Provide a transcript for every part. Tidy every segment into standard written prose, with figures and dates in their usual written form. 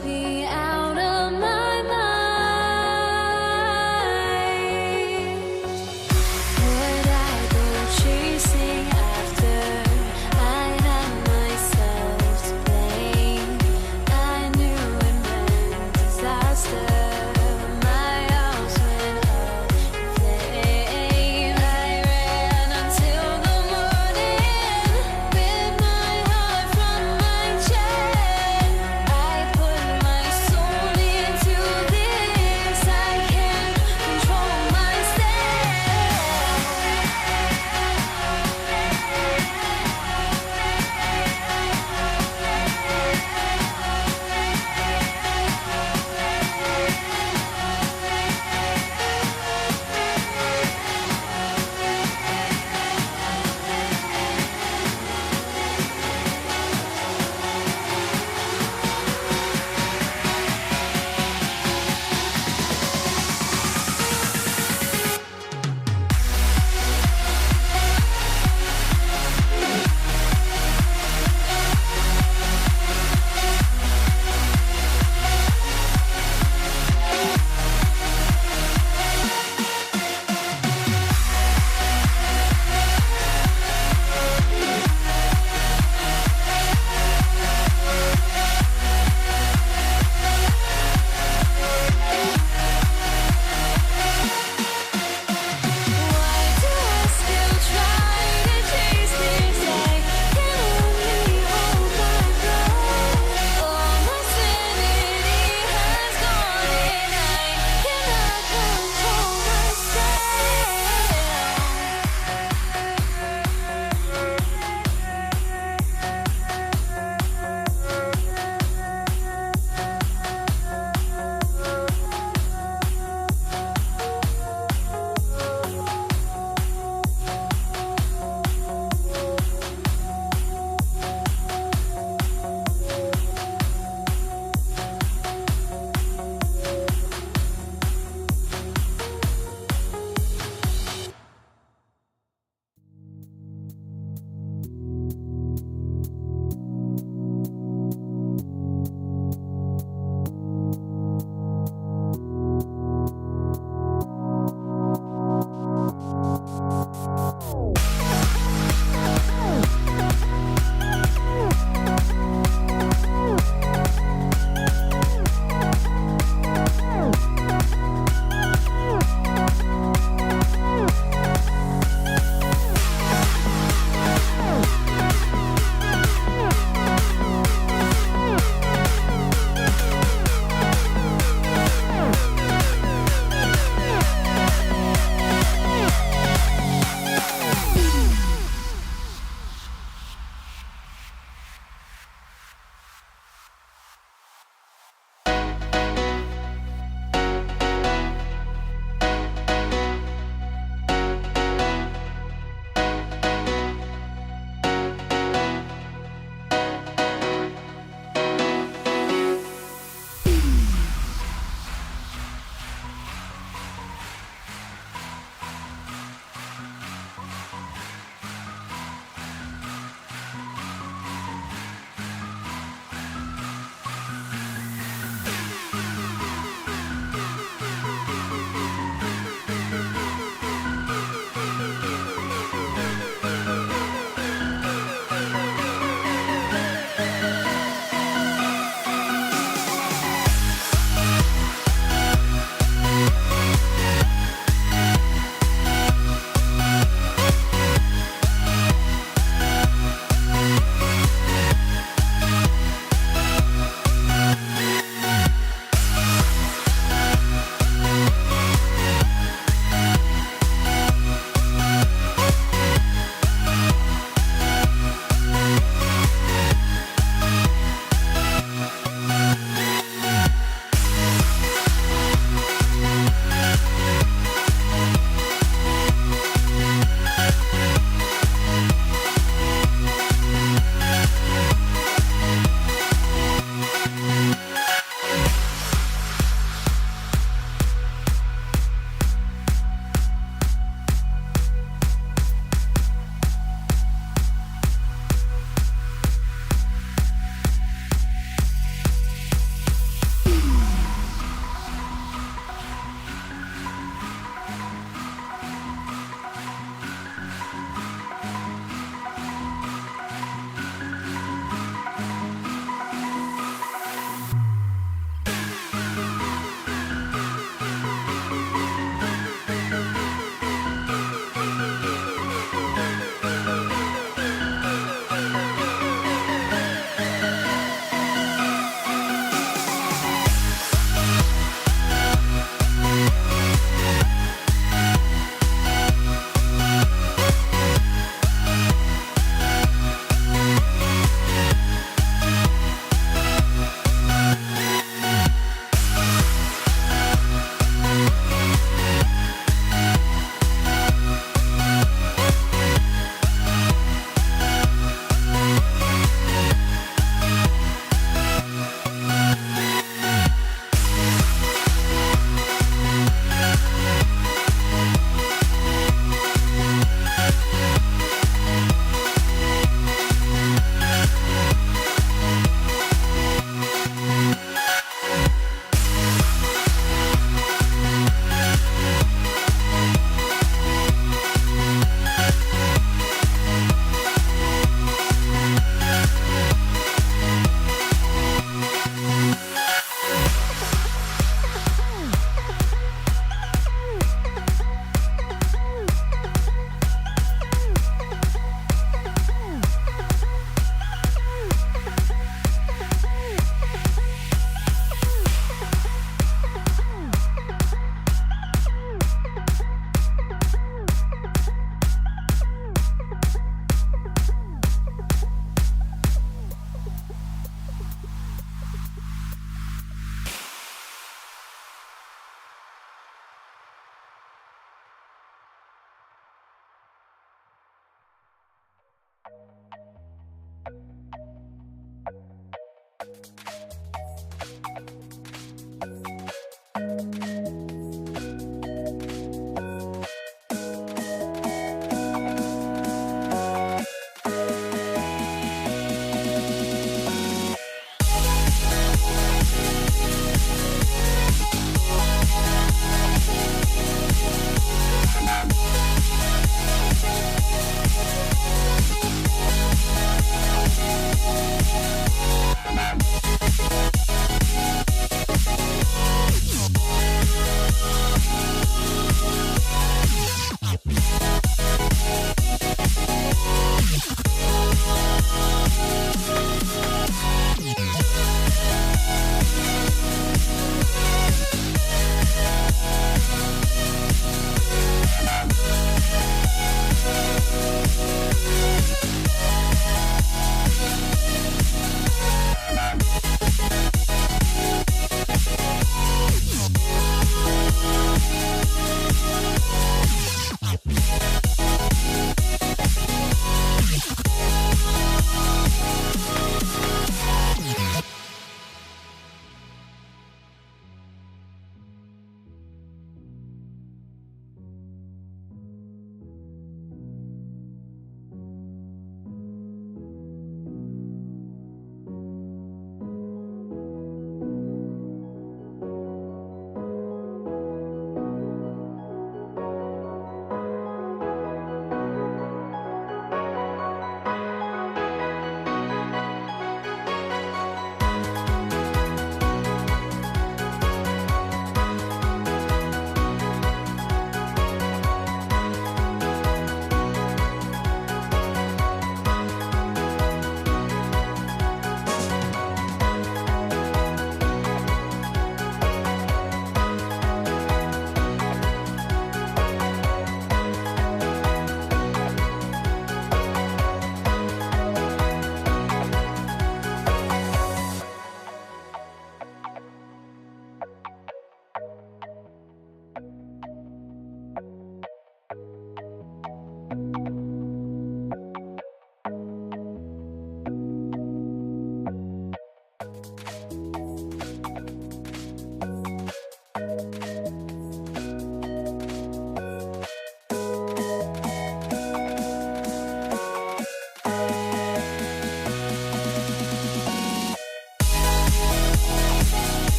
puts me out of my mind. Would I go chasing after? I had myself to blame. I knew it meant disaster. My house went up in flame. I ran until the morning with my heart from my chest. I put my soul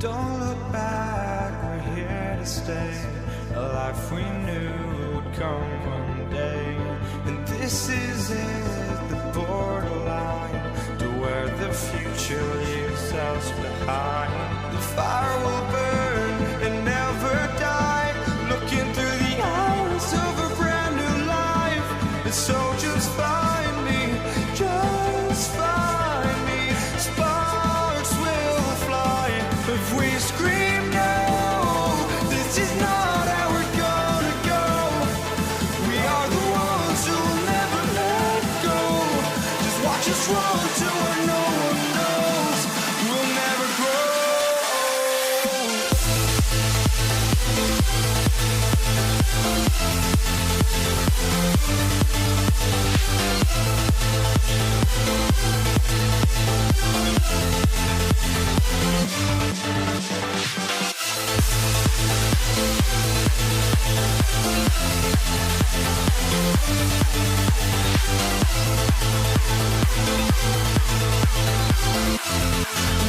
Don't look back, we're here to stay. A life we knew would come one day. And this is it, the borderline to where the future leaves us behind. The fire will burn and never die, looking through the eyes of a brand new life. And so just find me, just find me. Sparks will fly if we scream no. This is not how we're gonna go. We are the ones who will never let go. Just watch us run to where no one knows. We'll never grow.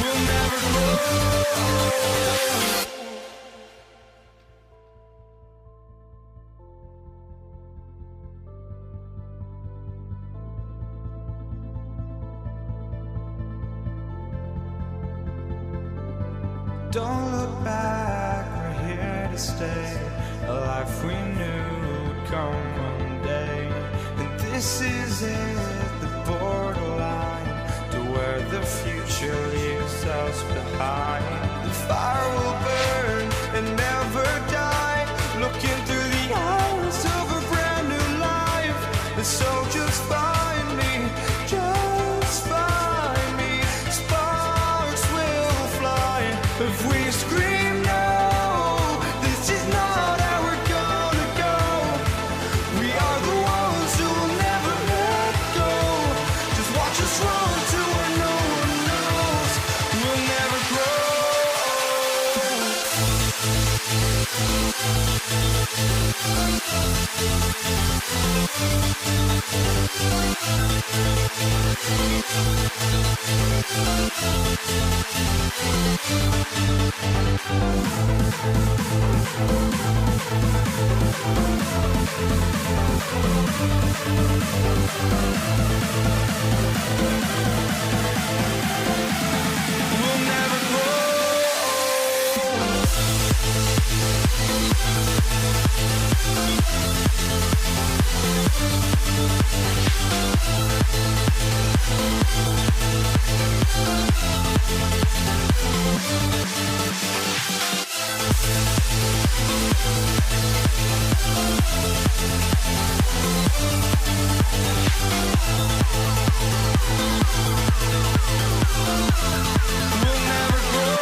We'll never grow. Don't look back, we're here to stay. A life we knew would come one day. And this is it, the borderline to where the future leaves us behind. The fire will burn and never die, looking through the eyes of a brand new life. And so just find me, just find me. Sparks will fly if we scream no. This is not how we're gonna go. We are the ones who will never let go. Just watch us run to where no one knows. We'll never grow. We'll never grow. We'll never grow.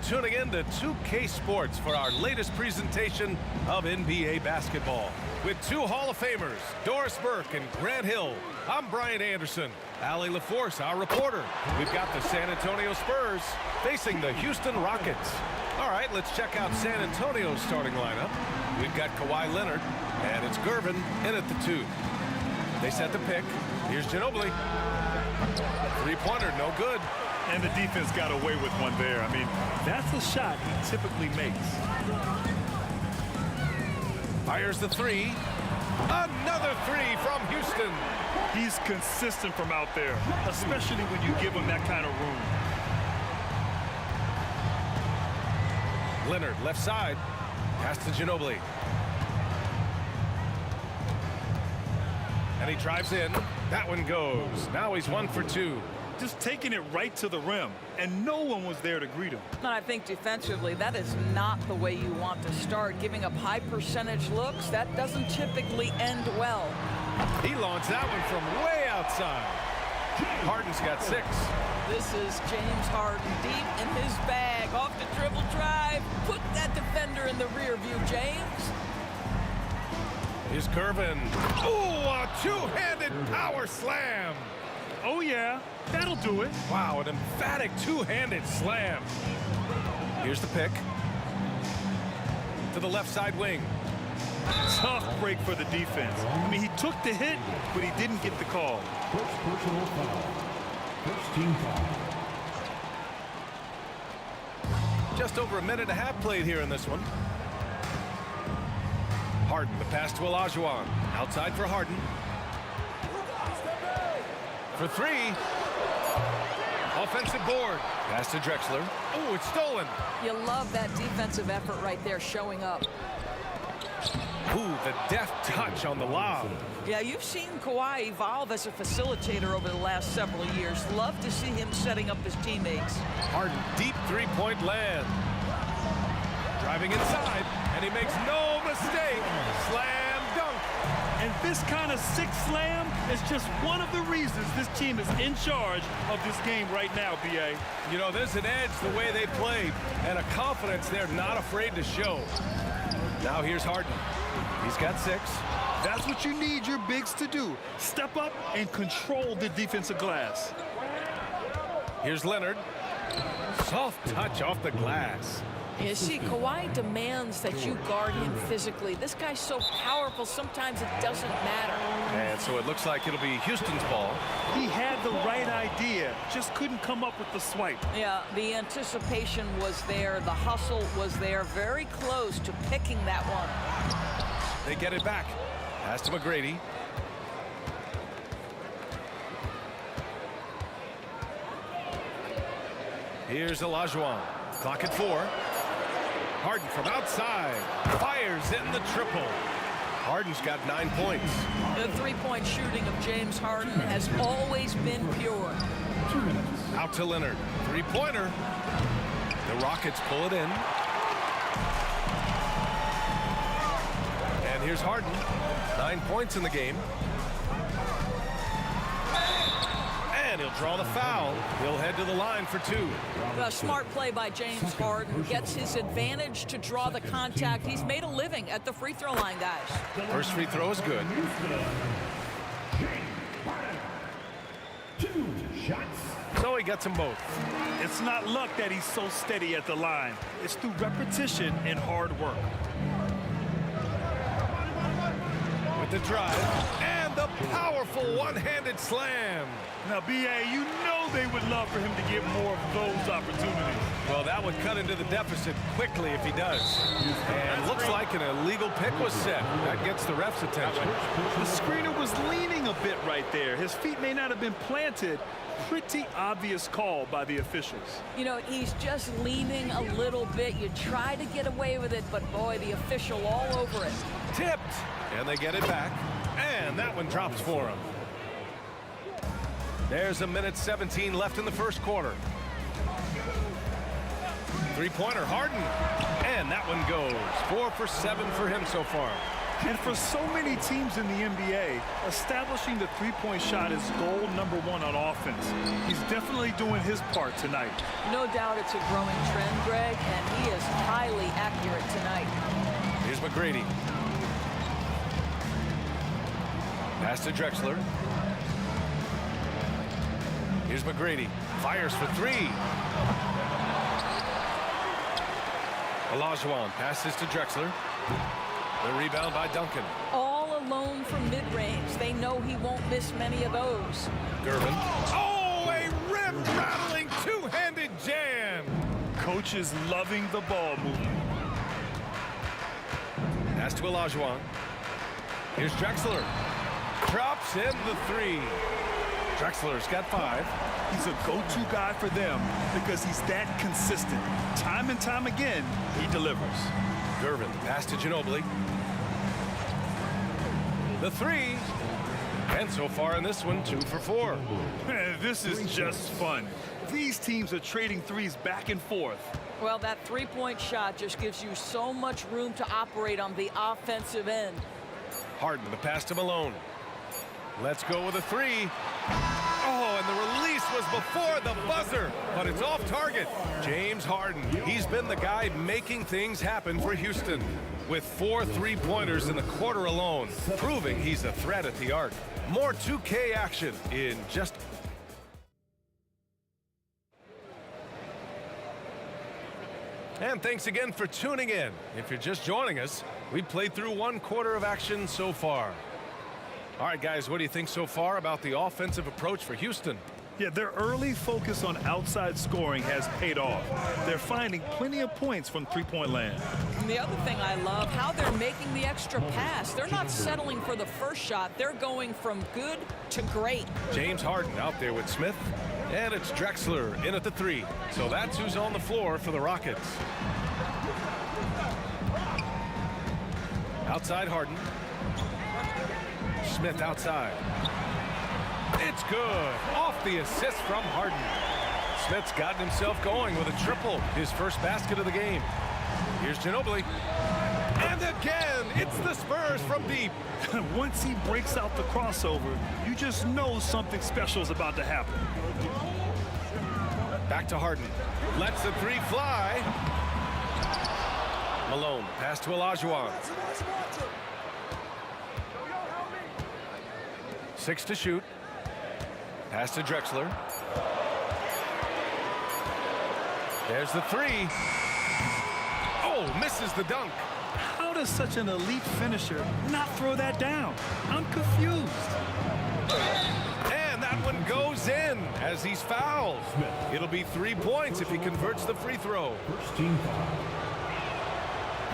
tuning in to 2K Sports for our latest presentation of NBA basketball. With two Hall of Famers, Doris Burke and Grant Hill, I'm Brian Anderson. Allie LaForce, our reporter. We've got the San Antonio Spurs facing the Houston Rockets. All right, let's check out San Antonio's starting lineup. We've got Kawhi Leonard, and it's Gervin in at the 2. They set the pick. Here's Ginobili. Three-pointer, no good. And the defense got away with one there. I mean, that's a shot he typically makes. Fires the 3. Another 3 from Houston. He's consistent from out there, especially when you give him that kind of room. Leonard, left side. Pass to Ginobili. And he drives in. That one goes. Now he's 1 for 2. Just taking it right to the rim, and no one was there to greet him. And I think defensively, that is not the way you want to start. Giving up high percentage looks, that doesn't typically end well. He launched that one from way outside. Harden's got 6. This is James Harden deep in his bag. Off the dribble drive. Put that defender in the rear view, James. Here's Gervin. Ooh, a two-handed power slam. Oh, yeah, that'll do it. Wow, an emphatic two-handed slam. Here's the pick. To the left side wing. Tough break for the defense. I mean, he took the hit, but he didn't get the call. First personal foul. First team foul. Just over a minute and a half played here in this one. Harden, the pass to Olajuwon. Outside for Harden. For 3. Offensive board. Pass to Drexler. Oh, it's stolen. You love that defensive effort right there showing up. Ooh, the deft touch on the lob. Yeah, you've seen Kawhi evolve as a facilitator over the last several years. Love to see him setting up his teammates. Harden, deep three-point land. Driving inside, and he makes no mistake. Slam dunk. And this kind of sick slam is just one of the reasons this team is in charge of this game right now, B.A. You know, there's an edge the way they played, and a confidence they're not afraid to show. Now here's Harden. He's got 6. That's what you need your bigs to do. Step up and control the defensive glass. Here's Leonard. Soft touch off the glass. You see, Kawhi demands that you guard him physically. This guy's so powerful, sometimes it doesn't matter. And so it looks like it'll be Houston's ball. He had the right idea, just couldn't come up with the swipe. Yeah, the anticipation was there, the hustle was there, very close to picking that one. They get it back. Pass to McGrady. Here's Olajuwon. Clock at 4. Harden from outside. Fires in the triple. Harden's got 9 points. The three-point shooting of James Harden has always been pure. 2 minutes. Out to Leonard. Three-pointer. The Rockets pull it in. And here's Harden. 9 points in the game. And he'll draw the foul. He'll head to the line for 2. A smart play by James Harden. Gets his advantage to draw the contact. He's made a living at the free throw line, guys. First free throw is good. Two shots. So he gets them both. It's not luck that he's so steady at the line. It's through repetition and hard work. With the drive and the powerful one-handed slam. Now, B.A., you know they would love for him to get more of those opportunities. Well, that would cut into the deficit quickly if he does. And looks like an illegal pick was set. That gets the ref's attention. The screener was leaning a bit right there. His feet may not have been planted. Pretty obvious call by the officials. You know, he's just leaning a little bit. You try to get away with it, but boy, the official all over it. Tipped. And they get it back. And that one drops for him. There's 1:17 left in the first quarter. Three-pointer, Harden. And that one goes. 4 for 7 for him so far. And for so many teams in the NBA, establishing the three-point shot is goal number one on offense. He's definitely doing his part tonight. No doubt it's a growing trend, Greg, and he is highly accurate tonight. Here's McGrady. Pass to Drexler. Here's McGrady. Fires for three. Olajuwon passes to Drexler. The rebound by Duncan. All alone from mid-range. They know he won't miss many of those. Gervin. Oh, a rim-rattling two-handed jam. Coach is loving the ball movement. Pass to Olajuwon. Here's Drexler. Drops in the three. Drexler's got 5. He's a go-to guy for them because he's that consistent. Time and time again, he delivers. Gervin, pass to Ginobili. The three. And so far in this one, 2 for 4. This is just fun. These teams are trading threes back and forth. Well, that three-point shot just gives you so much room to operate on the offensive end. Harden, the pass to Malone. Let's go with a 3. Oh, and the release was before the buzzer, but it's off target. James Harden, he's been the guy making things happen for Houston with 4 3-pointers in the quarter alone, proving he's a threat at the arc. More 2K action in just... And thanks again for tuning in. If you're just joining us, we played through 1 quarter of action so far. All right, guys, what do you think so far about the offensive approach for Houston? Yeah, their early focus on outside scoring has paid off. They're finding plenty of points from three-point land. And the other thing I love, how they're making the extra pass. They're not settling for the first shot. They're going from good to great. James Harden out there with Smith. And it's Drexler in at the 3. So that's who's on the floor for the Rockets. Outside Harden. Smith outside. It's good. Off the assist from Harden. Smith's gotten himself going with a triple. His first basket of the game. Here's Ginobili. And again, it's the Spurs from deep. Once he breaks out the crossover, you just know something special is about to happen. Back to Harden. Lets the 3 fly. Malone, pass to Olajuwon. 6 to shoot. Pass to Drexler. There's the 3. Oh, misses the dunk. How does such an elite finisher not throw that down? I'm confused. And that one goes in as he's fouled. It'll be 3 points if he converts the free throw. First team foul.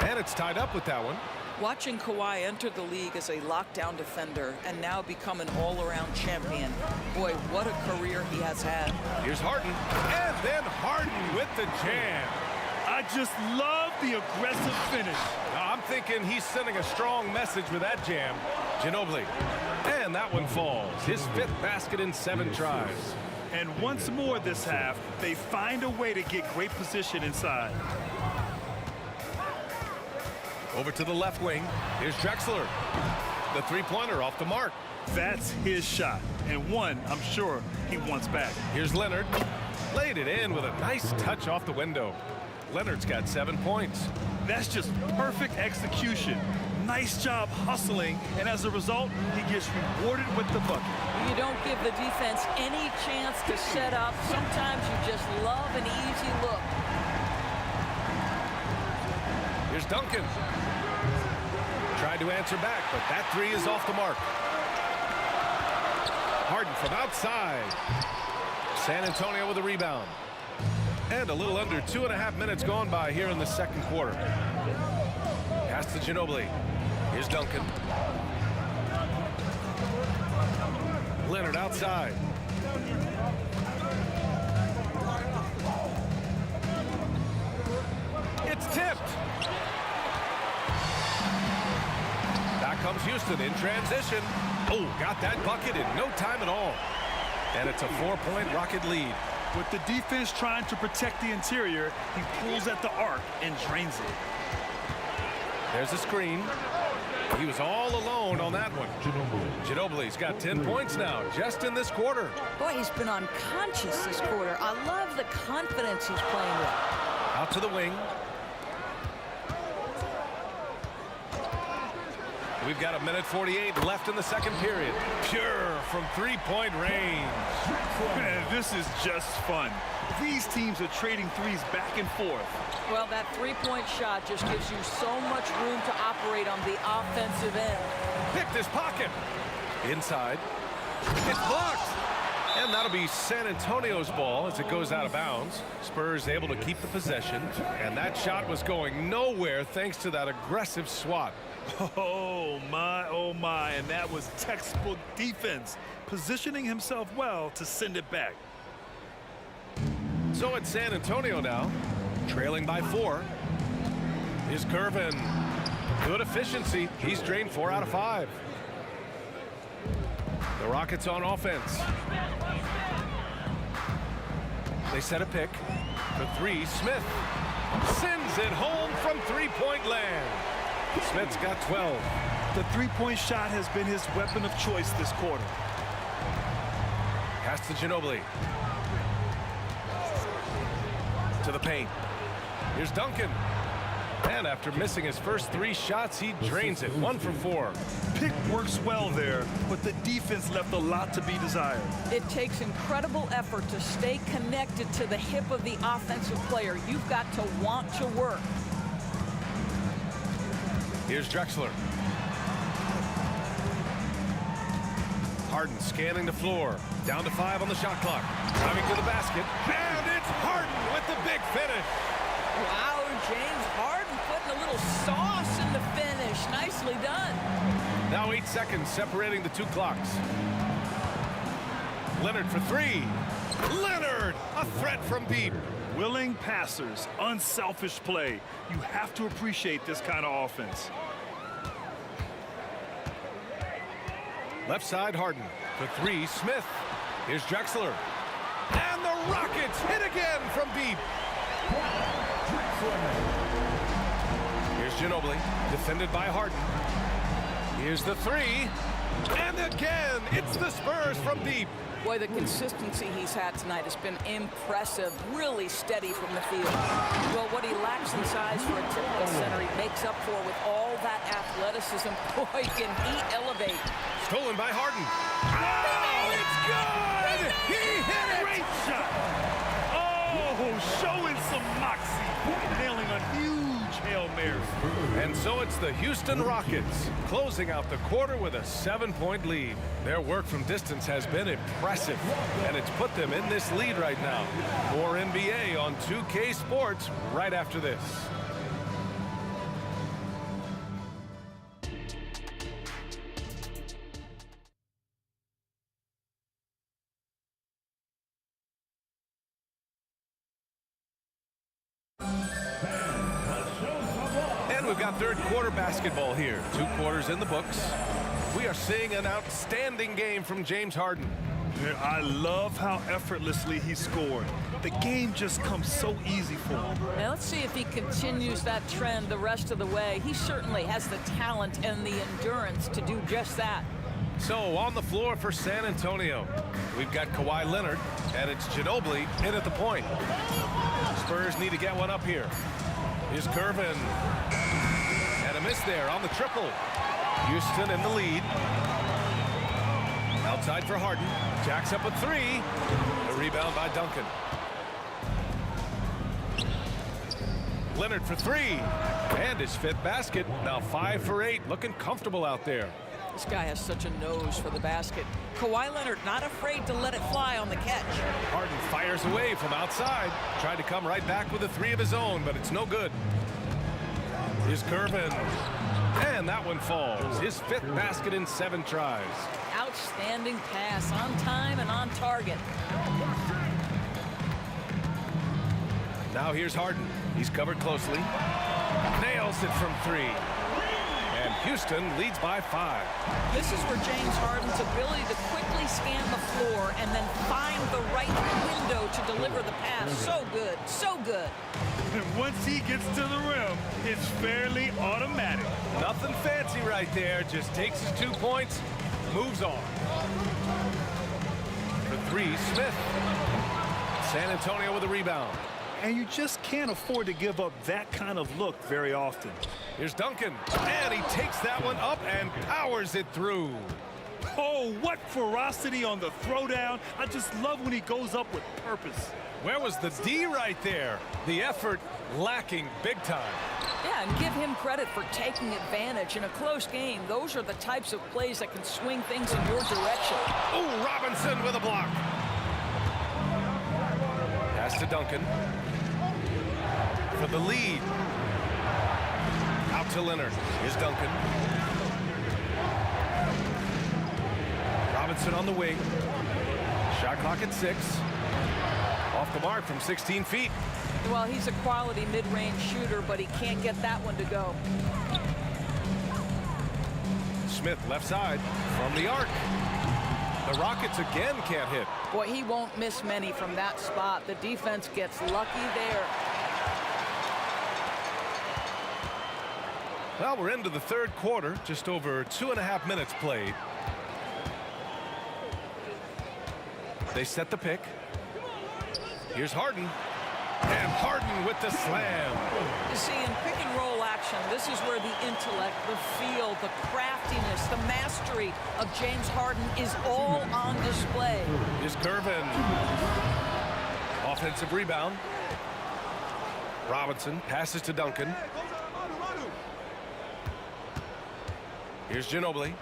And it's tied up with that one. Watching Kawhi enter the league as a lockdown defender and now become an all-around champion. Boy, what a career he has had. Here's Harden. And then Harden with the jam. I just love the aggressive finish. I'm thinking he's sending a strong message with that jam. Ginobili. And that one falls. His 5th basket in 7 tries. And once more this half, they find a way to get great position inside. Over to the left wing. Here's Drexler. The 3-pointer off the mark. That's his shot, and one I'm sure he wants back. Here's Leonard. Laid it in with a nice touch off the window. Leonard's got 7 points. That's just perfect execution. Nice job hustling, and as a result, he gets rewarded with the bucket. You don't give the defense any chance to set up. Sometimes you just love an easy look. Here's Duncan. Tried to answer back, but that 3 is off the mark. Harden from outside. San Antonio with a rebound. And a little under 2.5 minutes gone by here in the second quarter. Pass to Ginobili. Here's Duncan. Leonard outside. It's tipped. Back comes Houston in transition. Oh, got that bucket in no time at all. And it's a 4-point Rocket lead. With the defense trying to protect the interior, he pulls at the arc and drains it. There's a screen. He was all alone on that one. Ginobili's got 10 points now, just in this quarter. Boy, he's been unconscious this quarter. I love the confidence he's playing with. Out to the wing. We've got 1:48 left in the second period. Pure from three-point range. Man, this is just fun. These teams are trading threes back and forth. Well, that three-point shot just gives you so much room to operate on the offensive end. Picked his pocket. Inside. It's blocked. And that'll be San Antonio's ball as it goes out of bounds. Spurs able to keep the possession. And that shot was going nowhere thanks to that aggressive swat. Oh, my. And that was textbook defense, positioning himself well to send it back. So it's San Antonio now, trailing by 4. Here's Curvin. Good efficiency. He's drained 4 out of 5. The Rockets on offense. They set a pick for 3. Smith sends it home from three-point land. Smith's got 12. The three-point shot has been his weapon of choice this quarter. Pass to Ginobili. To the paint. Here's Duncan. And after missing his first 3 shots, he drains it. 1 for 4. Pick works well there, but the defense left a lot to be desired. It takes incredible effort to stay connected to the hip of the offensive player. You've got to want to work. Here's Drexler. Harden scanning the floor. Down to 5 on the shot clock. Driving to the basket. And it's Harden with the big finish. Wow, James Harden putting a little sauce in the finish. Nicely done. Now 8 seconds separating the 2 clocks. Leonard for 3. Leonard, a threat from deep. Willing passers, unselfish play. You have to appreciate this kind of offense. Left side, Harden. For 3, Smith. Here's Drexler. And the Rockets hit again from deep. Here's Ginobili, defended by Harden. Here's the 3. And again, it's the Spurs from deep. Boy, the consistency he's had tonight has been impressive. Really steady from the field. Well, what he lacks in size for a typical center, he makes up for with all that athleticism. Boy, can he elevate. Stolen by Harden. Oh, it's good! He hit it! Great shot! Oh, showing some moxie. Nailing a huge Hail Mary. And so it's the Houston Rockets closing out the quarter with a 7-point lead. Their work from distance has been impressive, and it's put them in this lead right now. More NBA on 2K Sports right after this. We've got third quarter basketball here. 2 quarters in the books. We are seeing an outstanding game from James Harden. I love how effortlessly he scored. The game just comes so easy for him. Now let's see if he continues that trend the rest of the way. He certainly has the talent and the endurance to do just that. So on the floor for San Antonio, we've got Kawhi Leonard, and it's Ginobili in at the point. Spurs need to get one up here. Here's Curvin. And a miss there on the triple. Houston in the lead. Outside for Harden. Jacks up a 3. A rebound by Duncan. Leonard for 3. And his 5th basket. Now 5 for 8. Looking comfortable out there. This guy has such a nose for the basket. Kawhi Leonard not afraid to let it fly on the catch. Harden fires away from outside. Tried to come right back with a 3 of his own, but it's no good. Here's Curvin. And that one falls. His 5th basket in 7 tries. Outstanding pass, on time and on target. Now here's Harden. He's covered closely. Nails it from 3. And Houston leads by 5. This is where James Harden's ability to quickly scan the floor and then find the right window to deliver the pass. So good, so good. And once he gets to the rim, it's fairly automatic. Nothing fancy right there. Just takes his 2 points, moves on. For three, Smith. San Antonio with a rebound. And you just can't afford to give up that kind of look very often. Here's Duncan, and he takes that one up and powers it through. Oh, what ferocity on the throwdown. I just love when he goes up with purpose. Where was the D right there? The effort lacking big time. Yeah, and give him credit for taking advantage in a close game. Those are the types of plays that can swing things in your direction. Oh, Robinson with a block. Pass to Duncan. For the lead. Out to Leonard. Here's Duncan. Robinson on the wing. Shot clock at 6. Off the mark from 16 feet. Well, he's a quality mid-range shooter, but he can't get that one to go. Smith left side from the arc. The Rockets again can't hit. Boy, he won't miss many from that spot. The defense gets lucky there. Well, we're into the third quarter, just over 2.5 minutes played. They set the pick. Here's Harden. And Harden with the slam. You see, in pick and roll action, this is where the intellect, the feel, the craftiness, the mastery of James Harden is all on display. Here's Gervin. Offensive rebound. Robinson passes to Duncan. Here's Ginobili.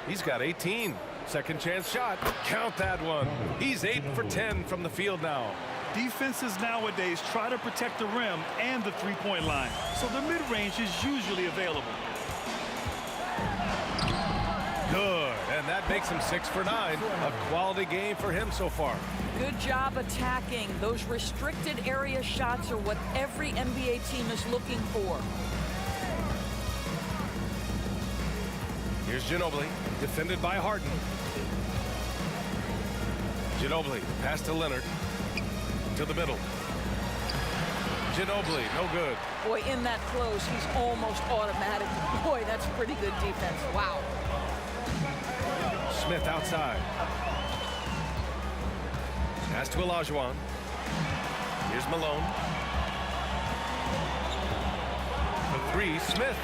He's got 18. Second chance shot. Count that one. He's 8 for 10 from the field now. Defenses nowadays try to protect the rim and the three-point line, so the mid-range is usually available. Good, and that makes him 6 for 9. A quality game for him so far. Good job attacking. Those restricted area shots are what every NBA team is looking for. Here's Ginobili, defended by Harden. Ginobili, pass to Leonard. To the middle. Ginobili, no good. Boy, in that close, he's almost automatic. Boy, that's pretty good defense. Wow. Smith outside. Pass to Olajuwon. Here's Malone. For three, Smith.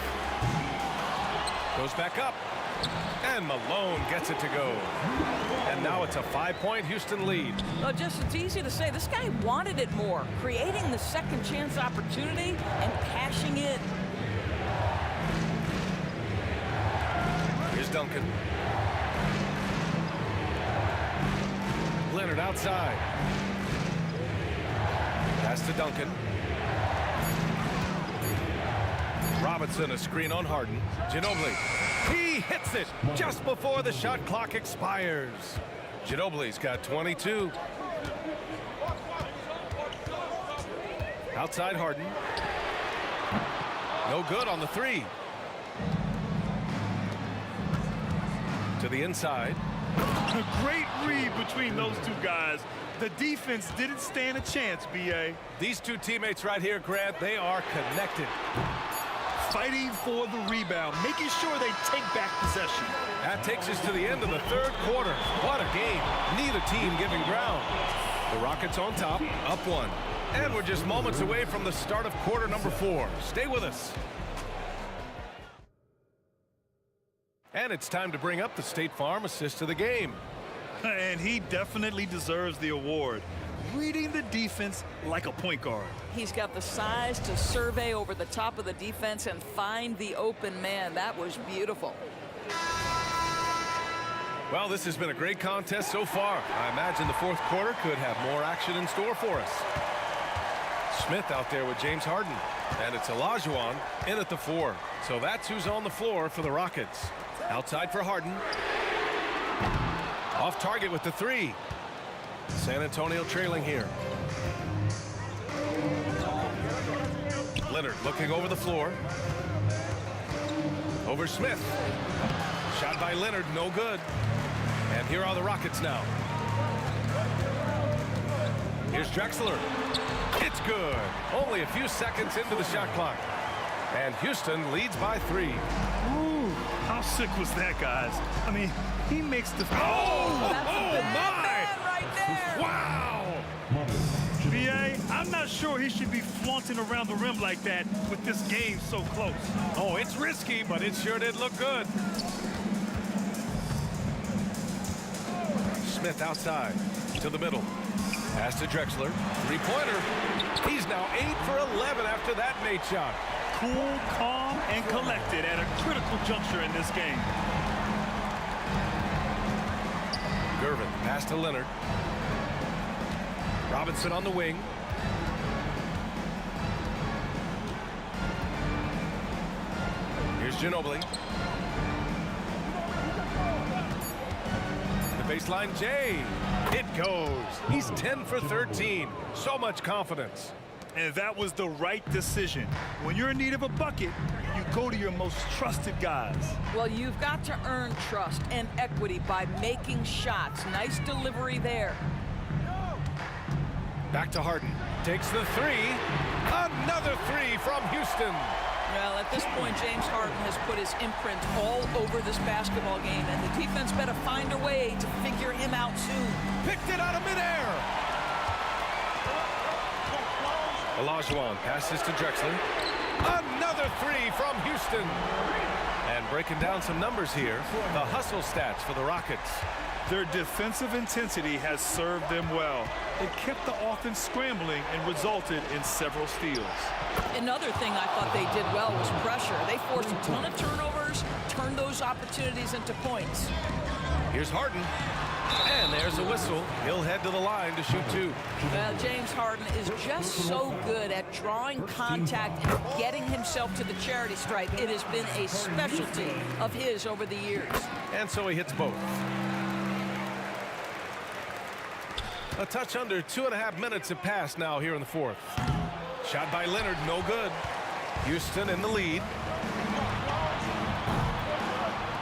Goes back up. And Malone gets it to go. And now it's a 5-point Houston lead. Well, it's easy to say. This guy wanted it more, creating the second chance opportunity and cashing in. Here's Duncan. Leonard outside. Pass to Duncan. Robinson, a screen on Harden. Ginobili. He hits it just before the shot clock expires. Ginobili's got 22. Outside Harden. No good on the three. To the inside. A great read between those two guys. The defense didn't stand a chance, B.A. These two teammates right here, Grant, they are connected. Fighting for the rebound, making sure they take back possession. That takes us to the end of the third quarter. What a game. Neither team giving ground. The Rockets on top, up 1. And we're just moments away from the start of quarter number 4. Stay with us. And it's time to bring up the State Farm assist of the game. And he definitely deserves the award. Reading the defense like a point guard. He's got the size to survey over the top of the defense and find the open man. That was beautiful. Well, this has been a great contest so far. I imagine the fourth quarter could have more action in store for us. Smith out there with James Harden. And it's Olajuwon in at the 4. So that's who's on the floor for the Rockets. Outside for Harden. Off target with the 3. San Antonio trailing here. Leonard looking over the floor. Over Smith. Shot by Leonard, no good. And here are the Rockets now. Here's Drexler. It's good. Only a few seconds into the shot clock. And Houston leads by 3. Ooh, How sick was that, guys? I mean, he makes the... That's a big man right there. Wow! BA, I'm not sure he should be flaunting around the rim like that with this game so close. Oh, it's risky, but it sure did look good. Smith outside to the middle. Pass to Drexler. Three-pointer. He's now 8 for 11 after that Nate shot. Cool, calm, and collected at a critical juncture in this game. Gervin, pass to Leonard. Robinson on the wing. Here's Ginobili. The baseline, Jay. It goes. He's 10 for 13. So much confidence. And that was the right decision. When you're in need of a bucket, you go to your most trusted guys. Well, you've got to earn trust and equity by making shots. Nice delivery there. Back to Harden. Takes the three. Another three from Houston. Well, at this point, James Harden has put his imprint all over this basketball game, and the defense better find a way to figure him out soon. Picked it out of midair. Olajuwon passes to Drexler. Another three from Houston. And breaking down some numbers here, the hustle stats for the Rockets. Their defensive intensity has served them well. It kept the offense scrambling and resulted in several steals. Another thing I thought they did well was pressure. They forced a ton of turnovers, turned those opportunities into points. Here's Harden. And there's a whistle. He'll head to the line to shoot two. Well, James Harden is just so good at drawing contact and getting himself to the charity stripe. It has been a specialty of his over the years. And so he hits both. A touch under 2.5 minutes have passed now here in the fourth. Shot by Leonard, no good. Houston in the lead.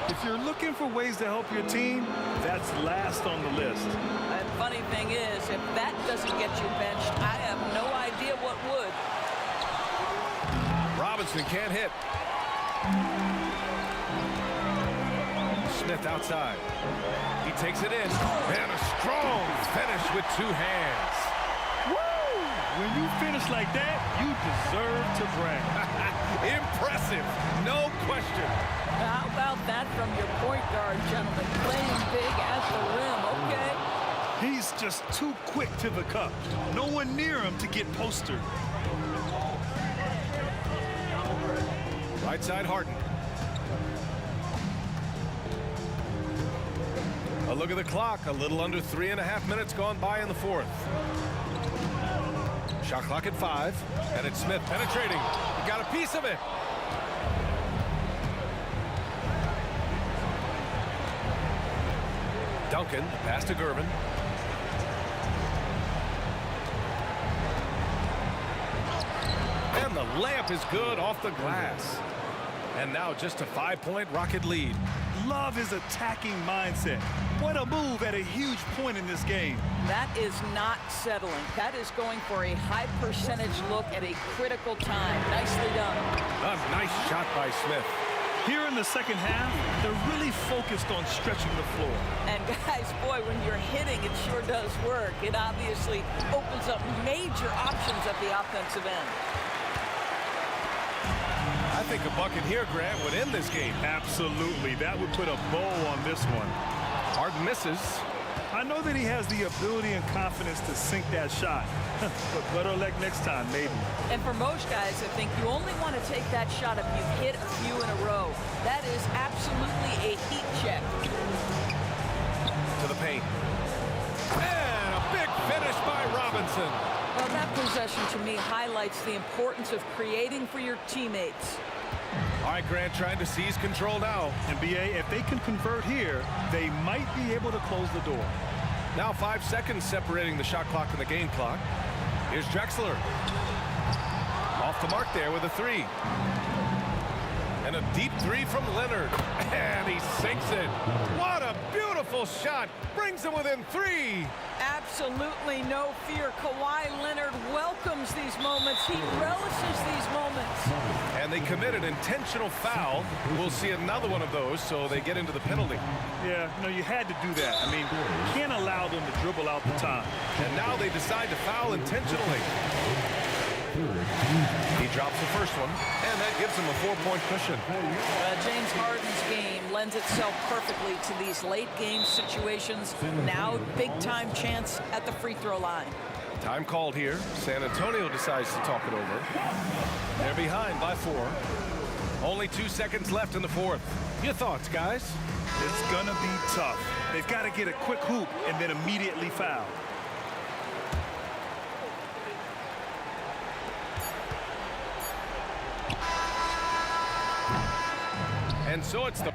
If you're looking for ways to help your team, that's last on the list. And funny thing is, if that doesn't get you benched, I have no idea what would. Robinson can't hit. Smith outside. He takes it in. And a strong finish with two hands. Woo! When you finish like that, you deserve to brag. Impressive, no question. How about that from your point guard, gentlemen? Playing big at the rim, okay? He's just too quick to the cup. No one near him to get postered. Right side, Harden. A look at the clock. A little under 3.5 minutes gone by in the fourth. Shot clock at 5. And it's Smith penetrating. He got a piece of it. Duncan, pass to Gervin. And the layup is good off the glass. And now just a 5-point Rocket lead. Love his attacking mindset. What a move at a huge point in this game. That is not settling. That is going for a high percentage look at a critical time. Nicely done. A nice shot by Smith. Here in the second half, they're really focused on stretching the floor. And guys, boy, when you're hitting, it sure does work. It obviously opens up major options at the offensive end. I think a bucket here, Grant, would end this game. Absolutely. That would put a bow on this one. Harden misses. I know that he has the ability and confidence to sink that shot. But better luck next time, maybe. And for most guys, I think you only want to take that shot if you've hit a few in a row. That is absolutely a heat check. To the paint. And a big finish by Robinson. Well, that possession to me highlights the importance of creating for your teammates. All right, Grant trying to seize control now. NBA, if they can convert here, they might be able to close the door. Now 5 seconds separating the shot clock and the game clock. Here's Drexler. Off the mark there with a three. And a deep three from Leonard. And he sinks it. What a beautiful shot. Brings him within 3. Absolutely no fear. Kawhi Leonard welcomes these moments. He relishes these moments. And they commit an intentional foul. We'll see another one of those, so they get into the penalty. Yeah, you had to do that. I mean, you can't allow them to dribble out the time. And now they decide to foul intentionally. He drops the first one, and that gives him a 4-point cushion. James Harden's game lends itself perfectly to these late-game situations. Now, big-time chance at the free throw line. Time called here. San Antonio decides to talk it over. They're behind by 4. Only 2 seconds left in the fourth. Your thoughts, guys? It's going to be tough. They've got to get a quick hoop and then immediately foul. And so it's the...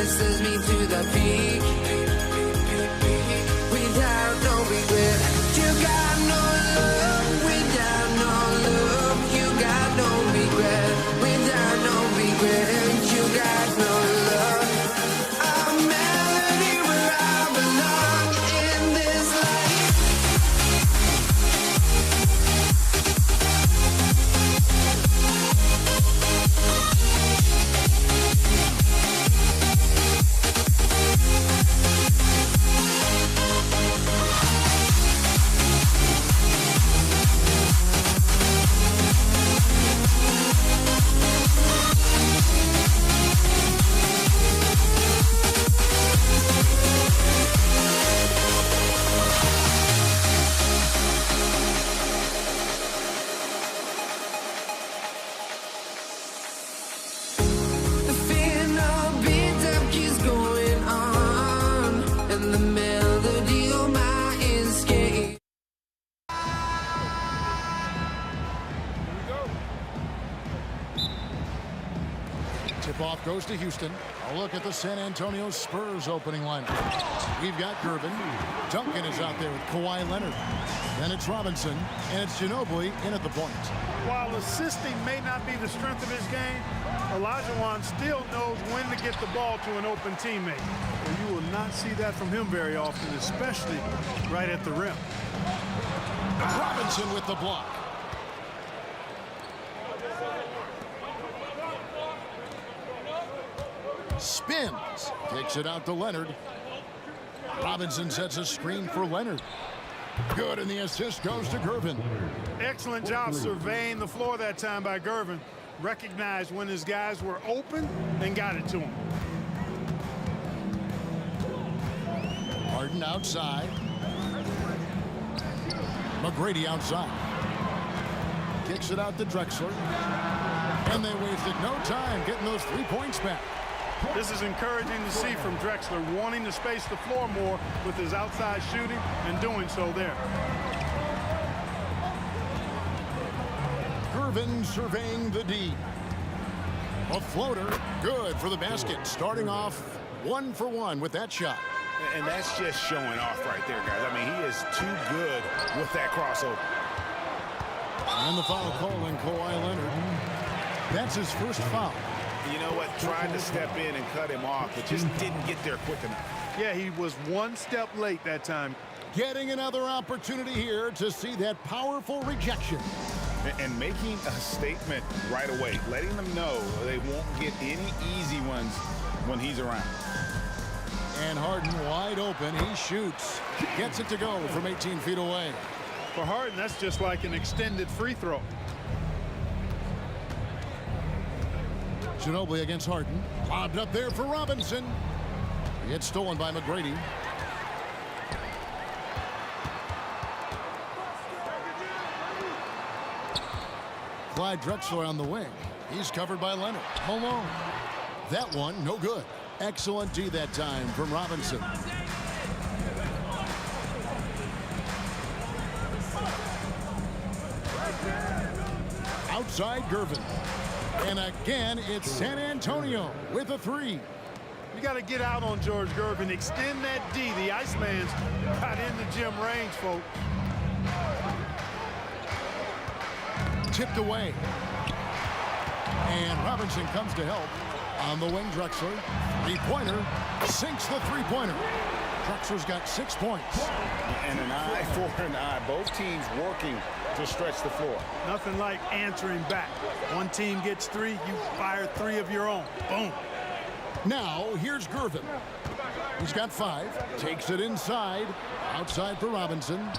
races me to the peak. Without no regret, you got no love. Without no love, you got no regret. Without no regret, you got no love. A melody where I belong in this life. The final beat-up keeps going on, and the melody of my escape. Tip-off goes to Houston. A look at the San Antonio Spurs opening lineup. We've got Gervin. Duncan is out there with Kawhi Leonard. Then it's Robinson, and it's Ginobili in at the point. While assisting may not be the strength of his game, Olajuwon still knows when to get the ball to an open teammate. And you will not see that from him very often, especially right at the rim. Robinson with the block. Spins. Kicks it out to Leonard. Robinson sets a screen for Leonard. Good, and the assist goes to Gervin. Excellent job surveying the floor that time by Gervin. Recognized when his guys were open and got it to him. Harden outside. McGrady outside. Kicks it out to Drexler. And they wasted no time getting those 3 points back. This is encouraging to see from Drexler, wanting to space the floor more with his outside shooting and doing so there. Gervin surveying the D. A floater, good for the basket. Starting off 1 for 1 with that shot. And that's just showing off right there, guys. I mean, he is too good with that crossover. And the foul call on Kawhi Leonard. That's his first foul. You know what? Tried to step in and cut him off, but just didn't get there quick enough. Yeah, he was one step late that time. Getting another opportunity here to see that powerful rejection. And making a statement right away, letting them know they won't get any easy ones when he's around. And Harden wide open. He shoots. Gets it to go from 18 feet away. For Harden, that's just like an extended free throw. Ginobili against Harden. Lobbed up there for Robinson. It's stolen by McGrady. Clyde Drexler on the wing. He's covered by Leonard. Malone. That one, no good. Excellent D that time from Robinson. Outside Gervin. And again, it's San Antonio with a 3. You got to get out on George Gervin. Extend that D. The Iceman's got in the gym range, folks. Tipped away. And Robinson comes to help. On the wing, Drexler. Three-pointer. Sinks the three-pointer. Drexler's got 6 points. And an eye for an eye. Both teams working to stretch the floor. Nothing like answering back. One team gets 3, you fire 3 of your own. Boom. Now, here's Gervin. He's got 5. Takes it inside. Outside for Robinson.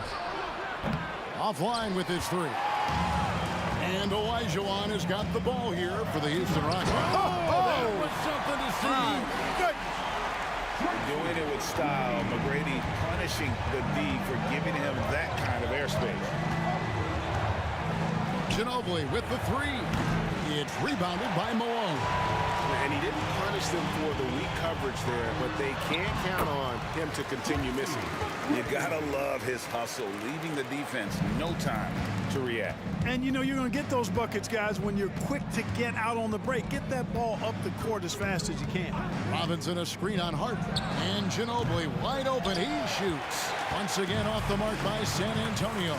Offline with his 3. And Olajuwon has got the ball here for the Houston Rockets. That was something to see. Good. Doing it with style. McGrady punishing the D for giving him that kind of airspace. Ginobili with the 3. It's rebounded by Malone. And he didn't punish them for the weak coverage there, but they can't count on him to continue missing. You gotta love his hustle, leaving the defense no time to react. And you know you're going to get those buckets, guys, when you're quick to get out on the break. Get that ball up the court as fast as you can. Robinson a screen on Harden. And Ginobili wide open. He shoots. Once again off the mark by San Antonio.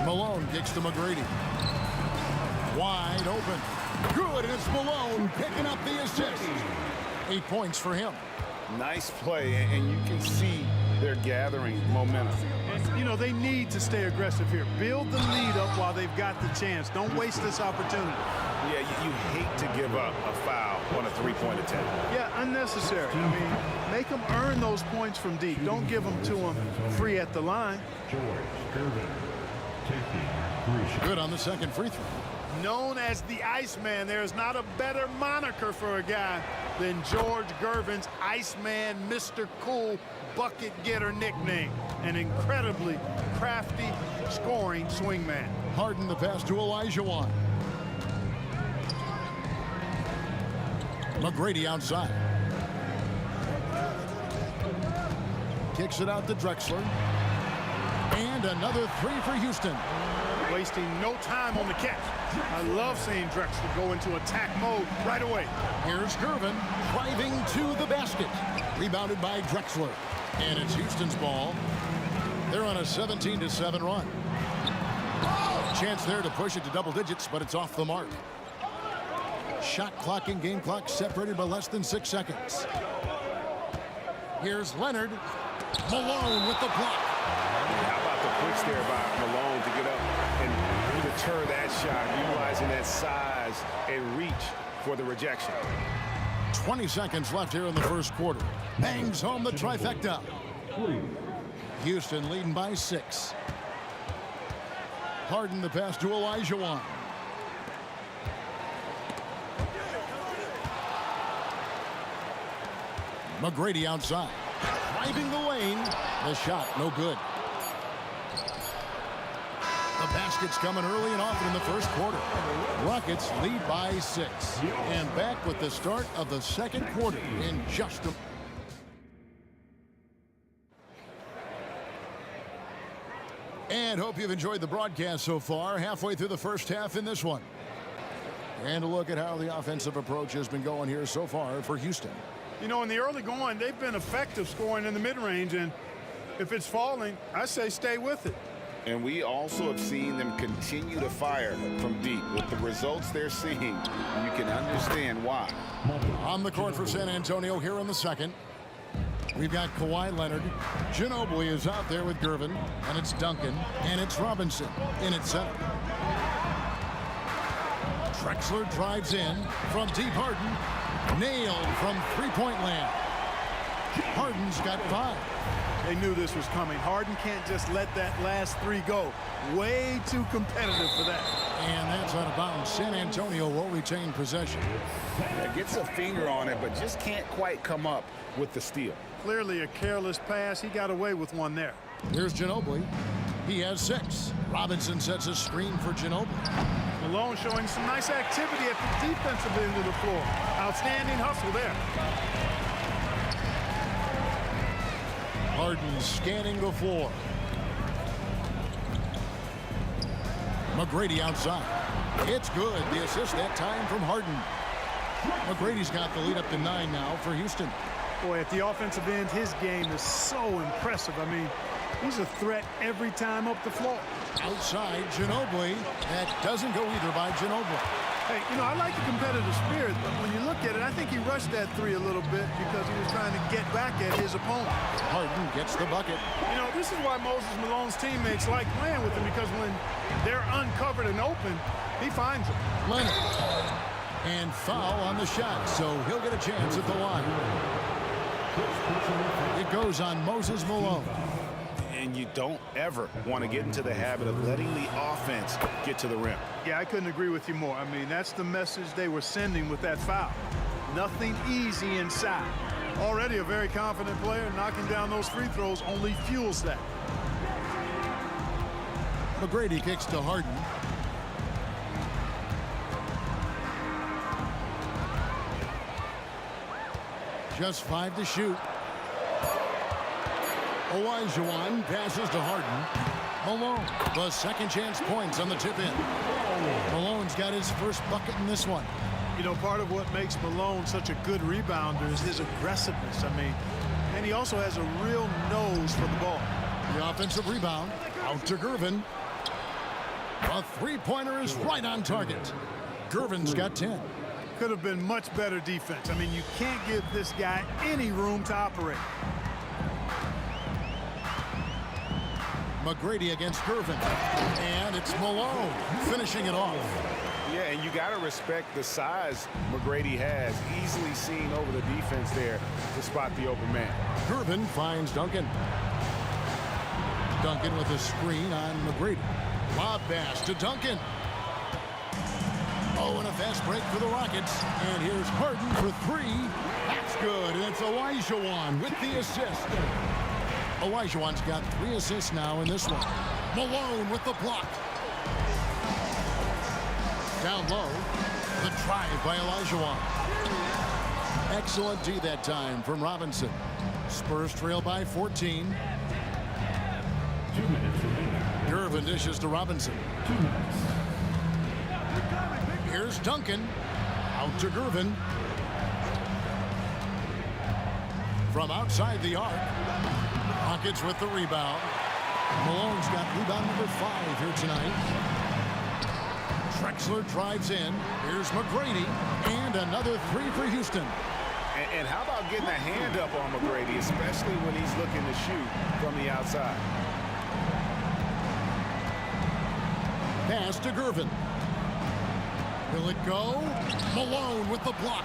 Malone kicks to McGrady. Wide open. Good, and it's Malone picking up the assist. 8 points for him. Nice play, and you can see they're gathering momentum. And, you know, they need to stay aggressive here. Build the lead up while they've got the chance. Don't waste this opportunity. Yeah, you hate to give up a foul on a three-point attempt. Yeah, unnecessary. I mean, make them earn those points from deep. Don't give them to them free at the line. George Gervin taking 3 shots. Good on the second free throw. Known as the Iceman, there's not a better moniker for a guy than George Gervin's Iceman, Mr. Cool bucket getter nickname. An incredibly crafty scoring swingman. Harden the pass to Olajuwon. McGrady outside. Kicks it out to Drexler. And another 3 for Houston. Wasting no time on the catch. I love seeing Drexler go into attack mode right away. Here's Gervin driving to the basket. Rebounded by Drexler. And it's Houston's ball. They're on a 17-7 run. Chance there to push it to double digits, but it's off the mark. Shot clock and game clock separated by less than 6 seconds. Here's Leonard. Malone with the block. How about the push there by Malone to get up and deter that shot, utilizing that size and reach for the rejection. 20 seconds left here in the first quarter. Bangs home the trifecta. Houston leading by 6. Harden the pass to Olajuwon. McGrady outside. Driving the lane. The shot, no good. The basket's coming early and often in the first quarter. Rockets lead by 6. And back with the start of the second quarter in just a... And hope you've enjoyed the broadcast so far. Halfway through the first half in this one. And a look at how the offensive approach has been going here so far for Houston. You know, in the early going, they've been effective scoring in the mid-range, and if it's falling, I say stay with it. And we also have seen them continue to fire from deep. With the results they're seeing, you can understand why. On the court for San Antonio here in the second. We've got Kawhi Leonard. Ginobili is out there with Gervin, and it's Duncan, and it's Robinson in at center. Drexler drives in from deep. Harden. Nailed from three-point land. Harden's got 5. They knew this was coming. Harden can't just let that last 3 go. Way too competitive for that. And that's out of bounds. San Antonio will retain possession. Yeah, gets a finger on it, but just can't quite come up with the steal. Clearly a careless pass. He got away with one there. Here's Ginobili. He has 6. Robinson sets a screen for Ginobili. Malone showing some nice activity at the defensive end of the floor. Outstanding hustle there. Harden scanning the floor. McGrady outside. It's good. The assist that time from Harden. McGrady's got the lead up to 9 now for Houston. Boy, at the offensive end, his game is so impressive. I mean, he's a threat every time up the floor. Outside, Ginobili. That doesn't go either by Ginobili. Hey, you know, I like the competitive spirit, but when you look at it, I think he rushed that 3 a little bit because he was trying to get back at his opponent. Harden gets the bucket. You know, this is why Moses Malone's teammates like playing with him, because when they're uncovered and open, he finds them. Leonard. And foul on the shot, so he'll get a chance at the line. It goes on Moses Malone. And you don't ever want to get into the habit of letting the offense get to the rim. Yeah, I couldn't agree with you more. I mean, that's the message they were sending with that foul. Nothing easy inside. Already a very confident player. Knocking down those free throws only fuels that. McGrady kicks to Harden. Just 5 to shoot. Olajuwon passes to Harden. Malone, the second chance points on the tip-in. Malone's got his first bucket in this one. You know, part of what makes Malone such a good rebounder is his aggressiveness. I mean, and he also has a real nose for the ball. The offensive rebound out to Gervin. A three-pointer is right on target. Gervin's got 10. Could have been much better defense. I mean, you can't give this guy any room to operate. McGrady against Gervin. And it's Malone finishing it off. Yeah, and you got to respect the size McGrady has. Easily seen over the defense there to spot the open man. Gervin finds Duncan. Duncan with a screen on McGrady. Lob pass to Duncan. Oh, and a fast break for the Rockets. And here's Harden for 3. That's good. And it's Olajuwon with the assist. Olajuwon's got 3 assists now in this one. Malone with the block. Down low. The drive by Olajuwon. Excellent D that time from Robinson. Spurs trail by 14. 2 minutes remaining. Gervin dishes to Robinson. 2 minutes. Here's Duncan. Out to Gervin. From outside the arc. Rockets with the rebound. Malone's got rebound number 5 here tonight. Drexler drives in. Here's McGrady. And another 3 for Houston. And how about getting a hand up on McGrady, especially when he's looking to shoot from the outside? Pass to Gervin. Will it go? Malone with the block.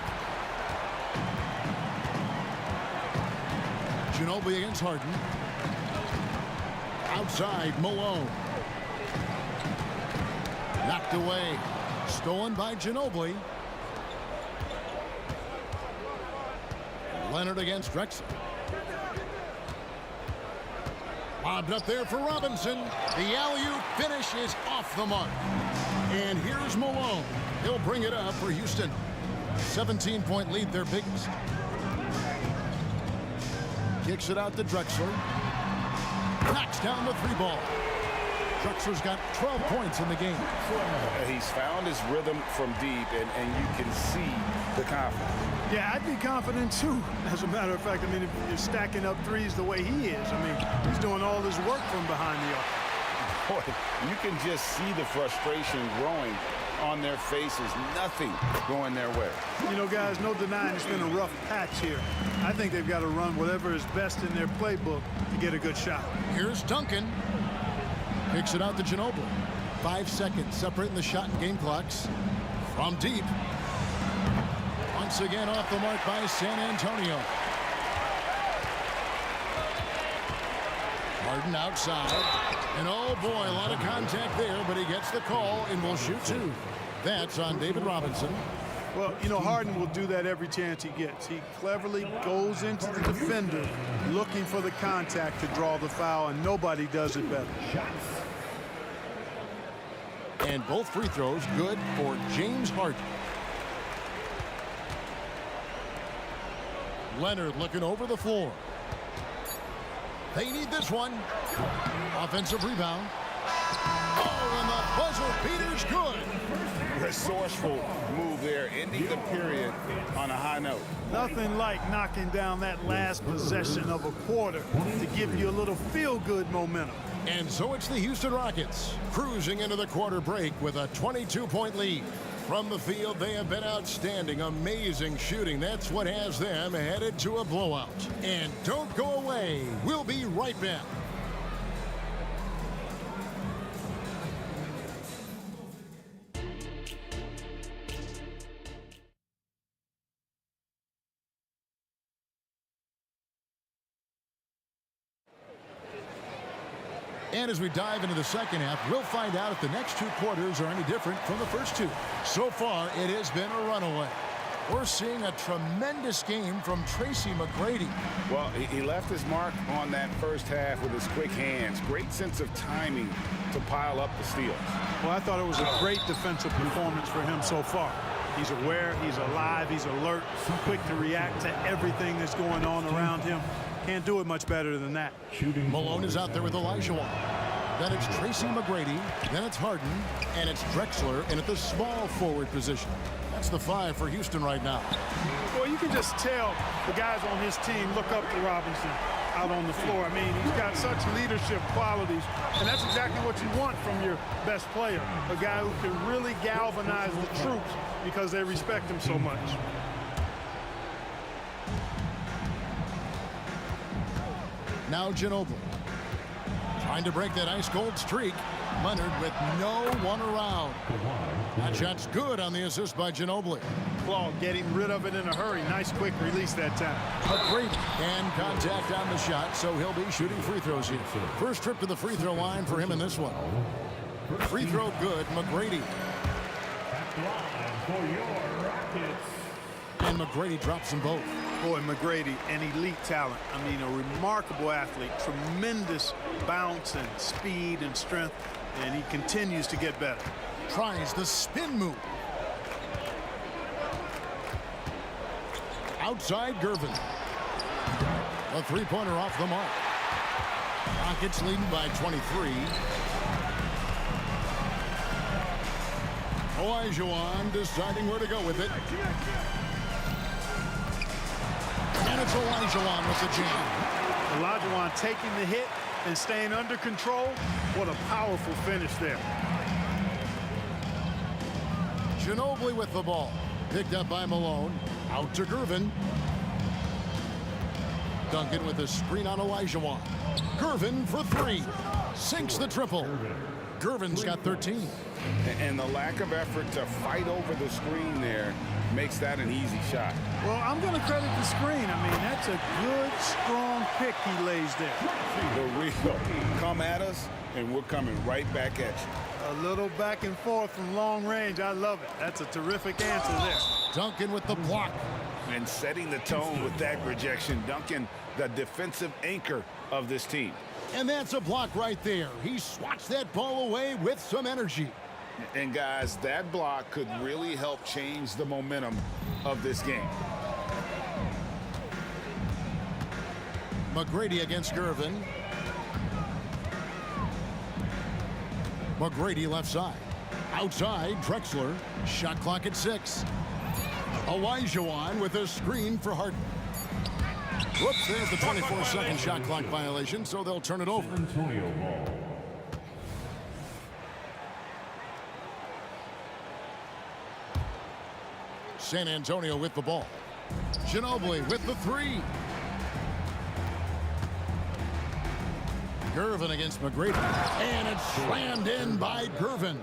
Ginobili against Harden. Outside, Malone. Knocked away. Stolen by Ginobili. Leonard against Drexler. Lobbed up there for Robinson. The alley-oop finish is off the mark. And here's Malone. He'll bring it up for Houston. 17-point lead, their biggest. Kicks it out to Drexler. Knocks down the 3-ball. Drexler's got 12 points in the game. He's found his rhythm from deep, and you can see the confidence. Yeah, I'd be confident too. As a matter of fact, I mean, if you're stacking up threes the way he is, I mean, he's doing all his work from behind the arc. Boy, you can just see the frustration growing on their faces. Nothing going their way. You know, guys, no denying it's been a rough patch here. I think they've got to run whatever is best in their playbook to get a good shot. Here's Duncan. Kicks it out to Ginobili. 5 seconds separating the shot and game clocks. From deep. Once again off the mark by San Antonio. Harden outside. And oh boy, a lot of contact there, but he gets the call and will shoot 2. That's on David Robinson. Well, you know, Harden will do that every chance he gets. He cleverly goes into the defender looking for the contact to draw the foul, and nobody does it better. And both free throws good for James Harden. Leonard looking over the floor. They need this one. Offensive rebound. Oh, and the buzzer beater's good. Resourceful move there, ending the period on a high note. Nothing like knocking down that last possession of a quarter to give you a little feel-good momentum. And so it's the Houston Rockets cruising into the quarter break with a 22-point lead. From the field, they have been outstanding. Amazing shooting. That's what has them headed to a blowout. And don't go away. We'll be right back. And as we dive into the second half, we'll find out if the next 2 quarters are any different from the first 2. So far, it has been a runaway. We're seeing a tremendous game from Tracy McGrady. Well, he left his mark on that first half with his quick hands. Great sense of timing to pile up the steals. Well, I thought it was a great defensive performance for him so far. He's aware, he's alive, he's alert, quick to react to everything that's going on around him. Can't do it much better than that. Malone is out there with Olajuwon. Then it's Tracy McGrady. Then it's Harden. And it's Drexler in at the small forward position. That's the 5 for Houston right now. Well, you can just tell the guys on his team look up to Robinson out on the floor. I mean, he's got such leadership qualities, and that's exactly what you want from your best player, a guy who can really galvanize the troops because they respect him so much. Now Ginobili. Trying to break that ice-cold streak. Leonard with no one around. That shot's good on the assist by Ginobili. Claw getting rid of it in a hurry. Nice quick release that time. McGrady and contact on the shot, so he'll be shooting free throws here. First trip to the free throw line for him in this one. Free throw good, McGrady. And McGrady drops them both. Boy, McGrady, an elite talent. I mean, a remarkable athlete. Tremendous bounce and speed and strength, and he continues to get better. Tries the spin move. Outside Gervin. A three-pointer off the mark. Rockets leading by 23. Olajuwon deciding where to go with it. And it's Olajuwon with the jam. Olajuwon taking the hit and staying under control. What a powerful finish there. Ginobili with the ball. Picked up by Malone. Out to Gervin. Duncan with a screen on Olajuwon. Gervin for 3. Sinks the triple. Gervin's got 13. And the lack of effort to fight over the screen there makes that an easy shot. Well, I'm going to credit the screen. I mean, that's a good, strong pick he lays there. The real come at us, and we're coming right back at you. A little back and forth from long range. I love it. That's a terrific answer there. Duncan with the block. And setting the tone with that rejection. Duncan, the defensive anchor of this team. And that's a block right there. He swats that ball away with some energy. And guys, that block could really help change the momentum of this game. McGrady against Gervin. McGrady left side. Outside, Drexler. Shot clock at 6. Olajuwon with a screen for Harden. Whoops, there's the 24-second shot clock violation, so they'll turn it over. San Antonio with the ball. Ginobili with the 3. Gervin against McGrady. And it's slammed in by Gervin.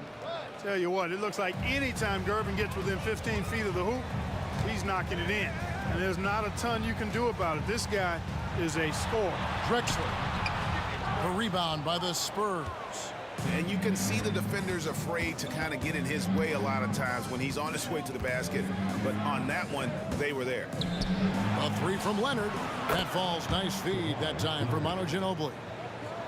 Tell you what, it looks like anytime Gervin gets within 15 feet of the hoop, he's knocking it in. And there's not a ton you can do about it. This guy is a scorer. Drexler. A rebound by the Spurs. And you can see the defenders afraid to kind of get in his way a lot of times when he's on his way to the basket. But on that one, they were there. A 3 from Leonard. That falls. Nice feed that time for Manu Ginobili.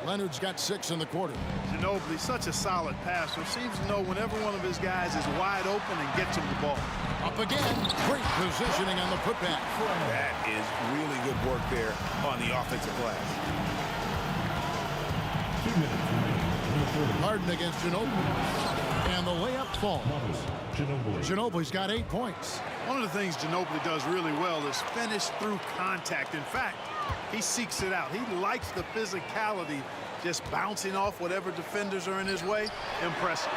Leonard's got 6 in the quarter. Ginobili, such a solid passer. Seems to know whenever one of his guys is wide open and gets him the ball. Up again. Great positioning on the putback. That is really good work there on the offensive glass. Harden against Ginobili. And the layup falls. Ginobili's got 8 points. One of the things Ginobili does really well is finish through contact. In fact, he seeks it out. He likes the physicality, just bouncing off whatever defenders are in his way. Impressive.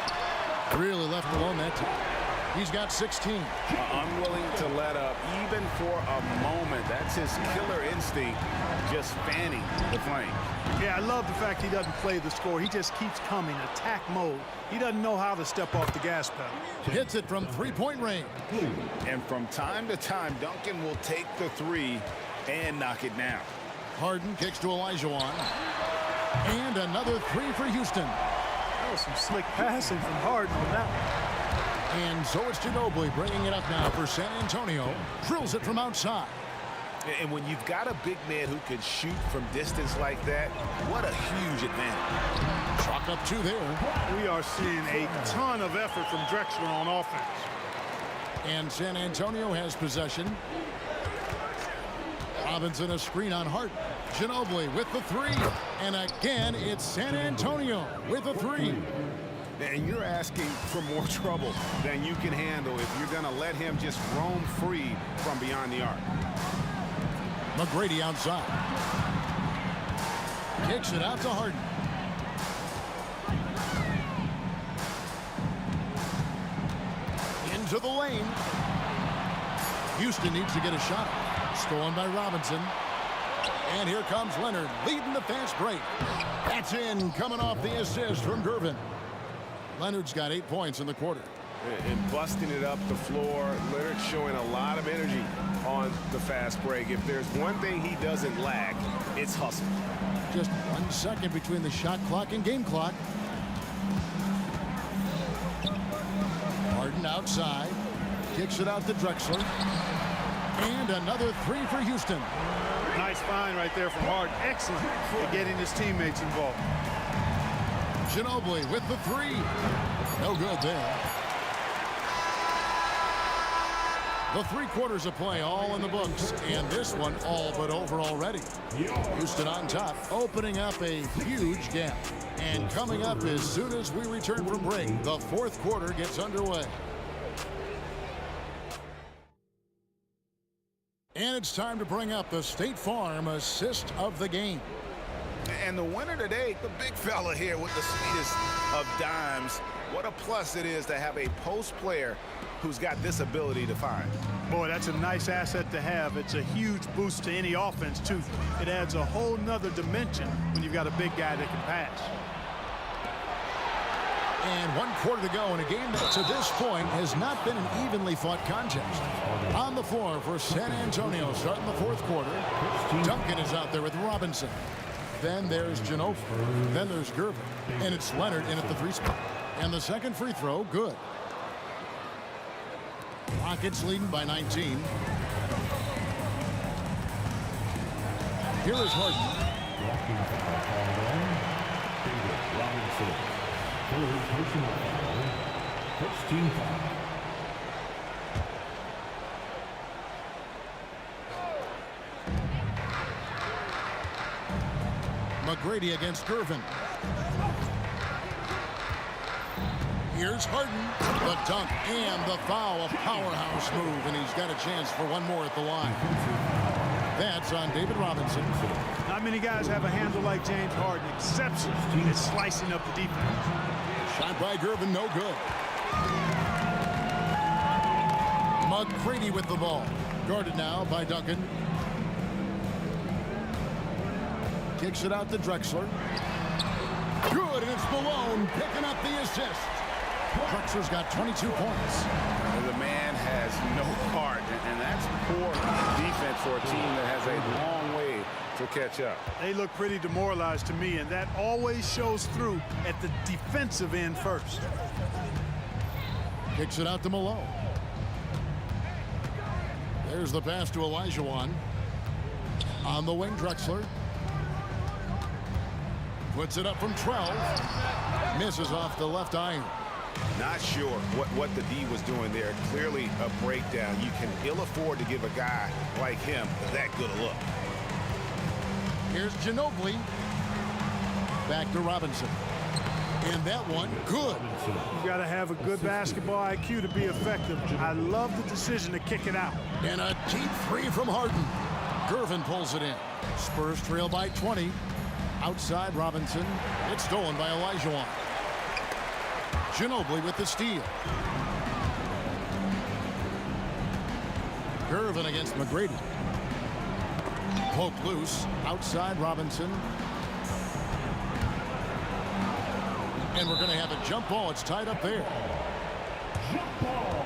Really left alone that time. He's got 16. Unwilling to let up, even for a moment. That's his killer instinct, just fanning the flame. Yeah, I love the fact he doesn't play the score. He just keeps coming, attack mode. He doesn't know how to step off the gas pedal. Hits it from 3-point range. And from time to time, Duncan will take the 3 and knock it down. Harden kicks to Olajuwon. And another 3 for Houston. That was some slick passing from Harden on that one. And so it's Ginobili bringing it up now for San Antonio. Drills it from outside. And when you've got a big man who can shoot from distance like that, what a huge advantage. Chalk up 2 there. We are seeing a ton of effort from Drexler on offense. And San Antonio has possession. Robinson a screen on Hart. Ginobili with the three. And again, it's San Antonio with a three. And you're asking for more trouble than you can handle if you're going to let him just roam free from beyond the arc. McGrady outside. Kicks it out to Harden. Into the lane. Houston needs to get a shot. Stolen by Robinson. And here comes Leonard leading the fast break. That's in, coming off the assist from Gervin. Leonard's got 8 points in the quarter. And busting it up the floor. Leonard showing a lot of energy on the fast break. If there's one thing he doesn't lack, it's hustle. Just 1 second between the shot clock and game clock. Harden outside. Kicks it out to Drexler. And another three for Houston. Nice find right there from Harden. Excellent at getting his teammates involved. Ginobili with the three. No good there. The 3 quarters of play all in the books, and this one all but over already. Houston on top, opening up a huge gap. And coming up as soon as we return from break, the 4th quarter gets underway. And it's time to bring up the State Farm assist of the game. And the winner today, the big fella here with the sweetest of dimes. What a plus it is to have a post player who's got this ability to find. Boy, that's a nice asset to have. It's a huge boost to any offense, too. It adds a whole nother dimension when you've got a big guy that can pass. And 1 quarter to go in a game that to this point has not been an evenly fought contest. On the floor for San Antonio starting the 4th quarter. Duncan is out there with Robinson. Then there's Ginobili. Then there's Gervin. And it's Leonard in at the 3 spot. And the second free throw, good. Rockets leading by 19. Here is Harden. First team foul. McGrady against Gervin. Here's Harden. The dunk and the foul. A powerhouse move, and he's got a chance for one more at the line. That's on David Robinson. Not many guys have a handle like James Harden. Exceptional at slicing up the defense. Shot by Gervin, no good. McGrady with the ball. Guarded now by Duncan. Kicks it out to Drexler. Good, and it's Malone picking up the assist. Drexler's got 22 points. The man has no heart, and that's poor defense for a team that has a long way to catch up. They look pretty demoralized to me, and that always shows through at the defensive end first. Kicks it out to Malone. There's the pass to Olajuwon. On the wing, Drexler. Puts it up from 12. Misses off the left iron. Not sure what the D was doing there. Clearly a breakdown. You can ill afford to give a guy like him that good a look. Here's Ginobili. Back to Robinson. And that one, good. You've got to have a good basketball IQ to be effective. I love the decision to kick it out. And a deep three from Harden. Gervin pulls it in. Spurs trail by 20. Outside Robinson. It's stolen by Olajuwon. Ginobili with the steal. Gervin against McGrady. Poke loose. Outside Robinson. And we're going to have a jump ball. It's tied up there. Jump ball.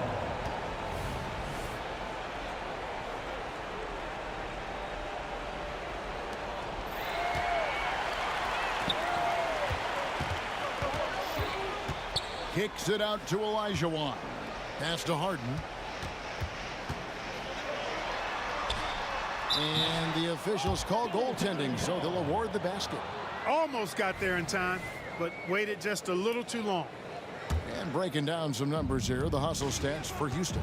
Kicks it out to Olajuwon. Pass to Harden. And the officials call goaltending, so they'll award the basket. Almost got there in time, but waited just a little too long. And breaking down some numbers here, the hustle stats for Houston.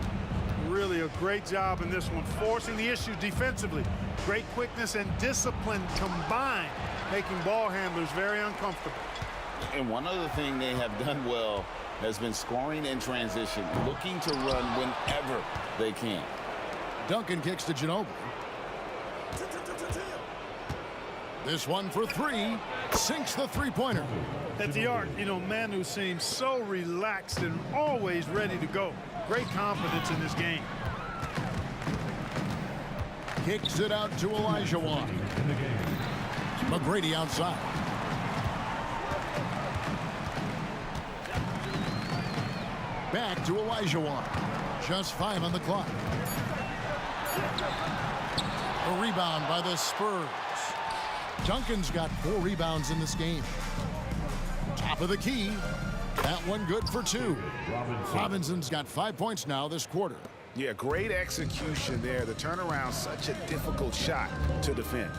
really a great job in this one, forcing the issue defensively. Great quickness and discipline combined, making ball handlers very uncomfortable. And one other thing they have done well has been scoring in transition, looking to run whenever they can. Duncan kicks to Ginobili. This one for three. Sinks the three-pointer. At the arc, you know, Manu seems so relaxed and always ready to go. Great confidence in this game. Kicks it out to Olajuwon. McGrady outside. Back to Olajuwon. Just 5 on the clock. A rebound by the Spurs. Duncan's got 4 rebounds in this game. Top of the key. That one good for 2. Robinson's got 5 points now this quarter. Yeah, great execution there. The turnaround, such a difficult shot to defend.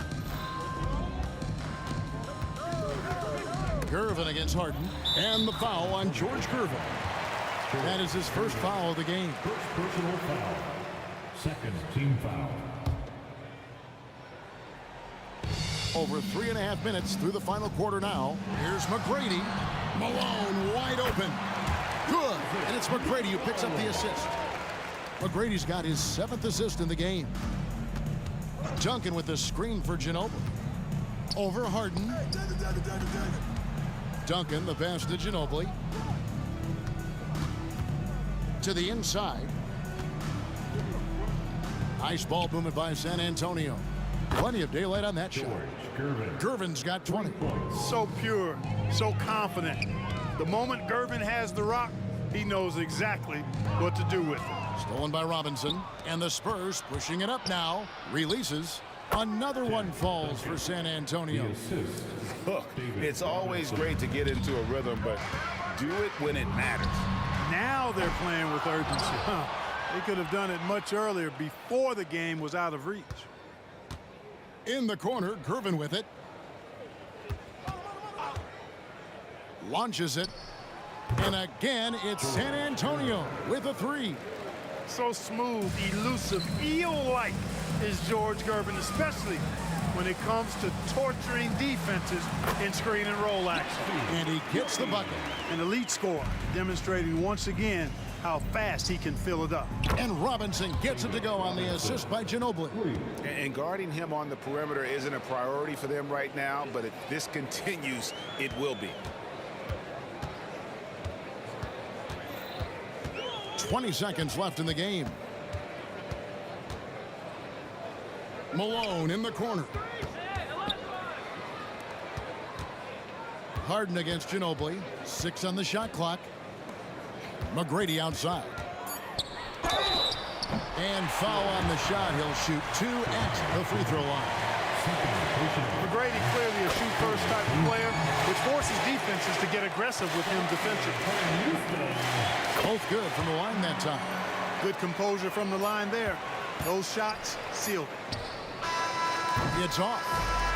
Gervin against Harden. And the foul on George Gervin. That is his first foul of the game. First personal foul. Second team foul. Over 3.5 minutes through the final quarter now. Here's McGrady. Malone wide open. Good. And it's McGrady who picks up the assist. McGrady's got his 7th assist in the game. Duncan with the screen for Ginobili. Over Harden. Duncan, the pass to Ginobili. To the inside. Nice ball movement by San Antonio. Plenty of daylight on that shot. Gervin's got 20. So pure, so confident. The moment Gervin has the rock, he knows exactly what to do with it. Stolen by Robinson. And the Spurs pushing it up now. Releases. Another one falls for San Antonio. Look, it's always great to get into a rhythm, but do it when it matters. Now they're playing with urgency. They could have done it much earlier, before the game was out of reach. In the corner, Gervin with it. Launches it. And again, it's San Antonio with a 3. So smooth, elusive, eel-like is George Gervin, especially when it comes to torturing defenses in screen and roll action. And he gets the bucket. An elite scorer, demonstrating once again how fast he can fill it up. And Robinson gets it to go on the assist by Ginobili. And guarding him on the perimeter isn't a priority for them right now, but if this continues, it will be. 20 seconds left in the game. Malone in the corner. Harden against Ginobili. 6 on the shot clock. McGrady outside. And foul on the shot. He'll shoot 2 at the free throw line. McGrady clearly a shoot-first type of player, which forces defenses to get aggressive with him defensively. Both good from the line that time. Good composure from the line there. Those shots sealed it. It's off.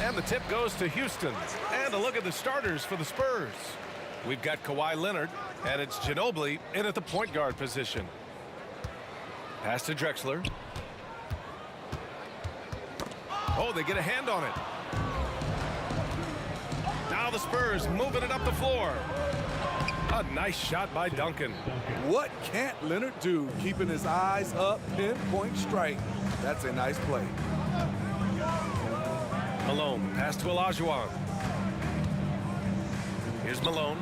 And the tip goes to Houston. And a look at the starters for the Spurs. We've got Kawhi Leonard, and it's Ginobili in at the point guard position. Pass to Drexler. Oh, they get a hand on it. Now the Spurs moving it up the floor. A nice shot by Duncan. What can't Leonard do? Keeping his eyes up, pinpoint strike. That's a nice play. Malone, pass to Olajuwon. Here's Malone.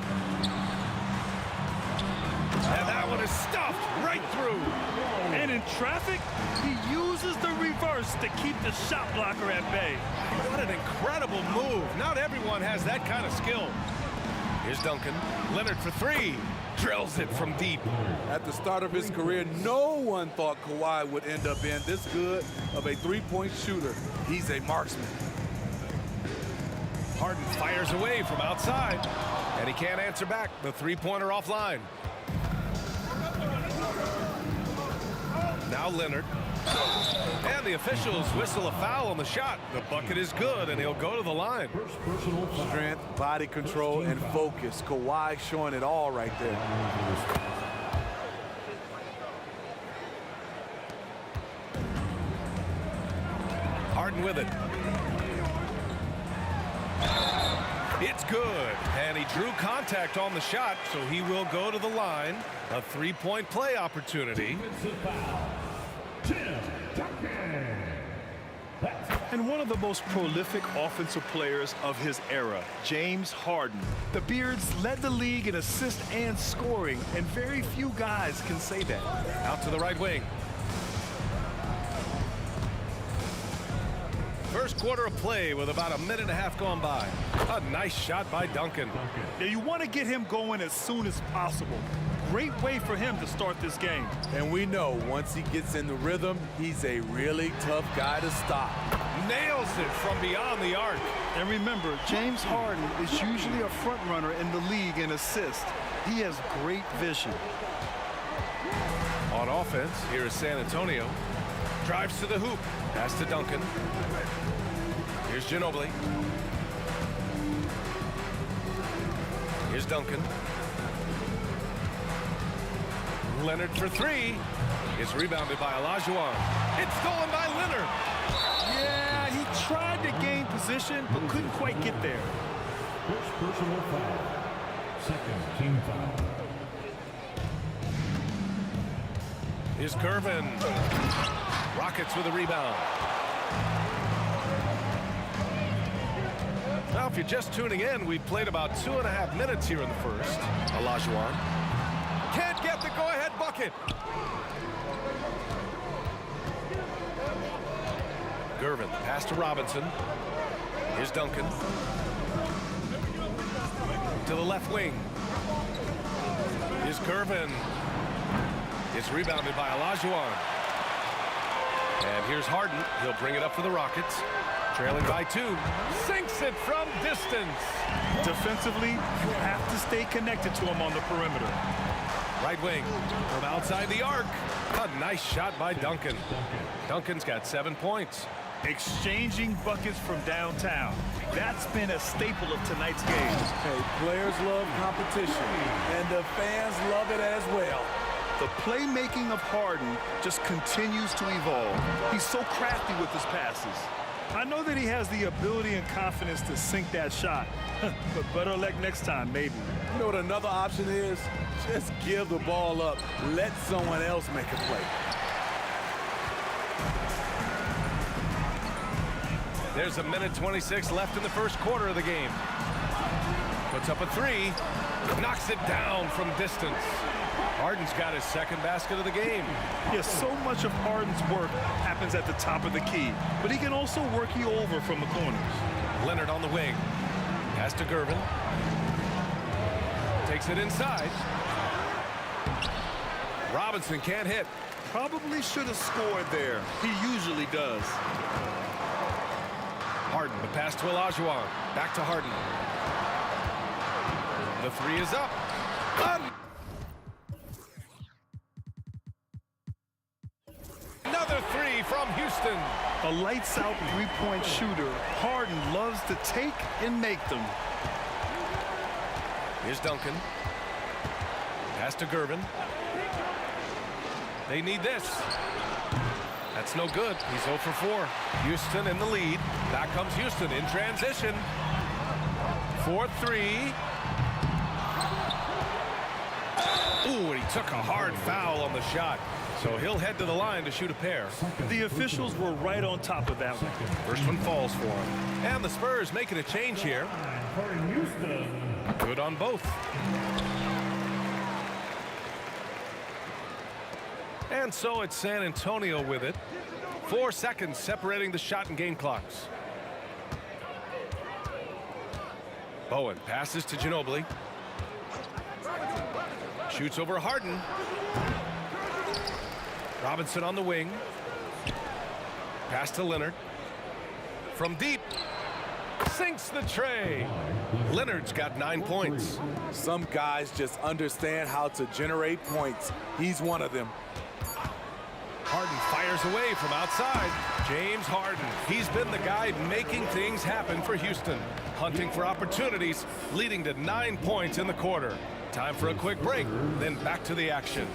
And that one is stuffed right through. And in traffic, he uses the reverse to keep the shot blocker at bay. What an incredible move. Not everyone has that kind of skill. Here's Duncan. Leonard for three. Drills it from deep. At the start of his career, no one thought Kawhi would end up being this good of a three-point shooter. He's a marksman. Harden fires away from outside, and he can't answer back. The three-pointer offline. Now Leonard. And the officials whistle a foul on the shot. The bucket is good, and he'll go to the line. Strength, body control, and focus. Kawhi showing it all right there. Harden with it. It's good, and he drew contact on the shot, so he will go to the line. A three-point play opportunity. And one of the most prolific offensive players of his era, James Harden. The Beards led the league in assists and scoring, and very few guys can say that. Out to the right wing. First quarter of play with about a minute and a half gone by. A nice shot by Duncan. Now you want to get him going as soon as possible. Great way for him to start this game. And we know once he gets in the rhythm, he's a really tough guy to stop. Nails it from beyond the arc. And remember, James Harden is usually a front runner in the league in assists. He has great vision. On offense, here is San Antonio. Drives to the hoop. Pass to Duncan. Here's Ginobili. Here's Duncan. Leonard for three. It's rebounded by Olajuwon. It's stolen by Leonard. Yeah, he tried to gain position, but couldn't quite get there. First personal foul. Second team foul. Here's Curvin. Rockets with a rebound. Now, if you're just tuning in, we've played about 2.5 minutes here in the first. Olajuwon can't get the go-ahead bucket. Gervin, pass to Robinson. Here's Duncan. To the left wing. Here's Gervin. It's rebounded by Olajuwon. And here's Harden. He'll bring it up for the Rockets. Trailing by 2. Sinks it from distance. Defensively, you have to stay connected to him on the perimeter. Right wing from outside the arc. A nice shot by Duncan. Duncan's got 7 points. Exchanging buckets from downtown. That's been a staple of tonight's game. Hey, players love competition, and the fans love it as well. The playmaking of Harden just continues to evolve. He's so crafty with his passes. I know that he has the ability and confidence to sink that shot, but better luck next time, maybe. You know what another option is? Just give the ball up. Let someone else make a play. There's a minute 26 left in the first quarter of the game. Puts up a 3. Knocks it down from distance. Harden's got his second basket of the game. Yes, so much of Harden's work happens at the top of the key, but he can also work you over from the corners. Leonard on the wing. Pass to Gervin. Takes it inside. Robinson can't hit. Probably should have scored there. He usually does. Harden, the pass to Olajuwon. Back to Harden. The 3 is up. Another 3 from Houston. A lights-out three-point shooter. Harden loves to take and make them. Here's Duncan. Pass to Gervin. They need this. That's no good. He's 0 for 4. Houston in the lead. Back comes Houston in transition. 4-3. Ooh, and he took a hard foul on the shot. So he'll head to the line to shoot a pair. The officials were right on top of that one. First one falls for him. And the Spurs making a change here. Good on both. And so it's San Antonio with it. 4 seconds separating the shot and game clocks. Bowen passes to Ginobili. Shoots over Harden. Robinson on the wing. Pass to Leonard. From deep. Sinks the tray. Leonard's got 9 points. Some guys just understand how to generate points. He's one of them. Harden fires away from outside. James Harden. He's been the guy making things happen for Houston. Hunting for opportunities, leading to 9 points in the quarter. Time for a quick break, then back to the action.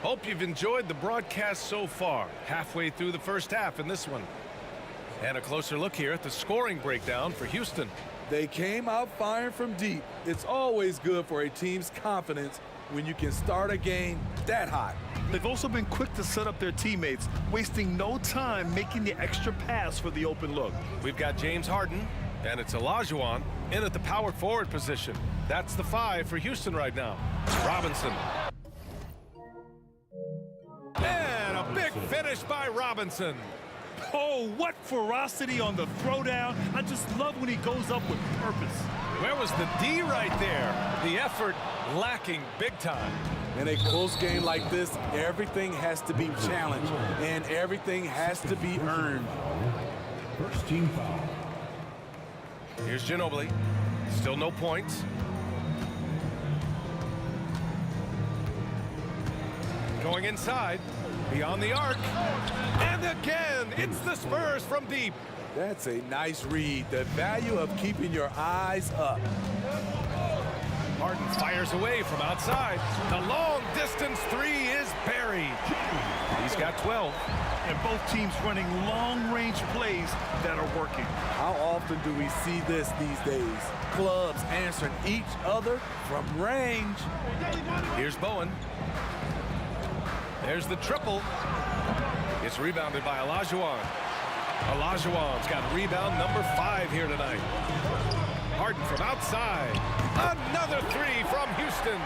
Hope you've enjoyed the broadcast so far. Halfway through the first half in this one. And a closer look here at the scoring breakdown for Houston. They came out firing from deep. It's always good for a team's confidence when you can start a game that hot. They've also been quick to set up their teammates, wasting no time making the extra pass for the open look. We've got James Harden, and it's Olajuwon in at the power forward position. That's the 5 for Houston right now. Robinson. And a big finish by Robinson. Oh, what ferocity on the throwdown. I just love when he goes up with purpose. Where was the D right there? The effort lacking big time. In a close game like this, everything has to be challenged, and everything has to be earned. First team foul. Here's Ginobili. Still no points. Going inside, beyond the arc. And again, it's the Spurs from deep. That's a nice read. The value of keeping your eyes up. Harden fires away from outside. The long distance 3 is buried. He's got 12. And both teams running long-range plays that are working. How often do we see this these days? Clubs answering each other from range. Here's Bowen. There's the triple. It's rebounded by Olajuwon. Olajuwon's got rebound number 5 here tonight. Harden from outside. Another three from Houston.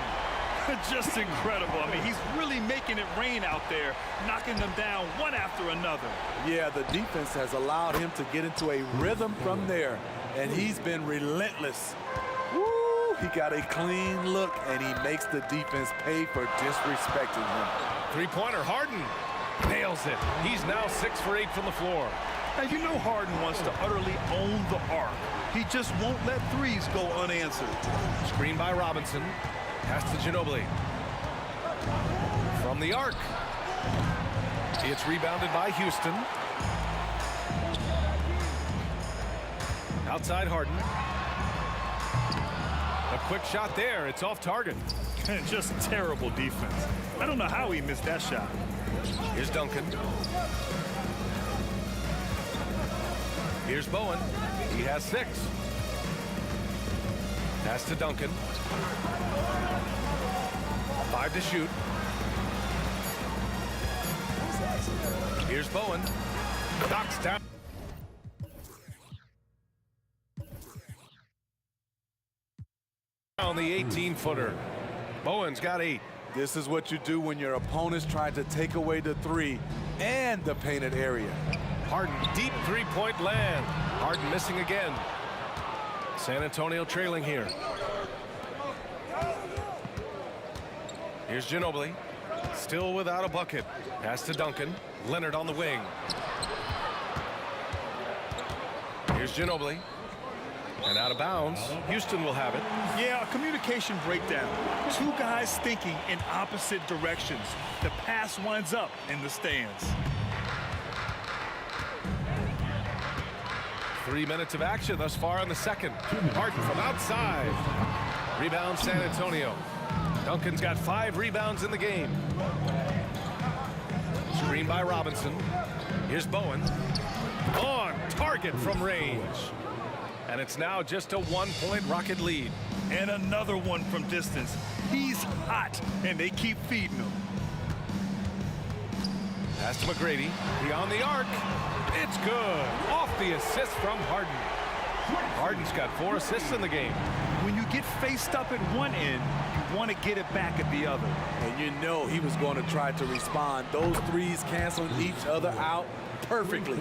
Just incredible. I mean, he's really making it rain out there, knocking them down one after another. Yeah, the defense has allowed him to get into a rhythm from there, and he's been relentless. Woo! He got a clean look, and he makes the defense pay for disrespecting him. Three-pointer, Harden nails it. He's now 6 for 8 from the floor. And you know Harden wants to utterly own the arc. He just won't let threes go unanswered. Screen by Robinson. Pass to Ginobili. From the arc. It's rebounded by Houston. Outside Harden. A quick shot there. It's off target. Just terrible defense. I don't know how he missed that shot. Here's Duncan. Here's Bowen. He has 6. Pass to Duncan. 5 to shoot. Here's Bowen. Knocks down. On the 18-footer. Bowen's got 8. This is what you do when your opponents try to take away the three and the painted area. Harden, deep three-point land. Harden missing again. San Antonio trailing here. Here's Ginobili. Still without a bucket. Pass to Duncan. Leonard on the wing. Here's Ginobili. And out of bounds. Houston will have it. Yeah, a communication breakdown. Two guys thinking in opposite directions. The pass winds up in the stands. 3 minutes of action thus far in the second. Harden from outside. Rebound San Antonio. Duncan's got 5 rebounds in the game. Screen by Robinson. Here's Bowen. On target from range. And it's now just a 1-point Rocket lead. And another one from distance. He's hot, and they keep feeding him. Pass to McGrady. Beyond the arc. It's good. Off the assist from Harden. Harden's got 4 assists in the game. When you get faced up at one end, you want to get it back at the other. And you know he was going to try to respond. Those threes canceling each other out perfectly.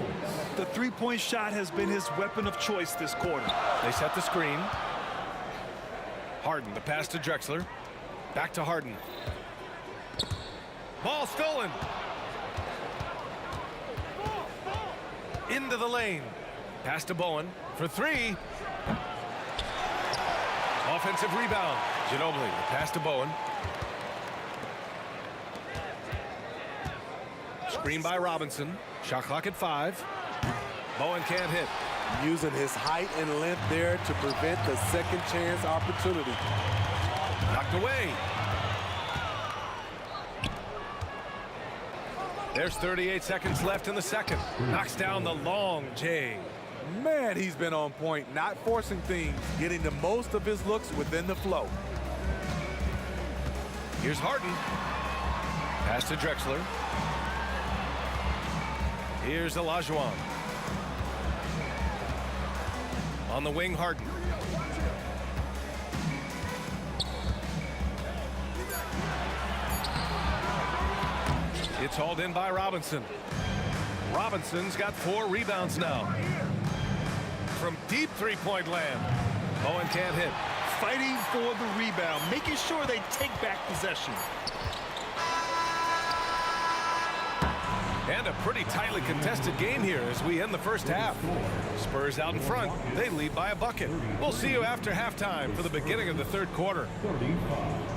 The three-point shot has been his weapon of choice this quarter. They set the screen. Harden, the pass to Drexler. Back to Harden. Ball stolen. Into the lane. Pass to Bowen for 3. Offensive rebound. Ginobili, the pass to Bowen. Screen by Robinson. Shot clock at 5. Bowen can't hit. Using his height and length there to prevent the second chance opportunity. Knocked away. There's 38 seconds left in the second. Knocks down the long J. Man, he's been on point, not forcing things, getting the most of his looks within the flow. Here's Harden. Pass to Drexler. Here's Olajuwon. On the wing, Harden. It's hauled in by Robinson. Robinson's got 4 rebounds now. From deep three-point land. Bowen can't hit. Fighting for the rebound, making sure they take back possession. And a pretty tightly contested game here as we end the first half. Spurs out in front. They lead by a bucket. We'll see you after halftime for the beginning of the third quarter. 35.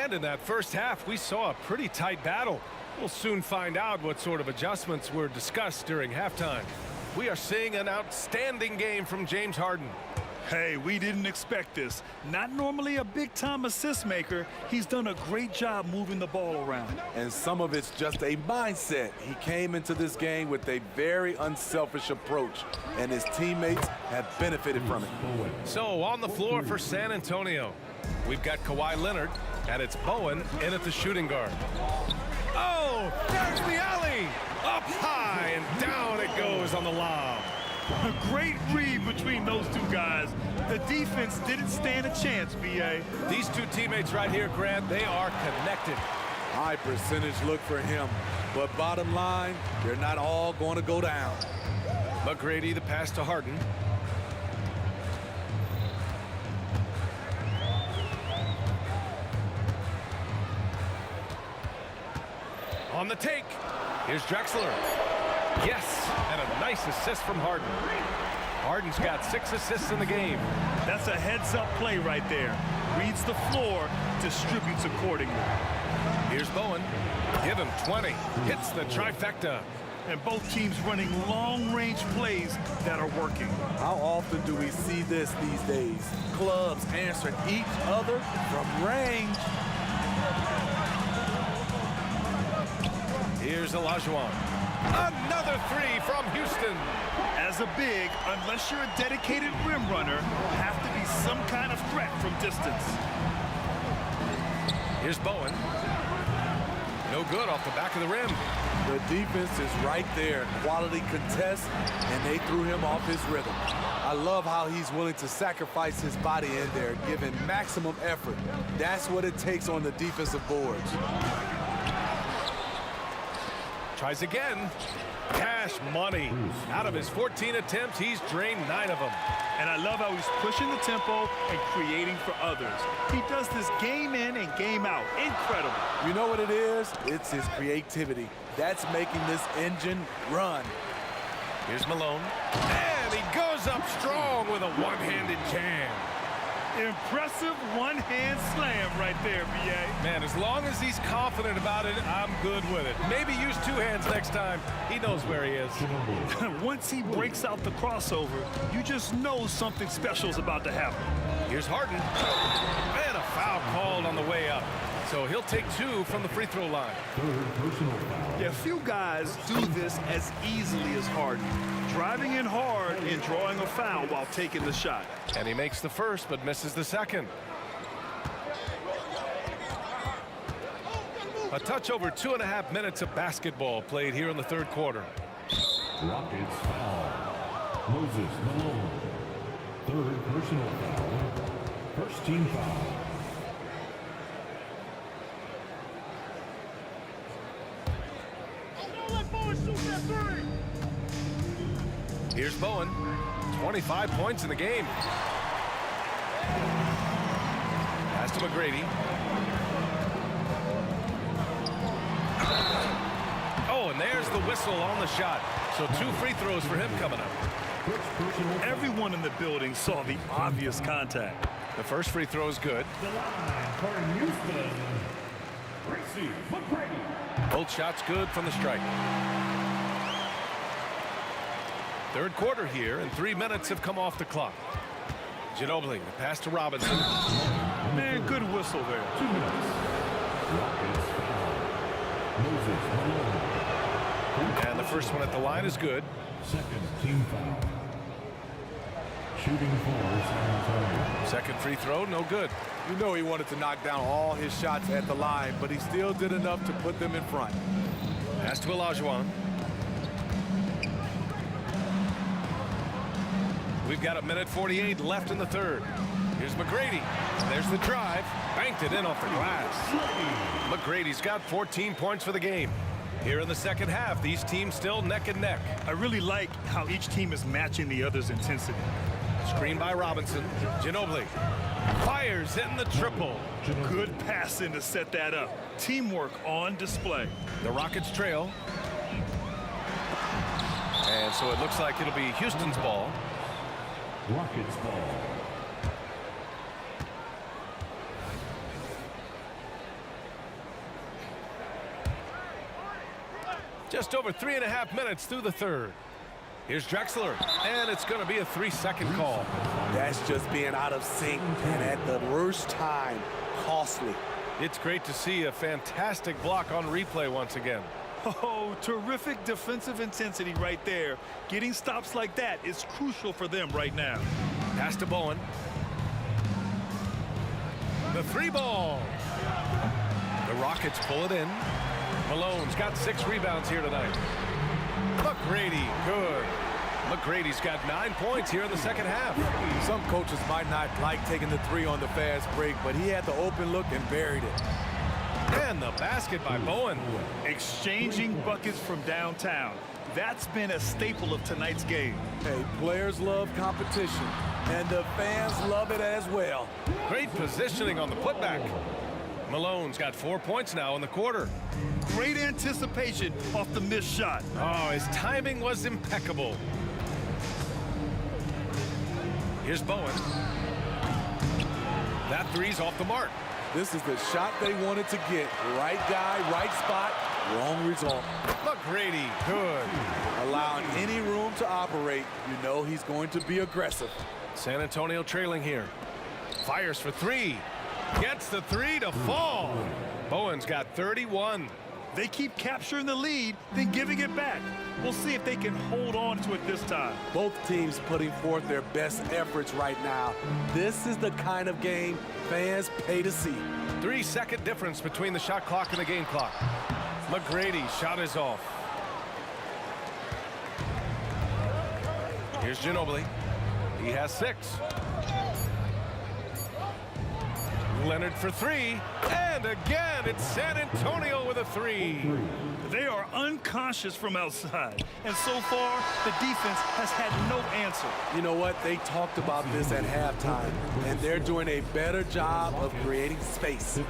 And in that first half, we saw a pretty tight battle. We'll soon find out what sort of adjustments were discussed during halftime. We are seeing an outstanding game from James Harden. Hey, we didn't expect this. Not normally a big-time assist maker. He's done a great job moving the ball around. And some of it's just a mindset. He came into this game with a very unselfish approach, and his teammates have benefited from it. So on the floor for San Antonio, we've got Kawhi Leonard, and it's Bowen in at the shooting guard. Oh, there's the alley! Up high and down it goes on the lob. A great read between those two guys. The defense didn't stand a chance, B.A. These two teammates right here, Grant, they are connected. High percentage look for him, but bottom line, they're not all going to go down. McGrady, the pass to Harden. On the take, here's Drexler. Yes, and a nice assist from Harden. Harden's got 6 assists in the game. That's a heads-up play right there. Reads the floor, distributes accordingly. Here's Bowen. Give him 20. Hits the trifecta. And both teams running long-range plays that are working. How often do we see this these days? Clubs answering each other from range. Here's Olajuwon. Another 3 from Houston. As a big, unless you're a dedicated rim runner, have to be some kind of threat from distance. Here's Bowen. No good off the back of the rim. The defense is right there. Quality contest, and they threw him off his rhythm. I love how he's willing to sacrifice his body in there, giving maximum effort. That's what it takes on the defensive boards. Tries again. Cash money. Out of his 14 attempts, he's drained 9 of them. And I love how he's pushing the tempo and creating for others. He does this game in and game out. Incredible. You know what it is? It's his creativity. That's making this engine run. Here's Malone. And he goes up strong with a one-handed jam. Impressive one-hand slam right there, B.A. Man, as long as he's confident about it, I'm good with it. Maybe use 2 hands next time. He knows where he is. Once he breaks out the crossover, you just know something special is about to happen. Here's Harden. And a foul called on the way up. So he'll take 2 from the free throw line. Yeah, few guys do this as easily as Harden. Driving in hard and drawing a foul while taking the shot. And he makes the first but misses the second. A touch over 2.5 minutes of basketball played here in the third quarter. Rockets foul. Moses Malone. Third personal foul. First team foul. Here's Bowen. 25 points in the game. Pass to McGrady. Oh, and there's the whistle on the shot. So 2 free throws for him coming up. Everyone in the building saw the obvious contact. The first free throw is good. Both shots good from the strike. Third quarter here, and 3 minutes have come off the clock. Ginobili, the pass to Robinson. Man, good whistle there. 2 minutes. Rockets foul. Moses Malone. And the first one at the line is good. Second team foul. Shooting for San Antonio. Second free throw, no good. You know he wanted to knock down all his shots at the line, but he still did enough to put them in front. Pass to Olajuwon. We've got 1:48 left in the third. Here's McGrady. There's the drive. Banked it in off the glass. McGrady's got 14 points for the game. Here in the second half, these teams still neck and neck. I really like how each team is matching the other's intensity. Screen by Robinson. Ginobili fires in the triple. Good passing to set that up. Teamwork on display. The Rockets trail. And so it looks like it'll be Houston's ball. Rockets ball. Just over 3.5 minutes through the third. Here's Drexler, and it's going to be a 3-second call. That's just being out of sync, and at the worst time, costly. It's great to see a fantastic block on replay once again. Oh, terrific defensive intensity right there. Getting stops like that is crucial for them right now. Pass to Bowen. The 3-ball. The Rockets pull it in. Malone's got 6 rebounds here tonight. McGrady, good. McGrady's got 9 points here in the second half. Some coaches might not like taking the 3 on the fast break, but he had the open look and buried it. And the basket by Bowen. Exchanging buckets from downtown. That's been a staple of tonight's game. Hey, players love competition, and the fans love it as well. Great positioning on the putback. Malone's got 4 points now in the quarter. Great anticipation off the missed shot. Oh, his timing was impeccable. Here's Bowen. That 3's off the mark. This is the shot they wanted to get. Right guy, right spot, wrong result. McGrady, good. Allowing any room to operate, you know he's going to be aggressive. San Antonio trailing here. Fires for 3. Gets the 3 to fall. Bowen's got 31. They keep capturing the lead, then giving it back. We'll see if they can hold on to it this time. Both teams putting forth their best efforts right now. This is the kind of game fans pay to see. 3-second difference between the shot clock and the game clock. McGrady shot is off. Here's Ginobili. He has 6. Leonard for 3, and again it's San Antonio with a 3. They are unconscious from outside, and so far the defense has had no answer. You know what? They talked about this at halftime, and they're doing a better job of creating space.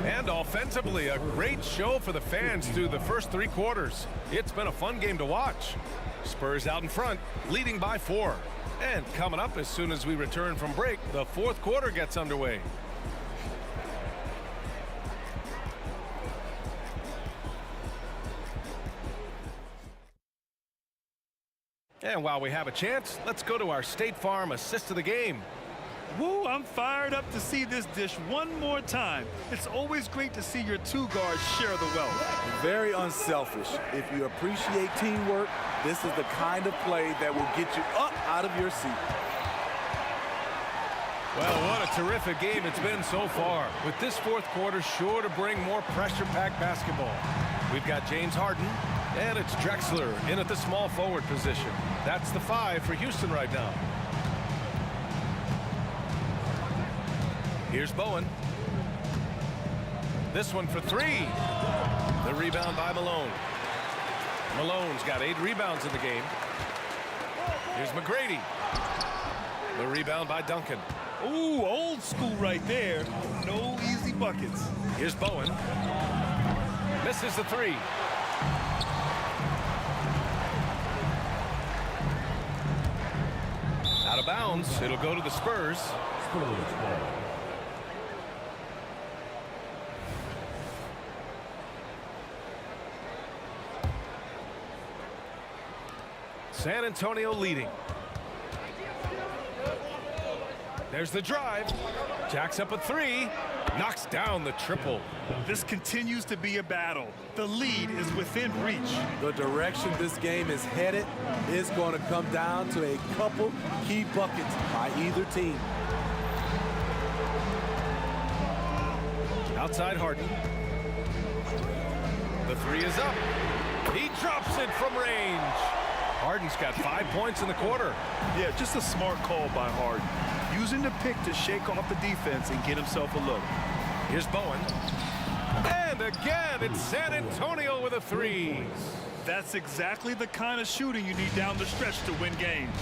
And offensively, a great show for the fans through the first 3 quarters. It's been a fun game to watch. Spurs out in front, leading by 4. And coming up as soon as we return from break, the 4th quarter gets underway. And while we have a chance, let's go to our State Farm assist of the game. Woo, I'm fired up to see this dish one more time. It's always great to see your 2 guards share the wealth. Very unselfish. If you appreciate teamwork, this is the kind of play that will get you up out of your seat. Well, what a terrific game it's been so far. With this 4th quarter sure to bring more pressure-packed basketball. We've got James Harden, and it's Drexler in at the small forward position. That's the 5 for Houston right now. Here's Bowen. This one for 3. The rebound by Malone. Malone's got 8 rebounds in the game. Here's McGrady. The rebound by Duncan. Ooh, old school right there. No easy buckets. Here's Bowen. Misses the 3. Out of bounds. It'll go to the Spurs. San Antonio leading. There's the drive. Jacks up a 3. Knocks down the triple. This continues to be a battle. The lead is within reach. The direction this game is headed is going to come down to a couple key buckets by either team. Outside Harden. The 3 is up. He drops it from range. Harden's got 5 points in the quarter. Yeah, just a smart call by Harden. Using the pick to shake off the defense and get himself a look. Here's Bowen. And again, it's San Antonio with a 3. That's exactly the kind of shooting you need down the stretch to win games.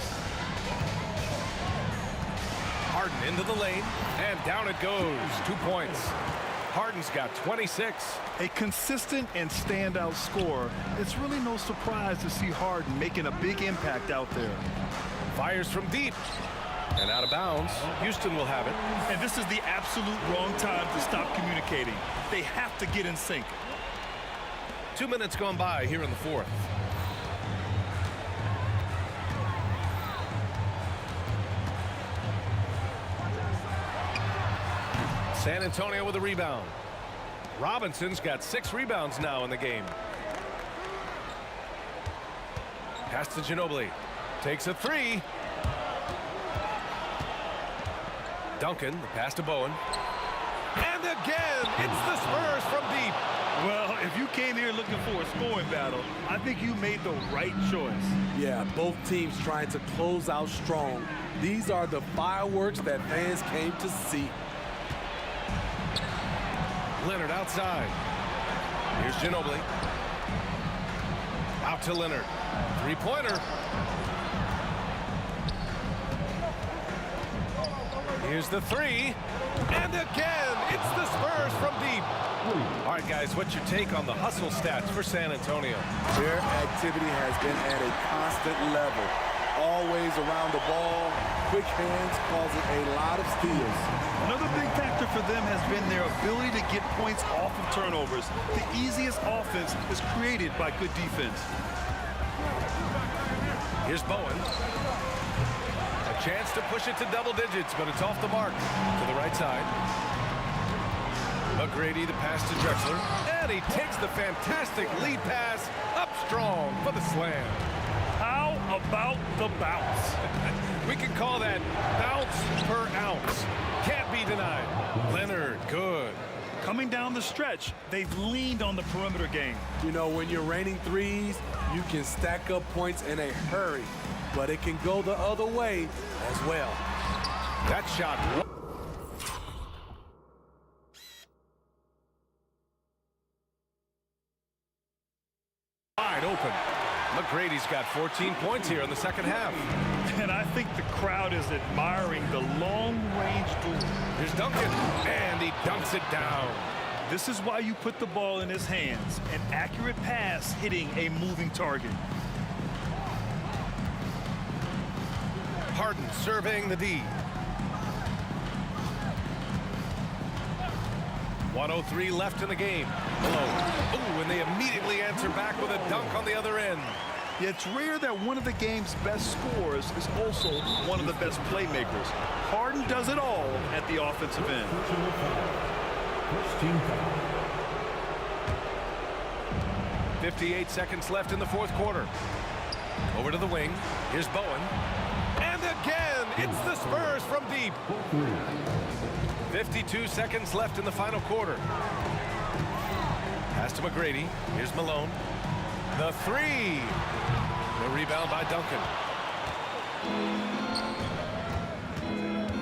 Harden into the lane, and down it goes. 2 points. Harden's got 26. A consistent and standout scorer. It's really no surprise to see Harden making a big impact out there. Fires from deep. And out of bounds. Houston will have it. And this is the absolute wrong time to stop communicating. They have to get in sync. 2 minutes gone by here in the fourth. San Antonio with a rebound. Robinson's got 6 rebounds now in the game. Pass to Ginobili. Takes a 3. Duncan, the pass to Bowen. And again, it's the Spurs from deep. Well, if you came here looking for a scoring battle, I think you made the right choice. Yeah, both teams trying to close out strong. These are the fireworks that fans came to see. Leonard outside. Here's Ginobili. Out to Leonard. Three-pointer. Here's the 3. And again, it's the Spurs from deep. All right, guys, what's your take on the hustle stats for San Antonio? Their activity has been at a constant level. Always around the ball. Quick hands causing a lot of steals. Another big factor for them has been their ability to get points off of turnovers. The easiest offense is created by good defense. Here's Bowen. A chance to push it to double digits, but it's off the mark. To the right side. McGrady, the pass to Drexler. And he takes the fantastic lead pass up strong for the slam. How about the bounce? We can call that bounce per ounce. Can't be denied. Leonard, good. Coming down the stretch, they've leaned on the perimeter game. You know, when you're raining threes, you can stack up points in a hurry, but it can go the other way as well. That shot. Wide open. McGrady's got 14 points here in the second half. And I think the crowd is admiring the long-range duel. Here's Duncan, and he dunks it down. This is why you put the ball in his hands. An accurate pass hitting a moving target. Harden surveying the D. 1:03 left in the game. Below. Ooh, and they immediately answer back with a dunk on the other end. Yeah, it's rare that one of the game's best scorers is also one of the best playmakers. Harden does it all at the offensive end. First team foul. 58 seconds left in the fourth quarter. Over to the wing. Here's Bowen. And again, it's the Spurs from deep. 52 seconds left in the final quarter. Pass to McGrady. Here's Malone. The 3. The rebound by Duncan.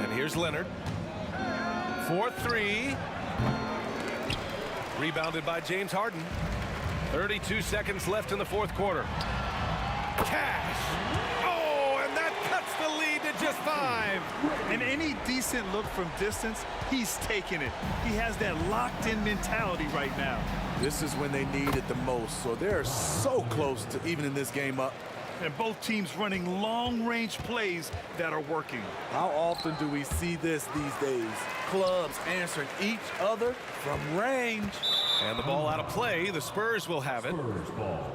And here's Leonard. 4-3. Rebounded by James Harden. 32 seconds left in the fourth quarter. Cash. Oh, and that cuts the lead to just 5. And any decent look from distance, he's taking it. He has that locked-in mentality right now. This is when they need it the most, so they're so close to evening this game up. And both teams running long-range plays that are working. How often do we see this these days? Clubs answering each other from range. And the ball out of play. The Spurs will have it. Spurs ball.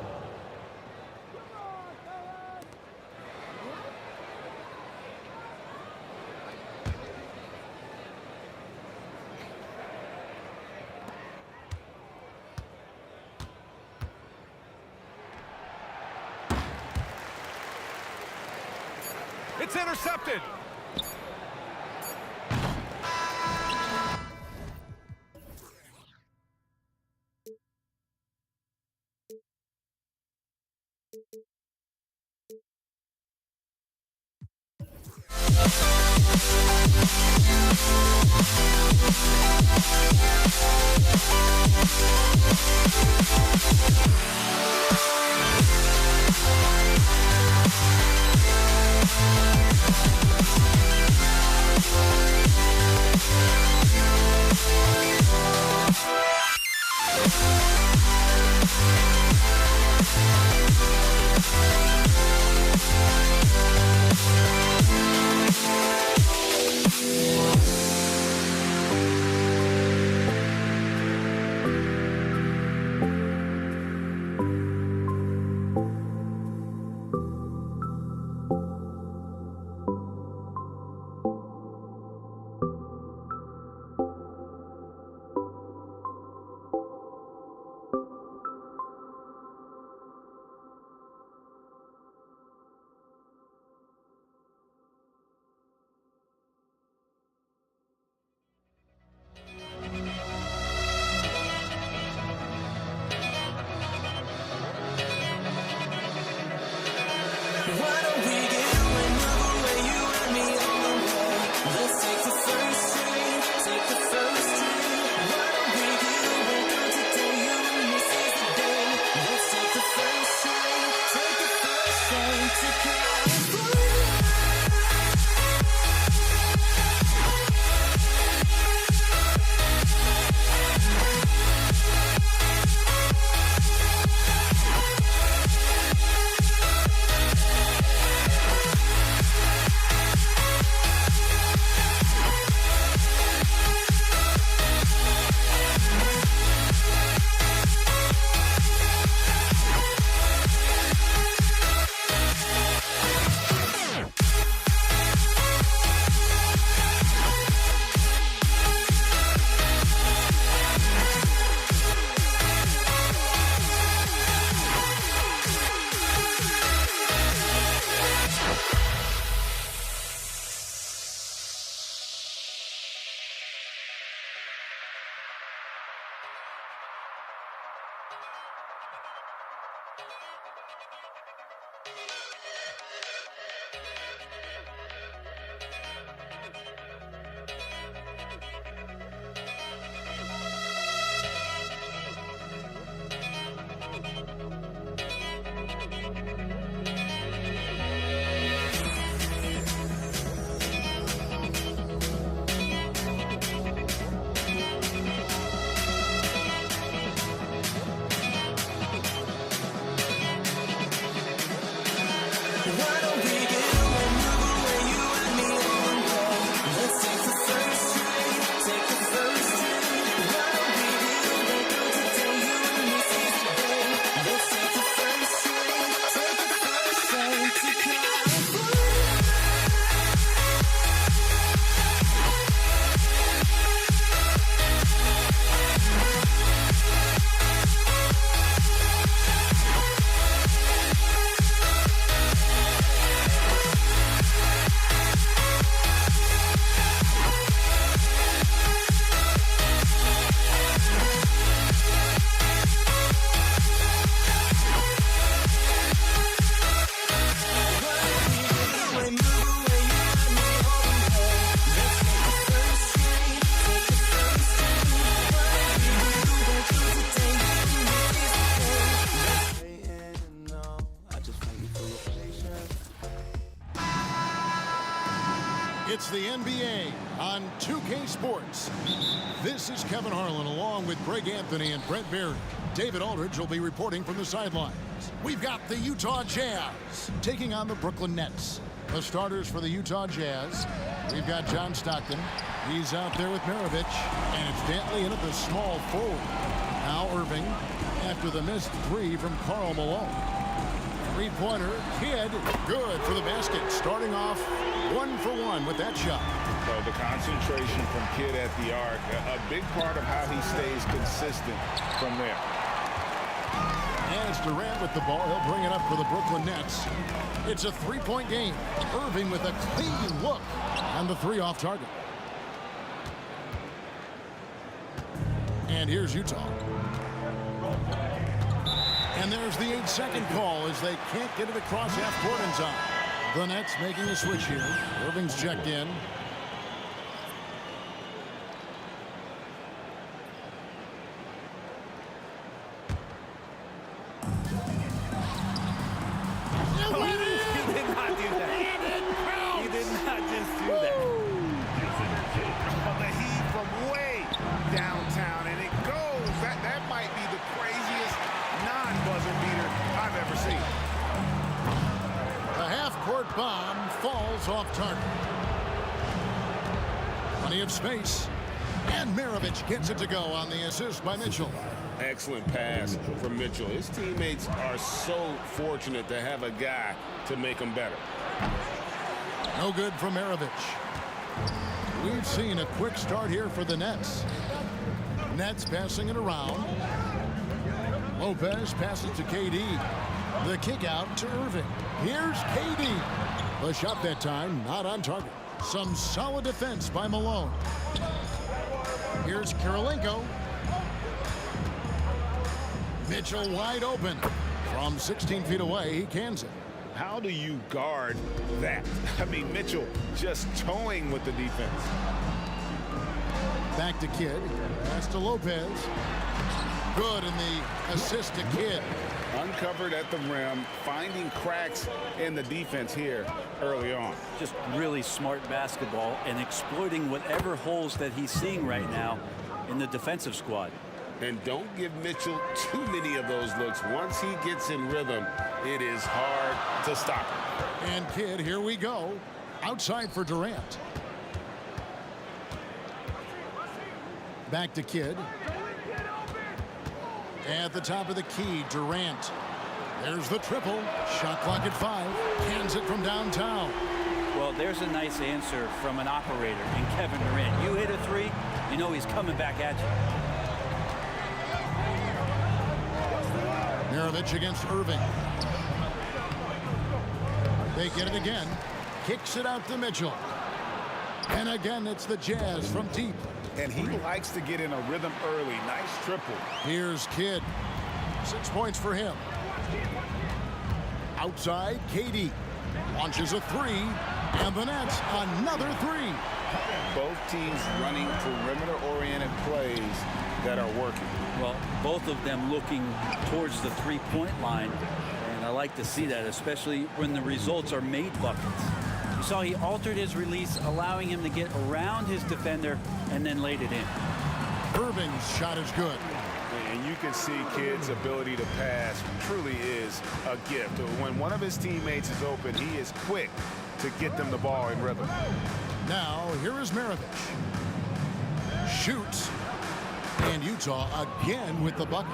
It's intercepted. It's the NBA on 2K Sports. This is Kevin Harlan along with Greg Anthony and Brent Barry. David Aldridge will be reporting from the sidelines. We've got the Utah Jazz taking on the Brooklyn Nets. The starters for the Utah Jazz, we've got John Stockton. He's out there with Maravich, and it's Dantley in at the small forward. Now Irving after the missed three from Karl Malone. Three-pointer, Kidd, good for the basket. Starting off 1-for-1 with that shot. So the concentration from Kidd at the arc, a big part of how he stays consistent from there. And it's Durant with the ball. He'll bring it up for the Brooklyn Nets. It's a three-point game. Irving with a clean look on the three off target. And here's Utah. And there's the 8-second call as they can't get it across half-court in time. The Nets making a switch here. Irving's checked in. He did not do that. He did not just do that. The heat from way downtown, and it goes. That might be the craziest non-buzzer beater I've ever seen. The half-court bomb falls off target. Plenty of space. And Maravich gets it to go on the assist by Mitchell. Excellent pass from Mitchell. His teammates are so fortunate to have a guy to make them better. No good from Maravich. We've seen a quick start here for the Nets. Nets passing it around. Lopez passes to KD. The kick out to Irving. Here's KD. The shot that time not on target. Some solid defense by Malone. Here's Kirilenko. Mitchell wide open. From 16 feet away, he cans it. How do you guard that? I mean, Mitchell just towing with the defense. Back to Kidd. Pass to Lopez. Good in the assist to Kidd. Uncovered at the rim, finding cracks in the defense here early on. Just really smart basketball and exploiting whatever holes that he's seeing right now in the defensive squad. And don't give Mitchell too many of those looks. Once he gets in rhythm, it is hard to stop him. And Kidd, here we go. Outside for Durant. Back to Kidd. At the top of the key, Durant. There's the triple. Shot clock at 5. Cans it from downtown. Well, there's a nice answer from an operator in Kevin Durant. You hit a three, you know he's coming back at you. Maravich against Irving. They get it again. Kicks it out to Mitchell. And again, it's the Jazz from deep. And he likes to get in a rhythm early. Nice triple. Here's Kidd. 6 points for him. Outside, KD launches a three, and the Nets another three. Both teams running perimeter-oriented plays that are working. Well, both of them looking towards the three-point line, and I like to see that, especially when the results are made buckets. You saw he altered his release, allowing him to get around his defender and then laid it in. Irving's shot is good. And you can see Kidd's ability to pass truly is a gift. When one of his teammates is open, he is quick to get them the ball in rhythm. Now, here is Maravich. Shoots. And Utah again with the bucket.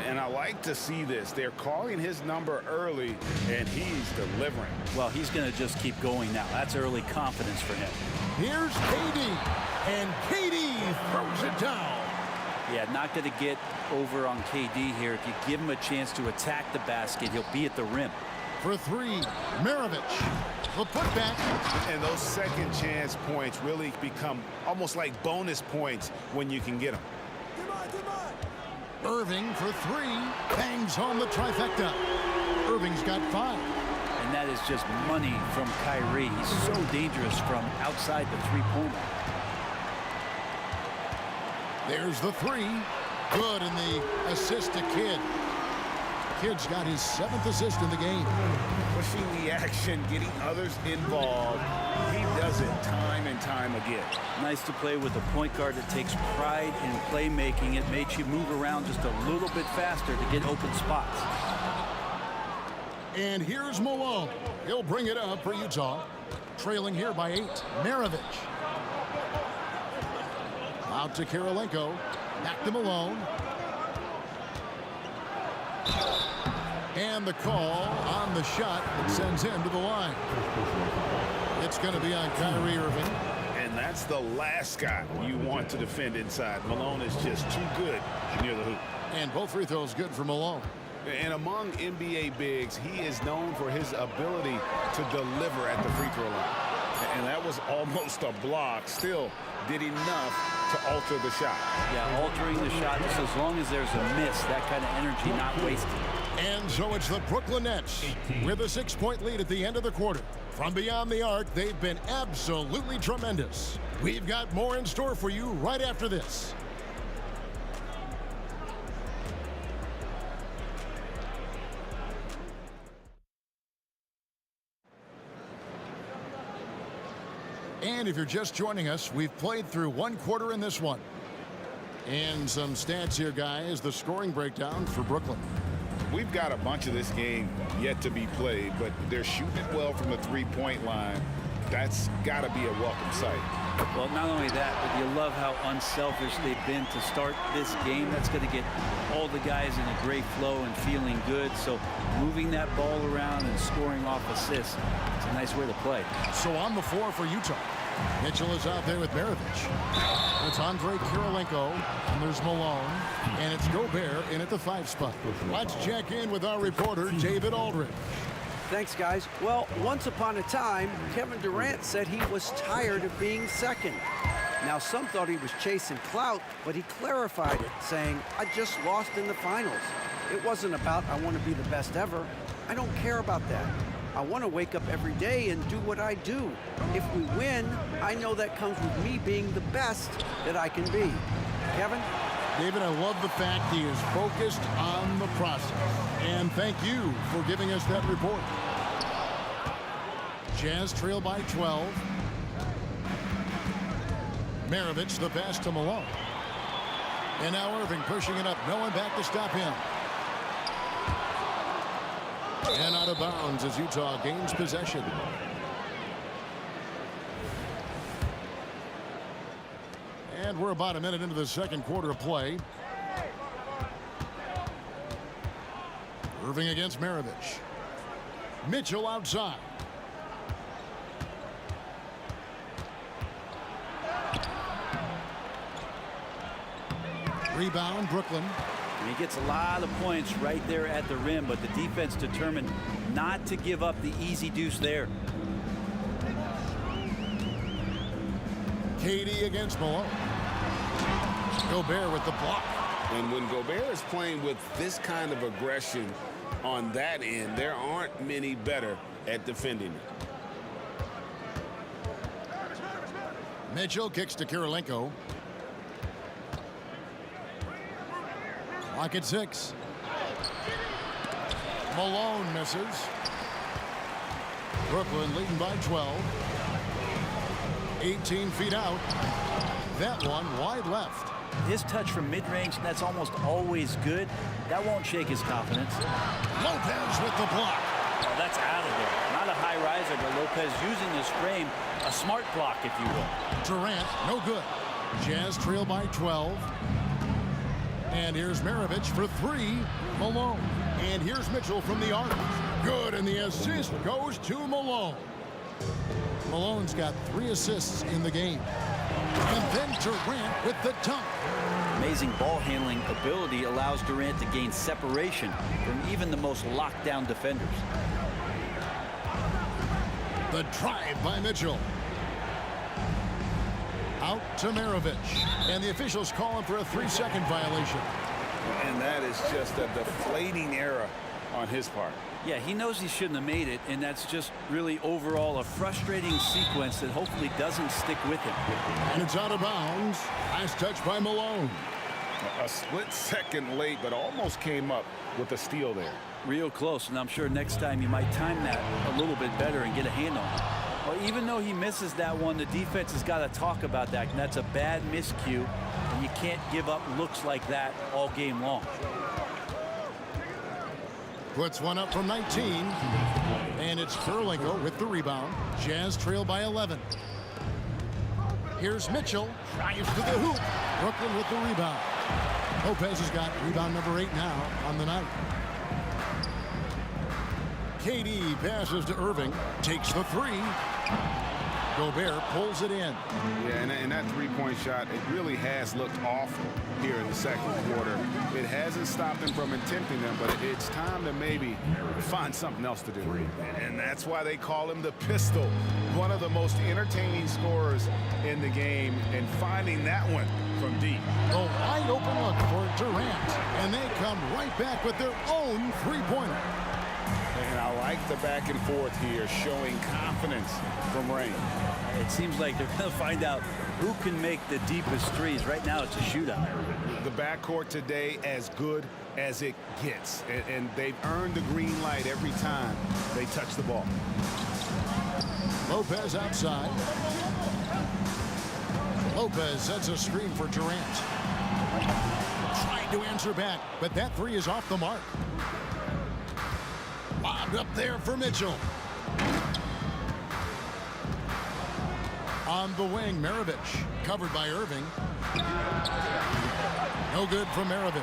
And I like to see this. They're calling his number early, and he's delivering. Well, he's going to just keep going now. That's early confidence for him. Here's KD. And KD throws it down. Yeah, not going to get over on KD here. If you give him a chance to attack the basket, he'll be at the rim. For three, Maravich. The putback. And those second chance points really become almost like bonus points when you can get them. Irving for three. Bangs home the trifecta. Irving's got 5. And that is just money from Kyrie. He's so dangerous from outside the three-point line. There's the three. Good, and the assist to Kidd. Kidd's got his 7th assist in the game. Pushing the action, getting others involved. He does it time and time again. Nice to play with a point guard that takes pride in playmaking. It makes you move around just a little bit faster to get open spots. And here's Malone. He'll bring it up for Utah. Trailing here by 8. Maravich. Out to Kirilenko. Back to Malone. And the call on the shot that sends him to the line. It's going to be on Kyrie Irving. And that's the last guy you want to defend inside. Malone is just too good near the hoop. And both free throws good for Malone. And among NBA bigs, he is known for his ability to deliver at the free throw line. And that was almost a block. Still did enough to alter the shot. Yeah, altering the shot just as long as there's a miss. That kind of energy not wasted. And so it's the Brooklyn Nets with a 6-point lead at the end of the quarter. From beyond the arc, they've been absolutely tremendous. We've got more in store for you right after this. And if you're just joining us, we've played through 1 quarter in this one. And some stats here, guys. The scoring breakdown for Brooklyn. We've got a bunch of this game yet to be played, but they're shooting it well from the three-point line. That's got to be a welcome sight. Well, not only that, but you love how unselfish they've been to start this game. That's going to get all the guys in a great flow and feeling good. So moving that ball around and scoring off assists, it's a nice way to play. So on the floor for Utah, Mitchell is out there with Maravich. It's Andre Kirilenko, and there's Malone, and it's Gobert in at the 5 spot. Let's check in with our reporter, David Aldridge. Thanks, guys. Well, once upon a time, Kevin Durant said he was tired of being second. Now, some thought he was chasing clout, but he clarified it, saying, I just lost in the finals. It wasn't about I want to be the best ever. I don't care about that. I want to wake up every day and do what I do. If we win, I know that comes with me being the best that I can be. Kevin? David, I love the fact he is focused on the process. And thank you for giving us that report. Jazz trail by 12. Maravich, the pass to Malone. And now Irving pushing it up. No one back to stop him. And out of bounds as Utah gains possession. And we're about a minute into the second quarter of play. Irving against Maravich. Mitchell outside. Rebound, Brooklyn. He gets a lot of points right there at the rim, but the defense determined not to give up the easy deuce there. KD against Malone. Gobert with the block. And when Gobert is playing with this kind of aggression on that end, there aren't many better at defending it. Mitchell kicks to Kirilenko. Clock at 6. Malone misses. Brooklyn leading by 12. 18 feet out. That one wide left. His touch from mid-range, that's almost always good. That won't shake his confidence. Lopez with the block. Oh, that's out of there. Not a high riser, but Lopez using his frame, a smart block, if you will. Durant, no good. Jazz trail by 12. And here's Maravich for 3. Malone. And here's Mitchell from the arc. Good, and the assist goes to Malone. Malone's got 3 assists in the game. And then Durant with the dunk. Amazing ball handling ability allows Durant to gain separation from even the most locked down defenders. The drive by Mitchell. Out to Maravich. And the officials call him for a 3-second violation. And that is just a deflating error on his part. Yeah, he knows he shouldn't have made it, and that's just really overall a frustrating sequence that hopefully doesn't stick with him. And it's out of bounds. Last touch by Malone. A split second late, but almost came up with a steal there. Real close, and I'm sure next time you might time that a little bit better and get a hand on it. Well, even though he misses that one, the defense has got to talk about that, and that's a bad miscue, and you can't give up looks like that all game long. Puts one up from 19. And it's Kirilenko with the rebound. Jazz trail by 11. Here's Mitchell. Drives to the hoop. Brooklyn with the rebound. Lopez has got rebound number 8 now on the night. KD passes to Irving. Takes the 3. Gobert pulls it in. Yeah, and that three-point shot, it really has looked awful here in the second quarter. It hasn't stopped him from attempting them, but it's time to maybe find something else to do. And that's why they call him the Pistol, one of the most entertaining scorers in the game, and finding that one from deep. A wide open look for Durant, and they come right back with their own three-pointer. And I like the back and forth here, showing confidence from Rain. It seems like they're going to find out who can make the deepest threes. Right now, it's a shootout. The backcourt today as good as it gets. And they've earned the green light every time they touch the ball. Lopez outside. Lopez sets a screen for Durant. Trying to answer back, but that 3 is off the mark. Lobbed up there for Mitchell. On the wing, Maravich. Covered by Irving. No good from Maravich.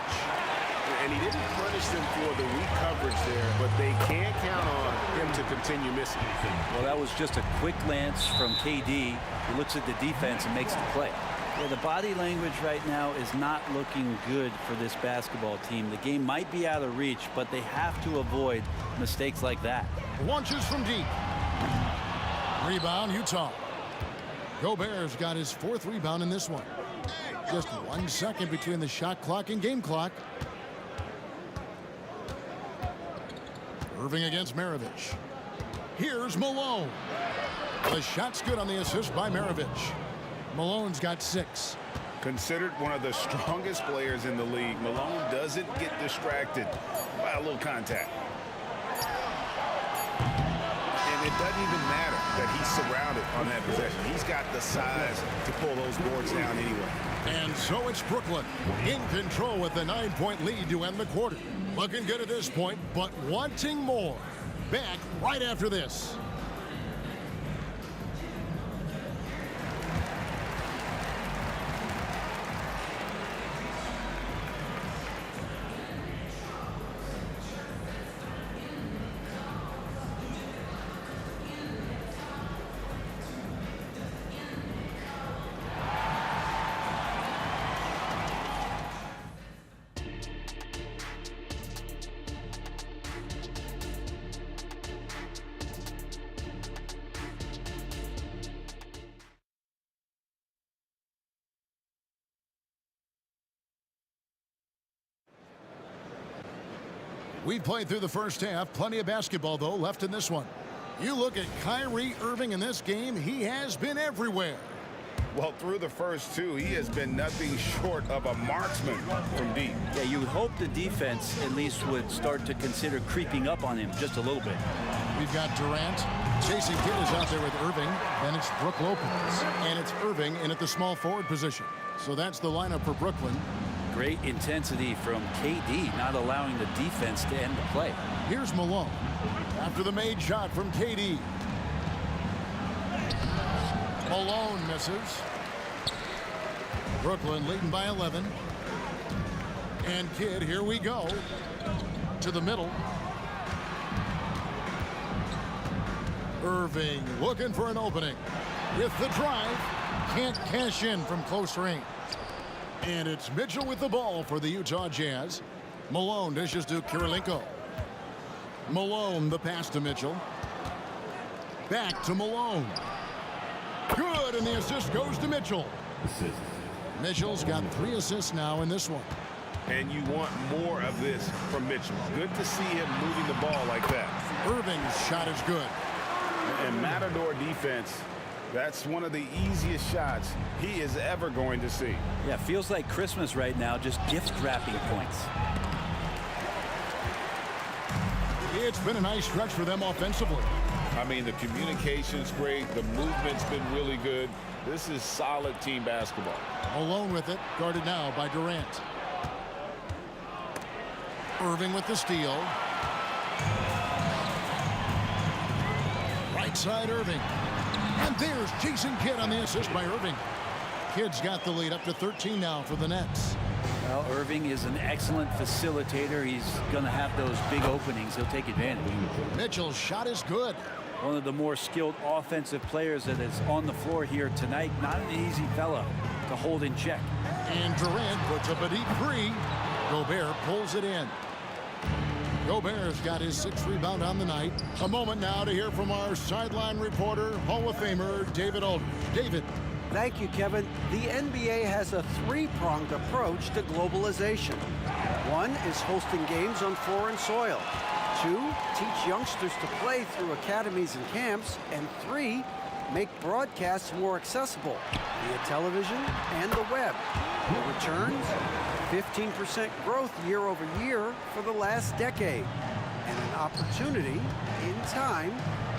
And he didn't punish them for the weak coverage there, but they can't count on him to continue missing. Well, that was just a quick glance from KD. He looks at the defense and makes the play. Yeah, the body language right now is not looking good for this basketball team. The game might be out of reach, but they have to avoid mistakes like that. Launches from deep. Rebound, Utah. Gobert's got his 4th rebound in this one. Just 1 second between the shot clock and game clock. Irving against Maravich. Here's Malone. The shot's good on the assist by Maravich. Malone's got 6. Considered one of the strongest players in the league, Malone doesn't get distracted by a little contact. And it doesn't even matter that he's surrounded on that possession. He's got the size to pull those boards down anyway. And so it's Brooklyn in control with the 9-point lead to end the quarter. Looking good at this point, but wanting more. Back right after this. We've played through the first half. Plenty of basketball, though, left in this one. You look at Kyrie Irving in this game. He has been everywhere. Well, through the first two, he has been nothing short of a marksman from deep. Yeah, you would hope the defense at least would start to consider creeping up on him just a little bit. We've got Durant. Jason Kidd is out there with Irving. Then it's Brook Lopez. And it's Irving in at the small forward position. So that's the lineup for Brooklyn. Great intensity from KD, not allowing the defense to end the play. Here's Malone. After the made shot from KD. Malone misses. Brooklyn leading by 11. And Kidd, here we go. To the middle. Irving looking for an opening. With the drive. Can't cash in from close range. And it's Mitchell with the ball for the Utah Jazz. Malone dishes to Kirilenko. Malone, the pass to Mitchell. Back to Malone. Good, and the assist goes to Mitchell. Mitchell's got 3 assists now in this one. And you want more of this from Mitchell. Good to see him moving the ball like that. Irving's shot is good. And Matador defense, that's one of the easiest shots he is ever going to see. Yeah, feels like Christmas right now, just gift wrapping points. It's been a nice stretch for them offensively. I mean, the communication's great. The movement's been really good. This is solid team basketball. Malone with it, guarded now by Durant. Irving with the steal. Right side Irving. And there's Jason Kidd on the assist by Irving. Kidd's got the lead up to 13 now for the Nets. Well, Irving is an excellent facilitator. He's going to have those big openings. He'll take advantage. Mitchell's shot is good. One of the more skilled offensive players that is on the floor here tonight. Not an easy fella to hold in check. And Durant puts up a deep 3. Gobert pulls it in. Gobert's got his 6th rebound on the night. A moment now to hear from our sideline reporter, Hall of Famer David Aldridge. David. Thank you, Kevin. The NBA has a 3-pronged approach to globalization. 1 is hosting games on foreign soil. 2, teach youngsters to play through academies and camps. And 3, make broadcasts more accessible via television and the web. The returns? 15% growth year over year for the last decade. And an opportunity in time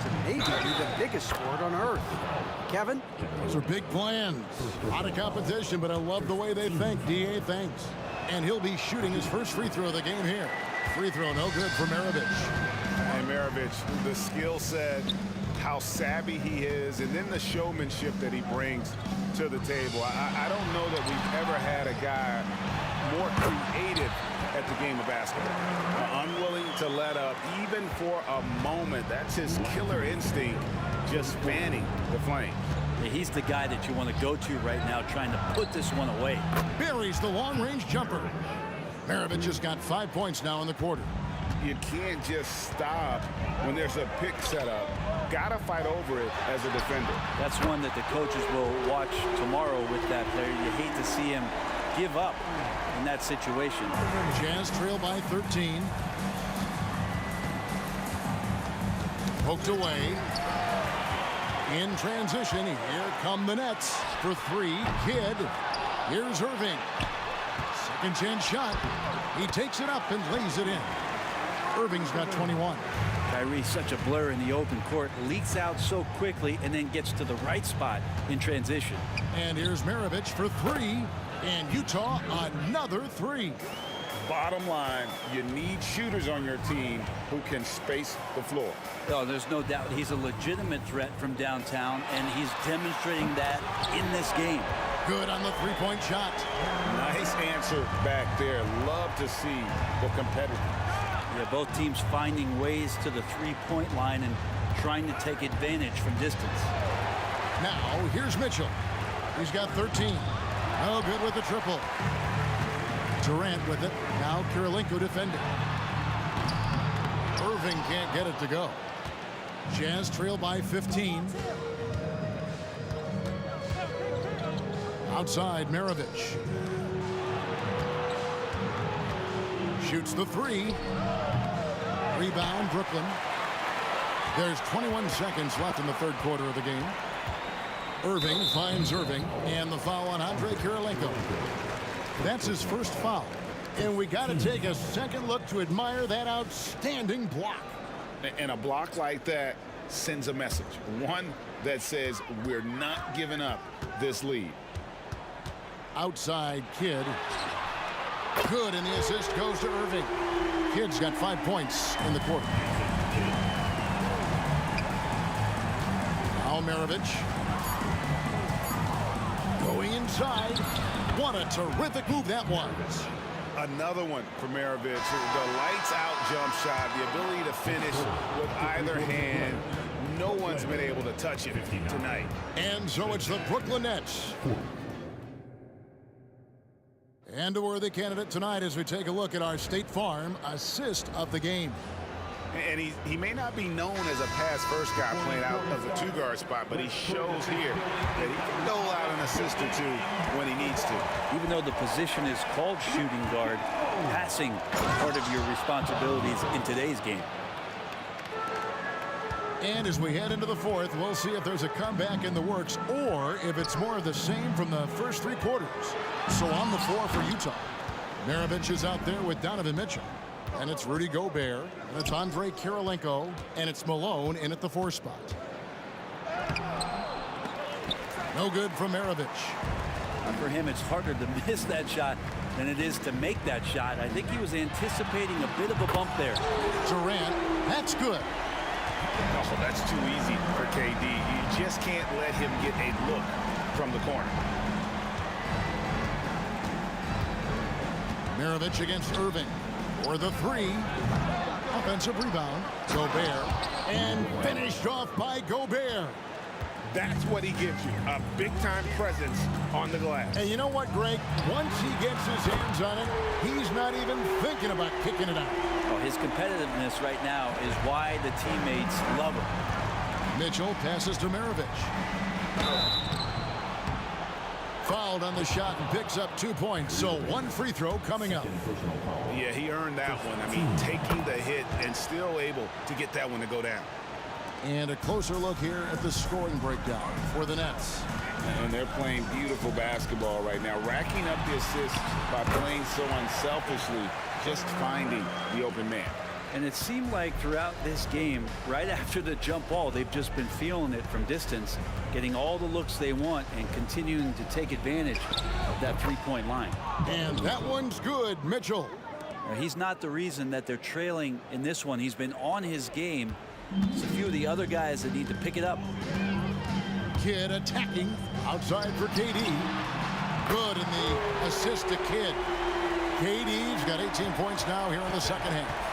to maybe be the biggest sport on earth. Kevin? Those are big plans. A lot of competition, but I love the way they think. D.A., thanks. And he'll be shooting his first free throw of the game here. Free throw no good for Maravich. And Maravich, the skill set, how savvy he is, and then the showmanship that he brings to the table. I don't know that we've ever had a guy more creative at the game of basketball. Unwilling to let up, even for a moment. That's his killer instinct, just fanning the flame. Yeah, he's the guy that you want to go to right now, trying to put this one away. Buries the long-range jumper. Maravich has got 5 points now in the quarter. You can't just stop when there's a pick set up. Got to fight over it as a defender. That's one that the coaches will watch tomorrow with that player. You hate to see him give up in that situation. Jazz trail by 13. Poked away. In transition, here come the Nets for 3. Kidd. Here's Irving. Second chance shot. He takes it up and lays it in. Irving's got 21. Kyrie, such a blur in the open court, leaks out so quickly and then gets to the right spot in transition. And here's Maravich for 3. And Utah, another 3. Bottom line, you need shooters on your team who can space the floor. Oh, there's no doubt he's a legitimate threat from downtown, and he's demonstrating that in this game. Good on the three-point shot. Nice answer back there. Love to see the competitive. Yeah, both teams finding ways to the three-point line and trying to take advantage from distance. Now, here's Mitchell. He's got 13. No good with the triple. Durant with it. Now Kirilenko defending. Irving can't get it to go. Jazz trail by 15. Outside, Maravich. Shoots the 3. Rebound, Brooklyn. There's 21 seconds left in the third quarter of the game. Irving finds Irving, and the foul on Andrei Kirilenko. That's his first foul. And we got to take a second look to admire that outstanding block. And a block like that sends a message. One that says we're not giving up this lead. Outside Kidd. Good, and the assist goes to Irving. Kidd's got 5 points in the quarter. Now Maravich. Going inside. What a terrific move that was. Another one for Maravich. The lights out jump shot, the ability to finish with either hand. No one's been able to touch it tonight. And so it's the Brooklyn Nets. And a worthy candidate tonight as we take a look at our State Farm assist of the game. And he may not be known as a pass-first guy playing out of the two-guard spot, but he shows here that he can dole out an assist or two when he needs to. Even though the position is called shooting guard, passing is part of your responsibilities in today's game. And as we head into the fourth, we'll see if there's a comeback in the works or if it's more of the same from the first three quarters. So on the floor for Utah, Maravich is out there with Donovan Mitchell. And it's Rudy Gobert, and it's Andrei Kirilenko, and it's Malone in at the 4 spot. No good from Maravich. For him, it's harder to miss that shot than it is to make that shot. I think he was anticipating a bit of a bump there. Durant, that's good. Oh, that's too easy for KD. You just can't let him get a look from the corner. Maravich against Irving. For the 3. Offensive rebound. Gobert. And finished off by Gobert. That's what he gives you. A big-time presence on the glass. And you know what, Greg? Once he gets his hands on it, he's not even thinking about kicking it out. Oh, his competitiveness right now is why the teammates love him. Mitchell passes to Maravich. Fouled on the shot and picks up 2 points. So 1 free throw coming up. Yeah, he earned that one. I mean, taking the hit and still able to get that one to go down. And a closer look here at the scoring breakdown for the Nets. And they're playing beautiful basketball right now, racking up the assists by playing so unselfishly, just finding the open man. And it seemed like throughout this game, right after the jump ball, they've just been feeling it from distance, getting all the looks they want and continuing to take advantage of that three-point line. And that one's good, Mitchell. He's not the reason that they're trailing in this one. He's been on his game. It's a few of the other guys that need to pick it up. Kidd attacking outside for KD. Good in the assist to Kidd. KD's got 18 points now here in the second half.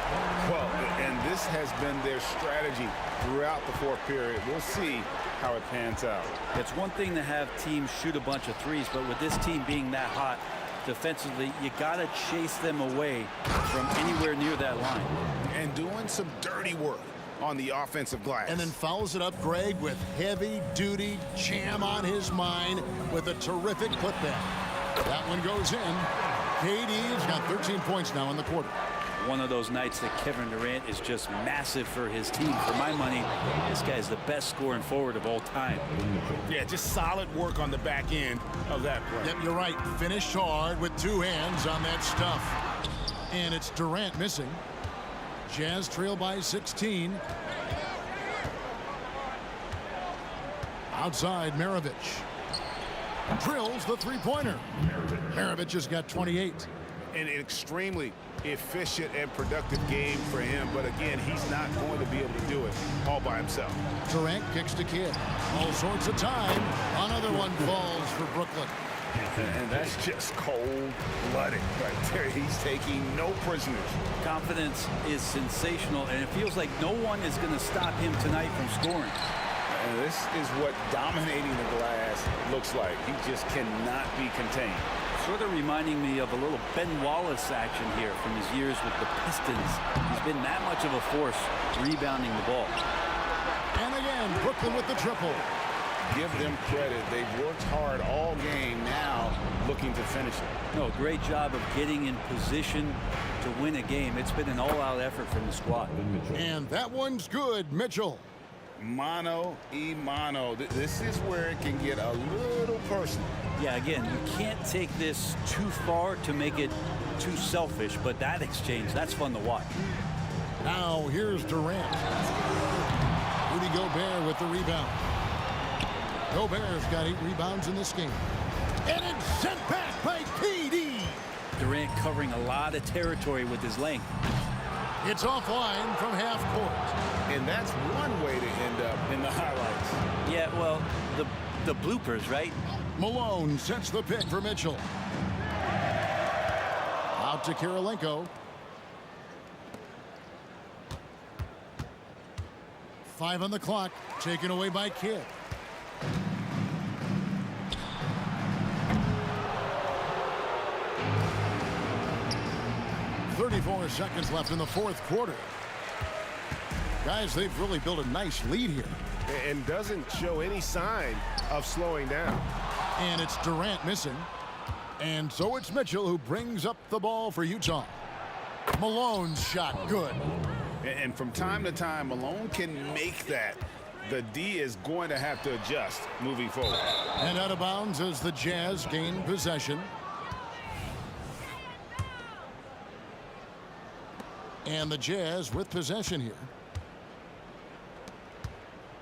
Well, and this has been their strategy throughout the fourth period. We'll see how it pans out. It's one thing to have teams shoot a bunch of threes, but with this team being that hot defensively, you got to chase them away from anywhere near that line. And doing some dirty work on the offensive glass. And then fouls it up, Greg, with heavy-duty jam on his mind with a terrific putback. That one goes in. KD's got 13 points now in the quarter. One of those nights that Kevin Durant is just massive for his team. For my money, this guy's the best scoring forward of all time. Yeah, just solid work on the back end of that play. Yep, you're right. Finished hard with 2 hands on that stuff. And it's Durant missing. Jazz trail by 16. Outside, Maravich. Drills the three-pointer. Maravich has got 28. An extremely efficient and productive game for him, but again, he's not going to be able to do it all by himself. Durant kicks to Kidd. All sorts of time. Another one falls for Brooklyn. And that's just cold-blooded right there. He's taking no prisoners. Confidence is sensational, and it feels like no one is going to stop him tonight from scoring. And this is what dominating the glass looks like. He just cannot be contained. Sort of reminding me of a little Ben Wallace action here from his years with the Pistons. He's been that much of a force rebounding the ball. And again, Brooklyn with the triple. give them credit. They've worked hard all game, now looking to finish it. No, great job of getting in position to win a game. It's been an all-out effort from the squad. And that one's good, Mitchell. Mano y mano. This is where it can get a little personal. Yeah, again, you can't take this too far to make it too selfish, but that exchange, that's fun to watch. Now here's Durant. Rudy Gobert with the rebound. Gobert's got 8 rebounds in this game. And it's sent back by PD. Durant covering a lot of territory with his length. It's offline from half court. And that's one way to end up in the highlights. Yeah, well, the bloopers, right? Malone sets the pick for Mitchell. Out to Kirilenko. 5 on the clock, taken away by Kidd. .34 seconds left in the fourth quarter. Guys, they've really built a nice lead here. And doesn't show any sign of slowing down. And it's Durant missing. And so it's Mitchell who brings up the ball for Utah. Malone's shot good. And from time to time, Malone can make that. The D is going to have to adjust moving forward. And out of bounds as the Jazz gain possession. And the Jazz with possession here.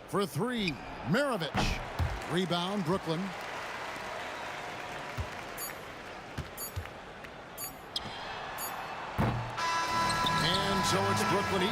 For 3, Maravich. Rebound, Brooklyn. And so it's Brooklyn.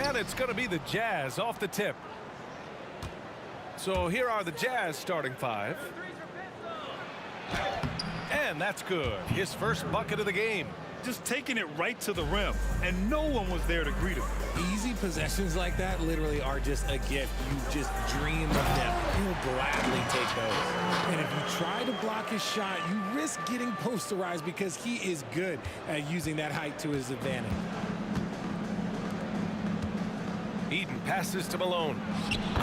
And it's going to be the Jazz off the tip. So here are the Jazz starting five. And that's good. His first bucket of the game. Just taking it right to the rim, and no one was there to greet him. Easy possessions like that literally are just a gift. You just dream of them. He'll gladly take those. And if you try to block his shot, you risk getting posterized because he is good at using that height to his advantage. Eden passes to Malone.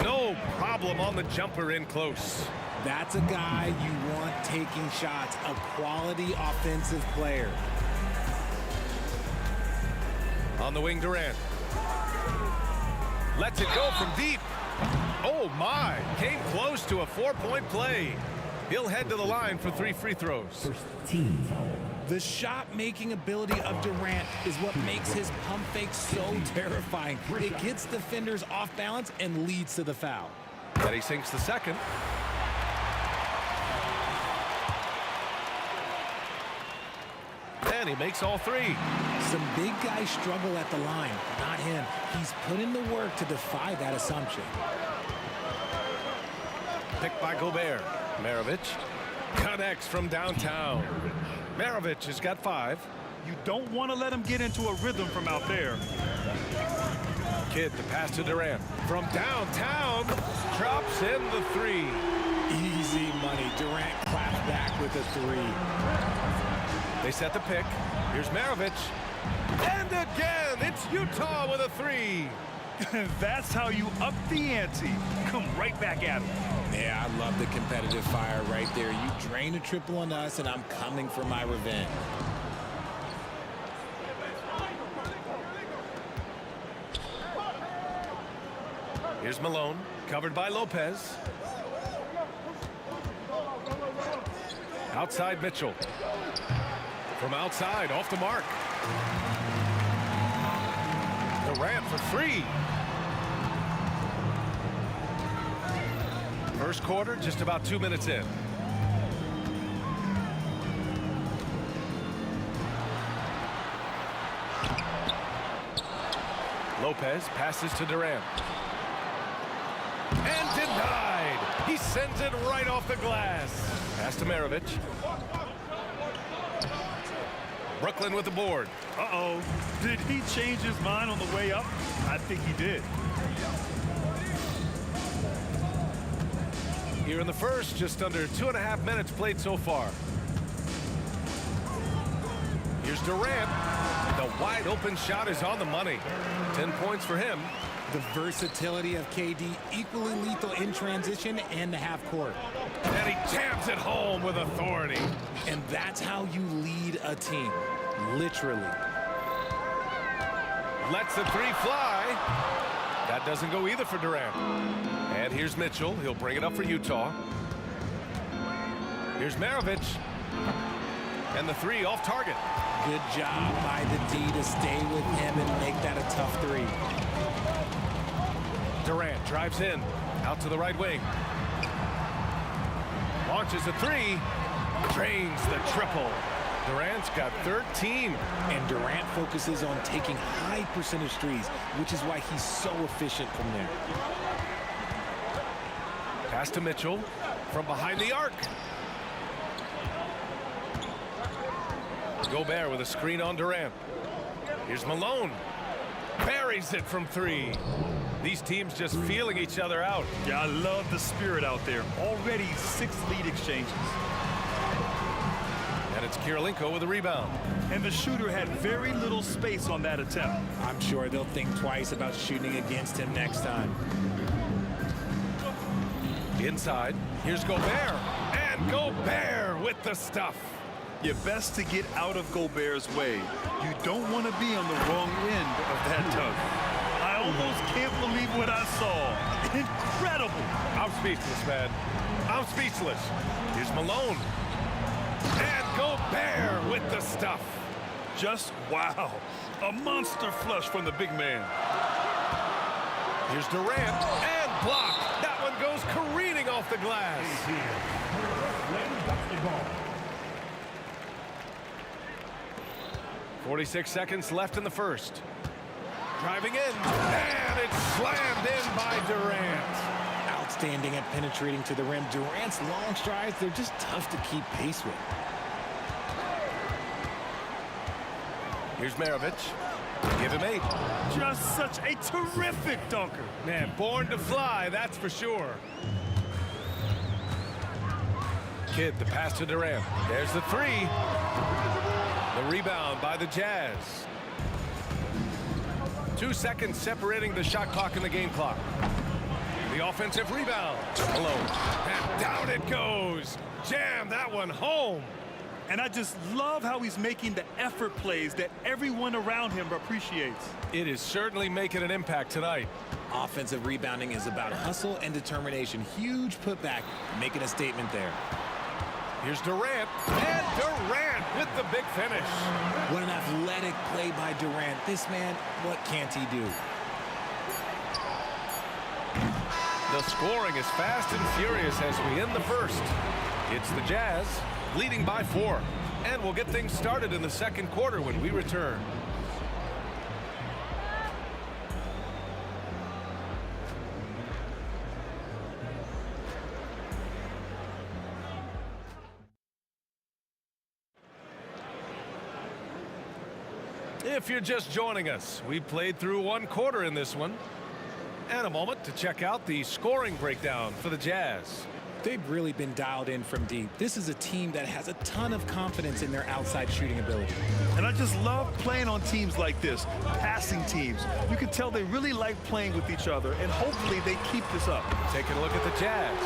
No problem on the jumper in close. That's a guy you want taking shots, a quality offensive player. On the wing, Durant. Lets it go from deep. Oh, my. Came close to a 4-point play. He'll head to the line for 3 free throws. The shot-making ability of Durant is what makes his pump fake so terrifying. It gets defenders off balance and leads to the foul. And he sinks the second. And he makes all 3. Some big guys struggle at the line, not him. He's put in the work to defy that assumption. Picked by Gobert. Maravich connects from downtown. Maravich has got 5. You don't want to let him get into a rhythm from out there. Kidd the pass to Durant. From downtown, drops in the 3. Easy money. Durant claps back with a 3. They set the pick. Here's Maravich. And again, it's Utah with a 3. That's how you up the ante. Come right back at him. Yeah, I love the competitive fire right there. You drain a triple on us, and I'm coming for my revenge. Here's Malone, covered by Lopez. Outside Mitchell. From outside, off the mark. Durant for 3. First quarter, just about 2 minutes in. Lopez passes to Durant. And denied. He sends it right off the glass. Pass to Maravich. Brooklyn with the board. Uh-oh. Did he change his mind on the way up? I think he did. Here in the first, just under 2.5 minutes played so far. Here's Durant. The wide open shot is on the money. 10 points for him. The versatility of KD, equally lethal in transition and the half court. And he jams it home with authority. And that's how you lead a team, literally. Lets the 3 fly. That doesn't go either for Durant. And here's Mitchell. He'll bring it up for Utah. Here's Maravich. And the 3 off target. Good job by the D to stay with him and make that a tough 3. Durant drives in. Out to the right wing. Launches a 3. Drains the triple. Durant's got 13. And Durant focuses on taking high percentage threes, which is why he's so efficient from there. Pass to Mitchell from behind the arc. Gobert with a screen on Durant. Here's Malone. Buries it from 3. These teams just feeling each other out. Yeah, I love the spirit out there. Already 6 lead exchanges. And it's Kirilenko with a rebound. And the shooter had very little space on that attempt. I'm sure they'll think twice about shooting against him next time. Inside, here's Gobert. And Gobert with the stuff. You're best to get out of Gobert's way. You don't want to be on the wrong end of that tug. I almost can't believe what I saw. Incredible. I'm speechless, man. I'm speechless. Here's Malone. And Gobert with the stuff. Just wow. A monster flush from the big man. Here's Durant. And blocked. That one goes careening off the glass. 46 seconds left in the first. Driving in, and it's slammed in by Durant. Outstanding at penetrating to the rim. Durant's long strides, they're just tough to keep pace with. Here's Maravich. Give him 8. Just such a terrific dunker. Man, born to fly, that's for sure. Kidd, the pass to Durant. There's the 3. The rebound by the Jazz. 2 seconds separating the shot clock and the game clock. The offensive rebound. Malone. And down it goes. Jam that one home. And I just love how he's making the effort plays that everyone around him appreciates. It is certainly making an impact tonight. Offensive rebounding is about hustle and determination. Huge putback, making a statement there. Here's Durant, and Durant with the big finish. What an athletic play by Durant. This man, what can't he do? The scoring is fast and furious as we end the first. It's the Jazz leading by 4. And we'll get things started in the second quarter when we return. If you're just joining us, we played through 1 quarter in this one. And a moment to check out the scoring breakdown for the Jazz. They've really been dialed in from deep. This is a team that has a ton of confidence in their outside shooting ability. And I just love playing on teams like this, passing teams. You can tell they really like playing with each other, and hopefully they keep this up. Taking a look at the Jazz.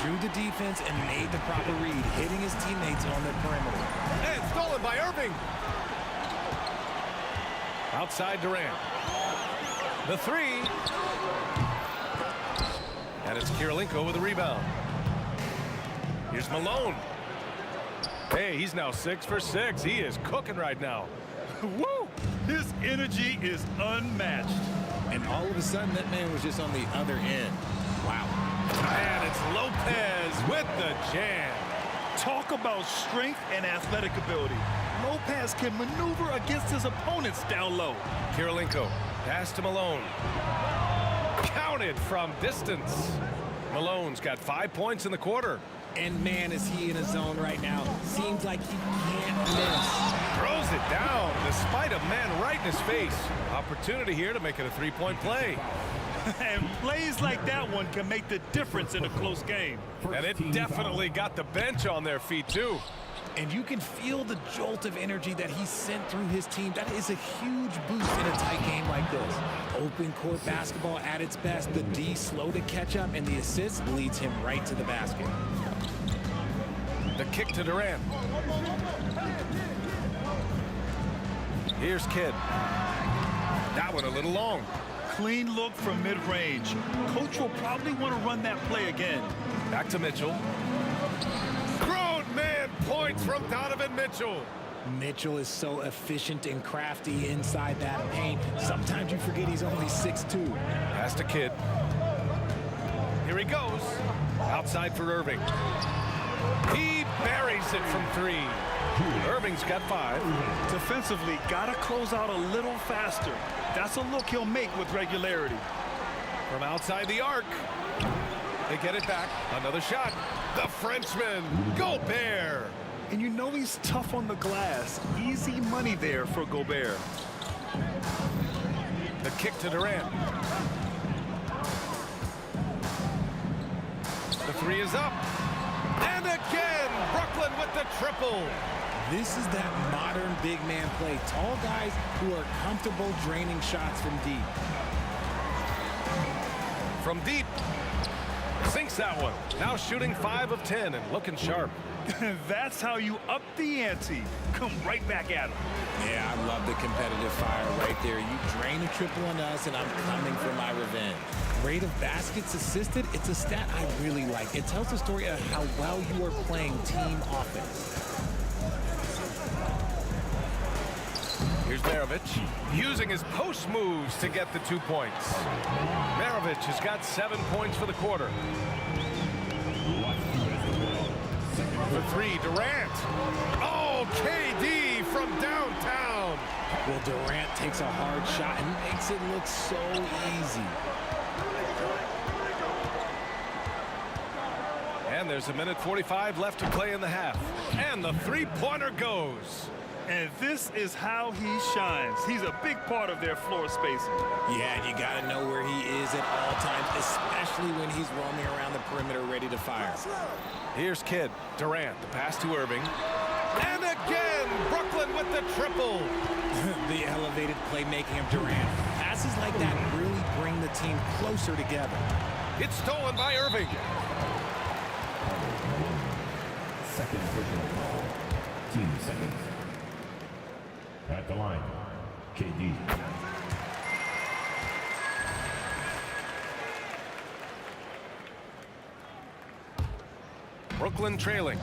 Drew the defense and made the proper read, hitting his teammates on the perimeter. And stolen by Irving. Outside Durant. The 3. And it's Kirilenko with a rebound. Here's Malone. Hey, he's now 6 for 6. He is cooking right now. Woo! His energy is unmatched. And all of a sudden, that man was just on the other end. Wow. And it's Lopez with the jam. Talk about strength and athletic ability. Lopez can maneuver against his opponents down low. Kirilenko, pass to Malone. Counted from distance. Malone's got 5 points in the quarter. And man, is he in a zone right now. Seems like he can't miss. Throws it down despite a man right in his face. Opportunity here to make it a 3-point play. And plays like that one can make the difference in a close game. And it definitely got the bench on their feet too. And you can feel the jolt of energy that he sent through his team. That is a huge boost in a tight game like this. Open court basketball at its best. The D slow to catch up, and the assist leads him right to the basket. The kick to Durant. Here's Kidd. That one a little long. Clean look from mid-range. Coach will probably want to run that play again. Back to Mitchell. Grown man points from Donovan Mitchell. Mitchell is so efficient and crafty inside that paint. Sometimes you forget he's only 6'2". Pass to Kidd. Here he goes. Outside for Irving. He buries it from 3. Irving's got 5. Defensively, gotta close out a little faster. That's a look he'll make with regularity. From outside the arc. They get it back. Another shot. The Frenchman, Gobert. And you know he's tough on the glass. Easy money there for Gobert. The kick to Durant. The 3 is up. And again, Brooklyn with the triple. This is that modern big man play. Tall guys who are comfortable draining shots from deep. From deep. Sinks that one. Now shooting 5 of 10 and looking sharp. That's how you up the ante. Come right back at him. Yeah, I love the competitive fire right there. You drain a triple on us, and I'm coming for my revenge. Rate of baskets assisted, it's a stat I really like. It tells the story of how well you are playing team offense. Here's Maravich, using his post moves to get the 2 points. Maravich has got 7 points for the quarter. The 3, Durant. Oh, KD from downtown. Well, Durant takes a hard shot and makes it look so easy. And there's 1:45 left to play in the half. And the three-pointer goes. And this is how he shines. He's a big part of their floor spacing. Yeah, and you got to know where he is at all times, especially when he's roaming around the perimeter ready to fire. Here's Kidd. Durant, the pass to Irving. And again, Brooklyn with the triple. The elevated playmaking of Durant. Passes like that really bring the team closer together. It's stolen by Irving. Second personal foul. Team seconds. At the line, KD. Brooklyn trailing.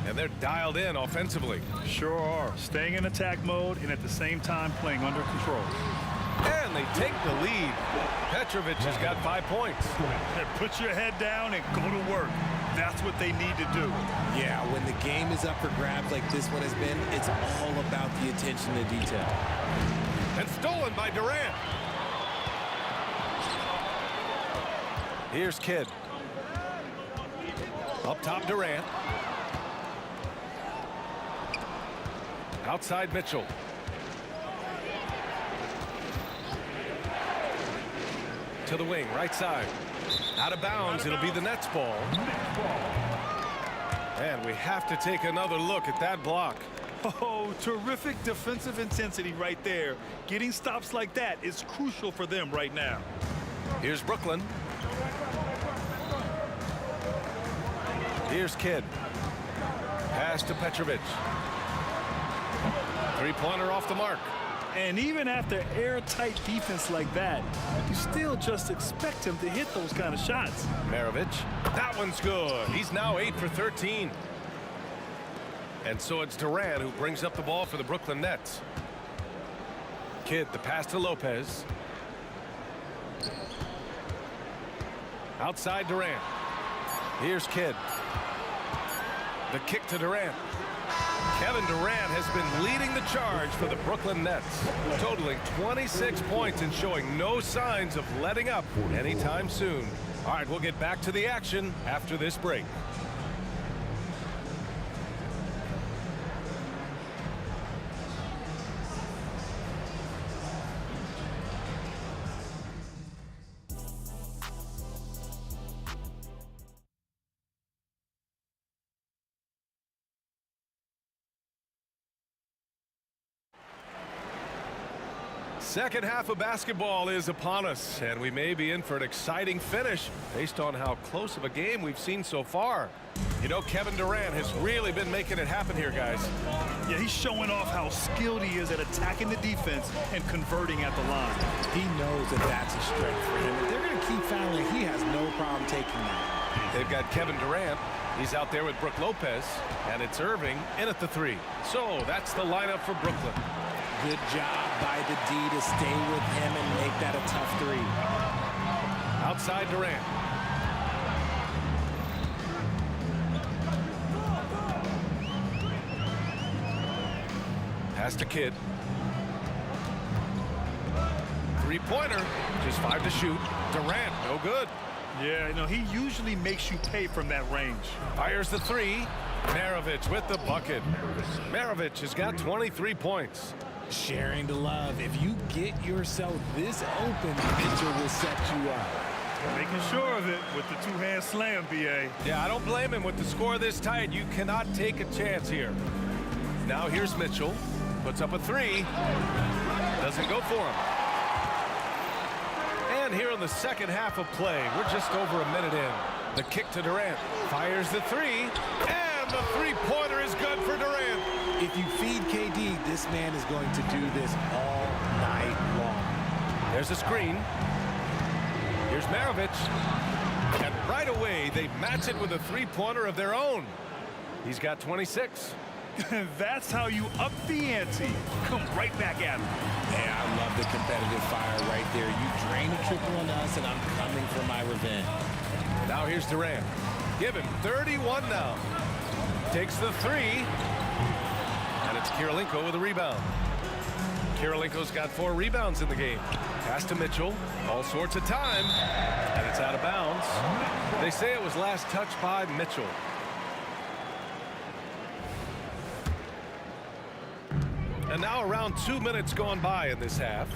And they're dialed in offensively. Sure are. Staying in attack mode and at the same time playing under control. And they take the lead. Petrovic has got 5 points. Put your head down and go to work. That's what they need to do. Yeah, when the game is up for grabs like this one has been, it's all about the attention to detail. And stolen by Durant. Here's Kidd. Up top, Durant. Outside, Mitchell. To the wing, right side. Out of bounds, it'll be the Nets ball. And we have to take another look at that block. Oh, terrific defensive intensity right there. Getting stops like that is crucial for them right now. Here's Brooklyn. Here's Kidd. Pass to Petrovic. Three-pointer off the mark. And even after airtight defense like that, you still just expect him to hit those kind of shots. Maravich. That one's good. He's now 8 for 13. And so it's Durant who brings up the ball for the Brooklyn Nets. Kidd, the pass to Lopez. Outside Durant. Here's Kidd. The kick to Durant. Kevin Durant has been leading the charge for the Brooklyn Nets, totaling 26 points and showing no signs of letting up anytime soon. All right, we'll get back to the action after this break. Second half of basketball is upon us, and we may be in for an exciting finish based on how close of a game we've seen so far. You know, Kevin Durant has really been making it happen here, guys. Yeah, he's showing off how skilled he is at attacking the defense and converting at the line. He knows that that's a strength for him. If they're going to keep fouling, he has no problem taking that. They've got Kevin Durant. He's out there with Brook Lopez, and it's Irving in at the three. So that's the lineup for Brooklyn. Good job by the D to stay with him and make that a tough three. Outside Durant. Pass to Kidd. Three-pointer, just 5 to shoot. Durant, no good. Yeah, you know, he usually makes you pay from that range. Fires the three. Maravich with the bucket. Maravich has got 23 points. Sharing the love. If you get yourself this open, Mitchell will set you up. Making sure of it with the two-hand slam, B.A. Yeah, I don't blame him with the score this tight. You cannot take a chance here. Now here's Mitchell. Puts up a three. Doesn't go for him. And here in the second half of play, we're just over a minute in. The kick to Durant. Fires the three. And the three-pointer is good for Durant. If you feed KD, this man is going to do this all night long. There's a screen. Here's Maravich. And right away, they match it with a three-pointer of their own. He's got 26. That's how you up the ante. Come right back at him. Yeah, I love the competitive fire right there. You drain a triple on us, and I'm coming for my revenge. Now here's Durant. Give him 31 now. Takes the three. And it's Kirilenko with a rebound. Kirilenko's got 4 rebounds in the game. Pass to Mitchell. All sorts of time. And it's out of bounds. They say it was last touched by Mitchell. And now around 2 minutes gone by in this half.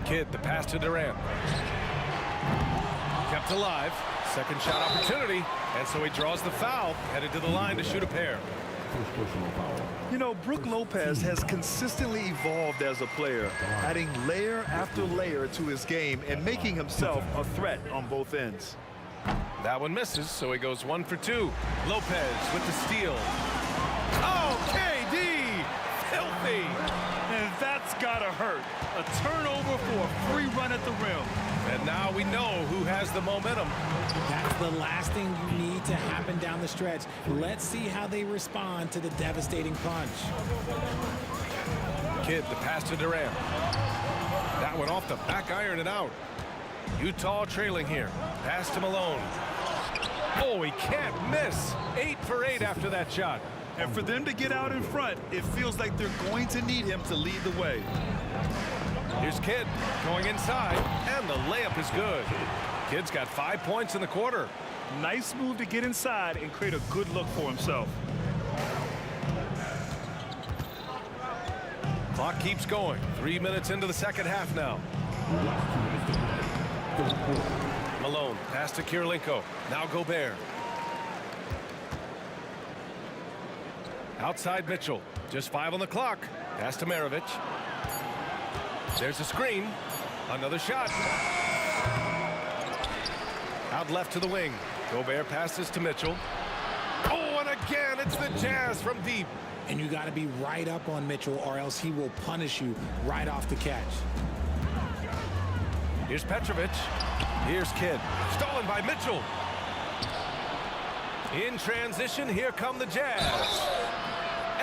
Kidd, the pass to Durant. Kept alive. Second shot opportunity. And so he draws the foul. Headed to the line to shoot a pair. First personal foul. You know, Brook Lopez has consistently evolved as a player, adding layer after layer to his game and making himself a threat on both ends. That one misses, so he goes 1 for 2. Lopez with the steal. Oh, KD! Filthy! And that's gotta hurt. A turnover for a free run at the rim. And now we know who has the momentum. That's the last thing you need to happen down the stretch. Let's see how they respond to the devastating punch. Kidd, the pass to Durant. That one off the back iron and out. Utah trailing here. Pass to Malone. Oh, he can't miss. 8 for 8 after that shot. And for them to get out in front, it feels like they're going to need him to lead the way. Here's Kidd going inside, and the layup is good. Kidd's got 5 points in the quarter. Nice move to get inside and create a good look for himself. Clock keeps going. 3 minutes into the second half now. Malone, pass to Kirilenko. Now Gobert. Outside Mitchell. Just 5 on the clock. Pass to Maravich. There's a screen. Another shot. Out left to the wing. Gobert passes to Mitchell. Oh, and again, it's the Jazz from deep. And you got to be right up on Mitchell, or else he will punish you right off the catch. Here's Petrovic. Here's Kidd. Stolen by Mitchell. In transition, here come the Jazz.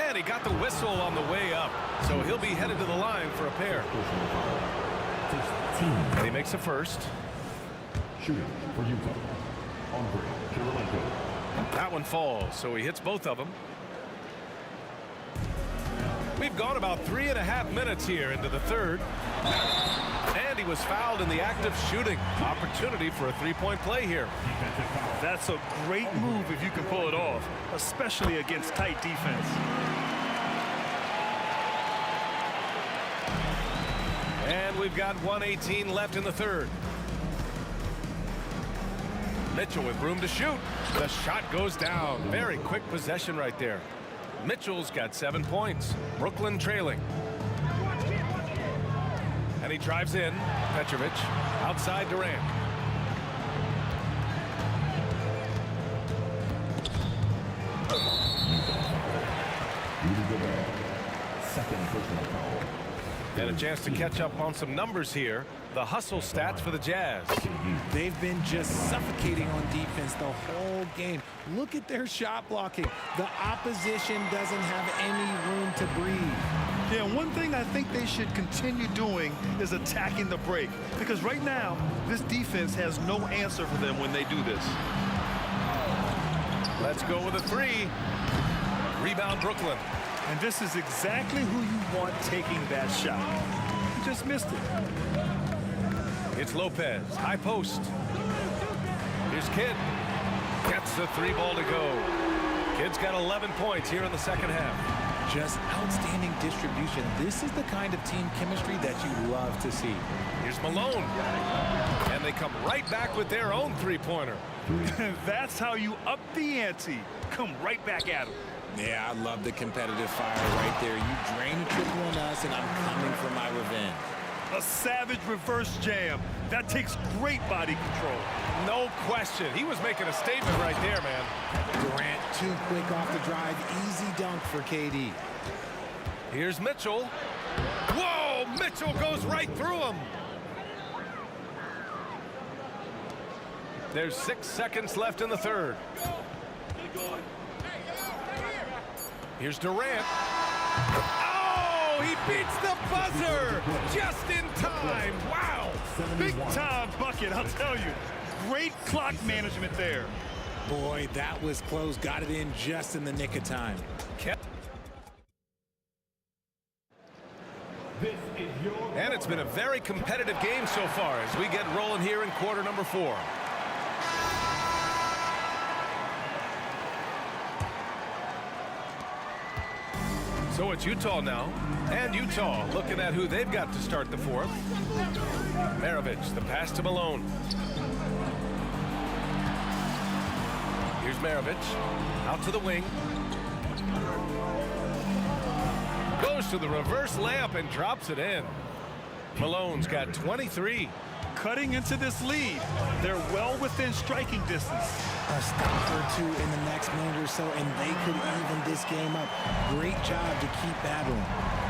And he got the whistle on the way up. So he'll be headed to the line for a pair. And he makes a first. Shooting for Utah. On break, Kirilenko. That one falls, so he hits both of them. We've gone about 3.5 minutes here into the third. And he was fouled in the act of shooting. Opportunity for a three-point play here. That's a great move if you can pull it off, especially against tight defense. And we've got 1:18 left in the third. Mitchell with room to shoot. The shot goes down. Very quick possession right there. Mitchell's got 7 points. Brooklyn trailing. And he drives in. Petrovic outside Durant. Second personal foul. And a chance to catch up on some numbers here. The hustle stats for the Jazz. They've been just suffocating on defense the whole game. Look at their shot blocking. The opposition doesn't have any room to breathe. Yeah, one thing I think they should continue doing is attacking the break. Because right now, this defense has no answer for them when they do this. Let's go with a three. Rebound Brooklyn. And this is exactly who you want taking that shot. He just missed it. It's Lopez, high post. Here's Kidd. Gets the three ball to go. Kidd's got 11 points here in the second half. Just outstanding distribution. This is the kind of team chemistry that you love to see. Here's Malone. And they come right back with their own three-pointer. That's how you up the ante. Come right back at him. Yeah, I love the competitive fire right there. You drain a triple on us, and I'm coming for my revenge. A savage reverse jam. That takes great body control. No question. He was making a statement right there, man. Durant too quick off the drive. Easy dunk for KD. Here's Mitchell. Whoa! Mitchell goes right through him. There's 6 seconds left in the third. Here's Durant. Oh, he beats the buzzer just in time. Wow. Big time bucket, I'll tell you. Great clock management there. Boy, that was close. Got it in just in the nick of time. This is And it's been a very competitive game so far as we get rolling here in quarter number 4. So it's Utah now, and Utah looking at who they've got to start the 4th. Maravich, the pass to Malone. Here's Maravich, out to the wing. Goes to the reverse layup and drops it in. Malone's got 23. Cutting into this lead. They're well within striking distance. A stop or two in the next minute or so, and they could even this game up. Great job to keep battling.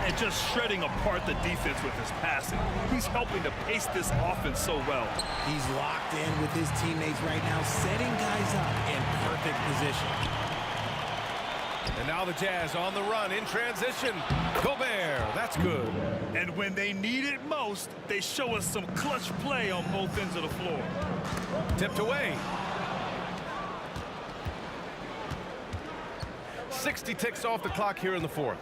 And just shredding apart the defense with his passing. He's helping to pace this offense so well. He's locked in with his teammates right now, setting guys up in perfect position. And now the Jazz on the run in transition. Gobert, that's good. And when they need it most, they show us some clutch play on both ends of the floor. Tipped away. 60 ticks off the clock here in the 4th.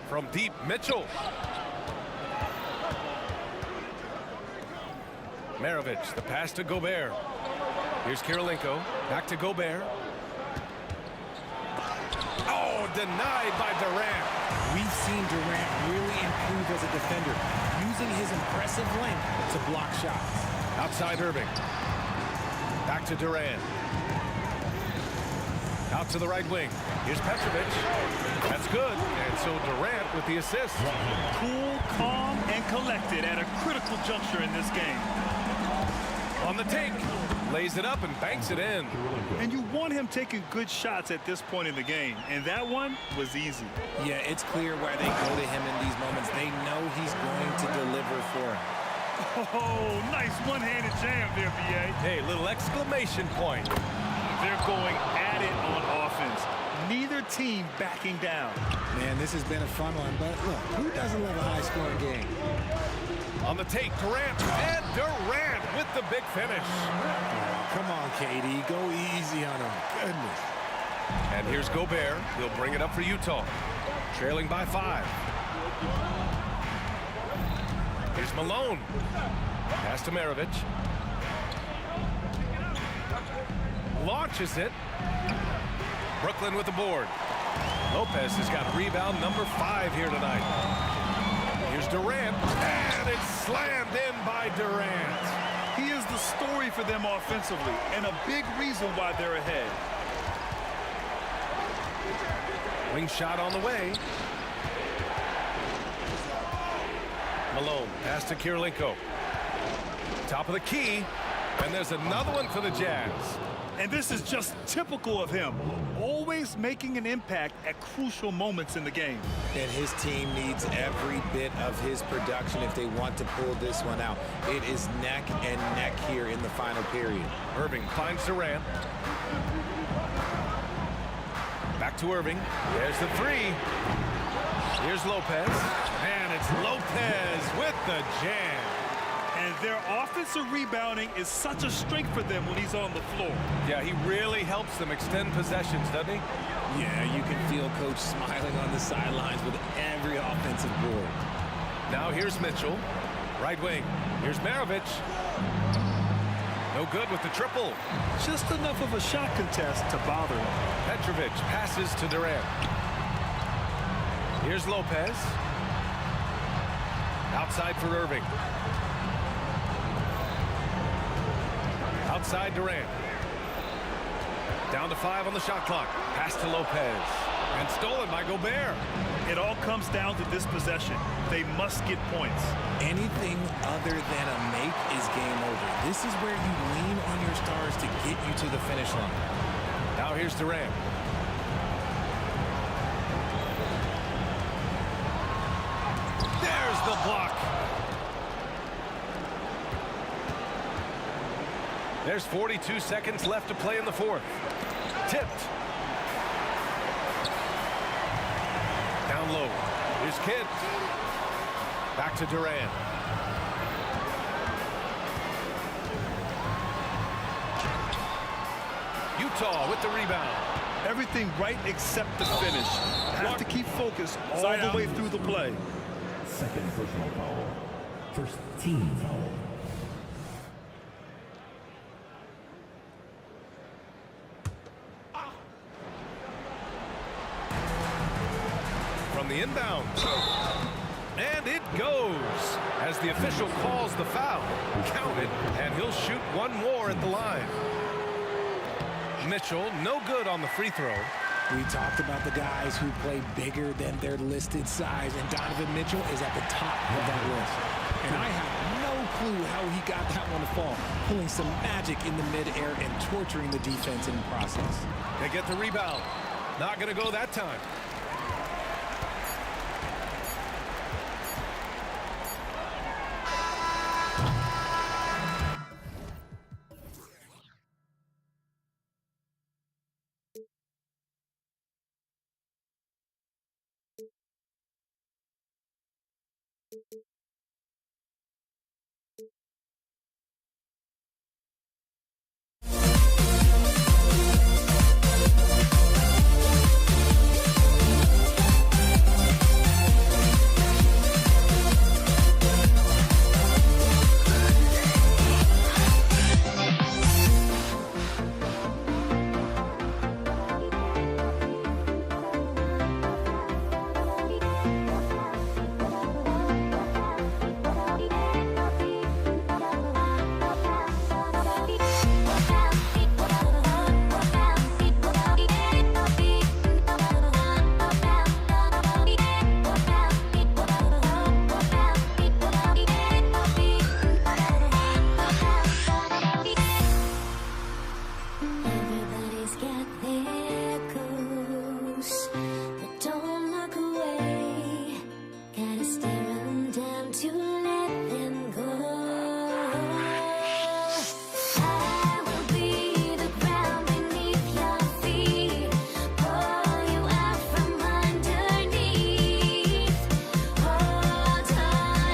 From deep, Mitchell. Maravich, the pass to Gobert. Here's Kirilenko, back to Gobert. Oh, denied by Durant. We've seen Durant really improve as a defender, using his impressive length to block shots. Outside Irving. Back to Durant. Out to the right wing. Here's Petrovic. That's good. And so Durant with the assist. Cool, calm, and collected at a critical juncture in this game. On the take. Lays it up and banks it in. And you want him taking good shots at this point in the game. And that one was easy. Yeah, it's clear why they go to him in these moments. They know he's going to deliver for him. Oh, nice one-handed jam there, B.A. Hey, little exclamation point. They're going at it on offense. Neither team backing down. Man, this has been a fun one, but look, who doesn't love a high-scoring game? On the take, Durant, and Durant with the big finish. Oh, come on, KD, go easy on him. Goodness. And here's Gobert. He'll bring it up for Utah. Trailing by 5. Here's Malone. Pass to Maravich. Launches it. Brooklyn with the board. Lopez has got rebound number 5 here tonight. Here's Durant, and it's slammed in by Durant. He is the story for them offensively, and a big reason why they're ahead. Wing shot on the way. Malone, pass to Kirilenko. Top of the key, and there's another one for the Jazz. And this is just typical of him, always making an impact at crucial moments in the game. And his team needs every bit of his production if they want to pull this one out. It is neck and neck here in the final period. Irving finds Durant. Back to Irving. There's the 3. Here's Lopez. And it's Lopez with the jam. And their offensive rebounding is such a strength for them when he's on the floor. Yeah, he really helps them extend possessions, doesn't he? Yeah, you can feel Coach smiling on the sidelines with every offensive board. Now here's Mitchell. Right wing. Here's Maravich. No good with the triple. Just enough of a shot contest to bother him. Petrovic passes to Durant. Here's Lopez. Outside for Irving. Outside Durant. Down to 5 on the shot clock. Pass to Lopez. And stolen by Gobert. It all comes down to this possession. They must get points. Anything other than a make is game over. This is where you lean on your stars to get you to the finish line. Now here's Durant. There's the block. There's 42 seconds left to play in the 4th. Tipped. Down low. Here's Kidd. Back to Durant. Utah with the rebound. Everything right except the finish. Have to keep focused all the way through the play. Second personal foul. First team foul. From the inbound. And it goes as the official calls the foul. Counted, and he'll shoot one more at the line. Mitchell, no good on the free throw. We talked about the guys who play bigger than their listed size, and Donovan Mitchell is at the top of that list. And I have no clue how he got that one to fall, pulling some magic in the midair and torturing the defense in the process. They get the rebound. Not going to go that time. Everybody's got their goals, but don't look away. Gotta stare 'em down to let them go. I will be the ground beneath your feet, pull you out from underneath. Hold on to me.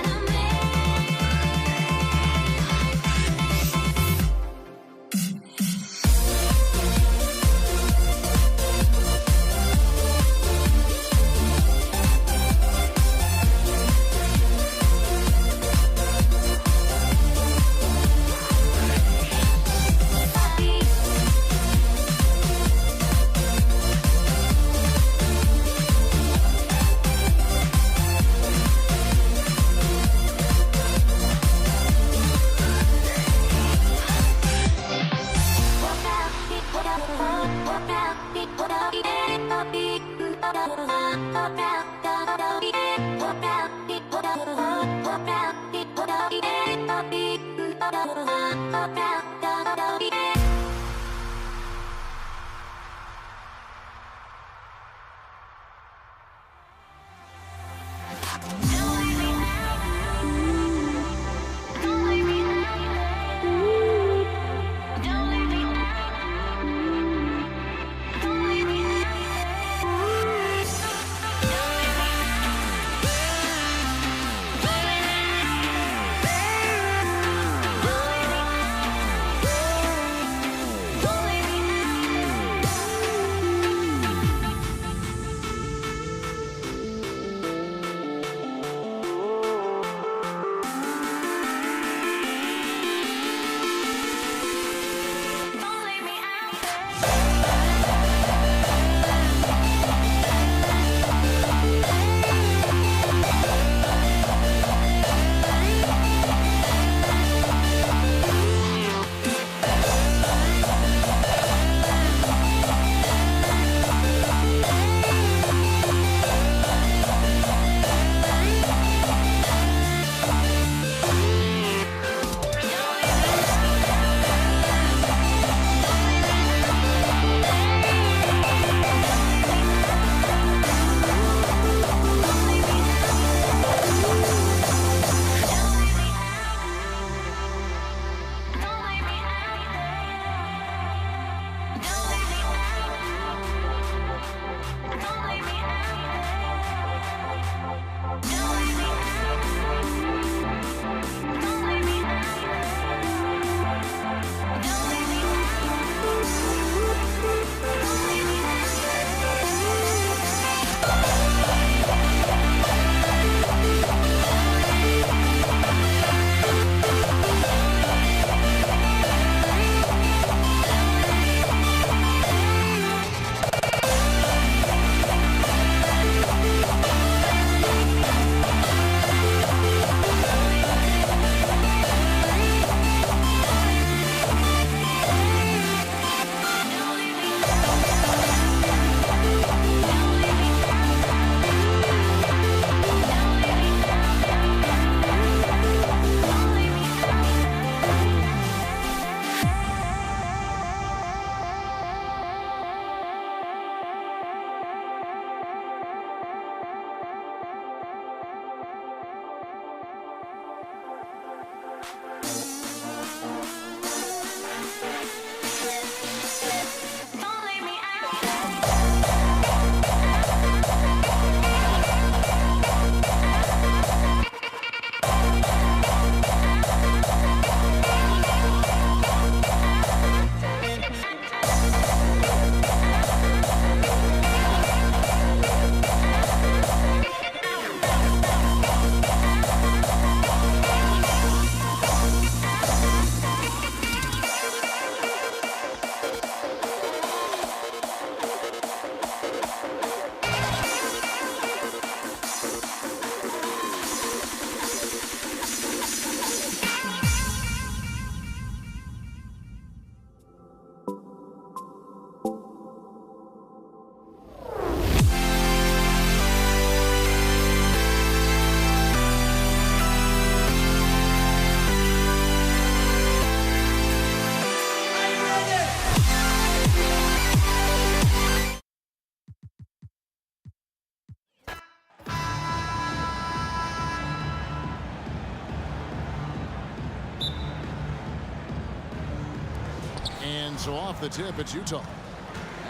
And so off the tip, it's Utah.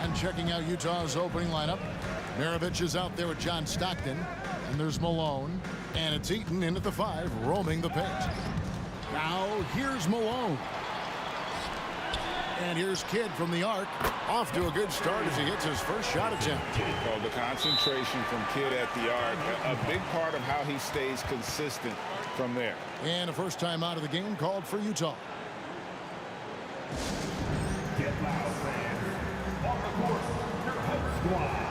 And checking out Utah's opening lineup, Maravich is out there with John Stockton. And there's Malone. And it's Eaton in at the 5, roaming the paint. Now here's Malone. And here's Kidd from the arc. Off to a good start as he hits his first shot attempt. Well, the concentration from Kidd at the arc, a big part of how he stays consistent from there. And a first time out of the game called for Utah. Get loud, fans. On the court, your home squad.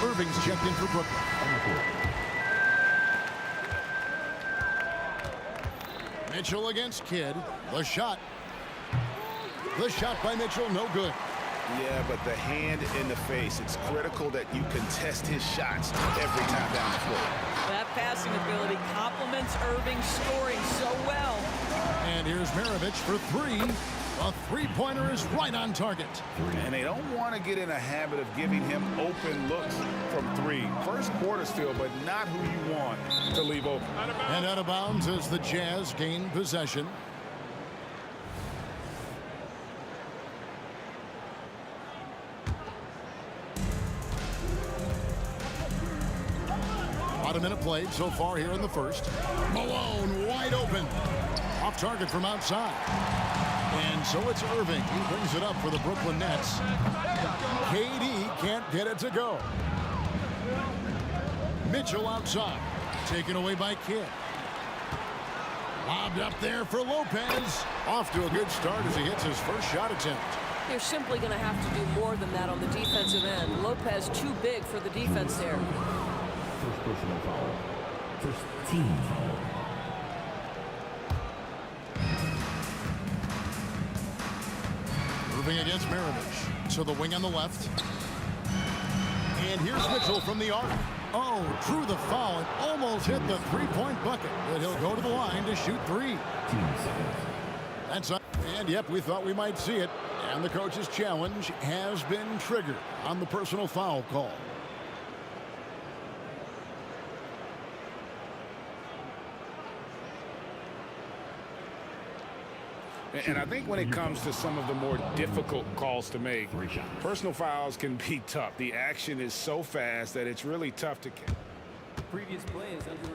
Irving's checked in for Brooklyn. Mitchell against Kidd. The shot. The shot by Mitchell, no good. Yeah, but the hand in the face. It's critical that you contest his shots every time down the floor. That passing ability complements Irving's scoring so well. And here's Maravich for 3. A three-pointer is right on target. And they don't want to get in a habit of giving him open looks from 3. First quarter still, but not who you want to leave open. And out of bounds as the Jazz gain possession. About a minute played so far here in the first. Malone wide open. Off target from outside. And so it's Irving. He brings it up for the Brooklyn Nets. KD can't get it to go. Mitchell outside. Taken away by Kidd. Lobbed up there for Lopez. Off to a good start as he hits his first shot attempt. They're simply going to have to do more than that on the defensive end. Lopez too big for the defense there. First personal foul. First team foul. Irving against Maravich. So the wing on the left. And here's Mitchell from the arc. Oh, drew the foul and almost hit the three-point bucket. But he'll go to the line to shoot 3. That's up. And yep, we thought we might see it. And the coach's challenge has been triggered on the personal foul call. And I think when it comes to some of the more difficult calls to make, personal fouls can be tough. The action is so fast that it's really tough to catch. Previous play is under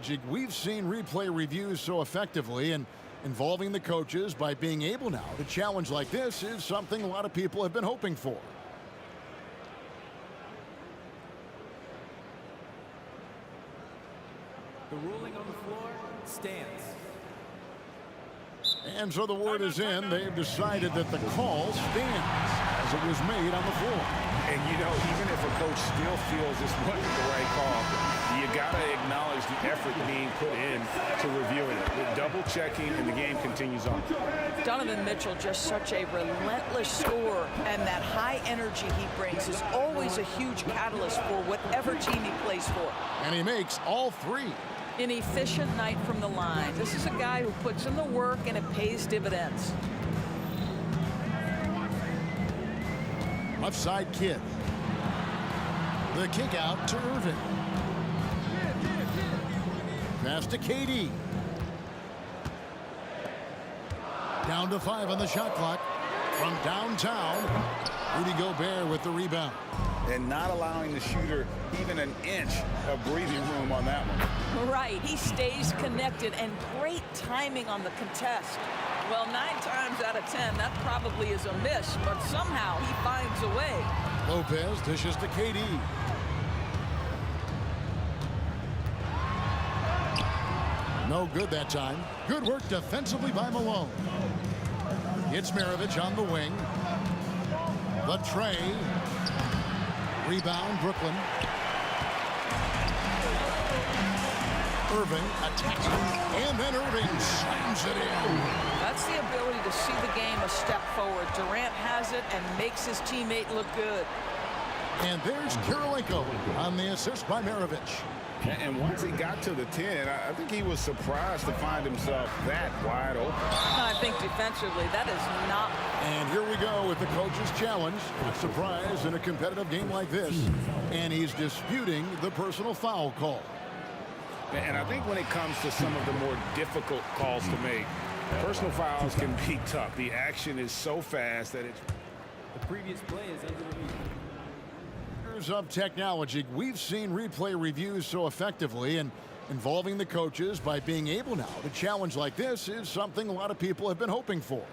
review. We've seen replay reviews so effectively, and involving the coaches by being able now to challenge like this is something a lot of people have been hoping for. The ruling on the floor stands. And so the word is in. They've decided that the call stands as it was made on the floor. And, you know, even if a coach still feels this wasn't the right call, you got to acknowledge the effort being put in to reviewing it. With double checking, and the game continues on. Donovan Mitchell, just such a relentless scorer, and that high energy he brings is always a huge catalyst for whatever team he plays for. And he makes all 3. An efficient night from the line. This is a guy who puts in the work and it pays dividends. Left side Kidd. The kick out to Irving. Pass to KD. Down to 5 on the shot clock. From downtown, Rudy Gobert with the rebound. And not allowing the shooter even an inch of breathing room on that one. Right, he stays connected, and great timing on the contest. Well, 9 times out of 10, that probably is a miss, but somehow he finds a way. Lopez dishes to KD. No good that time. Good work defensively by Malone. It's Maravich on the wing. The tray. Rebound, Brooklyn. Irving attacking, and then Irving slams it in. That's the ability to see the game a step forward. Durant has it and makes his teammate look good. And there's Kirilenko on the assist by Maravich. And once he got to the 10, I think he was surprised to find himself that wide open. I think defensively, that is not. And here we go with the coach's challenge. A surprise in a competitive game like this. And he's disputing the personal foul call. And I think when it comes to some of the more difficult calls to make, personal fouls can be tough. The action is so fast that it's... The previous play is under review. Years of technology, we've seen replay reviews so effectively, and involving the coaches by being able now to challenge like this is something a lot of people have been hoping for.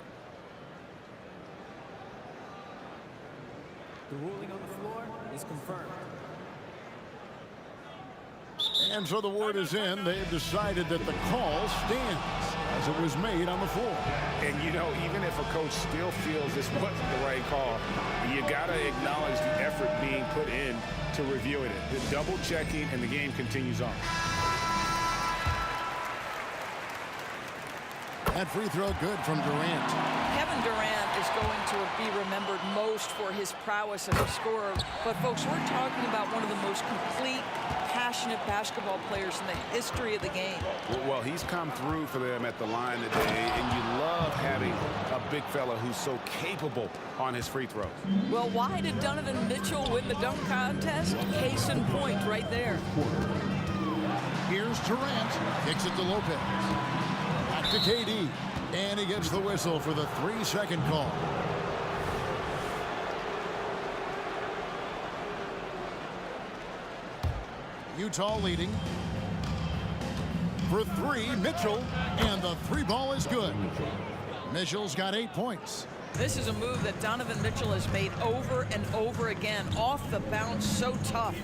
The ruling on the floor is confirmed. And so the word is in. They've decided that the call stands as it was made on the floor. And, you know, even if a coach still feels this wasn't the right call, you got to acknowledge the effort being put in to reviewing it. The double checking, and the game continues on. That free throw good from Durant. Kevin Durant is going to be remembered most for his prowess as a scorer. But, folks, we're talking about one of the most complete, passionate basketball players in the history of the game. Well, he's come through for them at the line today, and you love having a big fella who's so capable on his free throws. Well, why did Donovan Mitchell win the dunk contest? Case in point right there. Here's Durant. Kicks it to Lopez. Back to KD. And he gets the whistle for the 3-second call. Utah leading. For three, Mitchell. And the three ball is good. Mitchell's got 8 points. This is a move that Donovan Mitchell has made over and over again. Off the bounce, so tough.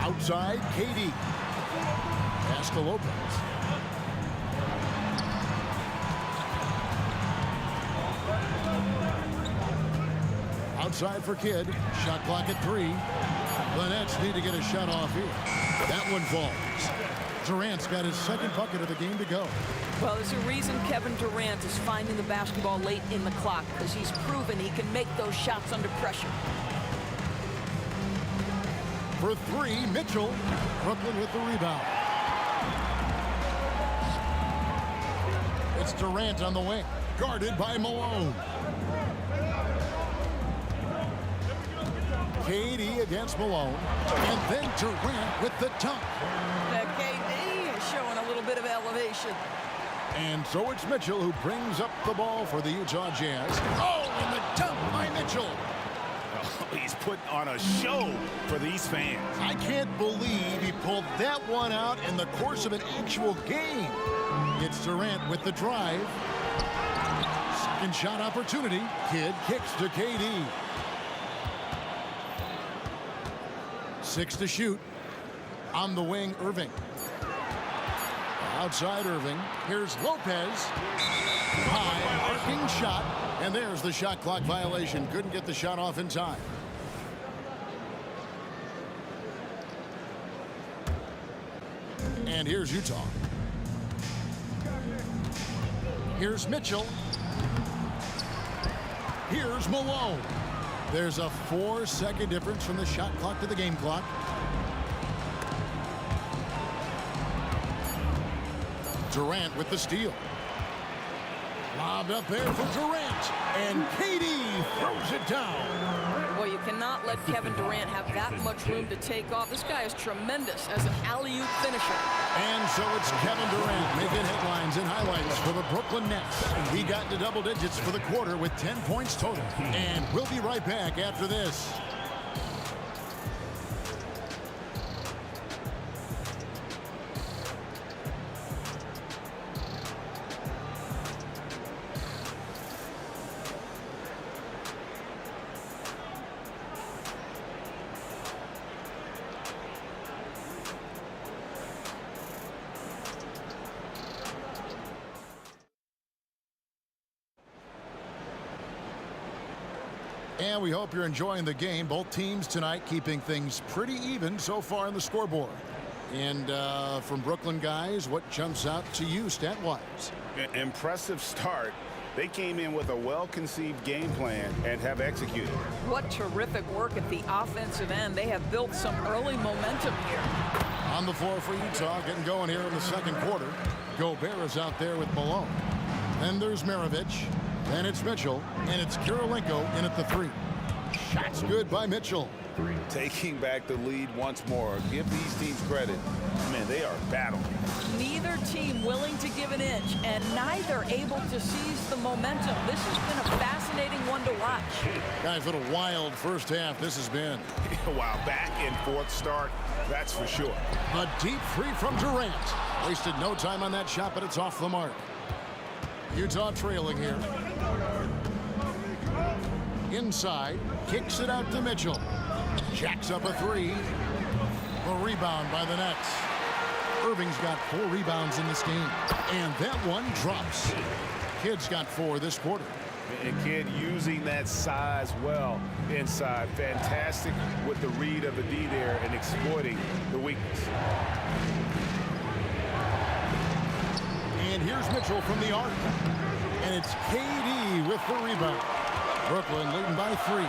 Outside, KD. Pass to Lopez. Outside for Kidd. Shot clock at 3. The Nets need to get a shot off here. That one falls. Durant's got his second bucket of the game to go. Well, there's a reason Kevin Durant is finding the basketball late in the clock, because he's proven he can make those shots under pressure. For 3, Mitchell. Brooklyn with the rebound. It's Durant on the wing, guarded by Malone. KD against Malone, and then Durant with the dunk. That KD is showing a little bit of elevation. And so it's Mitchell who brings up the ball for the Utah Jazz. Oh, and the dunk by Mitchell. Oh, he's putting on a show for these fans. I can't believe he pulled that one out in the course of an actual game. It's Durant with the drive. Second shot opportunity. Kidd kicks to KD. 6 to shoot. On the wing, Irving. Outside Irving. Here's Lopez. High arcing shot. And there's the shot clock violation. Couldn't get the shot off in time. And here's Utah. Here's Mitchell. Here's Malone. There's a 4-second difference from the shot clock to the game clock. Durant with the steal. Lobbed up there for Durant. And KD throws it down. Well, you cannot let Kevin Durant have that much room to take off. This guy is tremendous as an alley-oop finisher. And so it's Kevin Durant making headlines and highlights for the Brooklyn Nets. He got into double digits for the quarter with 10 points total. And we'll be right back after this. And we hope you're enjoying the game. Both teams tonight keeping things pretty even so far in the scoreboard. And from Brooklyn guys, what jumps out to you stat-wise? Impressive start. They came in with a well-conceived game plan and have executed. What terrific work at the offensive end. They have built some early momentum here. On the floor for Utah, getting going here in the second quarter. Gobert is out there with Malone. Then there's Maravich. Then it's Mitchell. And it's Kirilenko in at the 3. Shot's good by Mitchell. Taking back the lead once more. Give these teams credit. Man, they are battling. Neither team willing to give an inch, and neither able to seize the momentum. This has been a fascinating one to watch. Guys, what a wild first half this has been. Wow, back and forth start, that's for sure. A deep 3 from Durant. Wasted no time on that shot, but it's off the mark. Utah trailing here. Inside, kicks it out to Mitchell. Jacks up a 3. A rebound by the Nets. Irving's got 4 rebounds in this game. And that one drops. Kid's got 4 this quarter. And Kid using that size well inside. Fantastic with the read of the D there and exploiting the weakness. And here's Mitchell from the arc. And it's KD with the rebound. Brooklyn leading by 3.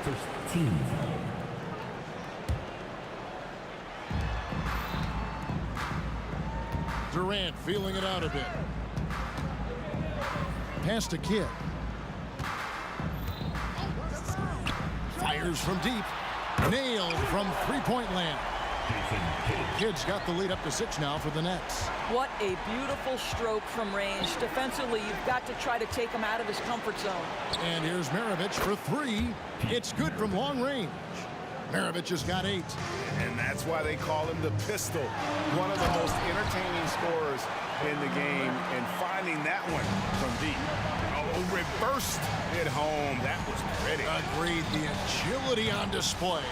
First team. Durant feeling it out a bit. Pass to Kidd. Fires from deep. Nailed from three-point land. Kidd's got the lead up to 6 now for the Nets. What a beautiful stroke from range. Defensively, you've got to try to take him out of his comfort zone. And here's Maravich for 3. It's good from long range. Maravich has got 8. And that's why they call him the pistol. One of the most entertaining scorers in the game. And finding that one from deep. Oh, reversed it home. That was pretty. Agreed. The agility on display.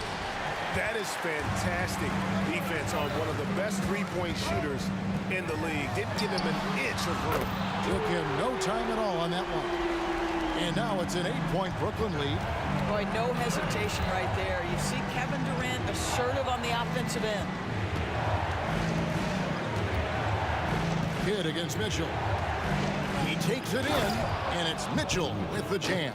That is fantastic defense on one of the best three-point shooters in the league. Didn't give him an inch of room. Took him no time at all on that one. And now it's an 8-point Brooklyn lead. Boy, no hesitation right there. You see Kevin Durant assertive on the offensive end. Kidd against Mitchell. He takes it in, and it's Mitchell with the jam.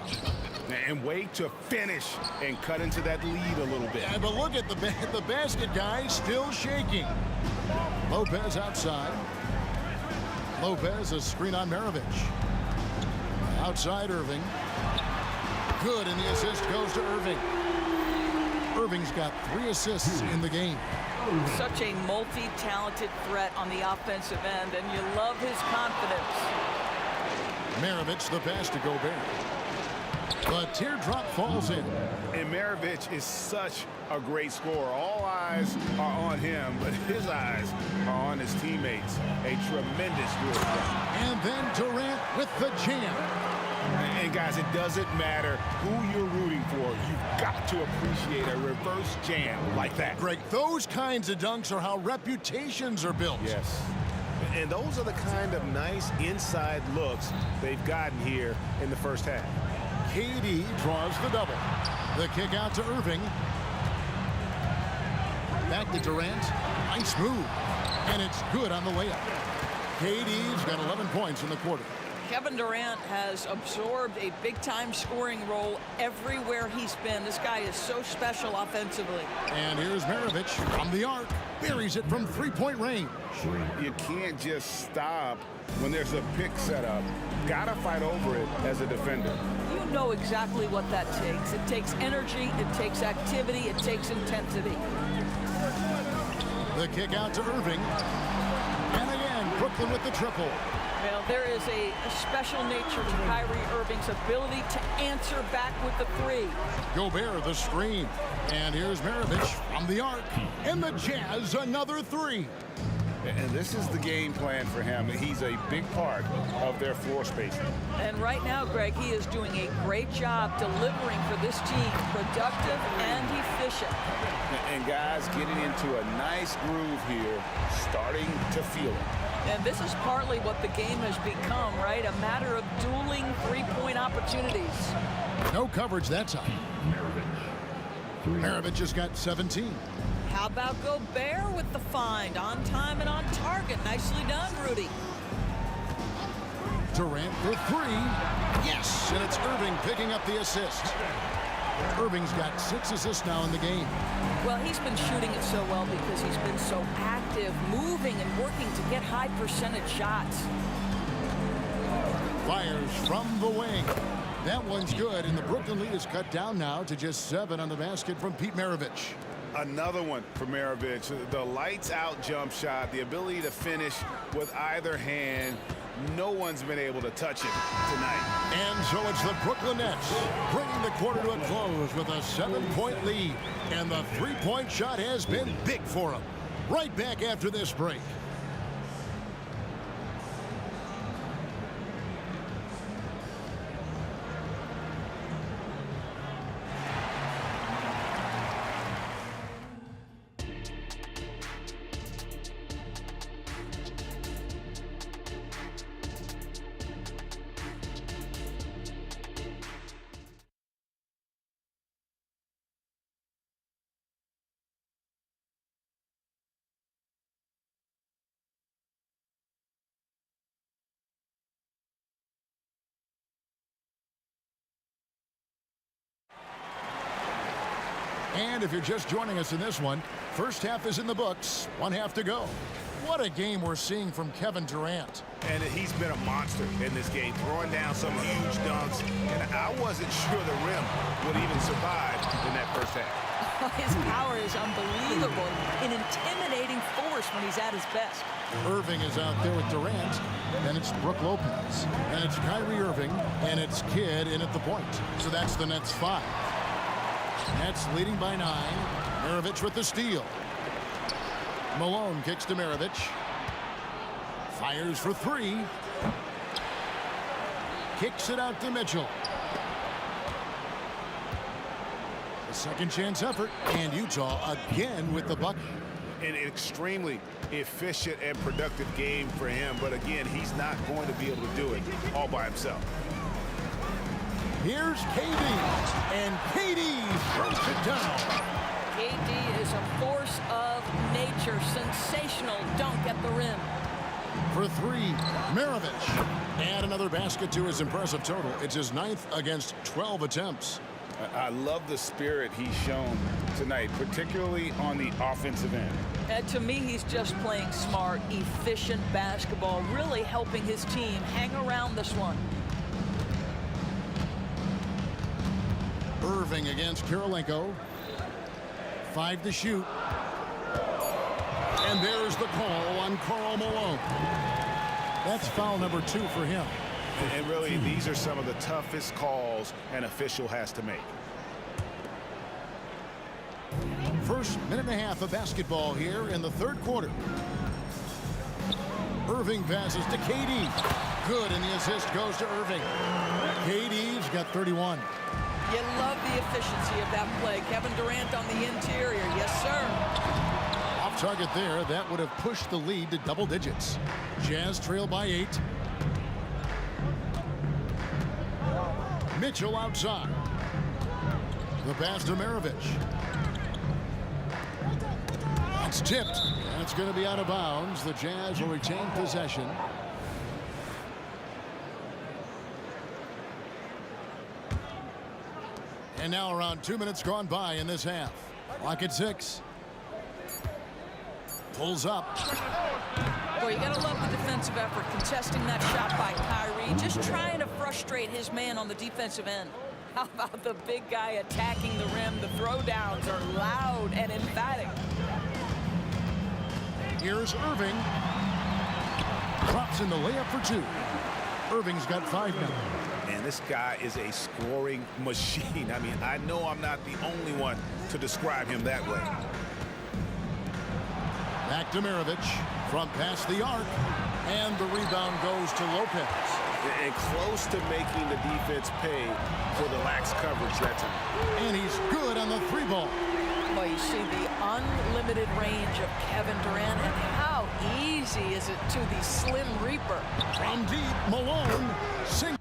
And wait to finish and cut into that lead a little bit. Yeah, but look at the basket, guys, still shaking. Lopez outside. Lopez, a screen on Maravich. Outside Irving. Good, and the assist goes to Irving. Irving's got 3 assists in the game. Such a multi-talented threat on the offensive end, and you love his confidence. Maravich, the pass to Gobert. The teardrop falls in. And Maravich is such a great scorer. All eyes are on him, but his eyes are on his teammates. A tremendous score. And then Durant with the jam. And guys, it doesn't matter who you're rooting for. You've got to appreciate a reverse jam like that. Greg, those kinds of dunks are how reputations are built. Yes. And those are the kind of nice inside looks they've gotten here in the first half. KD draws the double. The kick out to Irving. Back to Durant. Nice move. And it's good on the layup. KD's got 11 points in the quarter. Kevin Durant has absorbed a big-time scoring role everywhere he's been. This guy is so special offensively. And here's Maravich from the arc. Buries it from three-point range. You can't just stop when there's a pick set up. Gotta fight over it as a defender. You know exactly what that takes. It takes energy, it takes activity, it takes intensity. The kick out to Irving. And again, Brooklyn with the triple. Well, there is a special nature to Kyrie Irving's ability to answer back with the 3. Gobert the screen. And here's Maravich from the arc. And the Jazz another 3. And this is the game plan for him. He's a big part of their floor spacing. And right now, Greg, he is doing a great job delivering for this team. Productive and efficient. And guys getting into a nice groove here, starting to feel it. And this is partly what the game has become, right? A matter of dueling three-point opportunities. No coverage that time. Maravich just got 17. How about Gobert with the find? On time and on target. Nicely done, Rudy. Durant for 3. Yes, and it's Irving picking up the assist. Irving's got 6 assists now in the game. Well, he's been shooting it so well because he's been so active, moving and working to get high percentage shots. Fires from the wing. That one's good, and the Brooklyn lead is cut down now to just 7 on the basket from Pete Maravich. Another one for Maravich. The lights-out jump shot, the ability to finish with either hand. No one's been able to touch him tonight. And so it's the Brooklyn Nets bringing the quarter to a close with a 7-point lead. And the three-point shot has been big for them. Right back after this break. And if you're just joining us in this one, first half is in the books. 1 half to go. What a game we're seeing from Kevin Durant. And he's been a monster in this game, throwing down some huge dunks. And I wasn't sure the rim would even survive in that first half. His power is unbelievable, an intimidating force when he's at his best. Irving is out there with Durant. Then it's Brook Lopez. Then it's Kyrie Irving. And it's Kidd in at the point. So that's the Nets 5. Nets leading by 9. Maravich with the steal. Malone kicks to Maravich. Fires for 3. Kicks it out to Mitchell. A second chance effort. And Utah again with the bucket. An extremely efficient and productive game for him. But again, he's not going to be able to do it all by himself. Here's KD, and KD throws it down. KD is a force of nature. Sensational dunk at the rim. For 3, Maravich. Add another basket to his impressive total. It's his 9th against 12 attempts. I love the spirit he's shown tonight, particularly on the offensive end. To me, he's just playing smart, efficient basketball, really helping his team hang around this one. Irving against Kirilenko. 5 to shoot. And there's the call on Karl Malone. That's foul number 2 for him. And really, these are some of the toughest calls an official has to make. First minute and a half of basketball here in the third quarter. Irving passes to KD. Good, and the assist goes to Irving. KD's got 31. You love the efficiency of that play. Kevin Durant on the interior. Yes, sir. Off target there. That would have pushed the lead to double digits. Jazz trail by 8. Mitchell outside. The pass to Maravich. It's tipped. That's going to be out of bounds. The Jazz will retain possession. And now around 2 minutes gone by in this half. Clock at 6. Pulls up. Boy, you got to love the defensive effort, contesting that shot by Kyrie, just trying to frustrate his man on the defensive end. How about the big guy attacking the rim? The throwdowns are loud and emphatic. Here's Irving. Drops in the layup for 2. Irving's got 5 now. And this guy is a scoring machine. I mean, I know I'm not the only one to describe him that way. Back to Maravich from past the arc. And the rebound goes to Lopez. And close to making the defense pay for the lax coverage that time. And he's good on the 3-ball. Well, you see the unlimited range of Kevin Durant, and how easy is it to the Slim Reaper. From deep, Malone sinks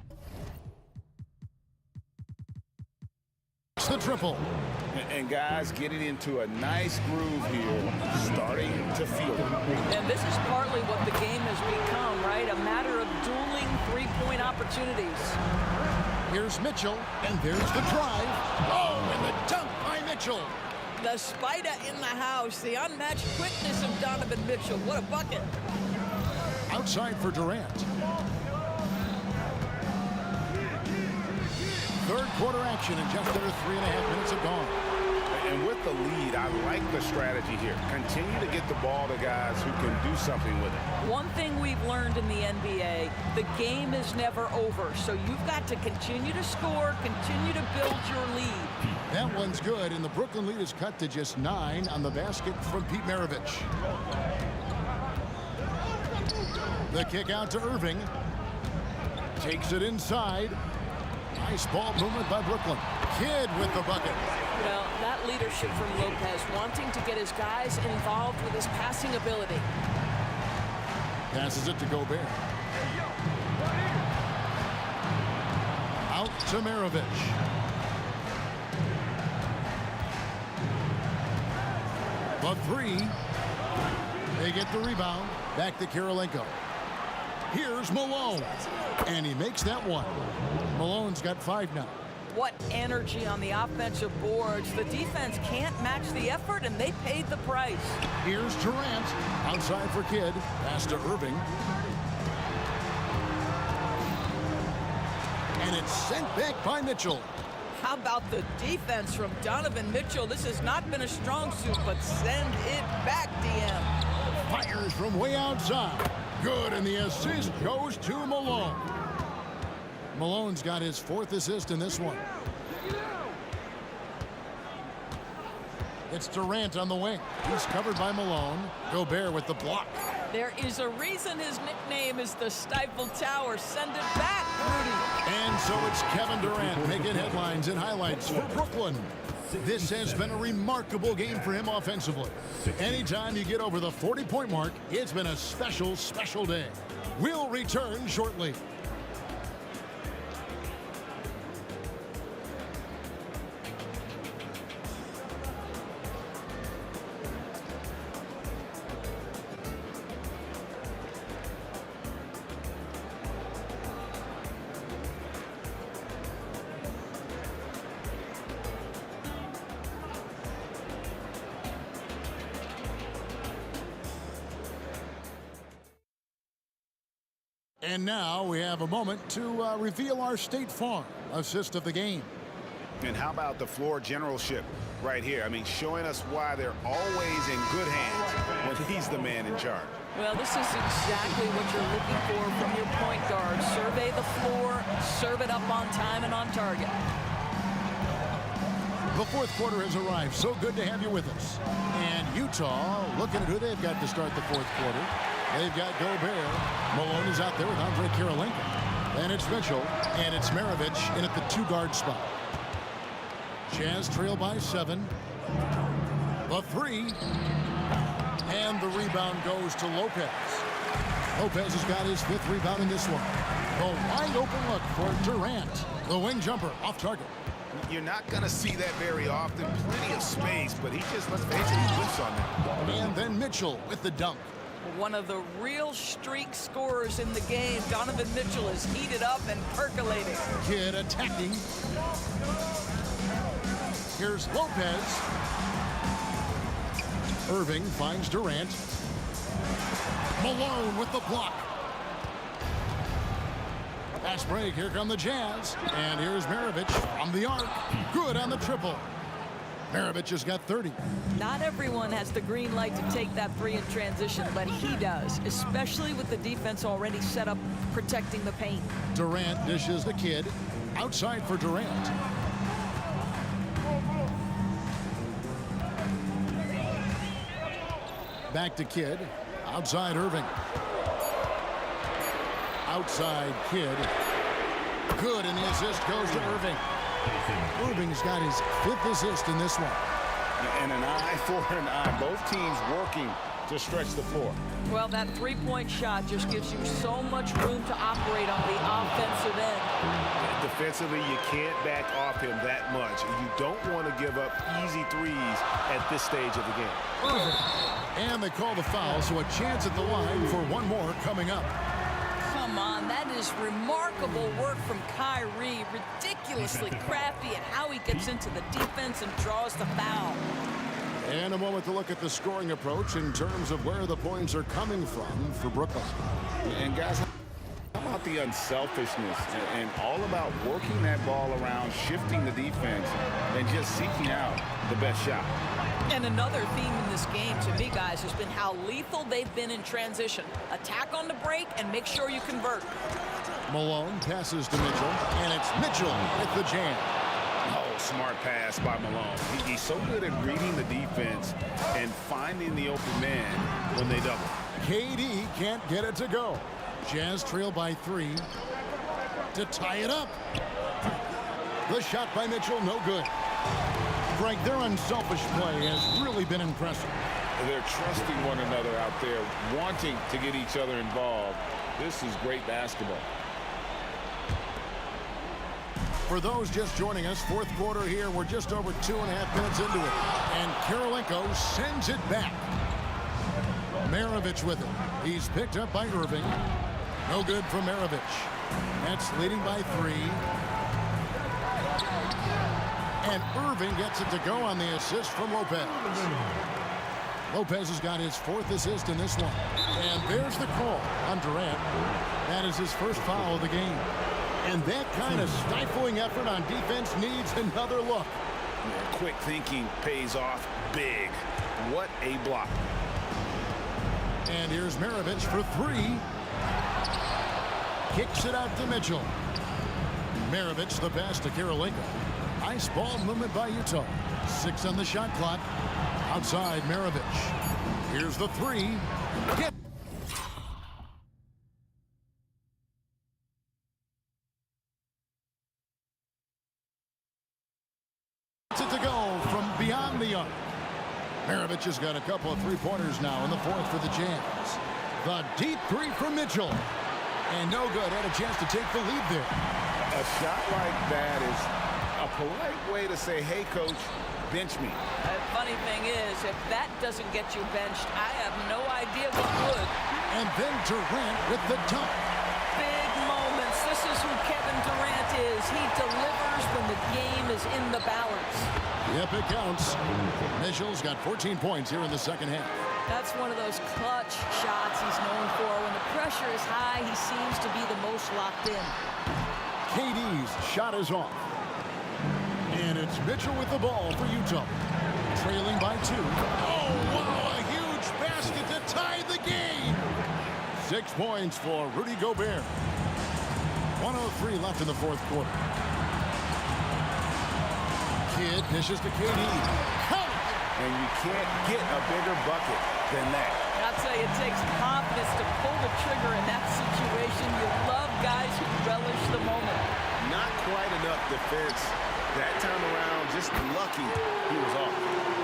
the triple. And guys getting into a nice groove here, starting to feel it. And this is partly what the game has become, right? A matter of dueling three-point opportunities. Here's Mitchell, and there's the drive. Oh, and the dunk by Mitchell. The spider in the house. The unmatched quickness of Donovan Mitchell. What a bucket. Outside for Durant. Third quarter action in just under 3.5 minutes have gone. And with the lead, I like the strategy here. Continue to get the ball to guys who can do something with it. One thing we've learned in the NBA, the game is never over. So you've got to continue to score, continue to build your lead. That one's good, and the Brooklyn lead is cut to just 9 on the basket from Pete Maravich. The kick out to Irving. Takes it inside. Nice ball movement by Brooklyn. Kidd with the bucket. Well, that leadership from Lopez, wanting to get his guys involved with his passing ability. Passes it to Gobert. Out to Maravich. The three. They get the rebound. Back to Kirilenko. Here's Malone. And he makes that one. Malone's got 5 now. What energy on the offensive boards. The defense can't match the effort, and they paid the price. Here's Durant. Outside for Kidd. Pass to Irving. And it's sent back by Mitchell. How about the defense from Donovan Mitchell? This has not been a strong suit, but send it back, DM. Fires from way outside. Good, and the assist goes to Malone. Malone's got his 4th assist in this one. It's Durant on the wing. He's covered by Malone. Gobert with the block. There is a reason his nickname is the Stifle Tower. Send it back, Rudy. And so it's Kevin Durant making headlines and highlights for Brooklyn. This has been a remarkable game for him offensively. Anytime you get over the 40-point mark, it's been a special, special day. We'll return shortly. And now we have a moment to reveal our State Farm assist of the game. And how about the floor generalship right here? I mean, showing us why they're always in good hands when he's the man in charge. Well, this is exactly what you're looking for from your point guard. Survey the floor, serve it up on time and on target. The 4th quarter has arrived. So good to have you with us. And Utah looking at who they've got to start the 4th quarter. They've got Gobert. Malone is out there with Andre Kirilenko. And it's Mitchell. And it's Maravich in at the 2-guard spot. Jazz trail by 7. The 3. And the rebound goes to Lopez. Lopez has got his 5th rebound in this one. The wide open look for Durant. The wing jumper off target. You're not going to see that very often. Plenty of space, but he just, let's face it, he whiffs on that. And then Mitchell with the dunk. One of the real streak scorers in the game. Donovan Mitchell is heated up and percolating. Kidd attacking. Here's Lopez. Irving finds Durant. Malone with the block. Fast break. Here come the Jazz. And here's Maravich from the arc. Good on the triple. Maravich has got 30. Not everyone has the green light to take that 3 in transition, but he does, especially with the defense already set up protecting the paint. Durant dishes the Kidd. Outside for Durant. Back to Kidd. Outside Irving. Outside Kidd. Good, and the assist goes to Irving. Irving's got his 5th assist in this one. And an eye for an eye. Both teams working to stretch the floor. Well, that 3-point shot just gives you so much room to operate on the offensive end. Defensively, you can't back off him that much. You don't want to give up easy threes at this stage of the game. Irving. And they call the foul, so a chance at the line for one more coming up. Come come on, that is remarkable work from Kyrie. Ridiculously crafty at how he gets into the defense and draws the foul. And a moment to look at the scoring approach in terms of where the points are coming from for Brooklyn. And guys, how about the unselfishness and all about working that ball around, shifting the defense, and just seeking out the best shot. And another theme in this game to me, guys, has been how lethal they've been in transition. Attack on the break and make sure you convert. Malone passes to Mitchell, and it's Mitchell with the jam. Oh, smart pass by Malone. He's so good at reading the defense and finding the open man when they double. KD can't get it to go. Jazz trail by 3 to tie it up. The shot by Mitchell, no good. Frank, their unselfish play has really been impressive. They're trusting one another out there, wanting to get each other involved. This is great basketball. For those just joining us, fourth quarter here, we're just over 2.5 minutes into it. And Karolinko sends it back. Maravich with it. He's picked up by Irving. No good for Maravich. Nets leading by 3. And Irving gets it to go on the assist from Lopez. Lopez has got his 4th assist in this one. And there's the call on Durant. That is his first foul of the game. And that kind of stifling effort on defense needs another look. Yeah, quick thinking pays off big. What a block. And here's Maravich for 3. Kicks it out to Mitchell. Maravich the pass to Karolinko. Nice ball movement by Utah. 6 on the shot clock. Outside Maravich. Here's the 3. Get it to go from beyond the arc. Maravich has got a couple of three-pointers now in the 4th for the Jazz. The deep 3 from Mitchell. And no good. Had a chance to take the lead there. A shot like that is a polite way to say, hey, coach, bench me. The funny thing is, if that doesn't get you benched, I have no idea what would. And then Durant with the dunk. Big moments. This is who Kevin Durant is. He delivers when the game is in the balance. Yep, it counts. Mitchell's got 14 points here in the second half. That's one of those clutch shots he's known for. When the pressure is high, he seems to be the most locked in. KD's shot is off. And it's Mitchell with the ball for Utah. Trailing by 2. Oh, wow, a huge basket to tie the game. 6 points for Rudy Gobert. 1:03 left in the 4th quarter. Kidd dishes to KD. And you can't get a bigger bucket than that. I'll tell you, it takes confidence to pull the trigger in that situation. You love guys who relish the moment. Not quite enough defense that time around. Just lucky he was off.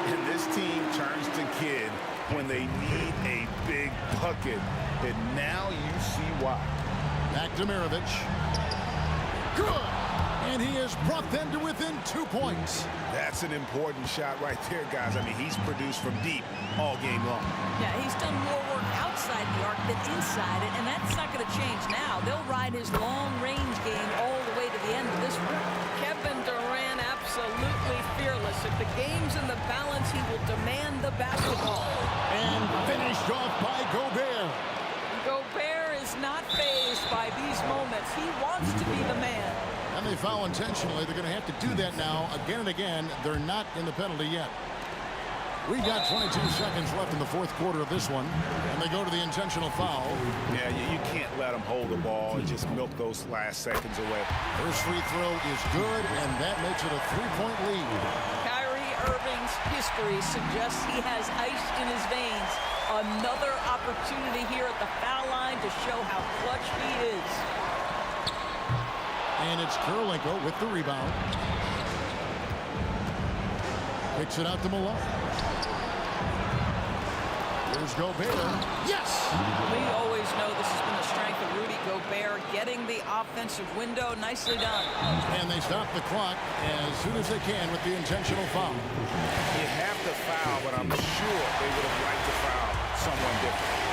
And this team turns to Kidd when they need a big bucket. And now you see why. Back to Maravich. Good. And he has brought them to within 2 points. That's an important shot right there, guys. I mean, he's produced from deep all game long. Yeah, he's done more work outside the arc than inside it, and that's not going to change now. They'll ride his long-range game all the way to the end of this one. Kevin Durant absolutely fearless. If the game's in the balance, he will demand the basketball. And finished off by Gobert. Gobert is not fazed by these moments. He wants to be the man. And they foul intentionally. They're going to have to do that now again and again. They're not in the penalty yet. We've got 22 seconds left in the 4th quarter of this one. And they go to the intentional foul. Yeah, you can't let them hold the ball and just milk those last seconds away. First free throw is good, and that makes it a 3-point lead. Kyrie Irving's history suggests he has ice in his veins. Another opportunity here at the foul line to show how clutch he is. And it's Karolinko with the rebound. Kicks it out to Malone. Here's Gobert. Yes! We always know this has been the strength of Rudy Gobert, getting the offensive window. Nicely done. And they stop the clock as soon as they can with the intentional foul. You have to foul, but I'm sure they would have liked to foul someone different.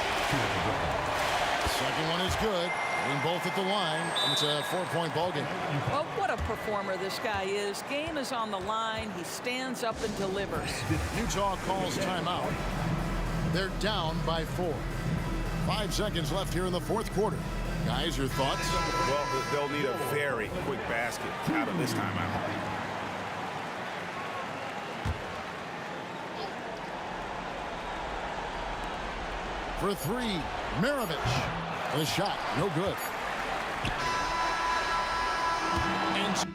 The second one is good. Getting both at the line, and it's a 4-point ball game. Well, what a performer this guy is. Game is on the line. He stands up and delivers. Utah calls timeout. They're down by 4. 5 seconds left here in the fourth quarter. Guys, your thoughts? Well, they'll need a very quick basket out of this timeout. For 3, Maravich. The shot, no good. And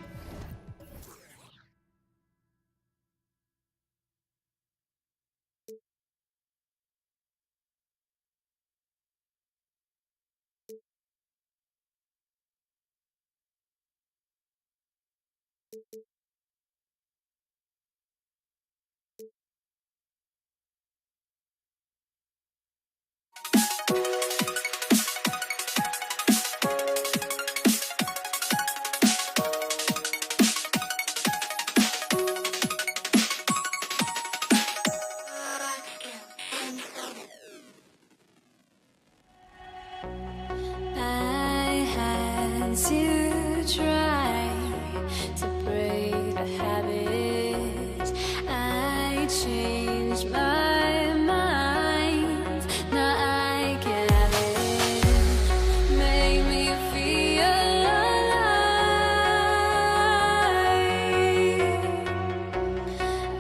I had to try to break the habit. I changed my mind. Now I can have it. Make me feel alive.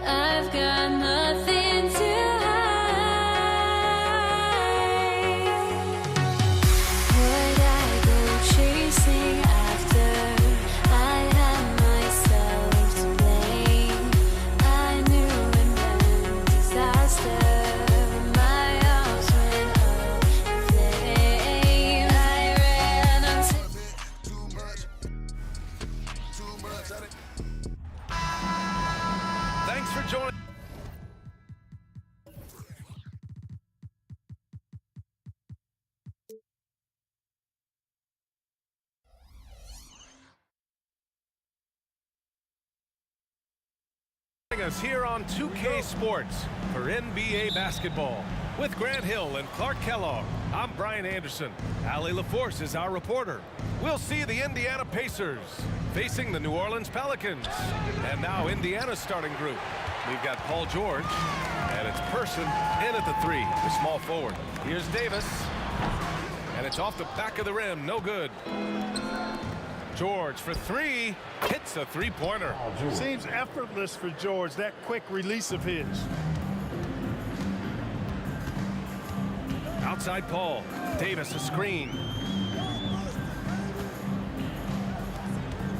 I've got nothing to would I go chasing after? I had myself to blame. I knew it meant disaster. My arms went up in flames. I ran until Thanks for joining. Us here on 2K Sports for NBA basketball with Grant Hill and Clark Kellogg. I'm Brian Anderson. Allie LaForce is our reporter. We'll see the Indiana Pacers facing the New Orleans Pelicans. And now Indiana's starting group. We've got Paul George, and it's Person in at the 3, the small forward. Here's Davis, and it's off the back of the rim, no good. George for 3, hits a 3-pointer. Seems effortless for George, that quick release of his. Outside Paul, Davis a screen.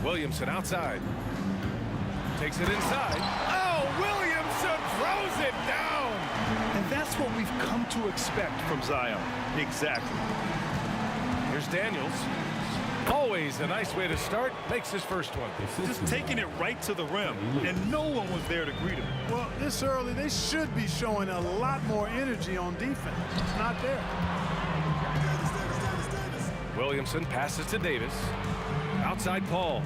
Williamson outside. Takes it inside. Oh, Williamson throws it down. And that's what we've come to expect from Zion. Exactly. Here's Daniels. Always a nice way to start. Makes his first one. Just taking it right to the rim, and no one was there to greet him. Well, this early, they should be showing a lot more energy on defense. It's not there. Williamson passes to Davis. Outside Paul.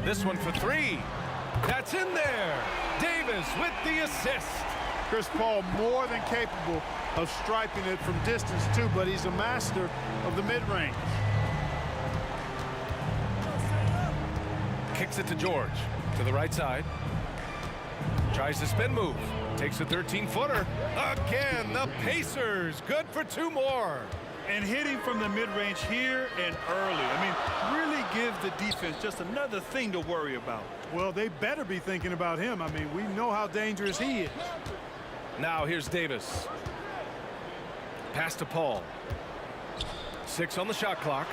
This one for 3. That's in there. Davis with the assist. Chris Paul more than capable of striping it from distance too, but he's a master of the mid-range. Kicks it to George. To the right side. Tries to spin move. Takes a 13-footer. Again, the Pacers. Good for 2 more. And hitting from the mid-range here and early. I mean, really give the defense just another thing to worry about. Well, they better be thinking about him. I mean, we know how dangerous he is. Now here's Davis. Pass to Paul. 6 on the shot clock.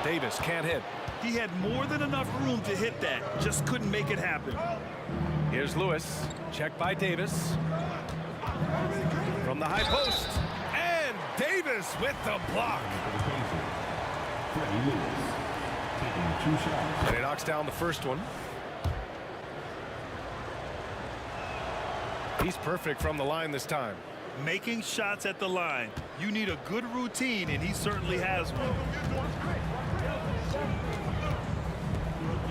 Davis can't hit. He had more than enough room to hit that. Just couldn't make it happen. Here's Lewis. Checked by Davis. From the high post. And Davis with the block. And he knocks down the first one. He's perfect from the line this time. Making shots at the line. You need a good routine, and he certainly has one.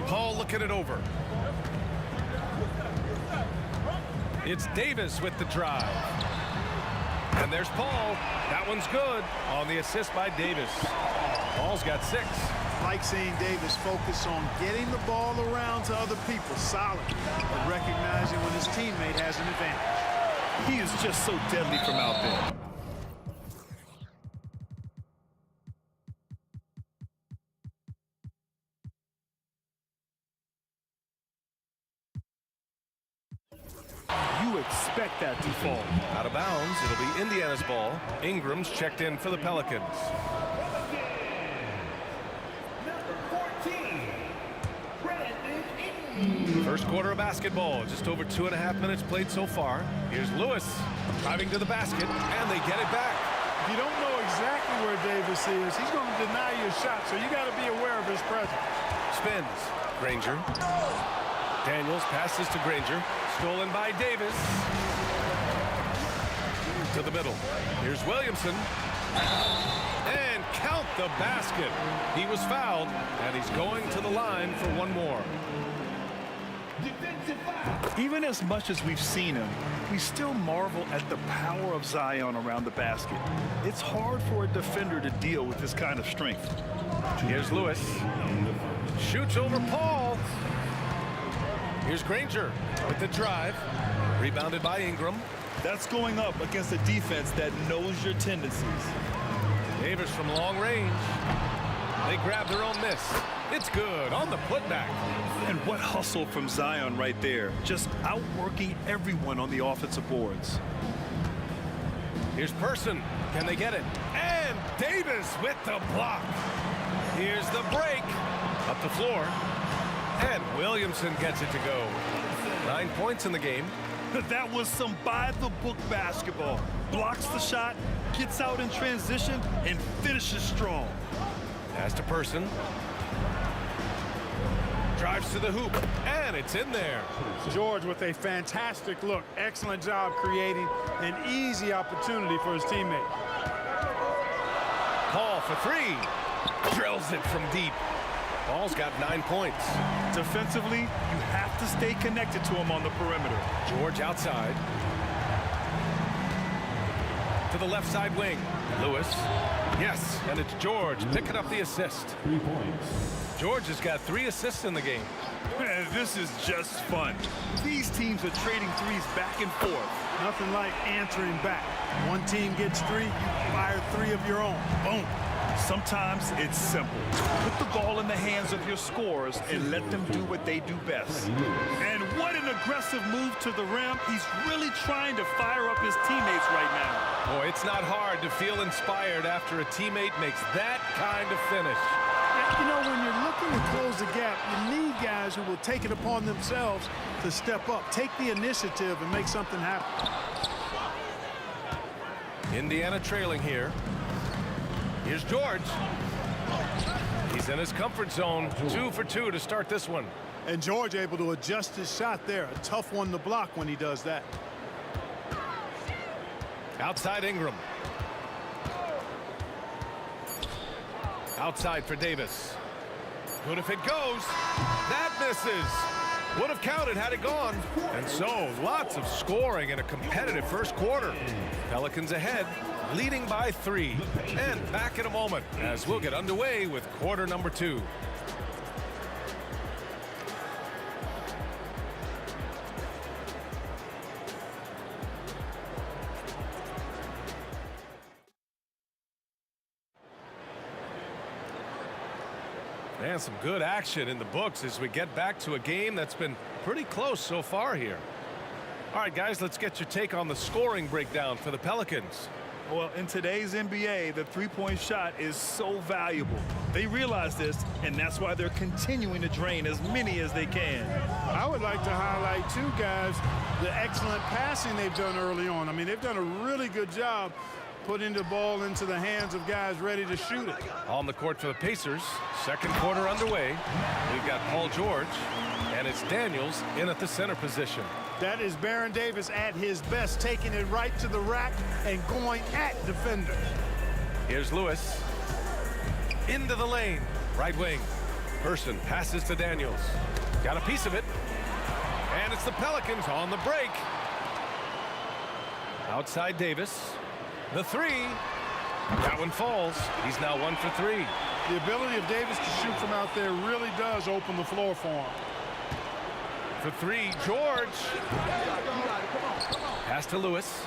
Paul looking it over. It's Davis with the drive. And there's Paul. That one's good on the assist by Davis. Paul's got 6. Like seeing Davis focus on getting the ball around to other people, solid, but recognizing when his teammate has an advantage. He is just so deadly from out there. You expect that to fall. Out of bounds, it'll be Indiana's ball. Ingram's checked in for the Pelicans. First quarter of basketball, just over 2.5 minutes played so far. Here's Lewis driving to the basket, and they get it back. If you don't know exactly where Davis is, he's going to deny you a shot, so you got to be aware of his presence. Spins. Granger. Daniels passes to Granger. Stolen by Davis. To the middle. Here's Williamson. And count the basket. He was fouled, and he's going to the line for one more. Even as much as we've seen him, we still marvel at the power of Zion around the basket. It's hard for a defender to deal with this kind of strength. Here's Lewis. Shoots over Paul. Here's Granger with the drive. Rebounded by Ingram. That's going up against a defense that knows your tendencies. Davis from long range. They grab their own miss. It's good on the putback. And what hustle from Zion right there. Just outworking everyone on the offensive boards. Here's Person. Can they get it? And Davis with the block. Here's the break. Up the floor. And Williamson gets it to go. 9 points in the game. That was some by-the-book basketball. Blocks the shot, gets out in transition, and finishes strong. Pass to Person. Drives to the hoop, and it's in there. George with a fantastic look. Excellent job creating an easy opportunity for his teammate. Paul for 3. Drills it from deep. Paul's got 9 points. Defensively, you have to stay connected to him on the perimeter. George outside. To the left side wing. Lewis. Yes, and it's George picking up the assist. 3 points. George has got 3 assists in the game. Man, this is just fun. These teams are trading threes back and forth. Nothing like answering back. One team gets 3, you fire 3 of your own. Boom. Sometimes it's simple. Put the ball in the hands of your scorers and let them do what they do best. And what an aggressive move to the rim. He's really trying to fire up his teammates right now. Boy, it's not hard to feel inspired after a teammate makes that kind of finish. You know, when you're looking to close the gap, you need guys who will take it upon themselves to step up, take the initiative, and make something happen. Indiana trailing here. Here's George. He's in his comfort zone. 2 for 2 to start this one. And George able to adjust his shot there. A tough one to block when he does that. Outside Ingram. Outside for Davis. Good if it goes. That misses. Would have counted had it gone. And so lots of scoring in a competitive first quarter. Pelicans ahead, leading by 3. And back in a moment as we'll get underway with quarter number 2. And some good action in the books as we get back to a game that's been pretty close so far here. All right, guys, let's get your take on the scoring breakdown for the Pelicans. Well, in today's NBA, the three-point shot is so valuable. They realize this, and that's why they're continuing to drain as many as they can. I would like to highlight, too, guys, the excellent passing they've done early on. I mean, they've done a really good job putting the ball into the hands of guys ready to shoot it. On the court for the Pacers, second quarter underway. We've got Paul George, and it's Daniels in at the center position. That is Baron Davis at his best, taking it right to the rack and going at defenders. Here's Lewis. Into the lane. Right wing. Person passes to Daniels. Got a piece of it. And it's the Pelicans on the break. Outside Davis. The three. That one falls. He's now 1 for 3. The ability of Davis to shoot from out there really does open the floor for him. For 3, George. Pass to Lewis.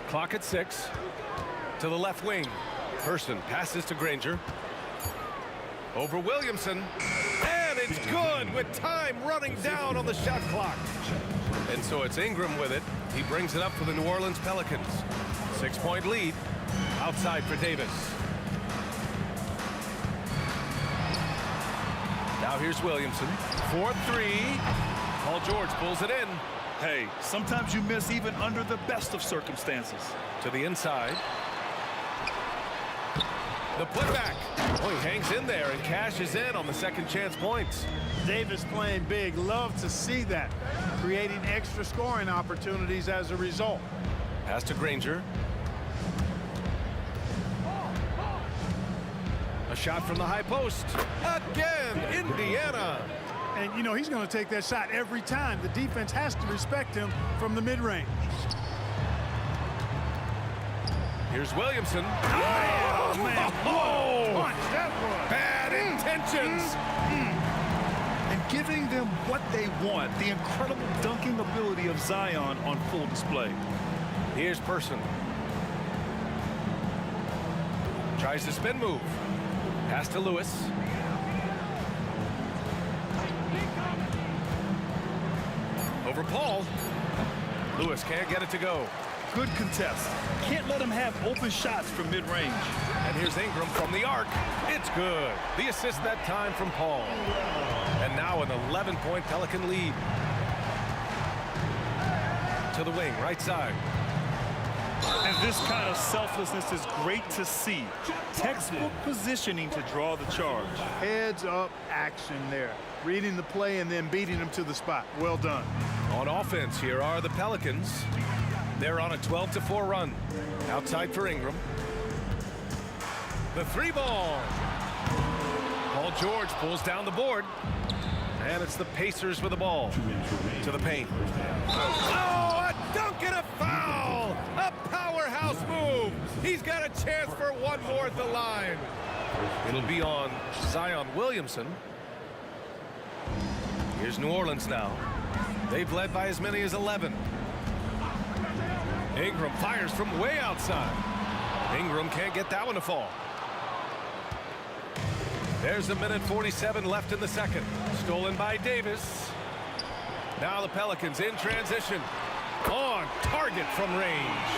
Clock at 6. To the left wing. Person passes to Granger. Over Williamson. And it's good with time running down on the shot clock. And so it's Ingram with it. He brings it up for the New Orleans Pelicans. 6-point lead. Outside for Davis. Now here's Williamson. 4-3. Paul George pulls it in. Hey, sometimes you miss even under the best of circumstances. To the inside. The putback. Oh, he hangs in there and cashes in on the second chance points. Davis playing big. Love to see that. Creating extra scoring opportunities as a result. Pass to Granger. A shot from the high post. Again, Indiana. And, you know, he's going to take that shot every time. The defense has to respect him from the mid-range. Here's Williamson. Oh, man. Oh, Punch, that was. bad intentions. And giving them what they want. The incredible dunking ability of Zion on full display. Here's Person. Tries the spin move. Pass to Lewis. Over Paul. Lewis can't get it to go. Good contest. Can't let him have open shots from mid-range. And here's Ingram from the arc. It's good. The assist that time from Paul. And now an 11-point Pelican lead. To the wing, right side. And this kind of selflessness is great to see. Textbook positioning to draw the charge. Heads up action there. Reading the play and then beating him to the spot. Well done. On offense, here are the Pelicans. They're on a 12-4 run. Outside for Ingram. The 3 ball. Paul George pulls down the board. And it's the Pacers with the ball. To the paint. Oh, a dunk and a foul! A powerhouse move! He's got a chance for one more at the line. It'll be on Zion Williamson. Here's New Orleans now. They've led by as many as 11. Ingram fires from way outside. Ingram can't get that one to fall. There's 1:47 left in the second. Stolen by Davis. Now the Pelicans in transition. On target from range.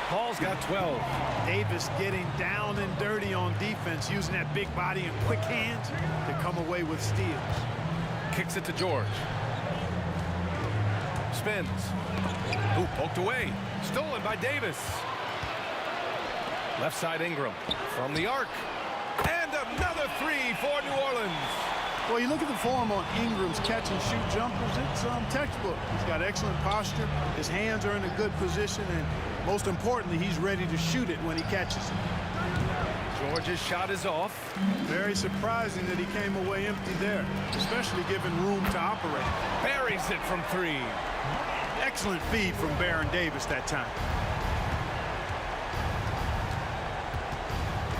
Paul's got 12. Davis getting down and dirty on defense, using that big body and quick hands to come away with steals. Kicks it to George. Spins. Ooh, poked away. Stolen by Davis. Left side Ingram from the arc. And another 3 for New Orleans. Well, you look at the form on Ingram's catch and shoot jumpers, it's textbook. He's got excellent posture. His hands are in a good position, and most importantly, he's ready to shoot it when he catches it. George's shot is off. Very surprising that he came away empty there, especially given room to operate. Buries it from 3. Excellent feed from Baron Davis that time.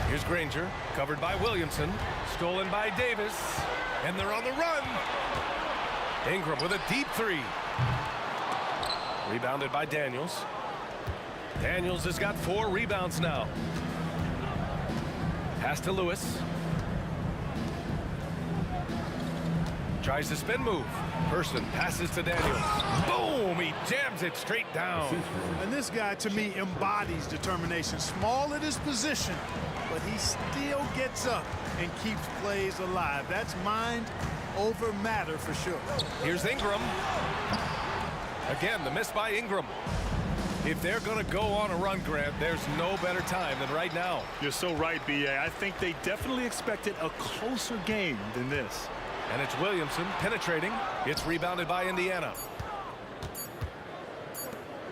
Here's Granger, covered by Williamson, stolen by Davis, and they're on the run. Ingram with a deep 3. Rebounded by Daniels. Daniels has got 4 rebounds now. Pass to Lewis. Tries the spin move. Person passes to Daniels. Boom! He jams it straight down. And this guy, to me, embodies determination. Small at his position, but he still gets up and keeps plays alive. That's mind over matter for sure. Here's Ingram. Again, the miss by Ingram. If they're going to go on a run, Grant, there's no better time than right now. You're so right, B.A. I think they definitely expected a closer game than this. And it's Williamson penetrating. It's rebounded by Indiana.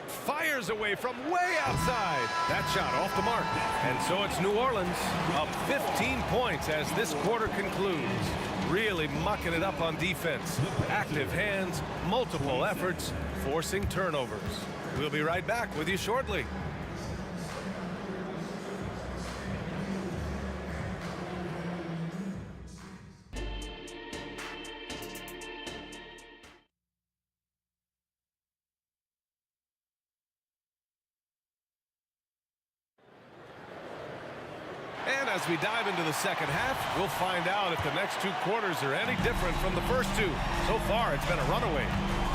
Fires away from way outside. That shot off the mark. And so it's New Orleans up 15 points as this quarter concludes. really mucking it up on defense. Active hands, multiple efforts, forcing turnovers. We'll be right back with you shortly. And as we dive into the second half, we'll find out if the next 2 quarters are any different from the first 2. So far, it's been a runaway.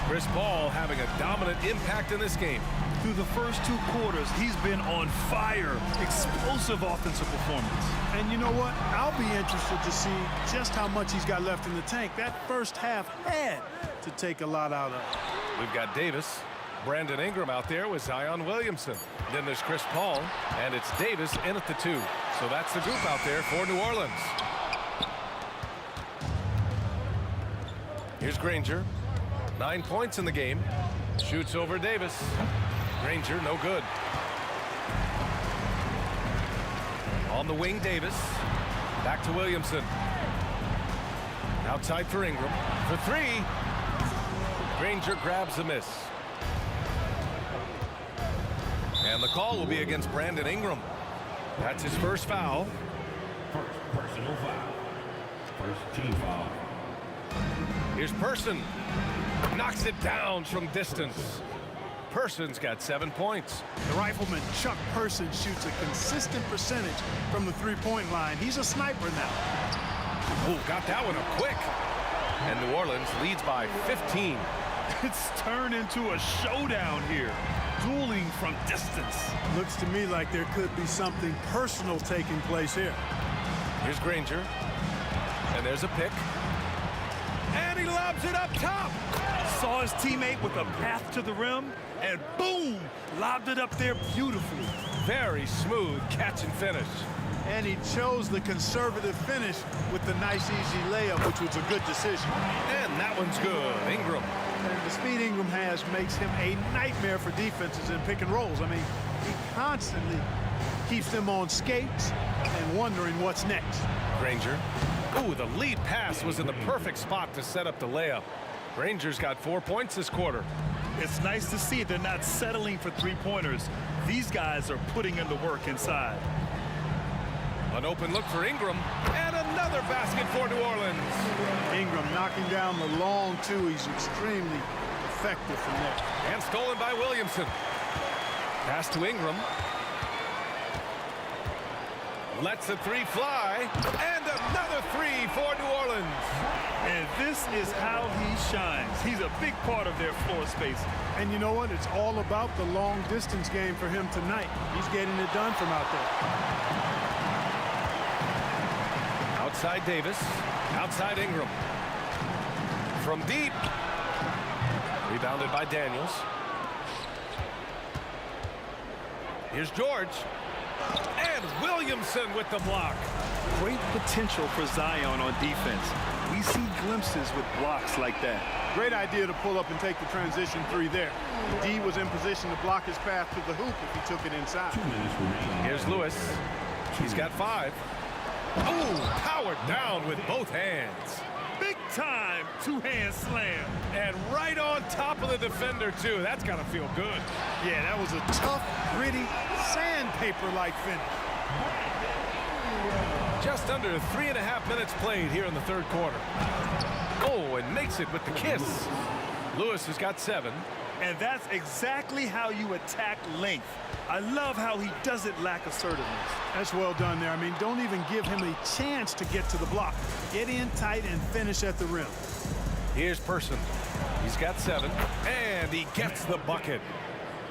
Chris Paul having a dominant impact in this game. Through the first 2 quarters, he's been on fire. Explosive offensive performance. And you know what? I'll be interested to see just how much he's got left in the tank. That first half had to take a lot out of it. We've got Davis, Brandon Ingram out there with Zion Williamson. Then there's Chris Paul, and it's Davis in at the 2. So that's the group out there for New Orleans. Here's Granger. 9 points in the game. Shoots over Davis. Granger, no good. On the wing, Davis. Back to Williamson. Outside for Ingram. For 3. Granger grabs the miss. And the call will be against Brandon Ingram. That's his first foul. First personal foul. First team foul. Here's Person. Knocks it down from distance. Person's got 7 points. The rifleman, Chuck Person, shoots a consistent percentage from the three-point line. He's a sniper now. Oh, got that one up quick. And New Orleans leads by 15. It's turned into a showdown here. Dueling from distance. Looks to me like there could be something personal taking place here. Here's Granger. And there's a pick. And he lobs it up top. Saw his teammate with a path to the rim, and boom, lobbed it up there beautifully. Very smooth catch and finish. And he chose the conservative finish with the nice, easy layup, which was a good decision. And that one's good. Ingram. And the speed Ingram has makes him a nightmare for defenses in pick and rolls. I mean, he constantly keeps them on skates and wondering what's next. Granger. Ooh, the lead pass was in the perfect spot to set up the layup. Granger's got 4 points this quarter. It's nice to see they're not settling for three-pointers. These guys are putting in the work inside. An open look for Ingram, and another basket for New Orleans. Ingram knocking down the long 2. He's extremely effective from there. And stolen by Williamson. Pass to Ingram. Lets the 3 fly, and another 3 for New Orleans. And this is how he shines. He's a big part of their floor space. And you know what? It's all about the long distance game for him tonight. He's getting it done from out there. Outside Davis, outside Ingram. From deep. Rebounded by Daniels. Here's George. And Williamson with the block. Great potential for Zion on defense. We see glimpses with blocks like that. Great idea to pull up and take the transition 3 there. The D was in position to block his path to the hoop if he took it inside. 2 minutes remaining. Here's Lewis. He's got 5. Oh, powered down with both hands. Big time 2-hand slam. And right on top of the defender, too. That's got to feel good. Yeah, that was a tough, gritty, sandpaper-like finish. Just under 3.5 minutes played here in the third quarter. Oh, and makes it with the kiss. Lewis has got 7. And that's exactly how you attack length. I love how he doesn't lack assertiveness. That's well done there. I mean, don't even give him a chance to get to the block. Get in tight and finish at the rim. Here's Person. He's got 7, and he gets the bucket.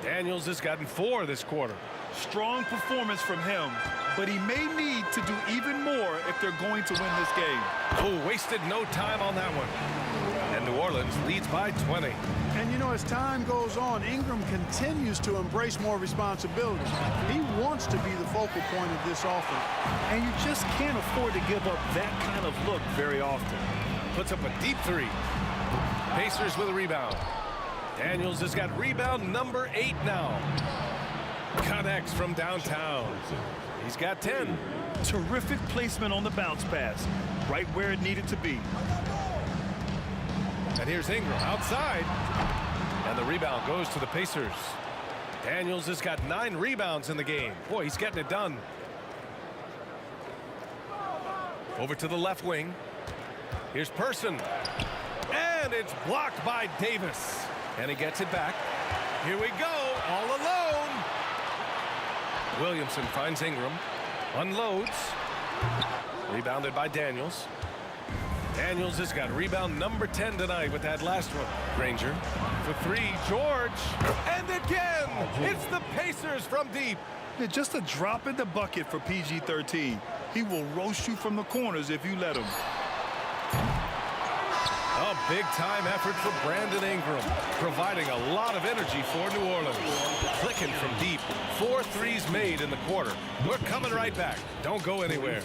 Daniels has gotten 4 this quarter. Strong performance from him, but he may need to do even more if they're going to win this game. Oh, wasted no time on that one. And New Orleans leads by 20. And you know, as time goes on, Ingram continues to embrace more responsibility. He wants to be the focal point of this offense. And you just can't afford to give up that kind of look very often. Puts up a deep 3. Pacers with a rebound. Daniels has got rebound number 8 now. Connects from downtown. He's got 10. Terrific placement on the bounce pass, right where it needed to be. And here's Ingram outside. And the rebound goes to the Pacers. Daniels has got 9 rebounds in the game. Boy, he's getting it done. Over to the left wing. Here's Person. And it's blocked by Davis. And he gets it back. Here we go, all alone. Williamson finds Ingram. Unloads. Rebounded by Daniels. Daniels has got rebound number 10 tonight with that last one. Granger for 3. George. And again, it's the Pacers from deep. Yeah, just a drop in the bucket for PG-13. He will roast you from the corners if you let him. A big-time effort for Brandon Ingram, providing a lot of energy for New Orleans. Clicking from deep. 4 threes made in the quarter. We're coming right back. Don't go anywhere.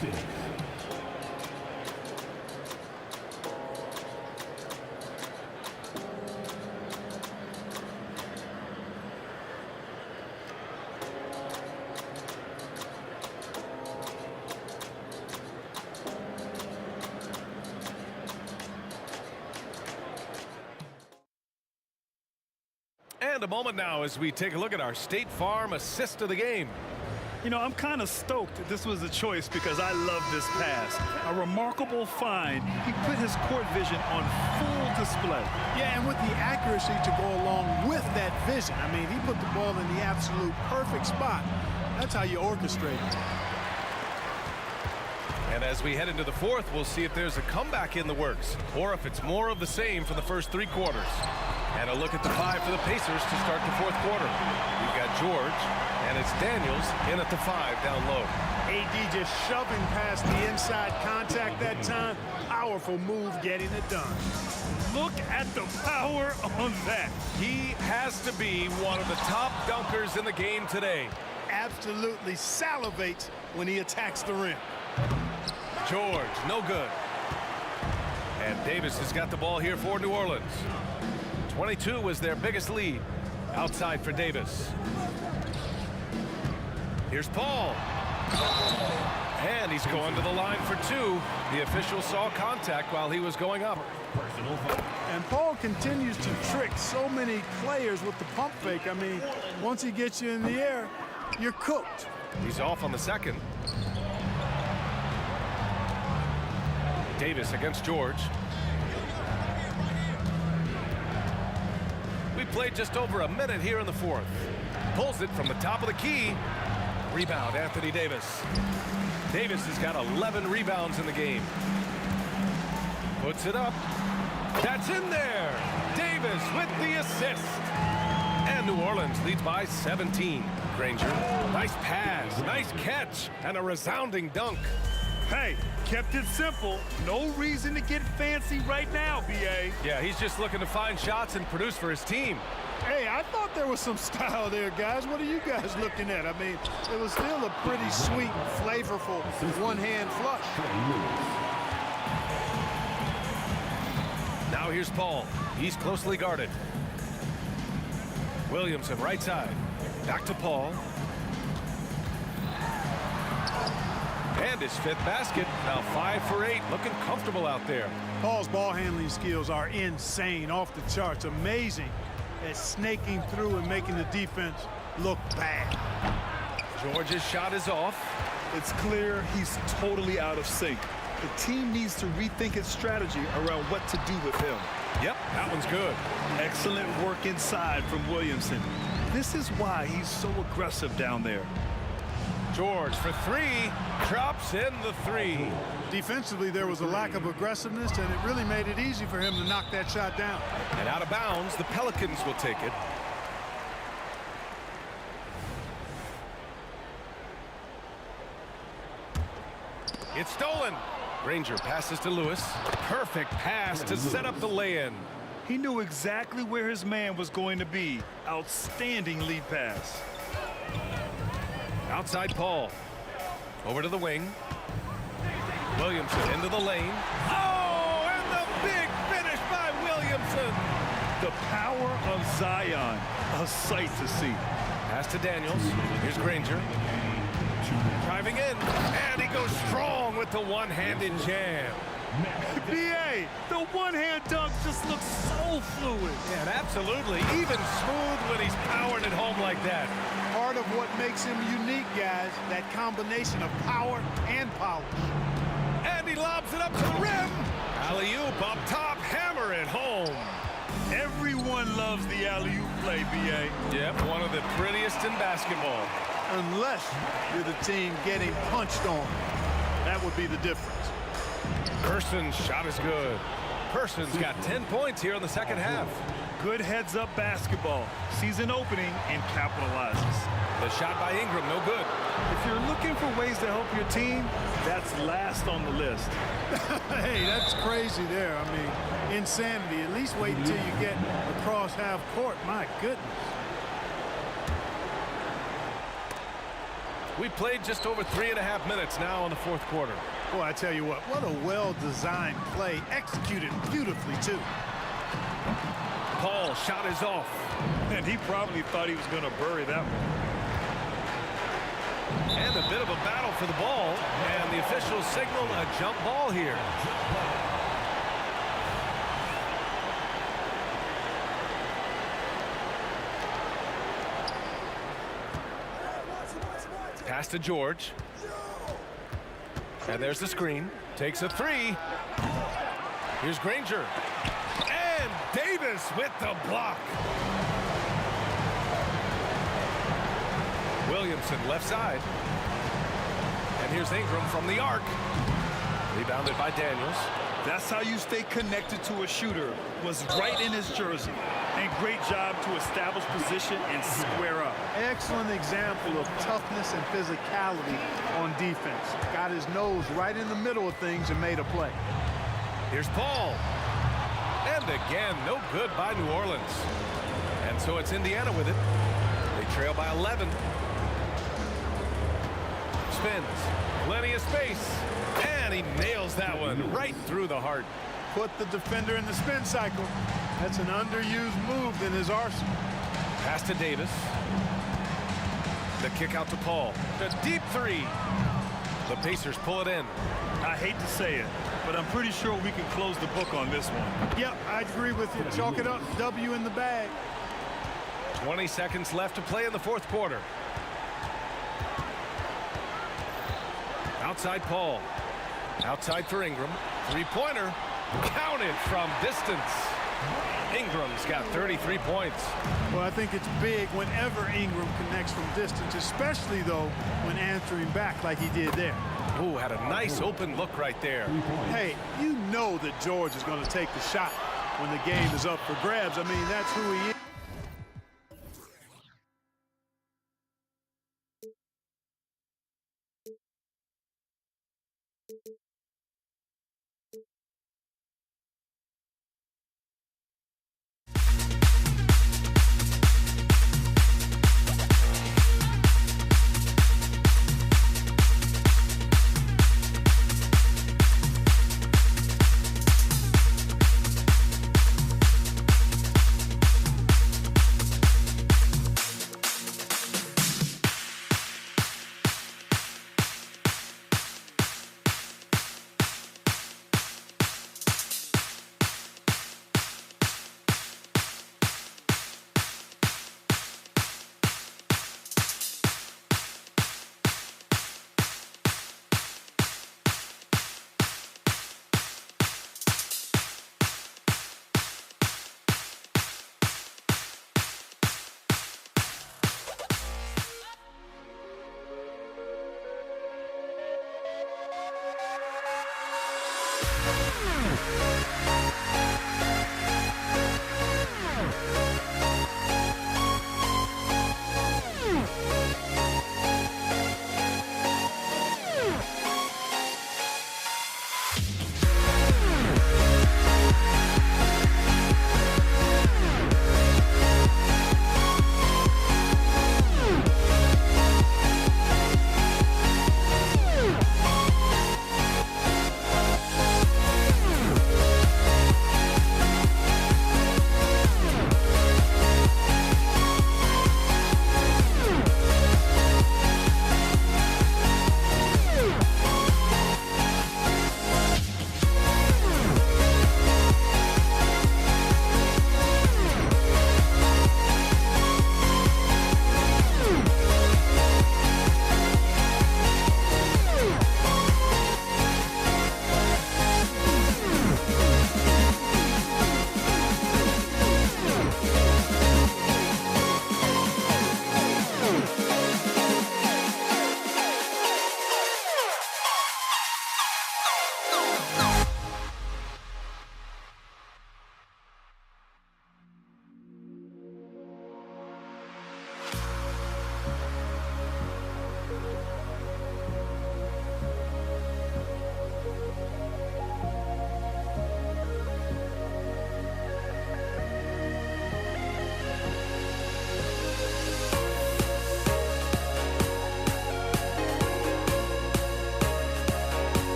And a moment now as we take a look at our State Farm assist of the game. You know, I'm kind of stoked that this was a choice because I love this pass. A remarkable find. He put his court vision on full display. Yeah, and with the accuracy to go along with that vision. I mean, he put the ball in the absolute perfect spot. That's how you orchestrate it. And as we head into the fourth, we'll see if there's a comeback in the works or if it's more of the same for the first 3 quarters. And a look at the 5 for the Pacers to start the fourth quarter. We've got George, and it's Daniels in at the 5 down low. AD just shoving past the inside contact that time. Powerful move getting it done. Look at the power on that. He has to be one of the top dunkers in the game today. Absolutely salivates when he attacks the rim. George, no good. And Davis has got the ball here for New Orleans. 22 was their biggest lead. Outside for Davis. Here's Paul. And he's going to the line for 2. The official saw contact while he was going up. And Paul continues to trick so many players with the pump fake. I mean, once he gets you in the air, you're cooked. He's off on the second. Davis against George. We played just over a minute here in the fourth. Pulls it from the top of the key. Rebound, Anthony Davis. Davis has got 11 rebounds in the game. Puts it up. That's in there. Davis with the assist. And New Orleans leads by 17. Granger, nice pass, nice catch, and a resounding dunk. Hey, kept it simple. No reason to get fancy right now, B.A. Yeah, he's just looking to find shots and produce for his team. Hey, I thought there was some style there, guys. What are you guys looking at? I mean, it was still a pretty sweet, flavorful one-hand flush. Now here's Paul. He's closely guarded. Williamson, right side. Back to Paul. And his 5th basket. Now 5 for 8. Looking comfortable out there. Paul's ball handling skills are insane, off the charts. Amazing at snaking through and making the defense look bad. George's shot is off. It's clear he's totally out of sync. The team needs to rethink its strategy around what to do with him. Yep, that one's good. Excellent work inside from Williamson. This is why he's so aggressive down there. George for 3, drops in the 3. Defensively, there was a lack of aggressiveness, and it really made it easy for him to knock that shot down. And out of bounds, the Pelicans will take it. It's stolen. Granger passes to Lewis. Perfect pass to set up the lay-in. He knew exactly where his man was going to be. Outstanding lead pass. Outside Paul. Over to the wing. Williamson into the lane. Oh, and the big finish by Williamson. The power of Zion, a sight to see. Pass to Daniels. Here's Granger. Driving in, and he goes strong with the one-handed jam. B.A., the one-hand dunk just looks so fluid. Yeah, and absolutely, even smooth when he's powering it home like that. Part of what makes him unique, guys, that combination of power and polish. And he lobs it up to the rim. Alley-oop up top, hammer it home. Everyone loves the alley-oop play, B.A. Yep, one of the prettiest in basketball. Unless you're the team getting punched on. That would be the difference. Person's shot is good. Person's got 10 points here in the second half. Good heads-up basketball. Sees an opening and capitalizes. The shot by Ingram, no good. If you're looking for ways to help your team, that's last on the list. Hey, that's crazy there. I mean, insanity. At least wait until you get across half court. My goodness. We played just over 3.5 minutes now in the fourth quarter. Boy, I tell you what a well-designed play. Executed beautifully, too. Paul, shot is off. And he probably thought he was going to bury that one. And a bit of a battle for the ball. And the officials signal a jump ball here. Pass to George. And there's the screen. Takes a three. Here's Granger. And Davis with the block. Williamson left side. And here's Ingram from the arc. Rebounded by Daniels. That's how you stay connected to a shooter. Was right in his jersey. And great job to establish position and square up. Excellent example of toughness and physicality on defense. Got his nose right in the middle of things and made a play. Here's Paul. And again, no good by New Orleans. And so it's Indiana with it. They trail by 11. Spins. Plenty of space. And he nails that one right through the heart. Put the defender in the spin cycle. That's an underused move in his arsenal. Pass to Davis. The kick out to Paul. The deep three. The Pacers pull it in. I hate to say it, but I'm pretty sure we can close the book on this one. Yep, I agree with you. Chalk it up. W in the bag. 20 seconds left to play in the fourth quarter. Outside Paul. Outside for Ingram. Three-pointer. Counted from distance. Ingram's got 33 points. Well, I think it's big whenever Ingram connects from distance, especially, though, when answering back like he did there. Oh, had a nice open look right there. Hey, you know that George is going to take the shot when the game is up for grabs. I mean, that's who he is.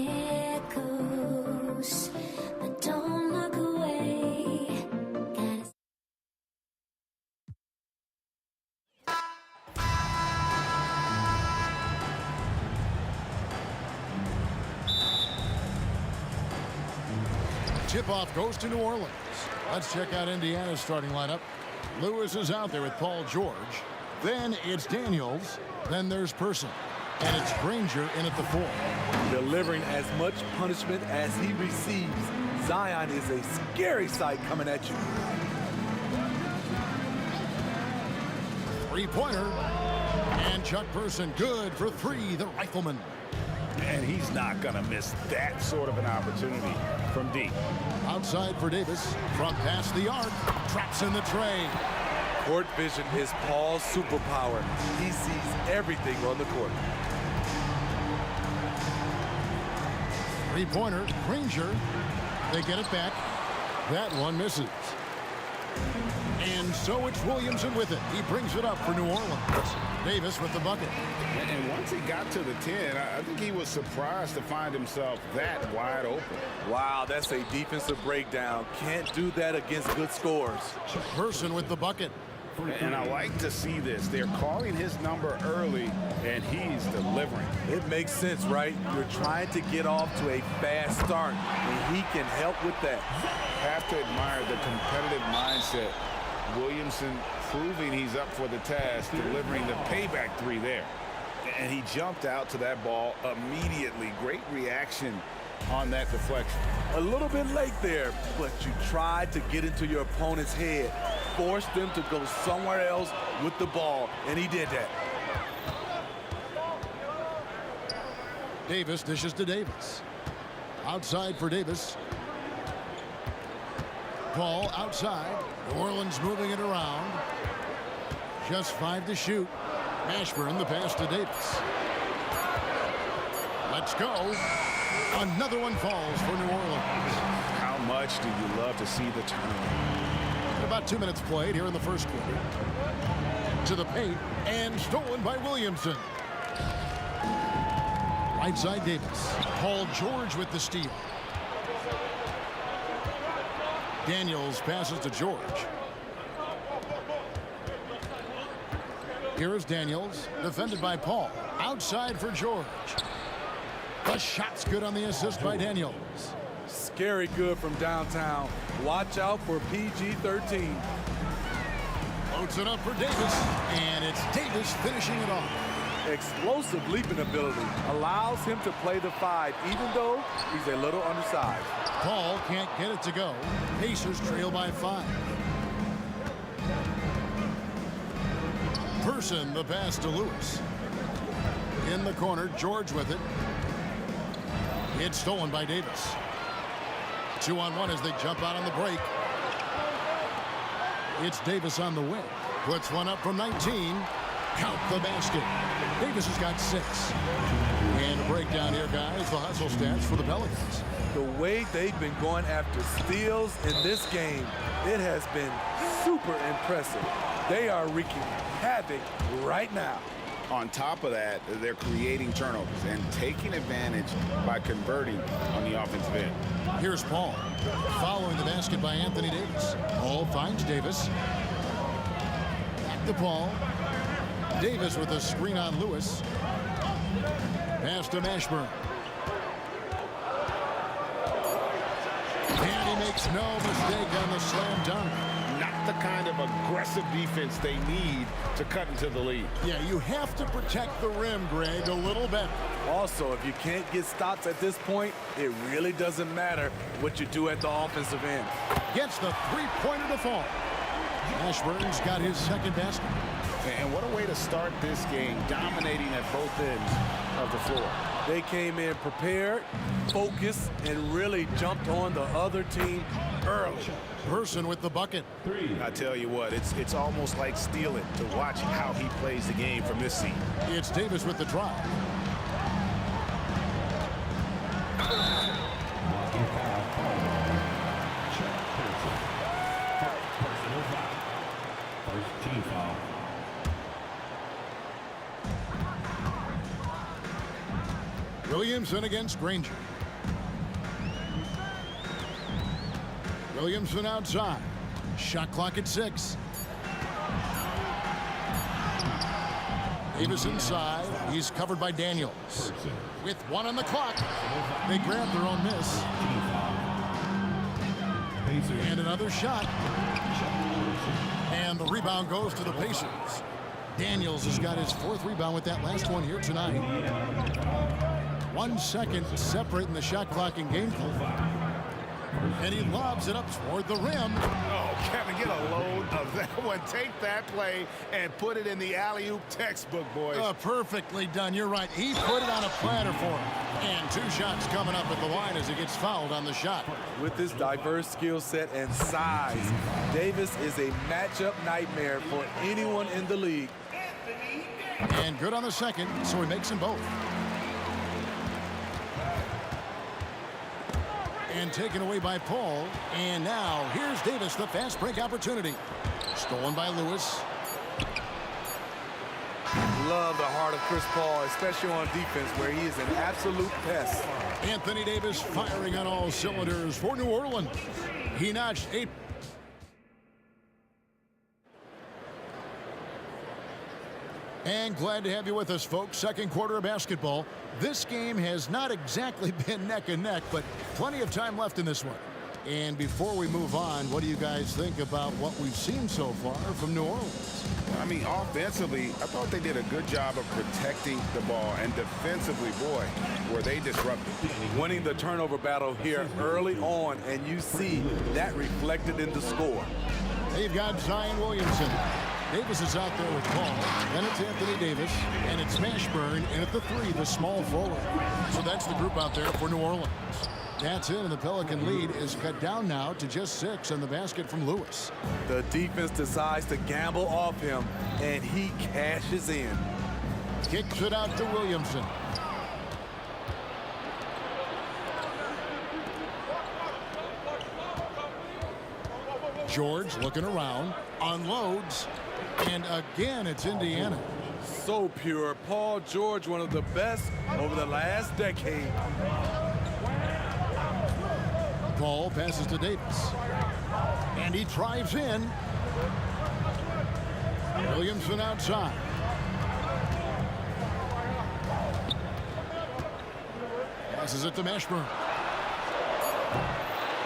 here goes, but don't look away. Gotta Tip-off goes to New Orleans. Let's check out Indiana's starting lineup. Lewis is out there with Paul George. Then it's Daniels. Then there's Person. And it's Granger in at the 4. Delivering as much punishment as he receives. Zion is a scary sight coming at you. Three-pointer. And Chuck Person good for 3, the rifleman. And he's not going to miss that sort of an opportunity from deep. Outside for Davis. From past the arc. Traps in the tray. Court vision is Paul's superpower. He sees everything on the court. Three-pointer. Granger. They get it back. That one misses. And so it's Williamson with it. He brings it up for New Orleans. Davis with the bucket. And once he got to the 10, I think he was surprised to find himself that wide open. Wow, that's a defensive breakdown. Can't do that against good scores. Person with the bucket. And I like to see this. They're calling his number early, and he's delivering. It makes sense, right? You're trying to get off to a fast start, and he can help with that. Have to admire the competitive mindset. Williamson proving he's up for the task, delivering the payback 3 there. And he jumped out to that ball immediately. Great reaction on that deflection. A little bit late there, but you tried to get into your opponent's head. Forced them to go somewhere else with the ball, and he did that. Davis dishes to Davis. Outside for Davis. Paul outside. New Orleans moving it around. Just 5 to shoot. Ashburn the pass to Davis. Let's go. Another one falls for New Orleans. How much do you love to see the turnover? About 2 minutes played here in the first quarter. To the paint and stolen by Williamson. Right side Davis. Paul George with the steal. Daniels passes to George. Here is Daniels, defended by Paul. Outside for George. The shot's good on the assist by Daniels. Scary good from downtown. Watch out for PG-13. Loads it up for Davis, and it's Davis finishing it off. Explosive leaping ability allows him to play the 5, even though he's a little undersized. Paul can't get it to go. Pacers trail by 5. Person the pass to Lewis. In the corner, George with it. It's stolen by Davis. 2-on-1 as they jump out on the break. It's Davis on the wing. Puts one up from 19. Count the basket. Davis has got 6. And a breakdown here, guys. The hustle stats for the Pelicans. The way they've been going after steals in this game, it has been super impressive. They are wreaking havoc right now. On top of that, they're creating turnovers and taking advantage by converting on the offensive end. Here's Paul. Following the basket by Anthony Davis. Paul finds Davis. Back to Paul. Davis with a screen on Lewis. Pass to Ashburn. And he makes no mistake on the slam dunk. Not the kind of aggressive defense they need to cut into the lead. Yeah, you have to protect the rim, Greg, a little better. Also, if you can't get stops at this point, it really doesn't matter what you do at the offensive end. Gets the three-pointer to fall. Ashburn's got his second basket. And what a way to start this game, dominating at both ends of the floor. They came in prepared, focused, and really jumped on the other team early. Person with the bucket. I tell you what, it's almost like stealing to watch how he plays the game from this seat. It's Davis with the drive. Williamson against Granger. Williamson outside. Shot clock at 6. Davis inside. He's covered by Daniels. With 1 on the clock, they grab their own miss. And another shot. And the rebound goes to the Pacers. Daniels has got his 4th rebound with that last one here tonight. 1 second separating the shot clock and game clock. And he lobs it up toward the rim. Oh, Kevin, get a load of that one. Take that play and put it in the alley-oop textbook, boys. Perfectly done. You're right. He put it on a platter for him. And 2 shots coming up at the line as he gets fouled on the shot. With his diverse skill set and size, Davis is a matchup nightmare for anyone in the league. And good on the second, so he makes them both. And taken away by Paul. And now here's Davis, the fast break opportunity. Stolen by Lewis. Love the heart of Chris Paul, especially on defense, where he is an absolute pest. Anthony Davis firing on all cylinders for New Orleans. He notched 8. And glad to have you with us, folks. Second quarter of basketball. This game has not exactly been neck and neck, but plenty of time left in this one. And before we move on, what do you guys think about what we've seen so far from New Orleans? I mean, offensively, I thought they did a good job of protecting the ball. And defensively, boy, were they disruptive. Winning the turnover battle here early on, and you see that reflected in the score. They've got Zion Williamson. Davis is out there with Paul. Then it's Anthony Davis. And it's Mashburn. And at the 3, the small forward. So that's the group out there for New Orleans. That's it, and the Pelican lead is cut down now to just 6 on the basket from Lewis. The defense decides to gamble off him, and he cashes in. Kicks it out to Williamson. George looking around, unloads, and again it's Indiana. So pure. Paul George, one of the best over the last decade. Paul passes to Davis. And he drives in. Williamson outside. Passes it to Mashburn.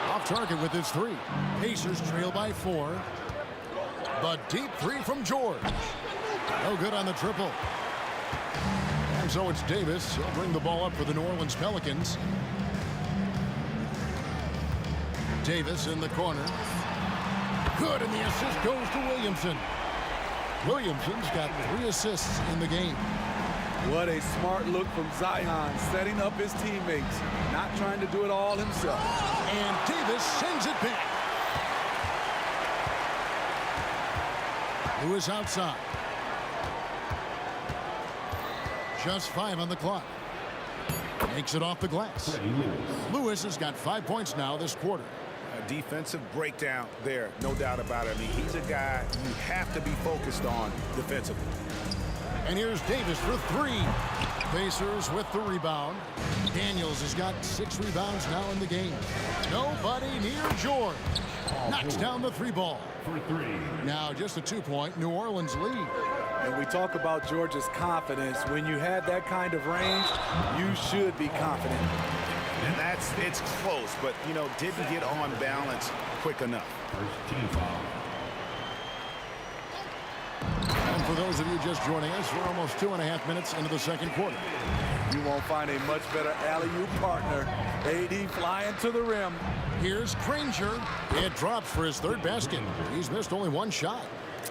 Off target with his 3. Pacers trail by 4. But deep 3 from George. No good on the triple. And so it's Davis. He'll bring the ball up for the New Orleans Pelicans. Davis in the corner. Good, and the assist goes to Williamson. Williamson's got 3 assists in the game. What a smart look from Zion, setting up his teammates, not trying to do it all himself. And Davis sends it back. Lewis outside. Just 5 on the clock. Makes it off the glass. Lewis has got 5 points now this quarter. A defensive breakdown there, no doubt about it. I mean, he's a guy you have to be focused on defensively. And here's Davis for 3. Pacers with the rebound. Daniels has got 6 rebounds now in the game. Nobody near George. Knocks down the 3 ball. For 3. Now just a 2-point New Orleans lead. And we talk about George's confidence. When you have that kind of range, you should be confident. And it's close, but, you know, didn't get on balance quick enough. First team foul. And for those of you just joining us, we're almost 2.5 minutes into the second quarter. You won't find a much better alley-oop partner. AD flying to the rim. Here's Granger. It drops for his 3rd basket. He's missed only 1 shot.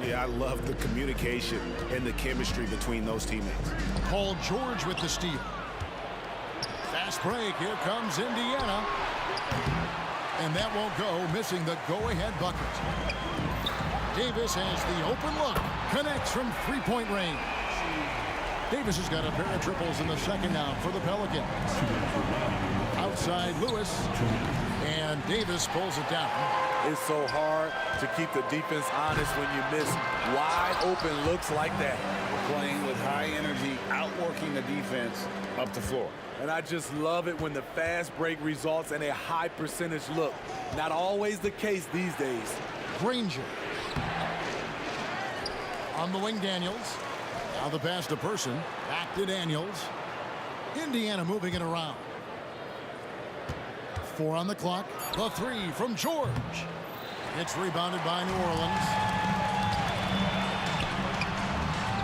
Yeah, I love the communication and the chemistry between those teammates. Paul George with the steal. Fast break. Here comes Indiana. And that won't go, missing the go-ahead bucket. Davis has the open look. Connects from 3-point range. Davis has got a pair of triples in the second now for the Pelicans. Outside Lewis. And Davis pulls it down. It's so hard to keep the defense honest when you miss wide open looks like that. Playing with high energy, outworking the defense up the floor. And I just love it when the fast break results in a high percentage look. Not always the case these days. Granger. On the wing, Daniels. Now the pass to Person. Back to Daniels. Indiana moving it around. 4 on the clock. The 3 from George. It's rebounded by New Orleans.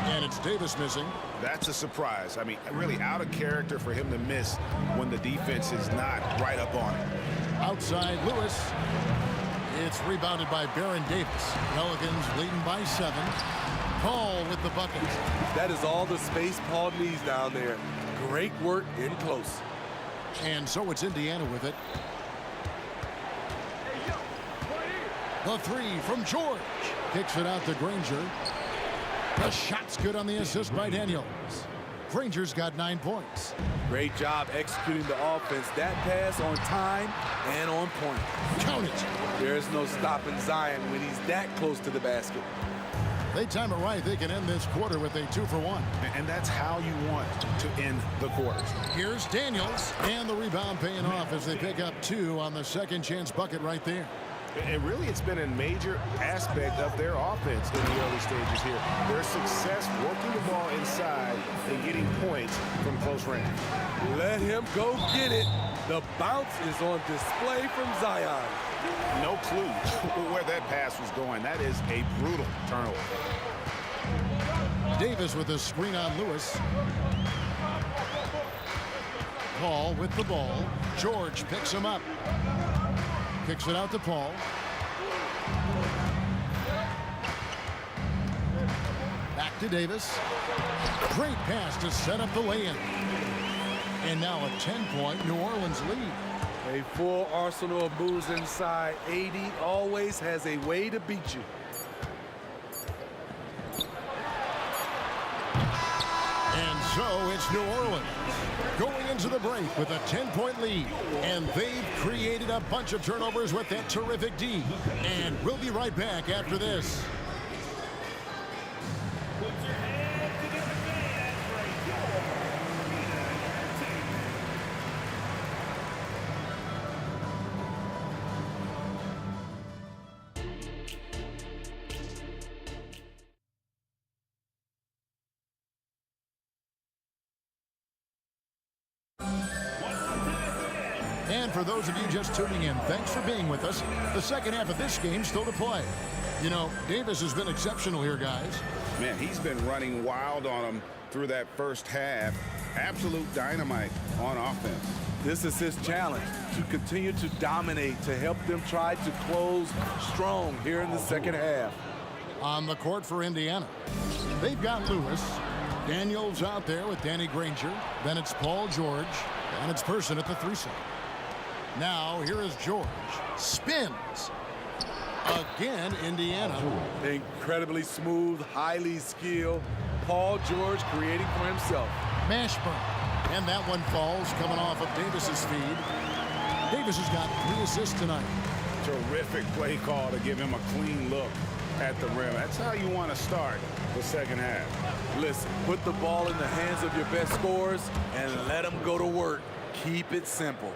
And it's Davis missing. That's a surprise. I mean, really out of character for him to miss when the defense is not right up on it. Outside Lewis. It's rebounded by Baron Davis. Pelicans leading by 7. Paul with the bucket. That is all the space Paul needs down there. Great work in close. And so it's Indiana with it. The 3 from George. Kicks it out to Granger. The shot's good on the assist by Daniels. Granger's got 9 points. Great job executing the offense. That pass on time and on point. Count it. There's no stopping Zion when he's that close to the basket. They time it right. They can end this quarter with a 2-for-1. And that's how you want to end the quarters. Here's Daniels. And the rebound paying off as they pick up 2 on the second chance bucket right there. And really, it's been a major aspect of their offense in the early stages here. Their success working the ball inside and getting points from close range. Let him go get it. The bounce is on display from Zion. No clue where that pass was going. That is a brutal turnover. Davis with a screen on Lewis. Paul with the ball. George picks him up. Kicks it out to Paul. Back to Davis. Great pass to set up the lay-in. And now a 10-point New Orleans lead. A full arsenal of moves inside. AD always has a way to beat you. And so it's New Orleans going into the break with a 10-point lead. And they've created a bunch of turnovers with that terrific D. And we'll be right back after this. And for those of you just tuning in, thanks for being with us. The second half of this game still to play. You know, Davis has been exceptional here, guys. Man, he's been running wild on them through that first half. Absolute dynamite on offense. This is his challenge, to continue to dominate, to help them try to close strong here in the second half. On the court for Indiana, they've got Lewis. Daniels out there with Danny Granger. Then it's Paul George. And it's Person at the 3-side. Now, here is George. Spins. Again, Indiana. Incredibly smooth, highly skilled. Paul George creating for himself. Mashburn. And that one falls coming off of Davis's feed. Davis has got 3 assists tonight. Terrific play call to give him a clean look at the rim. That's how you want to start the second half. Listen, put the ball in the hands of your best scorers and let them go to work. Keep it simple.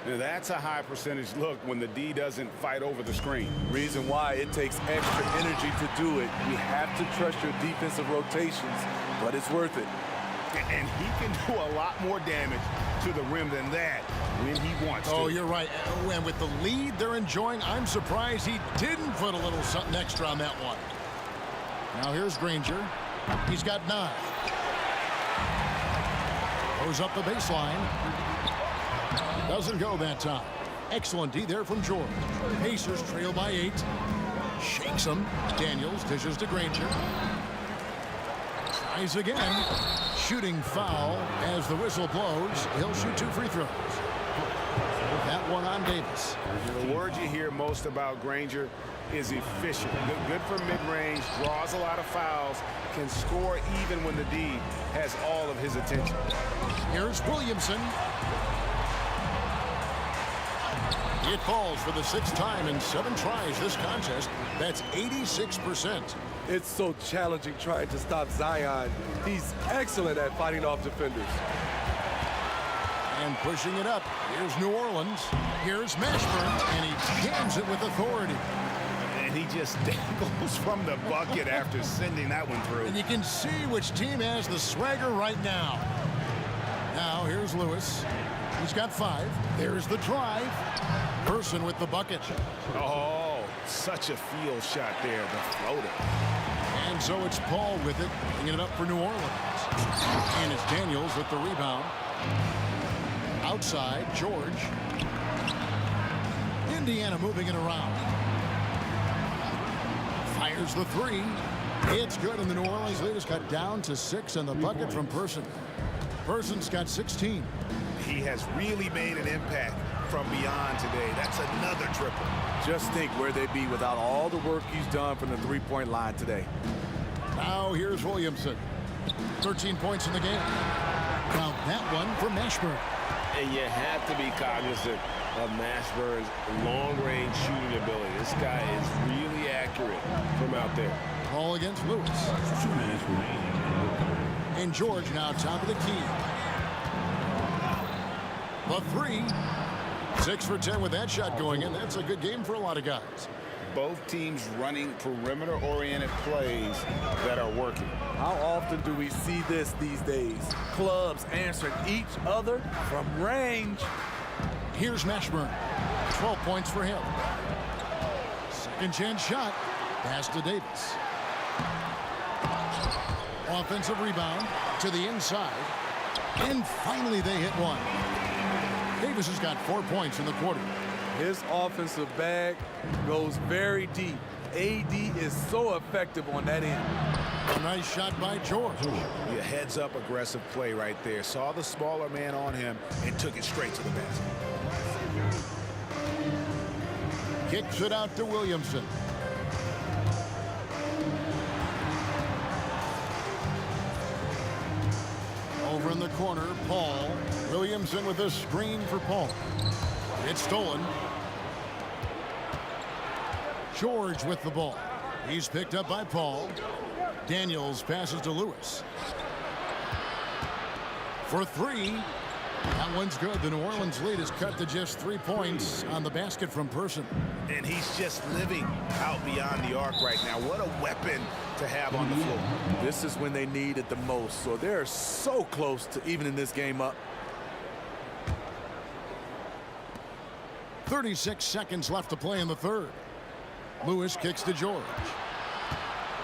Now that's a high percentage look when the D doesn't fight over the screen. Reason why it takes extra energy to do it. You have to trust your defensive rotations, but it's worth it. And he can do a lot more damage to the rim than that when he wants to. Oh, you're right. And with the lead they're enjoying, I'm surprised he didn't put a little something extra on that one. Now here's Granger. He's got 9. Goes up the baseline. Doesn't go that time. Excellent D there from George. Pacers trail by 8. Shakes him. Daniels dishes to Granger. Tries again. Shooting foul as the whistle blows. He'll shoot 2 free throws. That one on Davis. The word you hear most about Granger is efficient. Good from mid-range, draws a lot of fouls, can score even when the D has all of his attention. Here's Williamson. It falls for the 6th time in 7 tries this contest. That's 86%. It's so challenging trying to stop Zion. He's excellent at fighting off defenders. And pushing it up. Here's New Orleans. Here's Mashburn, and he jams it with authority. And he just dangles from the bucket after sending that one through. And you can see which team has the swagger right now. Now here's Lewis. He's got 5. There's the drive. Person with the bucket. Oh, such a field shot there, the floater. And so it's Paul with it, bringing it up for New Orleans. And it's Daniels with the rebound. Outside, George. Indiana moving it around. Fires the 3. It's good, and the New Orleans lead has cut down to 6, and the bucket from Person. Person's got 16. He has really made an impact from beyond today. That's another triple. Just think where they'd be without all the work he's done from the three-point line today. Now here's Williamson. 13 points in the game. Now that one for Mashburn. And you have to be cognizant of Mashburn's long-range shooting ability. This guy is really accurate from out there. Ball against Lewis. And George now top of the key. The 3. 6 for 10 with that shot going in. That's a good game for a lot of guys. Both teams running perimeter-oriented plays that are working. How often do we see this these days? Clubs answering each other from range. Here's Mashburn. 12 points for him. Second chance shot. Pass to Davis. Offensive rebound to the inside. And finally they hit one. Davis has got 4 points in the quarter. His offensive bag goes very deep. AD is so effective on that end. A nice shot by George. A heads-up aggressive play right there. Saw the smaller man on him and took it straight to the basket. Kicks it out to Williamson. Over in the corner, Paul. Williamson with a screen for Paul. It's stolen. George with the ball. He's picked up by Paul. Daniels passes to Lewis. For 3. That one's good. The New Orleans lead is cut to just 3 points on the basket from Person. And he's just living out beyond the arc right now. What a weapon to have on the floor. This is when they need it the most. So they're so close to evening this game up. 36 seconds left to play in the third. Lewis kicks to George.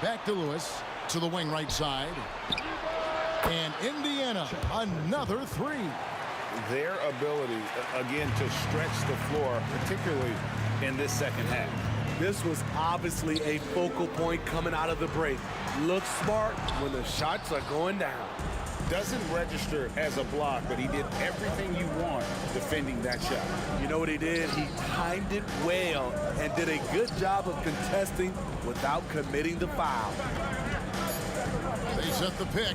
Back to Lewis to the wing right side. And Indiana, another 3. Their ability, again, to stretch the floor, particularly in this second half. This was obviously a focal point coming out of the break. Looks smart when the shots are going down. Doesn't register as a block, but he did everything you want defending that shot. You know what he did? He timed it well and did a good job of contesting without committing the foul. They set the pick.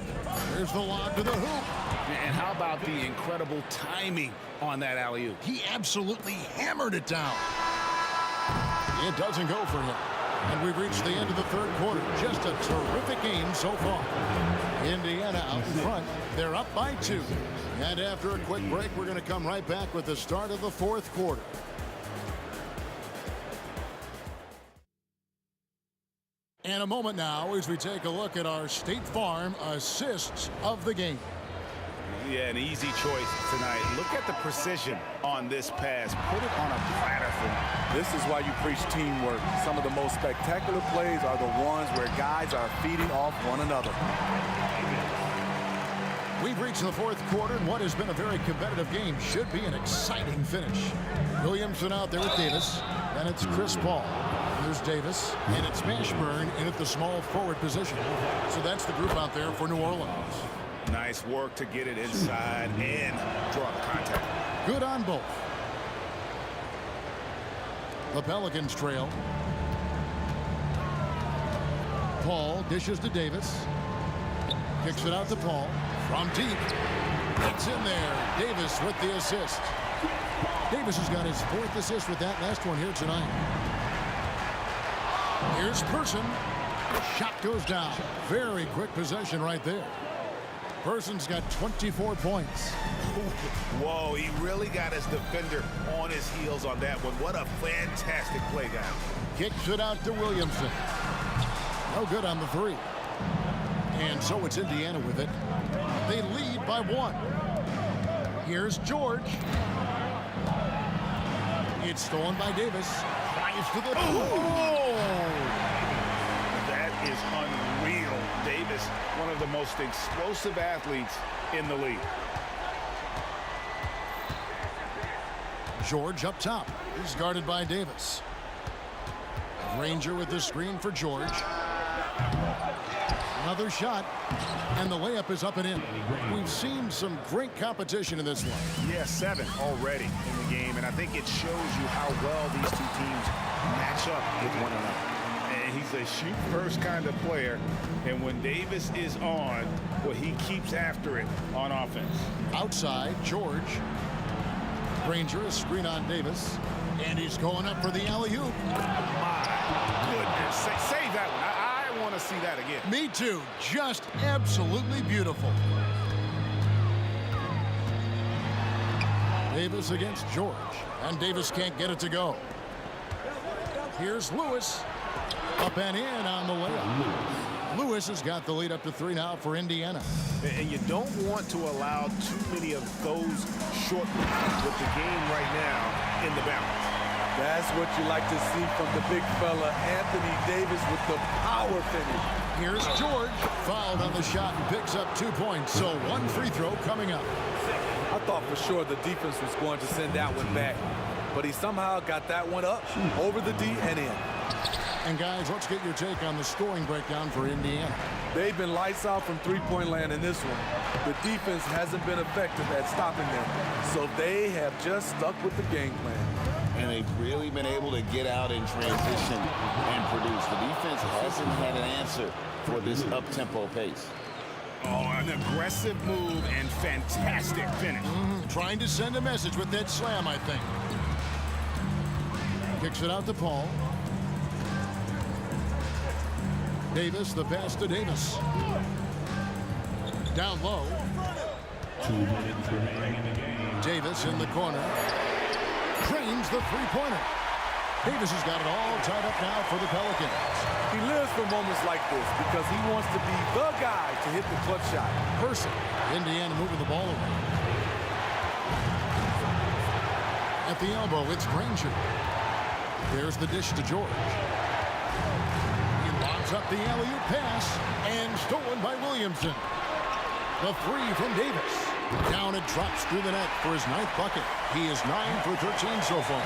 There's the lob to the hoop. And how about the incredible timing on that alley-oop? He absolutely hammered it down. It doesn't go for him. And we've reached the end of the third quarter. Just a terrific game so far. Indiana out in front. They're up by 2. And after a quick break, we're going to come right back with the start of the fourth quarter. In a moment now as we take a look at our State Farm assists of the game. Yeah, an easy choice tonight. Look at the precision on this pass. Put it on a platter for him. This is why you preach teamwork. Some of the most spectacular plays are the ones where guys are feeding off one another. We've reached the fourth quarter, and what has been a very competitive game should be an exciting finish. Williamson out there with Davis, and it's Chris Paul. There's Davis, and it's Mashburn in at the small forward position. So that's the group out there for New Orleans. Nice work to get it inside and draw the contact. Good on both. The Pelicans trail. Paul dishes to Davis. Kicks it out to Paul. From deep. It's in there. Davis with the assist. Davis has got his 4th assist with that last one here tonight. Here's Person. Shot goes down. Very quick possession right there. Person's got 24 points. Whoa, he really got his defender on his heels on that one. What a fantastic play, guys. Kicks it out to Williamson. No good on the 3. And so it's Indiana with it. They lead by 1. Here's George. It's stolen by Davis. Drives to the... That is unreal. Davis, one of the most explosive athletes in the league. George up top. He's guarded by Davis. Granger with the screen for George. Another shot, and the layup is up and in. We've seen some great competition in this one. Yeah, 7 already in the game, and I think it shows you how well these two teams match up with one another. And he's a shoot-first kind of player, and when Davis is on, well, he keeps after it on offense. Outside, George. Granger, a screen on Davis, and he's going up for the alley-oop. My goodness, save that one. I want to see that again. Me too. Just absolutely beautiful. Davis against George, and Davis can't get it to go. Here's Lewis. Up and in on the layup. Lewis has got the lead up to 3 now for Indiana. And you don't want to allow too many of those short with the game right now in the balance. That's what you like to see from the big fella, Anthony Davis, with the power finish. Here's George. Fouled on the shot and picks up 2 points. So 1 free throw coming up. I thought for sure the defense was going to send that one back, but he somehow got that one up over the D and in. And guys, let's get your take on the scoring breakdown for Indiana. They've been lights out from three-point land in this one. The defense hasn't been effective at stopping them, so they have just stuck with the game plan. And they've really been able to get out in transition and produce. The defense hasn't had an answer for this up-tempo pace. Oh, an aggressive move and fantastic finish. Trying to send a message with that slam, I think. Kicks it out to Paul. Davis, the pass to Davis. Down low. 2 minutes remaining in the game. Davis in the corner. Drains the three-pointer. Davis has got it all tied up now for the Pelicans. He lives for moments like this because he wants to be the guy to hit the clutch shot. Person. Indiana moving the ball away. At the elbow, it's Granger. There's the dish to George. He lobs up the alley-oop pass, and stolen by Williamson. The 3 from Davis. Down it drops through the net for his 9th bucket. He is 9 for 13 so far.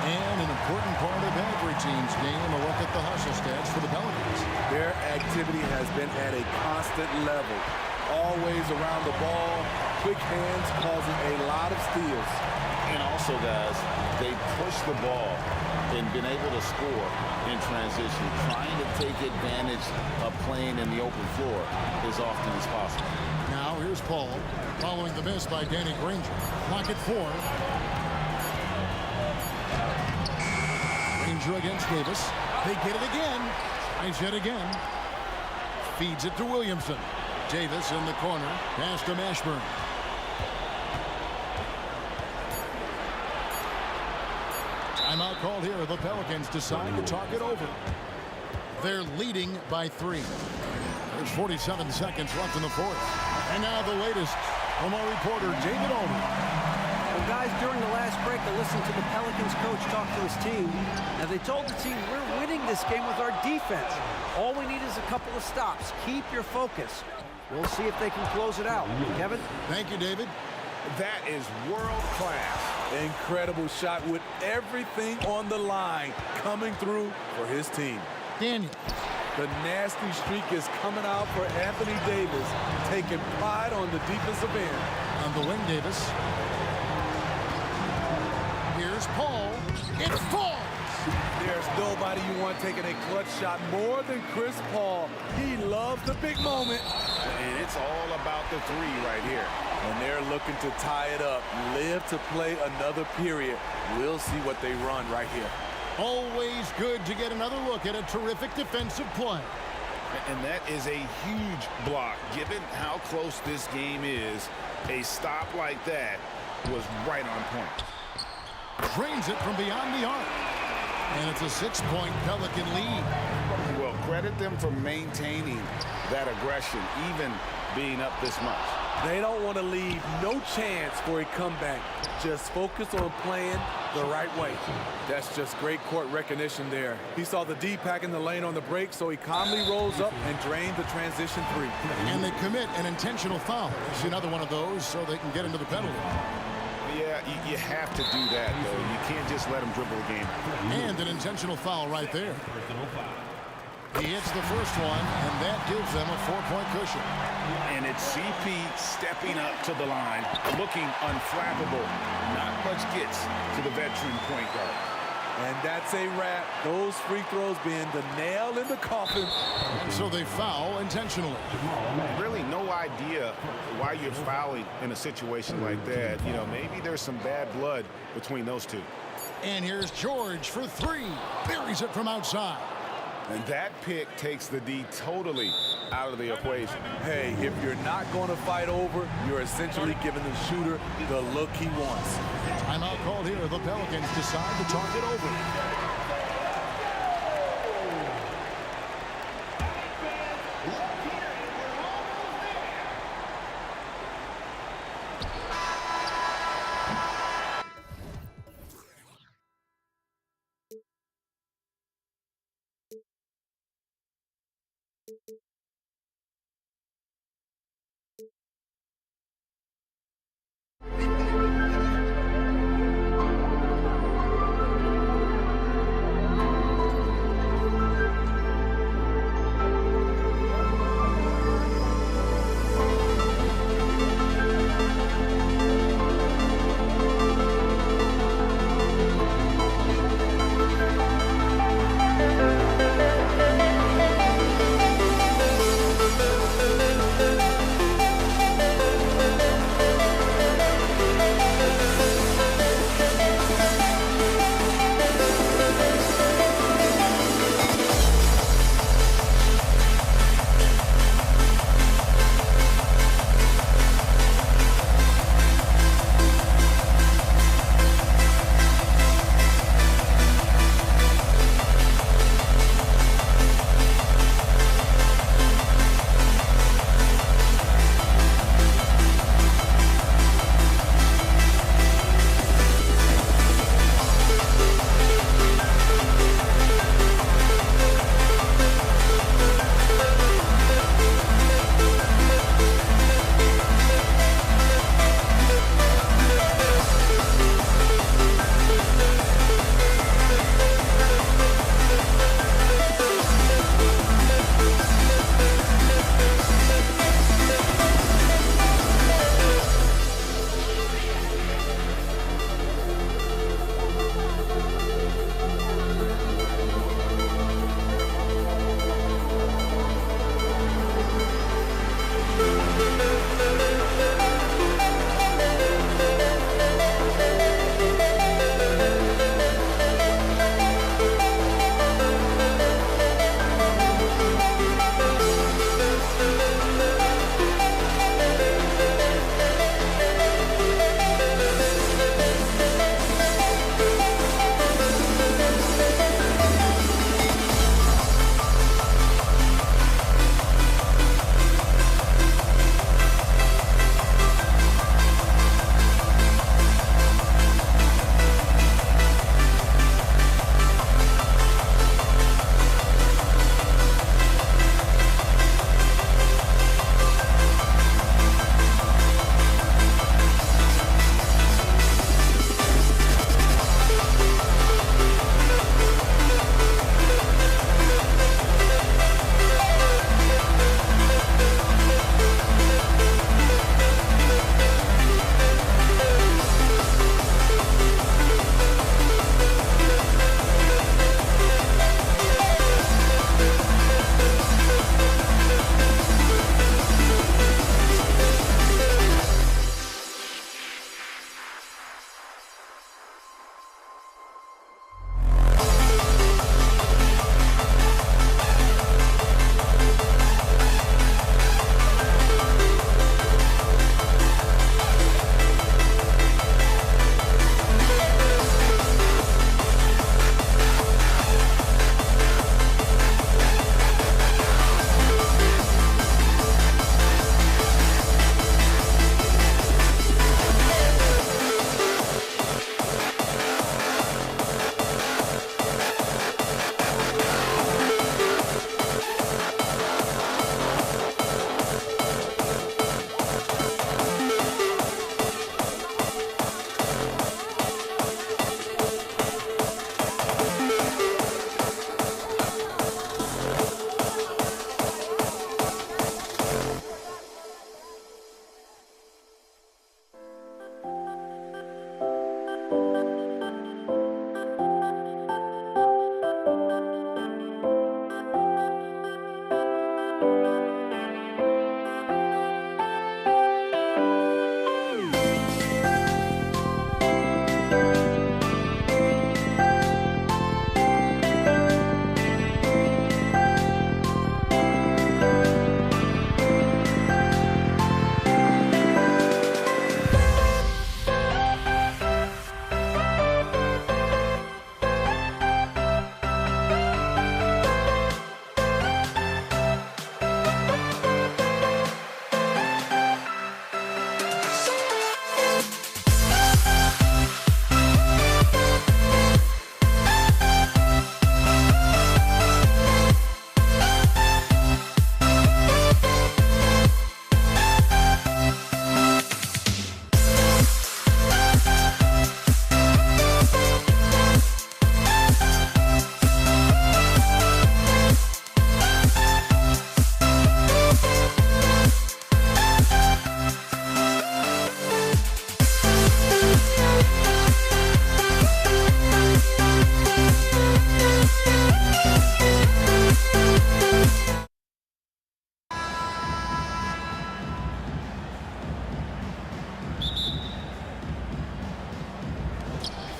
And an important part of every team's game, a look at the hustle stats for the Pelicans. Their activity has been at a constant level. Always around the ball, quick hands causing a lot of steals. And also, guys, they push the ball and been able to score in transition, trying to take advantage of playing in the open floor as often as possible. Now here's Paul, following the miss by Danny Granger. Clock at 4. Granger against Davis. They get it again. Tries it again. Feeds it to Williamson. Davis in the corner. Pass to Mashburn. Timeout called here. The Pelicans decide to talk it over. They're leading by 3. There's 47 seconds left in the 4th. And now the latest from our reporter, David Aldridge. Well, guys, during the last break, I listened to the Pelicans coach talk to his team. And they told the team, we're winning this game with our defense. All we need is a couple of stops. Keep your focus. We'll see if they can close it out. Kevin? Thank you, David. That is world class. Incredible shot with everything on the line coming through for his team. Daniel. The nasty streak is coming out for Anthony Davis, taking pride on the defensive end. On the wing, Davis. Here's Paul. It falls. There's nobody you want taking a clutch shot more than Chris Paul. He loves the big moment. And it's all about the 3 right here. and they're looking to tie it up. Live to play another period. We'll see what they run right here. Always good to get another look at a terrific defensive play. And that is a huge block. Given how close this game is, a stop like that was right on point. Drains it from beyond the arc. And it's a 6-point Pelican lead. Well, credit them for maintaining that aggression, even being up this much. They don't want to leave no chance for a comeback. Just focus on playing the right way. That's just great court recognition there. He saw the D pack in the lane on the break, so he calmly rolls up and drained the transition three. And they commit an intentional foul. It's another one of those so they can get into the penalty. Yeah, you have to do that, though. You can't just let them dribble the game. And an intentional foul right there. He hits the first one, and that gives them a 4-point cushion. And it's CP stepping up to the line, looking unflappable. Not much gets to the veteran point guard. And that's a wrap. Those free throws being the nail in the coffin. So they foul intentionally. Really no idea why you're fouling in a situation like that. You know, maybe there's some bad blood between those two. And here's George for 3. Buries it from outside. And that pick takes the D totally out of the equation. Hey, if you're not going to fight over, you're essentially giving the shooter the look he wants. Timeout called here. The Pelicans decide to talk it over.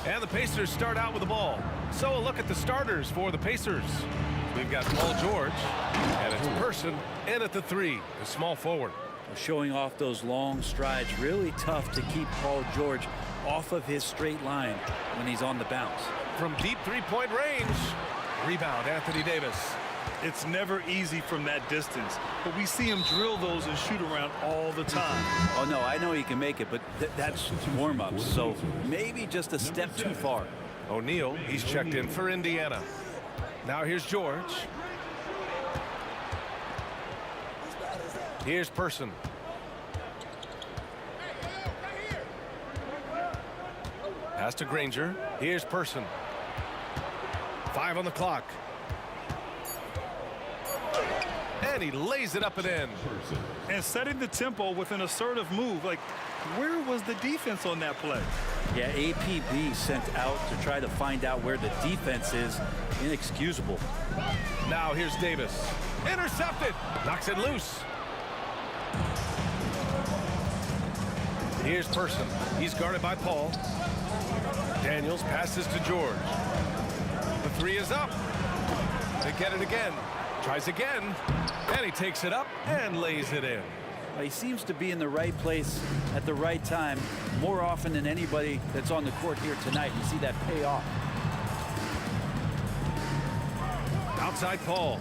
And the Pacers start out with the ball. So a look at the starters for the Pacers. We've got Paul George, and it's Person in at the 3, the small forward. Showing off those long strides, really tough to keep Paul George off of his straight line when he's on the bounce. From deep three-point range, rebound, Anthony Davis. It's never easy from that distance, but we see him drill those and shoot around all the time. Oh, no, I know he can make it, but that's warm-ups, so maybe just a step too far. O'Neal, he's checked in for Indiana. Now here's George. Here's Person. Pass to Granger. Here's Person. 5 on the clock. And he lays it up and in. And setting the tempo with an assertive move. Like, where was the defense on that play? Yeah, APB sent out to try to find out where the defense is. Inexcusable. Now here's Davis. Intercepted. Knocks it loose. Here's Person. He's guarded by Paul. Daniels passes to George. The 3 is up. They get it again. Tries again. And he takes it up and lays it in. He seems to be in the right place at the right time more often than anybody that's on the court here tonight. You see that pay off. Outside Paul.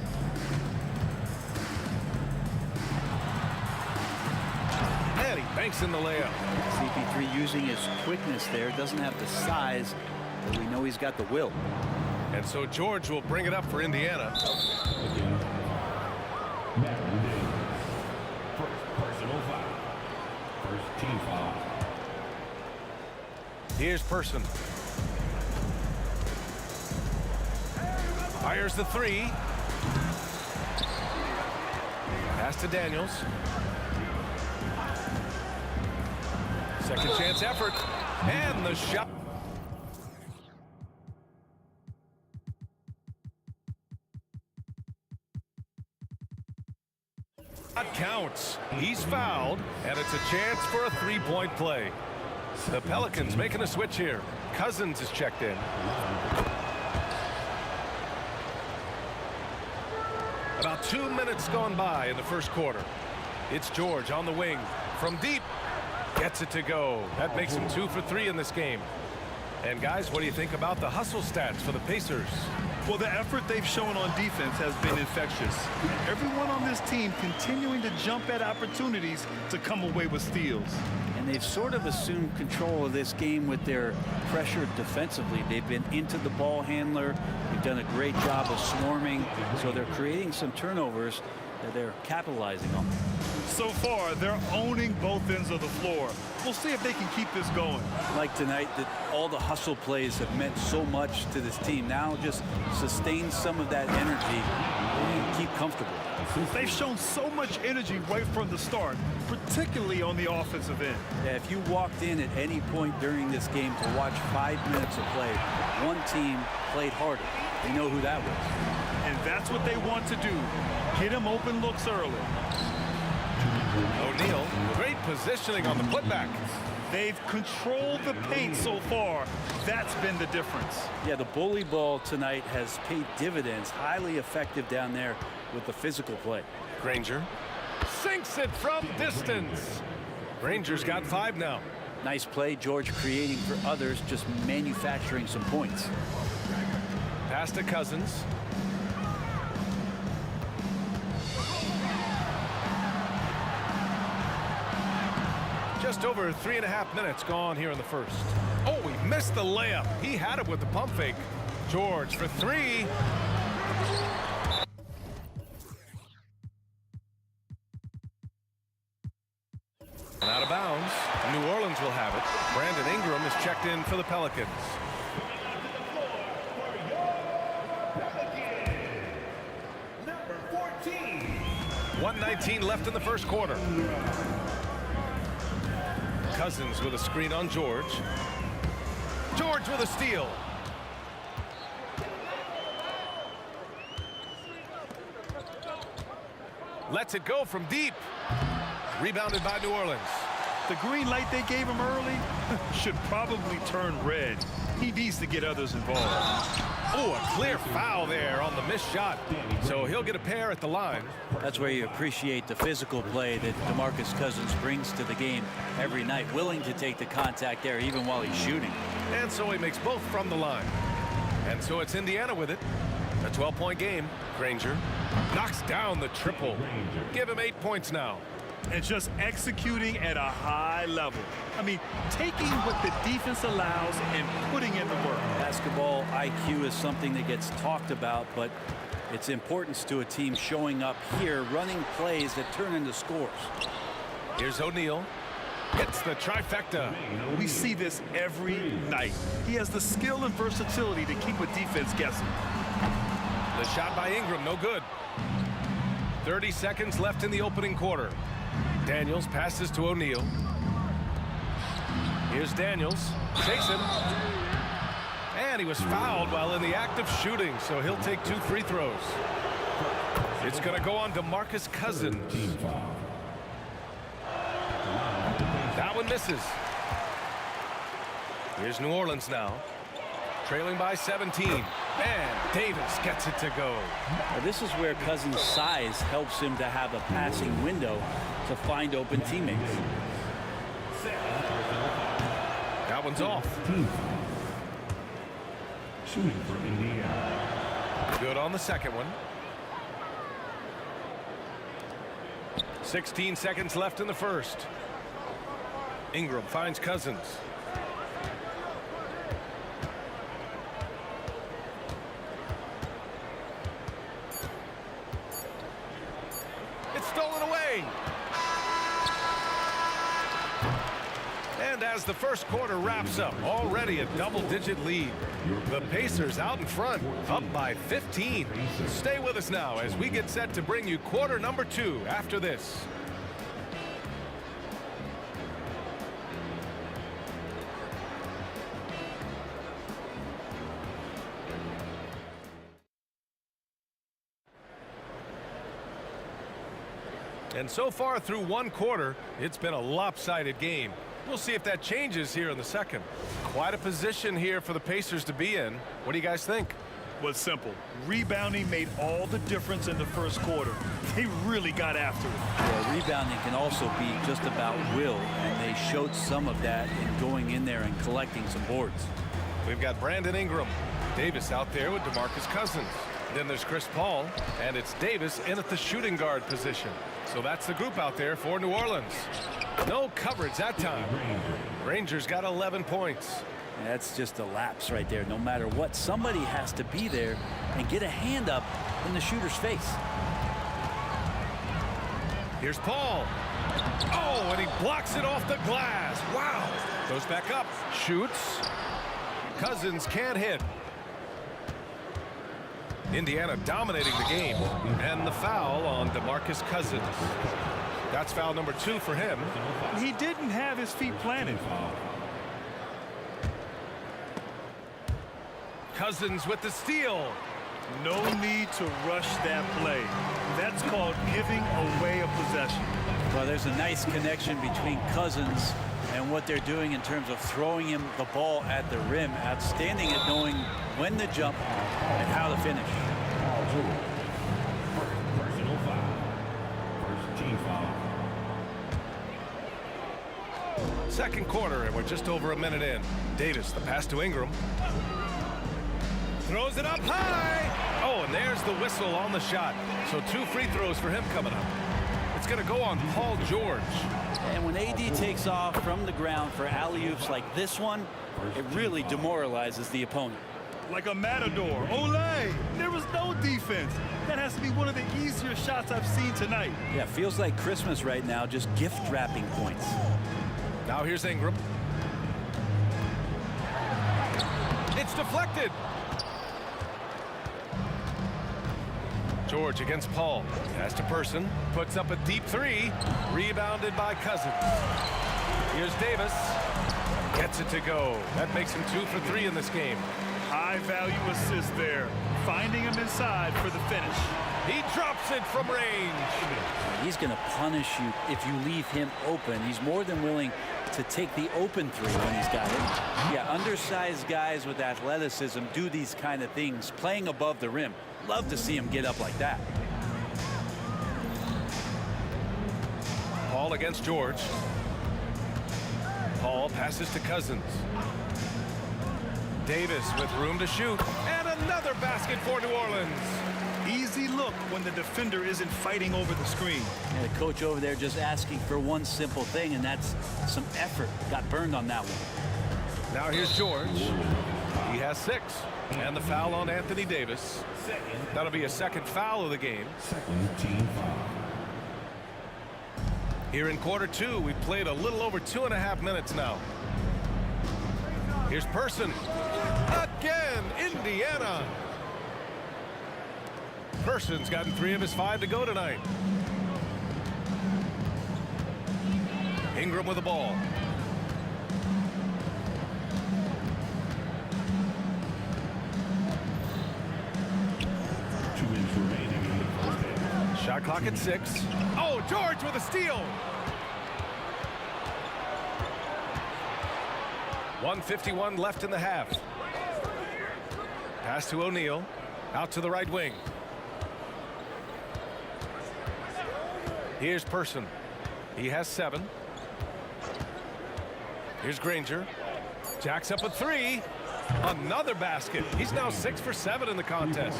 And he banks in the layup. CP3 using his quickness there. Doesn't have the size, but we know he's got the will. And so George will bring it up for Indiana. Personal foul. First team foul. Here's Person. Fires the 3. Pass to Daniels. Second chance effort. And the shot. Counts. He's fouled, and it's a chance for a three-point play. The Pelicans making a switch here. Cousins is checked in. About 2 minutes gone by in the first quarter. It's George on the wing. From deep. Gets it to go. That makes him 2 for 3 in this game. And guys, what do you think about the hustle stats for the Pacers? Well, the effort they've shown on defense has been infectious. Everyone on this team continuing to jump at opportunities to come away with steals. And they've sort of assumed control of this game with their pressure defensively. They've been into the ball handler. They've done a great job of swarming. So they're creating some turnovers that they're capitalizing on. So far, they're owning both ends of the floor. We'll see if they can keep this going. Like tonight, that all the hustle plays have meant so much to this team. Now just sustain some of that energy and keep comfortable. They've shown so much energy right from the start, particularly on the offensive end. Yeah, if you walked in at any point during this game to watch 5 minutes of play, one team played harder. You know who that was. And that's what they want to do. Get him open looks early. O'Neal, great positioning on the putback. They've controlled the paint so far. That's been the difference. Yeah, the bully ball tonight has paid dividends. Highly effective down there with the physical play. Granger sinks it from distance. Granger's got 5 now. Nice play, George creating for others, just manufacturing some points. Pass to Cousins. Just over 3.5 minutes gone here in the first. Oh, he missed the layup. He had it with the pump fake. George for 3. And out of bounds. New Orleans will have it. Brandon Ingram is checked in for the Pelicans. Number 14. 1:19 left in the first quarter. Cousins with a screen on George. George with a steal. Lets it go from deep. Rebounded by New Orleans. The green light they gave him early should probably turn red. He needs to get others involved. Oh, a clear foul there on the missed shot. So he'll get a pair at the line. That's where you appreciate the physical play that DeMarcus Cousins brings to the game every night, willing to take the contact there even while he's shooting. And so he makes both from the line. And so it's Indiana with it. A 12-point game. Granger knocks down the triple. Give him 8 points now. And just executing at a high level. I mean, taking what the defense allows and putting in the work. Basketball IQ is something that gets talked about, but its importance to a team showing up here, running plays that turn into scores. Here's O'Neal. Gets the trifecta. We see this every night. He has the skill and versatility to keep a defense guessing. The shot by Ingram, no good. 30 seconds left in the opening quarter. Daniels passes to O'Neal. Here's Daniels. Takes him. And he was fouled while in the act of shooting, so he'll take 2 free throws. It's going to go on DeMarcus Cousins. That one misses. Here's New Orleans now. Trailing by 17. And Davis gets it to go. Now, this is where Cousins' size helps him to have a passing window to find open teammates. That one's off. Shooting for Indiana. Good on the second one. 16 seconds left in the first. Ingram finds Cousins. It's stolen away. And as the first quarter wraps up, already a double-digit lead. The Pacers out in front, up by 15. Stay with us now as we get set to bring you quarter number 2 after this. And so far through one quarter, it's been a lopsided game. We'll see if that changes here in the second. Quite a position here for the Pacers to be in. What do you guys think? Well, it's simple. Rebounding made all the difference in the first quarter. They really got after it. Yeah, rebounding can also be just about will, and they showed some of that in going in there and collecting some boards. We've got Brandon Ingram. Davis out there with DeMarcus Cousins. Then there's Chris Paul, and it's Davis in at the shooting guard position. So that's the group out there for New Orleans. No coverage that time. Rangers got 11 points. That's just a lapse right there. No matter what, somebody has to be there and get a hand up in the shooter's face. Here's Paul. Oh, and he blocks it off the glass. Wow. Goes back up. Shoots. Cousins can't hit. Indiana dominating the game. And the foul on DeMarcus Cousins. That's foul number 2 for him. He didn't have his feet planted. Cousins with the steal. No need to rush that play. That's called giving away a possession. Well, there's a nice connection between Cousins and what they're doing in terms of throwing him the ball at the rim. Outstanding at knowing when to jump and how to finish. Personal foul. First team foul. Second quarter, and we're just over a minute in. Davis, the pass to Ingram. Throws it up high. Oh, and there's the whistle on the shot. So 2 free throws for him coming up. It's going to go on Paul George. And when AD takes off from the ground for alley-oops like this one, it really demoralizes the opponent. Like a matador. Olay! There was no defense. That has to be one of the easier shots I've seen tonight. Yeah, feels like Christmas right now, just gift wrapping points. Now here's Ingram. It's deflected. George against Paul. Pass to Person. Puts up a deep 3. Rebounded by Cousins. Here's Davis. Gets it to go. That makes him 2 for 3 in this game. High value assist there. Finding him inside for the finish. He drops it from range. He's going to punish you if you leave him open. He's more than willing to take the open three when he's got it. Yeah, undersized guys with athleticism do these kind of things, playing above the rim. Love to see him get up like that. Paul against George. Paul passes to Cousins. Davis with room to shoot. And another basket for New Orleans. Easy look when the defender isn't fighting over the screen. And the coach over there just asking for one simple thing, and that's some effort. Got burned on that one. Now here's George. He has 6. And the foul on Anthony Davis. That'll be a second foul of the game. Team foul. Here in quarter 2, we've played a little over 2.5 minutes now. Here's Person. Again, Indiana. Person's gotten 3 of his 5 to go tonight. Ingram with the ball. Shot clock at 6. Oh, George with a steal. 1:51 left in the half. Pass to O'Neal. Out to the right wing. Here's Person. He has 7. Here's Granger. Jacks up a 3. Another basket. He's now 6 for 7 in the contest.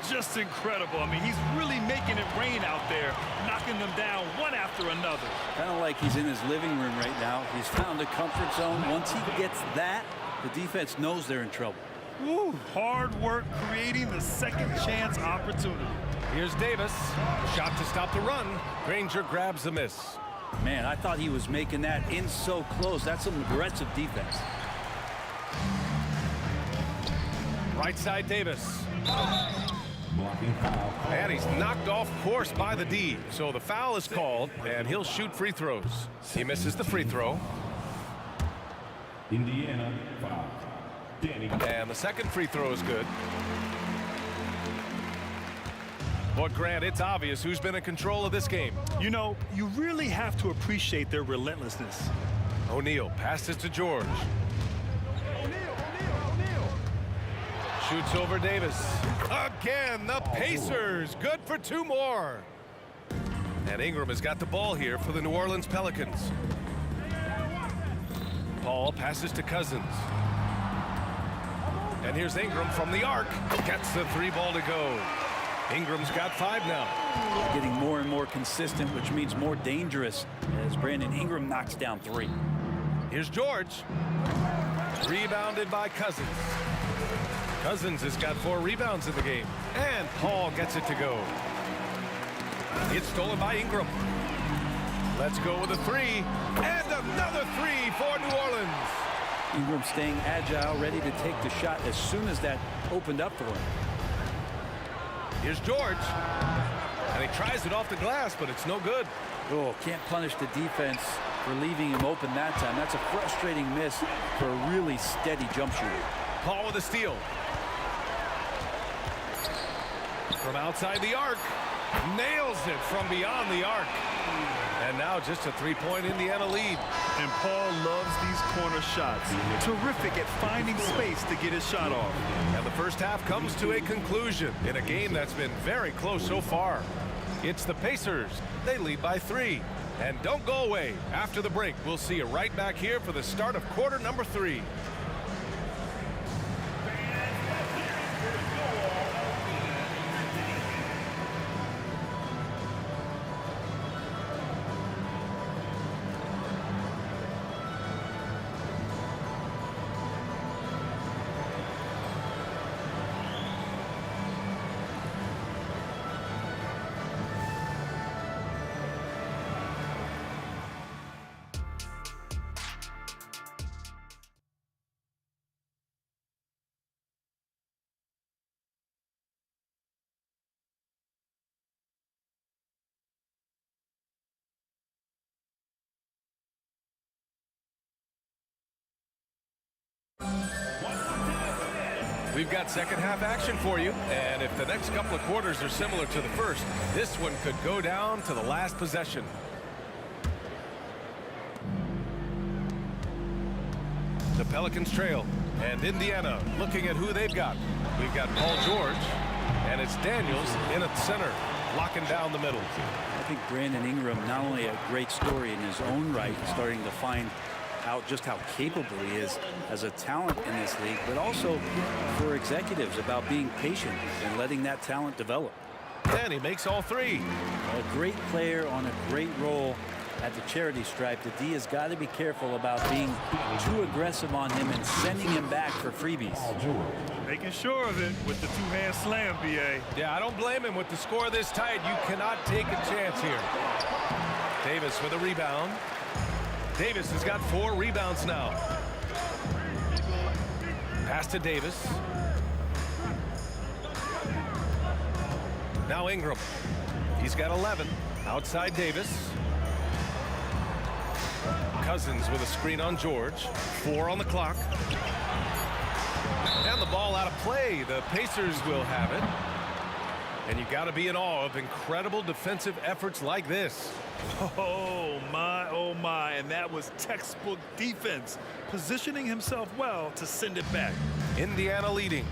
Just incredible. I mean, he's really making it rain out there, knocking them down one after another. Kind of like he's in his living room right now. He's found a comfort zone. Once he gets that, the defense knows they're in trouble. Woo, hard work creating the second chance opportunity. Here's Davis. Shot to stop the run. Granger grabs the miss. Man, I thought he was making that in so close. That's some aggressive defense. Right side Davis. Blocking foul. And he's knocked off course by the D. So the foul is called, and he'll shoot free throws. He misses the free throw. Indiana foul. And the second free throw is good. But Grant, it's obvious who's been in control of this game. You know, you really have to appreciate their relentlessness. O'Neal passes to George. Shoots over Davis. Again, the Pacers. Good for 2 more. And Ingram has got the ball here for the New Orleans Pelicans. Paul passes to Cousins. And here's Ingram from the arc. Gets the 3 ball to go. Ingram's got 5 now. They're getting more and more consistent, which means more dangerous as Brandon Ingram knocks down 3. Here's George. Rebounded by Cousins. Cousins has got 4 rebounds in the game. And Paul gets it to go. It's stolen by Ingram. Let's go with a 3. And another 3 for New Orleans. Ingram staying agile, ready to take the shot as soon as that opened up for him. Here's George. And he tries it off the glass, but it's no good. Oh, can't punish the defense for leaving him open that time. That's a frustrating miss for a really steady jump shooter. Paul with a steal. From outside the arc. Nails it from beyond the arc. And now just a 3-point Indiana lead. And Paul loves these corner shots. Terrific at finding space to get his shot off. And the first half comes to a conclusion in a game that's been very close so far. It's the Pacers. They lead by 3. And don't go away. After the break, we'll see you right back here for the start of quarter number 3. We've got second half action for you, and if the next couple of quarters are similar to the first, this one could go down to the last possession. The Pelicans trail, and Indiana looking at who they've got. We've got Paul George, and it's Daniels in at center, locking down the middle. I think Brandon Ingram, not only a great story in his own right, starting to find out just how capable he is as a talent in this league, but also for executives about being patient and letting that talent develop. And he makes all three. A great player on a great role at the charity stripe. The D has got to be careful about being too aggressive on him and sending him back for freebies. Making sure of it with the two-hand slam, B.A. Yeah, I don't blame him. With the score this tight, you cannot take a chance here. Davis with a rebound. Davis has got 4 rebounds now. Pass to Davis. Now Ingram. He's got 11. Outside Davis. Cousins with a screen on George. 4 on the clock. And the ball out of play. The Pacers will have it. And you got to be in awe of incredible defensive efforts like this. Oh my, and that was textbook defense, positioning himself well to send it back. Indiana leading.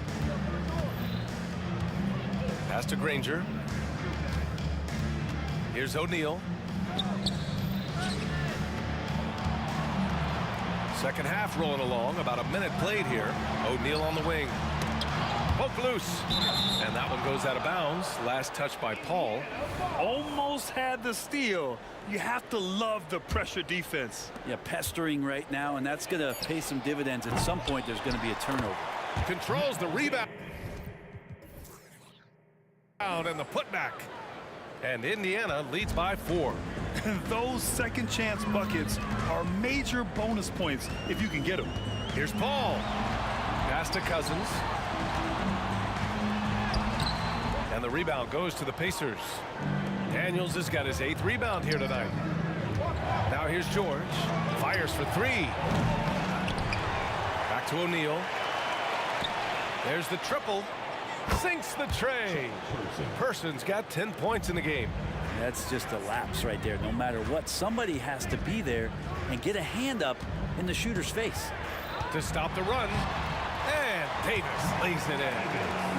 Pass to Granger. Here's O'Neal. Second half rolling along, about a minute played here. O'Neal on the wing. Poke loose. And that one goes out of bounds. Last touch by Paul. Almost had the steal. You have to love the pressure defense. Yeah, pestering right now, and that's going to pay some dividends. At some point, there's going to be a turnover. Controls the rebound. And the putback. And Indiana leads by 4. Those second chance buckets are major bonus points if you can get them. Here's Paul. Pass to Cousins. And the rebound goes to the Pacers. Daniels has got his 8th rebound here tonight. Now here's George. Fires for 3. Back to O'Neal. There's the triple. Sinks the tray. Person's got 10 points in the game. That's just a lapse right there. No matter what, somebody has to be there and get a hand up in the shooter's face. To stop the run. And Davis lays it in.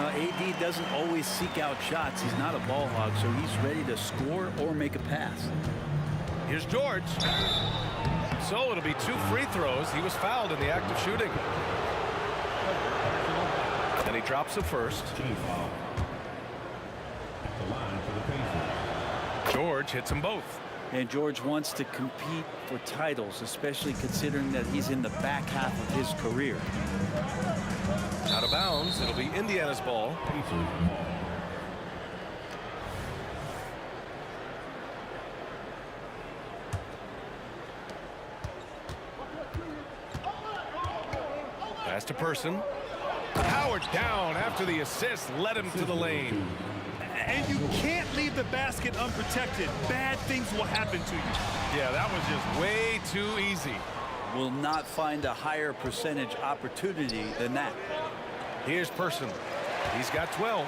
AD doesn't always seek out shots. He's not a ball hog, so he's ready to score or make a pass. Here's George. So it'll be 2 free throws. He was fouled in the act of shooting. And he drops the first. George hits them both. And George wants to compete for titles, especially considering that he's in the back half of his career. Out of bounds. It'll be Indiana's ball. Pass to Person. Howard down after the assist led him to the lane. And you can't leave the basket unprotected. Bad things will happen to you. Yeah, that was just way too easy. Will not find a higher percentage opportunity than that. Here's Person. He's got 12.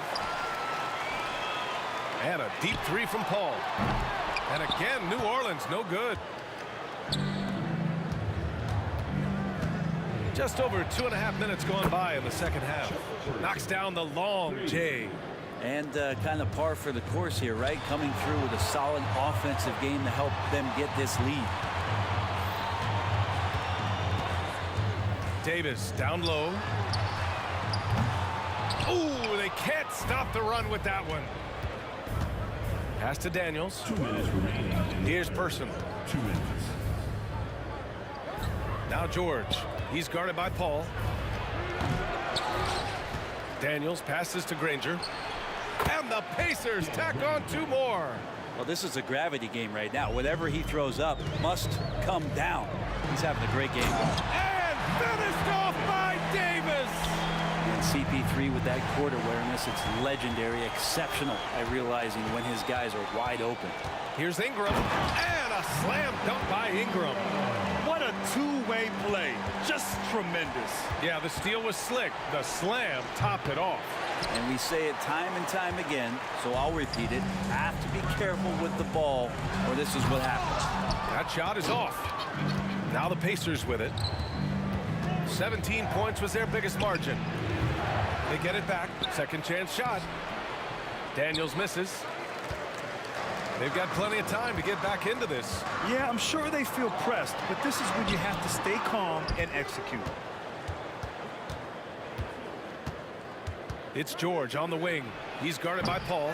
And a deep 3 from Paul. And again, New Orleans, no good. Just over 2.5 minutes going by in the second half. Knocks down the long J. And kind of par for the course here, right? Coming through with a solid offensive game to help them get this lead. Davis down low. Ooh, they can't stop the run with that one. Pass to Daniels. 2 minutes remaining. Here's Person. 2 minutes. Now George. He's guarded by Paul. Daniels passes to Granger. And the Pacers tack on 2 more. Well, this is a gravity game right now. Whatever he throws up must come down. He's having a great game. And finished off by Davis. And CP3 with that court awareness, it's legendary, exceptional at realizing when his guys are wide open. Here's Ingram. And a slam dunk by Ingram. What a two-way play. Just tremendous. Yeah, the steal was slick. The slam topped it off. And we say it time and time again, so I'll repeat it. Have to be careful with the ball, or this is what happens. That shot is off. Now the Pacers with it. 17 points was their biggest margin. They get it back. Second chance shot. Daniels misses. They've got plenty of time to get back into this. Yeah, I'm sure they feel pressed, but this is when you have to stay calm and execute. It's George on the wing. He's guarded by Paul.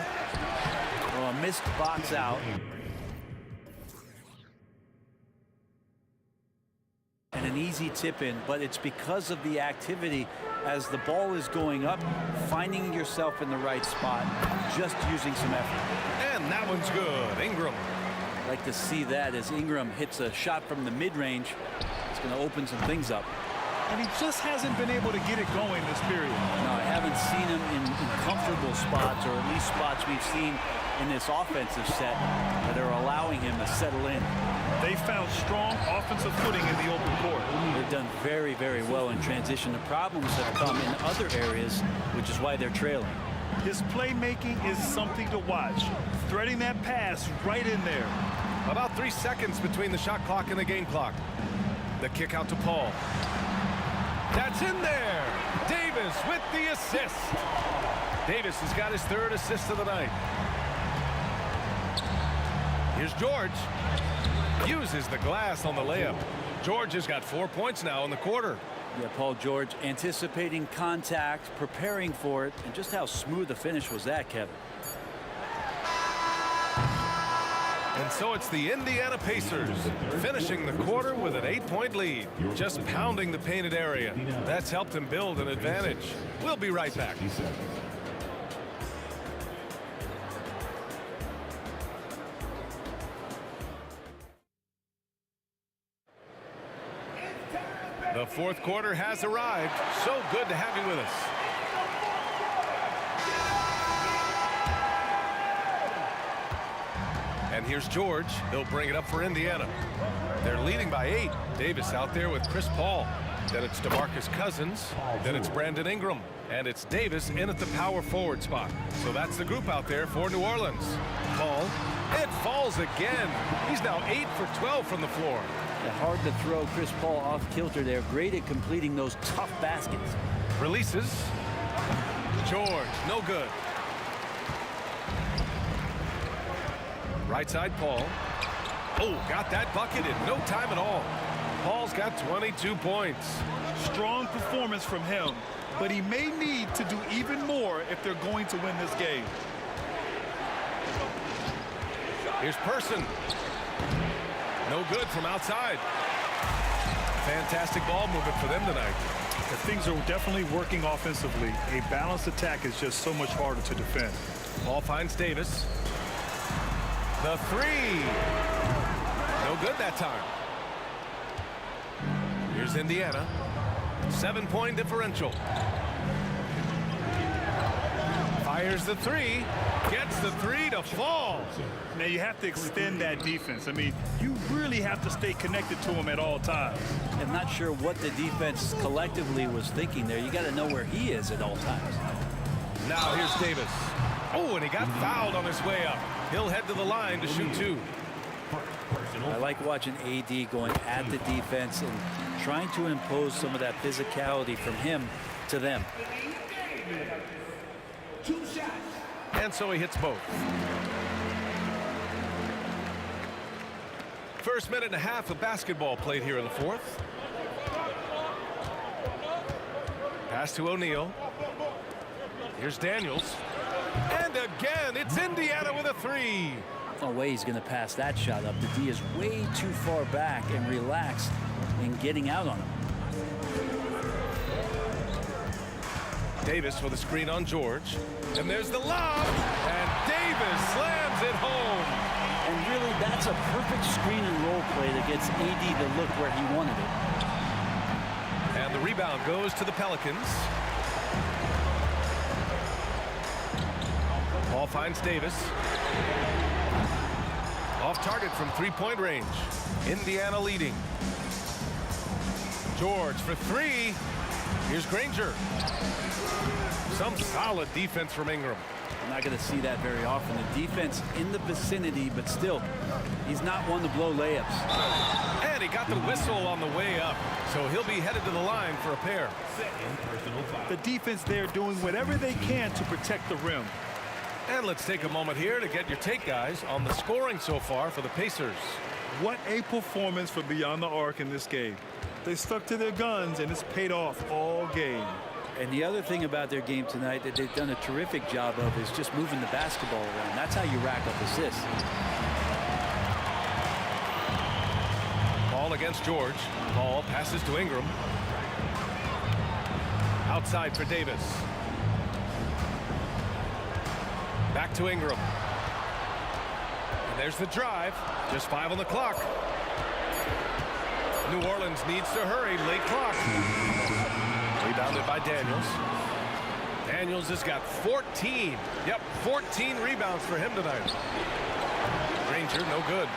Well, a missed box out. And an easy tip in, but it's because of the activity as the ball is going up, finding yourself in the right spot, just using some effort. And that one's good. Ingram. I'd like to see that as Ingram hits a shot from the mid-range. It's going to open some things up. And he just hasn't been able to get it going this period. No, I haven't seen him in comfortable spots, or at least spots we've seen in this offensive set that are allowing him to settle in. They found strong offensive footing in the open court. They've done very, very well in transition. The problems have come in other areas, which is why they're trailing. His playmaking is something to watch. Threading that pass right in there. About 3 seconds between the shot clock and the game clock. The kick out to Paul. That's in there. Davis with the assist. Davis has got his third assist of the night. Here's George. Uses the glass on the layup. George has got 4 points now in the quarter. Yeah, Paul George anticipating contact, preparing for it, and just how smooth the finish was that, Kevin. And so it's the Indiana Pacers finishing the quarter with an 8-point lead, just pounding the painted area. That's helped them build an advantage. We'll be right back. The fourth quarter has arrived. So good to have you with us. And here's George. He'll bring it up for Indiana. They're leading by 8. Davis out there with Chris Paul. Then it's DeMarcus Cousins. Then it's Brandon Ingram. And it's Davis in at the power forward spot. So that's the group out there for New Orleans. Paul. It falls again. He's now 8 for 12 from the floor. Yeah, hard to throw Chris Paul off kilter there. Great at completing those tough baskets. Releases. George, no good. Right side, Paul. Oh, got that bucket in no time at all. Paul's got 22 points. Strong performance from him, but he may need to do even more if they're going to win this game. Here's Person. No good from outside. Fantastic ball movement for them tonight. Things are definitely working offensively. A balanced attack is just so much harder to defend. Ball finds Davis. The three. No good that time. Here's Indiana. 7-point differential. Fires the three. Gets the three to fall. Now you have to extend that defense. I mean, you really have to stay connected to him at all times. I'm not sure what the defense collectively was thinking there. You got to know where he is at all times. Now here's Davis. Oh, and he got fouled on his way up. He'll head to the line to shoot 2. I like watching AD going at the defense and trying to impose some of that physicality from him to them. And so he hits both. First minute and a half of basketball played here in the fourth. Pass to O'Neal. Here's Daniels. And again, it's Indiana with a three. No way he's going to pass that shot up. The D is way too far back and relaxed in getting out on him. Davis with a screen on George. And there's the lob. And Davis slams it home. And really, that's a perfect screen and roll play that gets AD to look where he wanted it. And the rebound goes to the Pelicans. Ball finds Davis. Off target from 3-point range. Indiana leading. George for three. Here's Granger. Some solid defense from Ingram. I'm not going to see that very often. The defense in the vicinity, but still, he's not one to blow layups. And he got the whistle on the way up, so he'll be headed to the line for a pair. The defense there doing whatever they can to protect the rim. And let's take a moment here to get your take, guys, on the scoring so far for the Pacers. What a performance for Beyond the Arc in this game. They stuck to their guns, and it's paid off all game. And the other thing about their game tonight that they've done a terrific job of is just moving the basketball around. That's how you rack up assists. Ball against George. Ball passes to Ingram. Outside for Davis. Back to Ingram. And there's the drive. Just 5 on the clock. New Orleans needs to hurry. Late clock. Rebounded by Daniels. Daniels has got 14. Yep, 14 rebounds for him tonight. Granger, no good.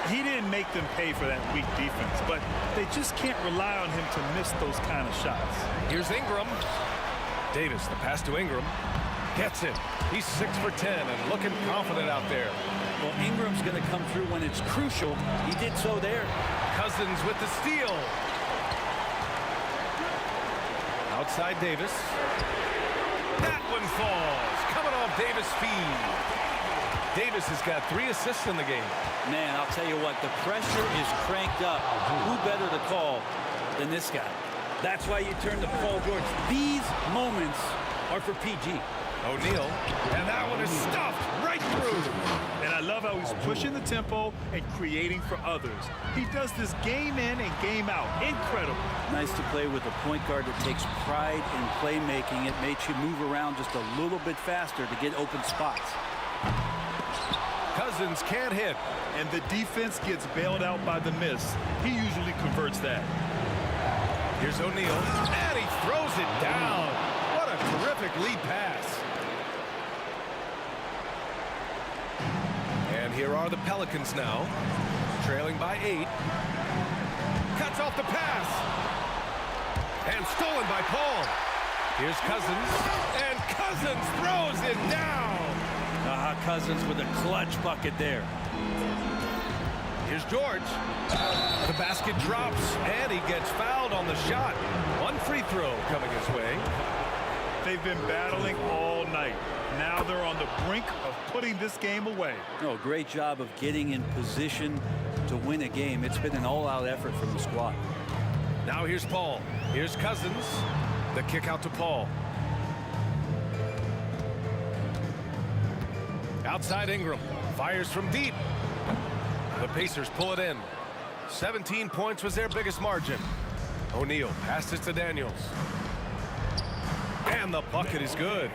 He didn't make them pay for that weak defense, but they just can't rely on him to miss those kind of shots. Here's Ingram. Davis, the pass to Ingram. Gets it. He's 6 for 10 and looking confident out there. Well, Ingram's going to come through when it's crucial. He did so there. Cousins with the steal. Outside Davis. That one falls. Coming off Davis' feed. Davis has got 3 assists in the game. Man, I'll tell you what, the pressure is cranked up. Who better to call than this guy? That's why you turn to Paul George. These moments are for PG. O'Neal, and that one is stuffed right through. And I love how he's pushing the tempo and creating for others. He does this game in and game out. Incredible. Nice to play with a point guard that takes pride in playmaking. It makes you move around just a little bit faster to get open spots. Cousins can't hit. And the defense gets bailed out by the miss. He usually converts that. Here's O'Neal, and he throws it down. What a terrific lead pass. And here are the Pelicans now, trailing by 8. Cuts off the pass. And stolen by Paul. Here's Cousins, and Cousins throws it down. Cousins with a clutch bucket there. Here's George. The basket drops, and he gets fouled on the shot. One free throw coming his way. They've been battling all night. Now they're on the brink of putting this game away. Oh, great job of getting in position to win a game. It's been an all-out effort from the squad. Now here's Paul. Here's Cousins. The kick out to Paul. Outside Ingram. Fires from deep. The Pacers pull it in. 17 points was their biggest margin. O'Neal passed it to Daniels. And the bucket is good.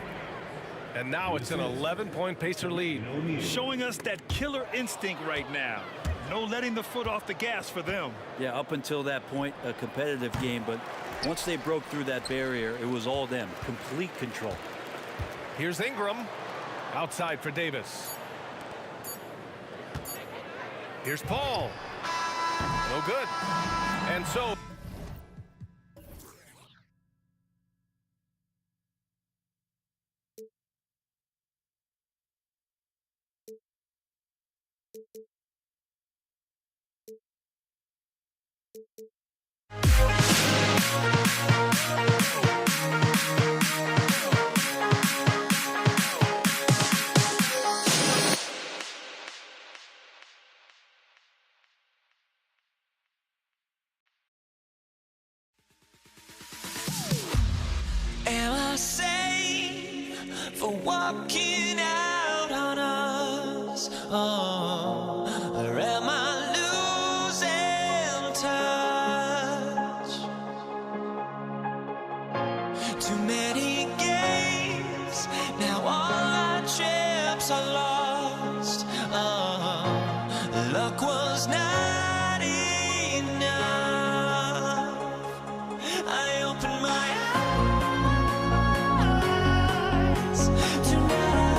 And now it's an 11-point Pacer lead. Showing us that killer instinct right now. No letting the foot off the gas for them. Yeah, up until that point, a competitive game. But once they broke through that barrier, it was all them. Complete control. Here's Ingram. Outside for Davis. Here's Paul. No good. And so... Am I safe for walking out on us? Oh, or am I losing touch? Too many games, now all our chips are lost. Oh, luck was not enough. I opened my eyes tonight.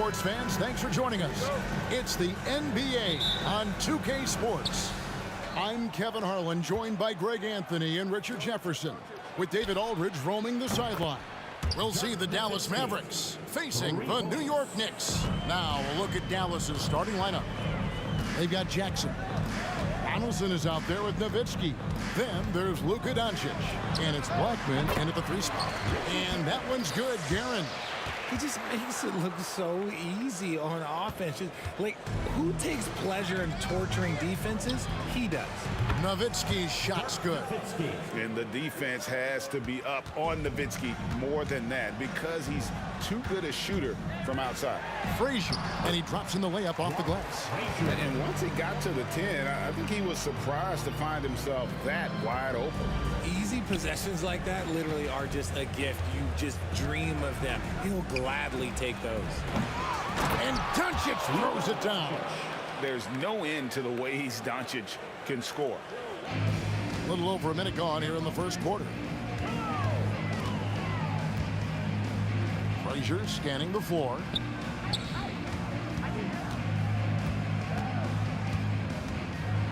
sports fans, thanks for joining us. It's the NBA on 2K Sports. I'm Kevin Harlan, joined by Greg Anthony and Richard Jefferson, with David Aldridge roaming the sideline. We'll see the Dallas Mavericks facing the New York Knicks. Now, a look at Dallas's starting lineup. They've got Jackson. Donaldson is out there with Nowitzki. Then there's Luka Doncic. And it's Blackman in at the 3 spot. And that one's good, Guerin. He just makes it look so easy on offense. Like, who takes pleasure in torturing defenses? He does. Nowitzki's shot's good. And the defense has to be up on Nowitzki more than that because he's too good a shooter from outside. Frazier, and he drops in the layup off the glass. And once he got to the 10, I think he was surprised to find himself that wide open. Easy possessions like that literally are just a gift. You just dream of them. He'll gladly take those. And Doncic throws it down. There's no end to the ways Doncic can score. A little over a minute gone here in the first quarter. Frazier scanning the floor.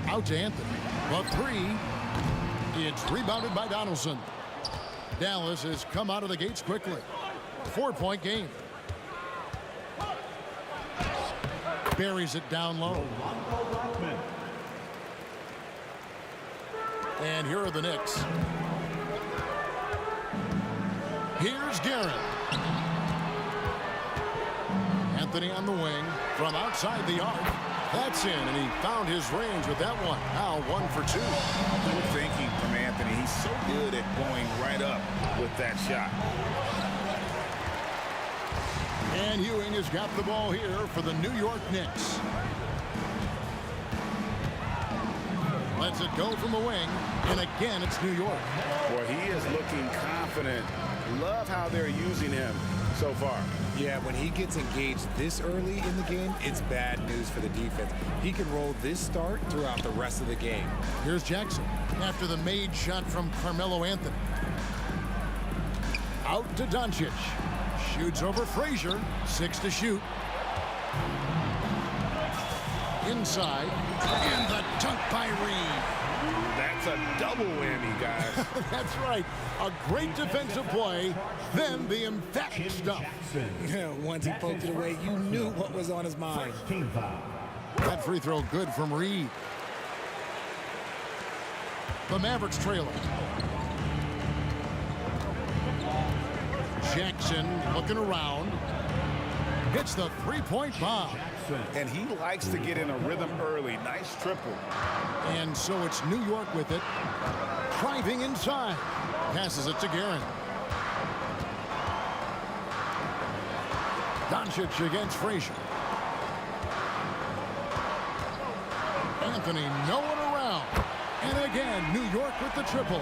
Out to Anthony. A 3. It's rebounded by Donaldson. Dallas has come out of the gates quickly. 4-point game. Buries it down low. And here are the Knicks. Here's Guerin. Anthony on the wing from outside the arc. That's in, and he found his range with that one. Now 1 for 2. Good thinking from Anthony. He's so good at going right up with that shot. And Ewing has got the ball here for the New York Knicks. Lets it go from the wing, and again it's New York. Boy, he is looking confident. Love how they're using him so far. Yeah, when he gets engaged this early in the game, it's bad news for the defense. He can roll this start throughout the rest of the game. Here's Jackson after the made shot from Carmelo Anthony. Out to Doncic. Shoots over Frazier. 6 to shoot. Inside. And the dunk by Reed. That's a double whammy, guys. That's right. A great defensive play. Then the emphatic stuff. Once he poked it away, you knew what was on his mind. That free throw good from Reed. The Mavericks trailing. Jackson looking around. Hits the 3-point bomb. And he likes to get in a rhythm early. Nice triple. And so it's New York with it. Driving inside. Passes it to Guerin. Doncic against Frazier. Anthony, no one around. And again, New York with the triple.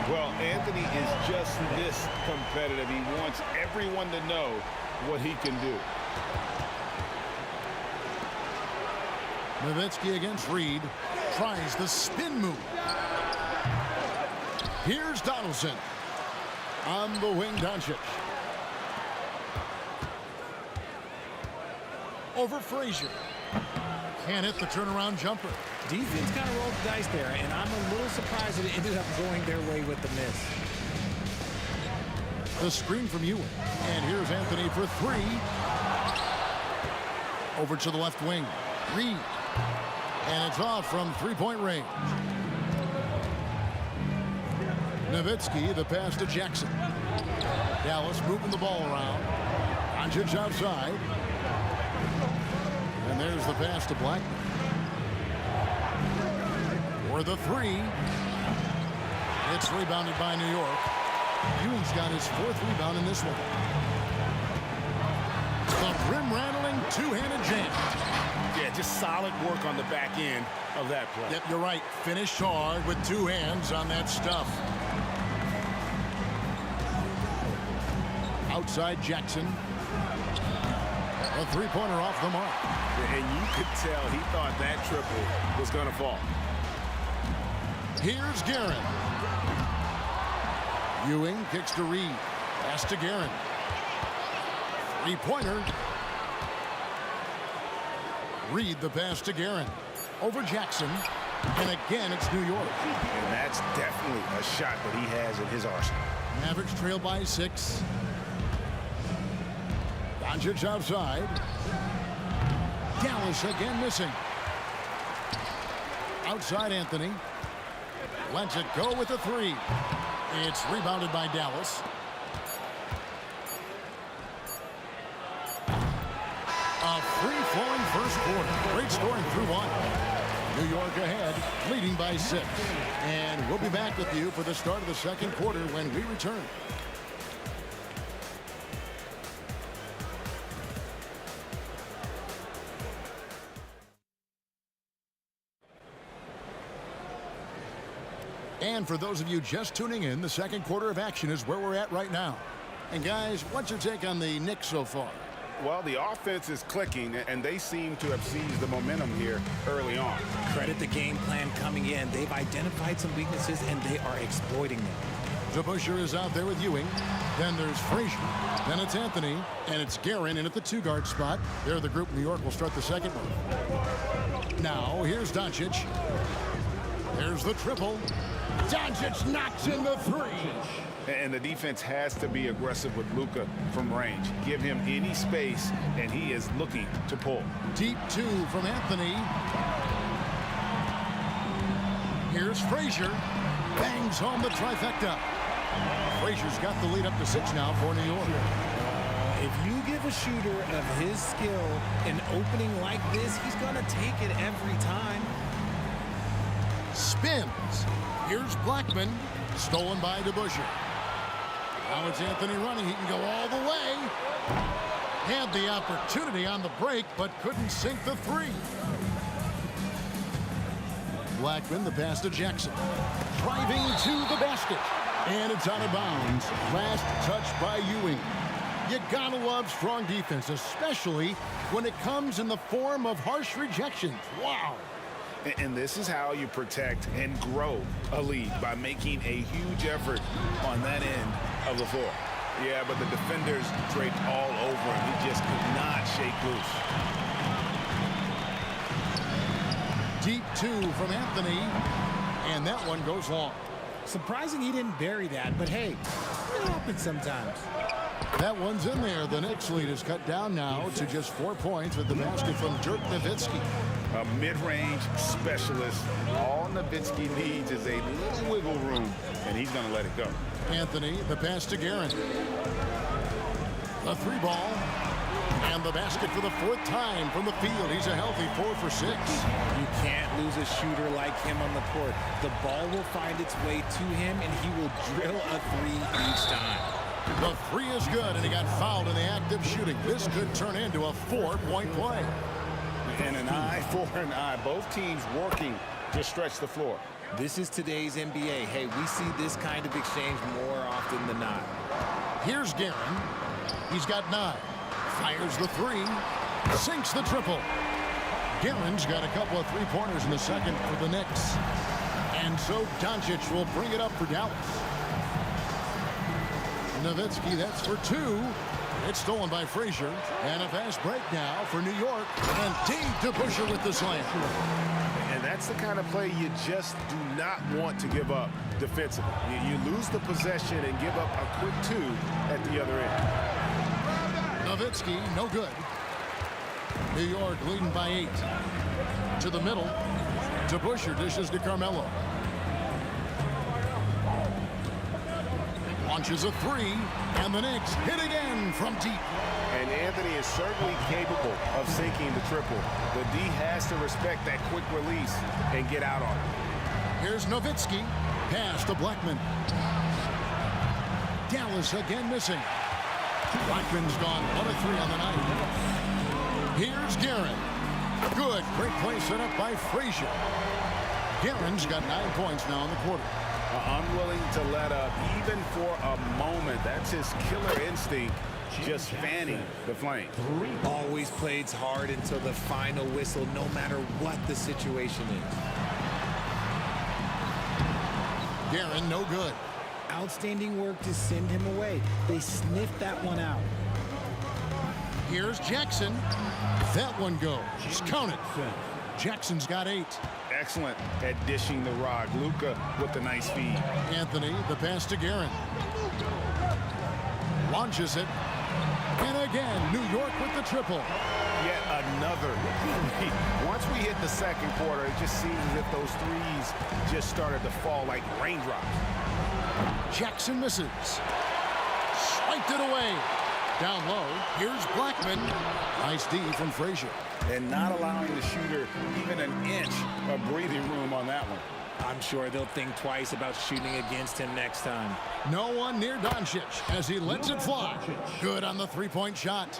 Well, Anthony is just this competitive. He wants everyone to know what he can do. Nowitzki against Reed. Tries the spin move. Here's Donaldson. On the wing, Doncic. Over Frazier. Can't hit the turnaround jumper. Defense kind of rolled the dice there, and I'm a little surprised that it ended up going their way with the miss. The screen from Ewing. And here's Anthony for 3. Over to the left wing. Reed. And it's off from 3-point range. Nowitzki, the pass to Jackson. Dallas moving the ball around. Doncic outside. And there's the pass to Blackman. For the 3. It's rebounded by New York. Ewing's got his 4th rebound in this one. The rim-rattling two-handed jam. Yeah, just solid work on the back end of that play. Yep, you're right. Finished hard with 2 hands on that stuff. Outside Jackson. A 3-pointer off the mark. And you could tell he thought that triple was going to fall. Here's Guerin. Ewing kicks to Reed. Pass to Guerin. 3-pointer. Reed the pass to Guerin. Over Jackson. And again, it's New York. And that's definitely a shot that he has in his arsenal. Mavericks trail by 6. Doncic outside. Dallas again missing. Outside Anthony. Lets it go with a 3. It's rebounded by Dallas. A free-flowing first quarter. Great scoring through 1. New York ahead, leading by 6. And we'll be back with you for the start of the second quarter when we return. And for those of you just tuning in, the second quarter of action is where we're at right now. And guys, what's your take on the Knicks so far? Well, the offense is clicking, and they seem to have seized the momentum here early on. Credit the game plan coming in. They've identified some weaknesses, and they are exploiting them. DeBusschere is out there with Ewing. Then there's Frazier. Then it's Anthony, and it's Guerin in at the 2-guard spot. They're the group New York will start the second one. Now, here's Doncic. There's the triple. Doncic knocks in the 3. And the defense has to be aggressive with Luka from range. Give him any space, and he is looking to pull. Deep 2 from Anthony. Here's Frazier. Bangs home the trifecta. Frazier's got the lead up to 6 now for New York. If you give a shooter of his skill an opening like this, he's going to take it every time. Spins. Here's Blackman. Stolen by DeBusschere. Now it's Anthony running. He can go all the way. Had the opportunity on the break, but couldn't sink the 3. Blackman, the pass to Jackson. Driving to the basket. And it's out of bounds. Last touch by Ewing. You gotta love strong defense, especially when it comes in the form of harsh rejections. Wow. And this is how you protect and grow a lead, by making a huge effort on that end of the floor. Yeah, but the defenders draped all over him. He just could not shake loose. Deep 2 from Anthony, and that one goes long. Surprising he didn't bury that, but hey, it happens sometimes. That one's in there. The Knicks lead is cut down now to just 4 points with the basket from Dirk Nowitzki. A mid-range specialist. All Nowitzki needs is a little wiggle room, and he's going to let it go. Anthony, the pass to Guerin. The 3 ball. And the basket for the 4th time from the field. He's a healthy 4 for 6. You can't lose a shooter like him on the court. The ball will find its way to him, and he will drill a 3 each time. The 3 is good, and he got fouled in the act of shooting. This could turn into a 4-point play. And an eye for an eye. Both teams working to stretch the floor. This is today's NBA. Hey, we see this kind of exchange more often than not. Here's Guerin. He's got 9. Fires the 3. Sinks the triple. Guerin's got a couple of 3-pointers in the second for the Knicks. And so Doncic will bring it up for Dallas. Nowitzki, that's for 2. It's stolen by Frazier. And a fast break now for New York. And DeBusschere with the slam. And that's the kind of play you just do not want to give up defensively. You lose the possession and give up a quick 2 at the other end. Nowitzki, no good. New York leading by 8. To the middle. DeBusschere dishes to Carmelo. Launches a 3, and the Knicks hit again from deep. And Anthony is certainly capable of sinking the triple. The D has to respect that quick release and get out on it. Here's Nowitzki. Pass to Blackman. Dallas again missing. Blackman's gone 1 of 3 on the night. Here's Guerin. Good. Great play set up by Frazier. Guerin's got 9 points now in the quarter. Unwilling to let up even for a moment. That's his killer instinct, just fanning the flame. Always plays hard until the final whistle, no matter what the situation is. Guerin, no good. Outstanding work to send him away. They sniffed that one out. Here's Jackson. That one goes. Count it. Jackson's got 8. Excellent at dishing the rock. Luka with the nice feed. Anthony, the pass to Guerin. Launches it. And again, New York with the triple. Yet another. Once we hit the second quarter, it just seems as if those threes just started to fall like raindrops. Jackson misses. Swiped it away. Down low, here's Blackman. Nice D from Frazier. And not allowing the shooter even an inch of breathing room on that one. I'm sure they'll think twice about shooting against him next time. No one near Doncic as he lets it fly. Good on the three-point shot.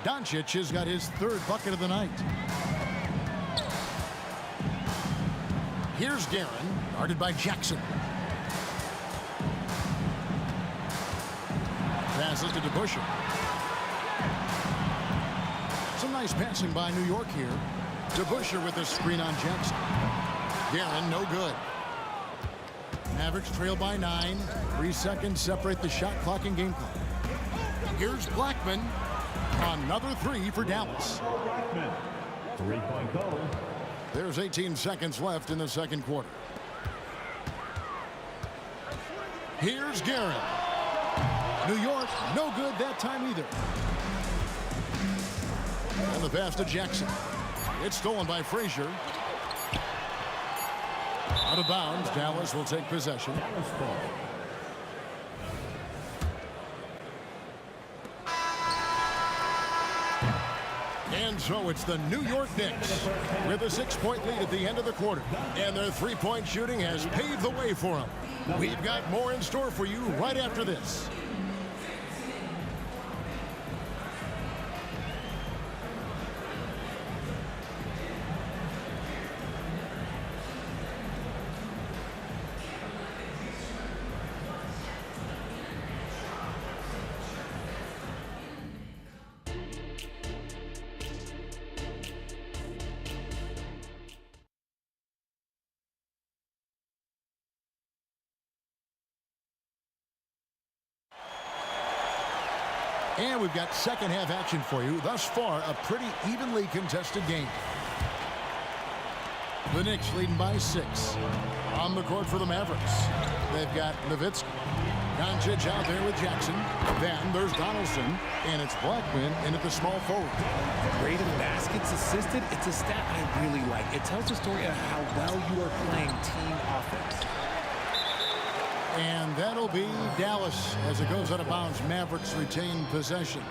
Doncic has got his 3rd bucket of the night. Here's Guerin, guarded by Jackson. Passes to DeBusschere. Some nice passing by New York here. DeBusschere with a screen on Jackson. Guerin, no good. Mavericks trail by 9. 3 seconds separate the shot clock and game clock. Here's Blackman. Another 3 for Dallas. 3-point goal. There's 18 seconds left in the second quarter. Here's Guerin. New York, no good that time either. And the pass to Jackson. It's stolen by Frazier. Out of bounds, Dallas will take possession. And so it's the New York Knicks with a 6-point lead at the end of the quarter. And their three-point shooting has paved the way for them. We've got more in store for you right after this. And we've got second half action for you. Thus far, a pretty evenly contested game. The Knicks leading by 6. On the court for the Mavericks, they've got Nowitzki. Doncic out there with Jackson. Then there's Donaldson, and it's Blackman in at the small forward. Rate of baskets assisted, it's a stat I really like. It tells the story of how well you are playing team offense. And that'll be Dallas as it goes out of bounds. Mavericks retain possession.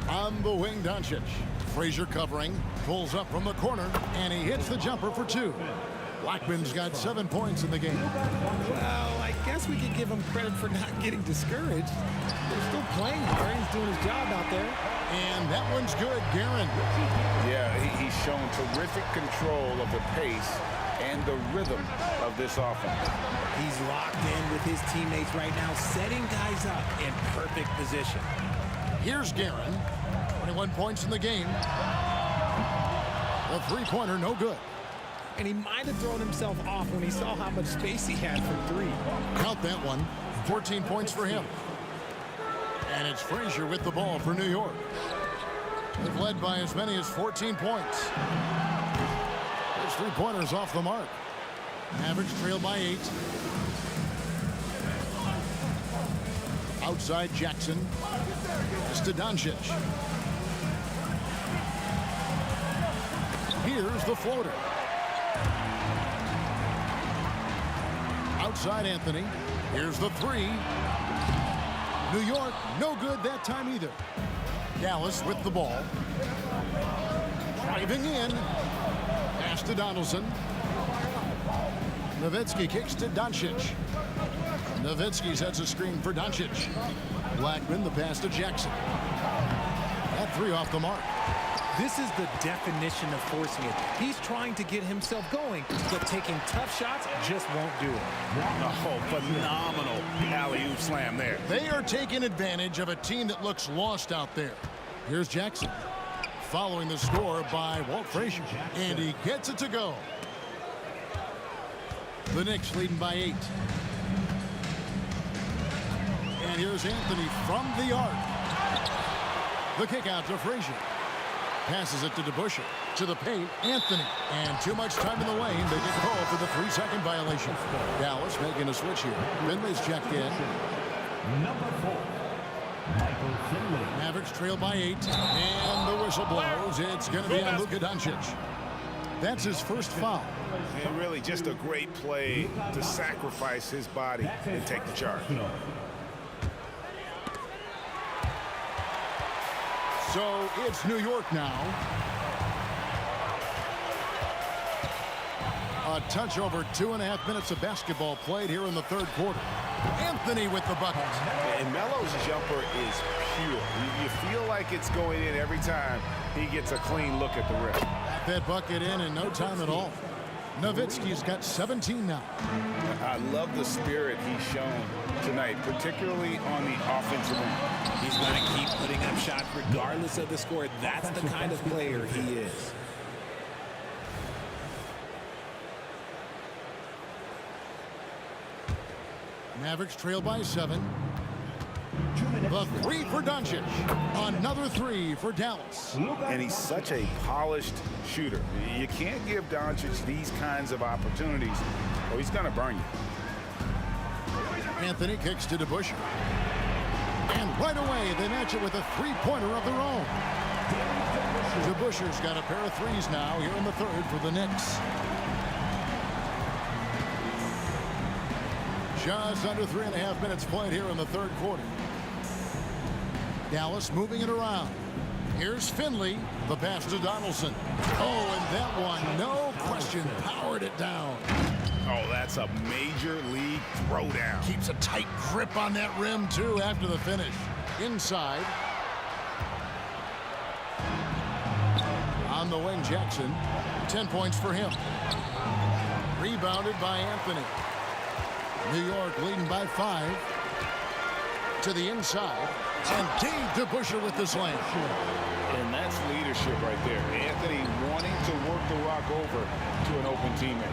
On the wing, Doncic. Frazier covering, pulls up from the corner, and he hits the jumper for 2. Blackman's got 7 points in the game. Well, I guess we could give him credit for not getting discouraged. They're still playing hard. He's doing his job out there. And that one's good, Guerin. Yeah, he's shown terrific control of the pace and the rhythm of this offense. He's locked in with his teammates right now, setting guys up in perfect position. Here's Guerin. 21 points in the game. A three-pointer, no good. And he might have thrown himself off when he saw how much space he had for 3. Count that one. 14 points for him. And it's Frazier with the ball for New York. They've led by as many as 14 points. Those three-pointers off the mark. Mavericks trail by 8. Outside Jackson. It's to Doncic. Here's the floater. Outside Anthony. Here's the 3. New York, no good that time either. Dallas with the ball. Driving in. Pass to Donaldson. Nowitzki kicks to Doncic. Nowitzki sets a screen for Doncic. Blackman, the pass to Jackson. That 3 off the mark. This is the definition of forcing it. He's trying to get himself going, but taking tough shots just won't do it. Oh, phenomenal alley-oop slam there. They are taking advantage of a team that looks lost out there. Here's Jackson. Following the score by Walt Frazier. And he gets it to go. The Knicks leading by 8. here's Anthony from the arc. The kick out to Frazier. Passes it to DeBusschere. To the paint, Anthony. And too much time in the lane. They get called for the 3-second violation. Dallas making a switch here. Finley's checked in. Number 4, Michael Finley. Mavericks trail by 8. And the whistle blows. It's going to be on Luka Doncic. That's his first foul. And really just a great play to sacrifice his body and take the charge. So it's New York now. A touch over 2.5 minutes of basketball played here in the third quarter. Anthony with the bucket. And Melo's jumper is pure. You feel like it's going in every time he gets a clean look at the rim. Got that bucket in no time at all. Nowitzki's got 17 now. I love the spirit he's shown tonight, particularly on the offensive end. He's going to keep putting up shots regardless of the score. That's the kind of player he is. Mavericks trail by 7. The 3 for Doncic. Another 3 for Dallas. And he's such a polished shooter. You can't give Doncic these kinds of opportunities or he's going to burn you. Anthony kicks to DeBusschere. And right away, they match it with a 3-pointer of their own. DeBusschere's got a pair of 3s now here in the third for the Knicks. Just under 3.5 minutes played here in the third quarter. Dallas moving it around. Here's Finley. The pass to Donaldson. Oh, and that one, no question, powered it down. Oh, that's a major league throwdown. Keeps a tight grip on that rim, too, after the finish. Inside. On the wing, Jackson. 10 points for him. Rebounded by Anthony. New York leading by 5. To the inside. And Dave DeBusschere with the slam. And that's leadership right there. Anthony wanting to work the rock over to an open teammate.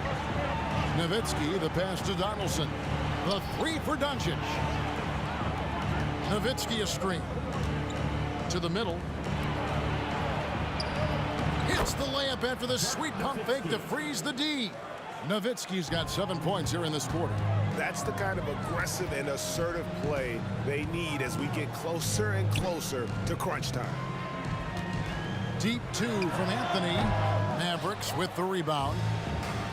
Nowitzki, the pass to Donaldson. The 3 for Doncic. Nowitzki a screen. To the middle. Hits the layup after the sweet pump fake to freeze the D. Nowitzki's got 7 points here in this quarter. That's the kind of aggressive and assertive play they need as we get closer and closer to crunch time. Deep 2 from Anthony. Mavericks with the rebound.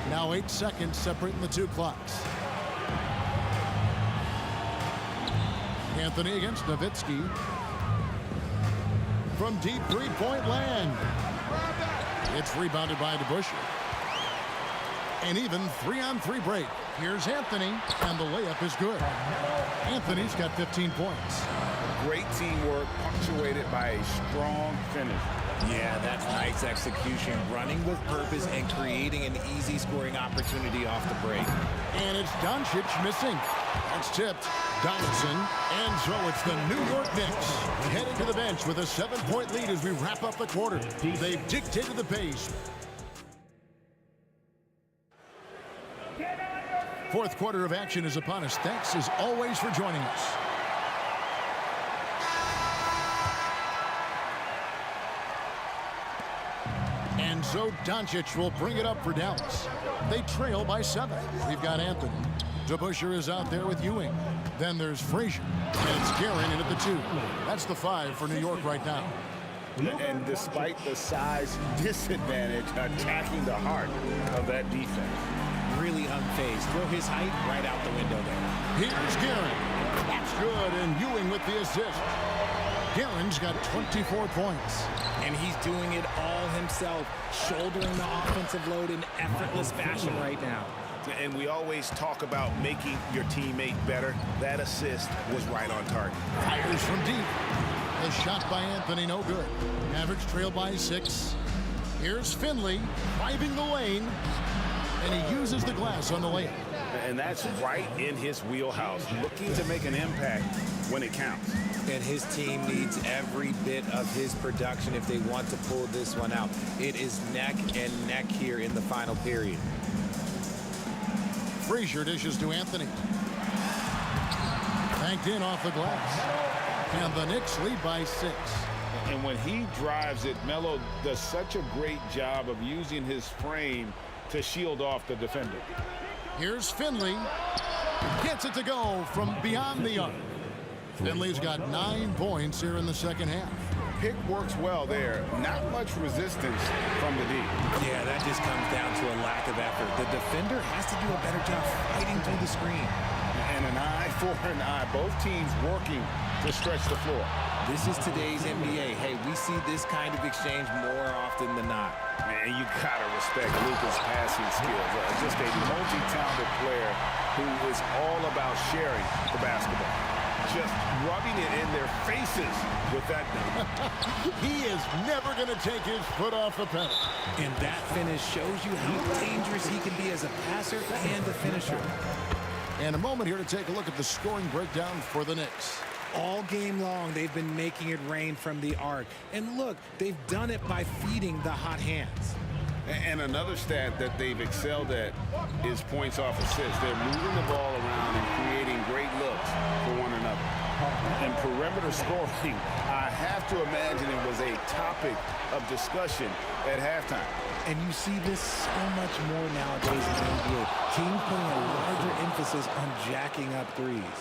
Now 8 seconds separating the 2 clocks. Anthony against Nowitzki. From deep 3-point land. It's rebounded by DeBusschere. An even 3-on-3 break. Here's Anthony, and the layup is good. Anthony's got 15 points. Great teamwork, punctuated by a strong finish. Yeah, that's nice execution, running with purpose and creating an easy scoring opportunity off the break. And it's Doncic missing. That's tipped. Donaldson. And so it's the New York Knicks heading to the bench with a 7-point lead as we wrap up the quarter. They've dictated the pace. Fourth quarter of action is upon us. Thanks as always for joining us. And so Doncic will bring it up for Dallas. They trail by 7. We've got Anthony. DeBusschere is out there with Ewing. Then there's Frazier. And it's Guerin in at the 2. That's the 5 for New York right now. And despite the size disadvantage, attacking the heart of that defense. Really unfazed. Throw his height right out the window there. Here's Guerin. That's good, and Ewing with the assist. Guerin's got 24 points. And he's doing it all himself, shouldering the offensive load in effortless fashion right now. And we always talk about making your teammate better. That assist was right on target. Fires from deep. The shot by Anthony, no good. Mavericks trail by 6. Here's Finley, driving the lane. And he uses the glass on the layup. And that's right in his wheelhouse, looking to make an impact when it counts. And his team needs every bit of his production if they want to pull this one out. It is neck and neck here in the final period. Frazier dishes to Anthony. banked in off the glass. And the Knicks lead by 6. And when he drives it, Melo does such a great job of using his frame to shield off the defender. Here's Finley. Gets it to go from beyond the arc. Finley's got 9 points here in the second half. Pick works well there. Not much resistance from the D. Yeah, that just comes down to a lack of effort. The defender has to do a better job fighting through the screen. And an eye for an eye. Both teams working to stretch the floor. This is today's NBA. Hey, we see this kind of exchange more often than not. Man, you gotta respect Luka's passing skills. Just a multi-talented player who is all about sharing the basketball. Just rubbing it in their faces with that. He is never going to take his foot off the pedal. And that finish shows you how dangerous he can be as a passer and a finisher. And a moment here to take a look at the scoring breakdown for the Knicks. All game long, they've been making it rain from the arc. And look, they've done it by feeding the hot hands. And another stat that they've excelled at is points off assists. They're moving the ball around and creating great looks for one another. And perimeter scoring, I have to imagine it was a topic of discussion at halftime. And you see this so much more nowadays in the NBA. Teams putting a larger emphasis on jacking up threes.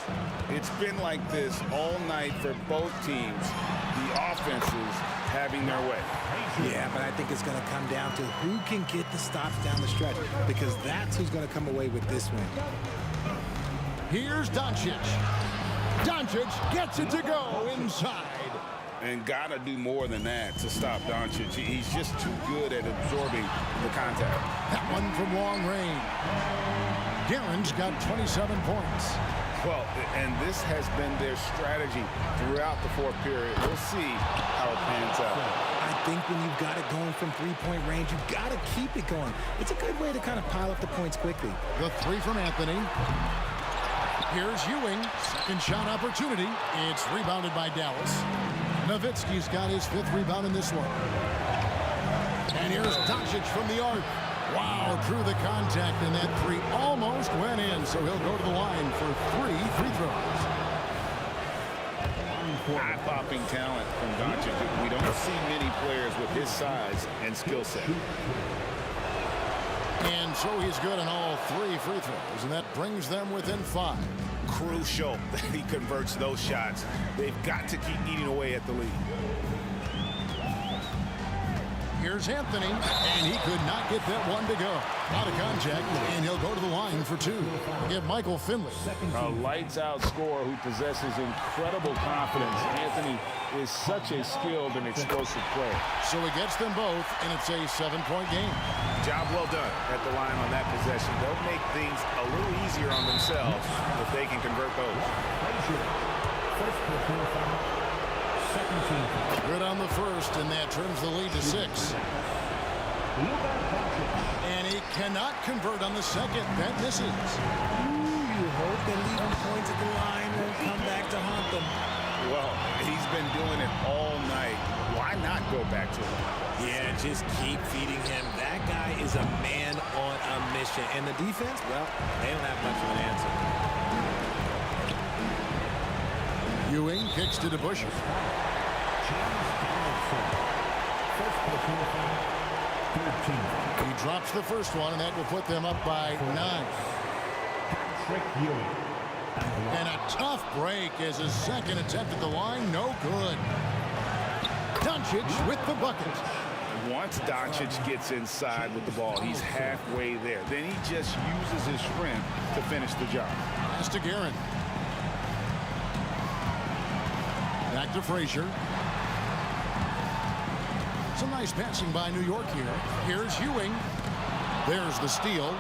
It's been like this all night for both teams. The offenses having their way. Yeah, but I think it's going to come down to who can get the stops down the stretch, because that's who's going to come away with this win. Here's Doncic. Doncic gets it to go inside. And gotta do more than that to stop Doncic. He's just too good at absorbing the contact. That one from long range. Guerin's got 27 points. Well, and this has been their strategy throughout the fourth period. We'll see how it pans out. I think when you've got it going from three-point range, you've got to keep it going. It's a good way to kind of pile up the points quickly. The 3 from Anthony. Here's Ewing. Second shot opportunity. It's rebounded by Dallas. Nowitzki's got his 5th rebound in this one. And here's Doncic from the arc. Wow, through the contact, and that 3 almost went in, so he'll go to the line for 3 free throws. Eye-popping talent from Doncic. We don't see many players with his size and skill set. And so he's good on all 3 free throws, and that brings them within 5. Crucial that he converts those shots. They've got to keep eating away at the lead. Here's Anthony, and he could not get that one to go. Out of contact, and he'll go to the line for 2. Give Michael Finley. A lights-out scorer who possesses incredible confidence. Anthony is such a skilled and explosive player. So he gets them both, and it's a 7-point game. Job well done at the line on that possession. They'll make things a little easier on themselves if they can convert those. Good on the first, and that turns the lead to 6. And he cannot convert on the second. That misses. You hope that leaving points at the line won't come back to haunt them. Well, he's been doing it all night. Why not go back to him? Yeah, just keep feeding him. That guy is a man on a mission. And the defense, well, they don't have much of an answer. Ewing kicks to DeBusschere. He drops the first one, and that will put them up by 9. And a tough break as his second attempt at the line, no good. Doncic with the bucket. Once Doncic gets inside with the ball, he's halfway there. Then he just uses his strength to finish the job. Pass to Guerin. Back to Frazier. Some nice passing by New York here. Here's Ewing. There's the steal.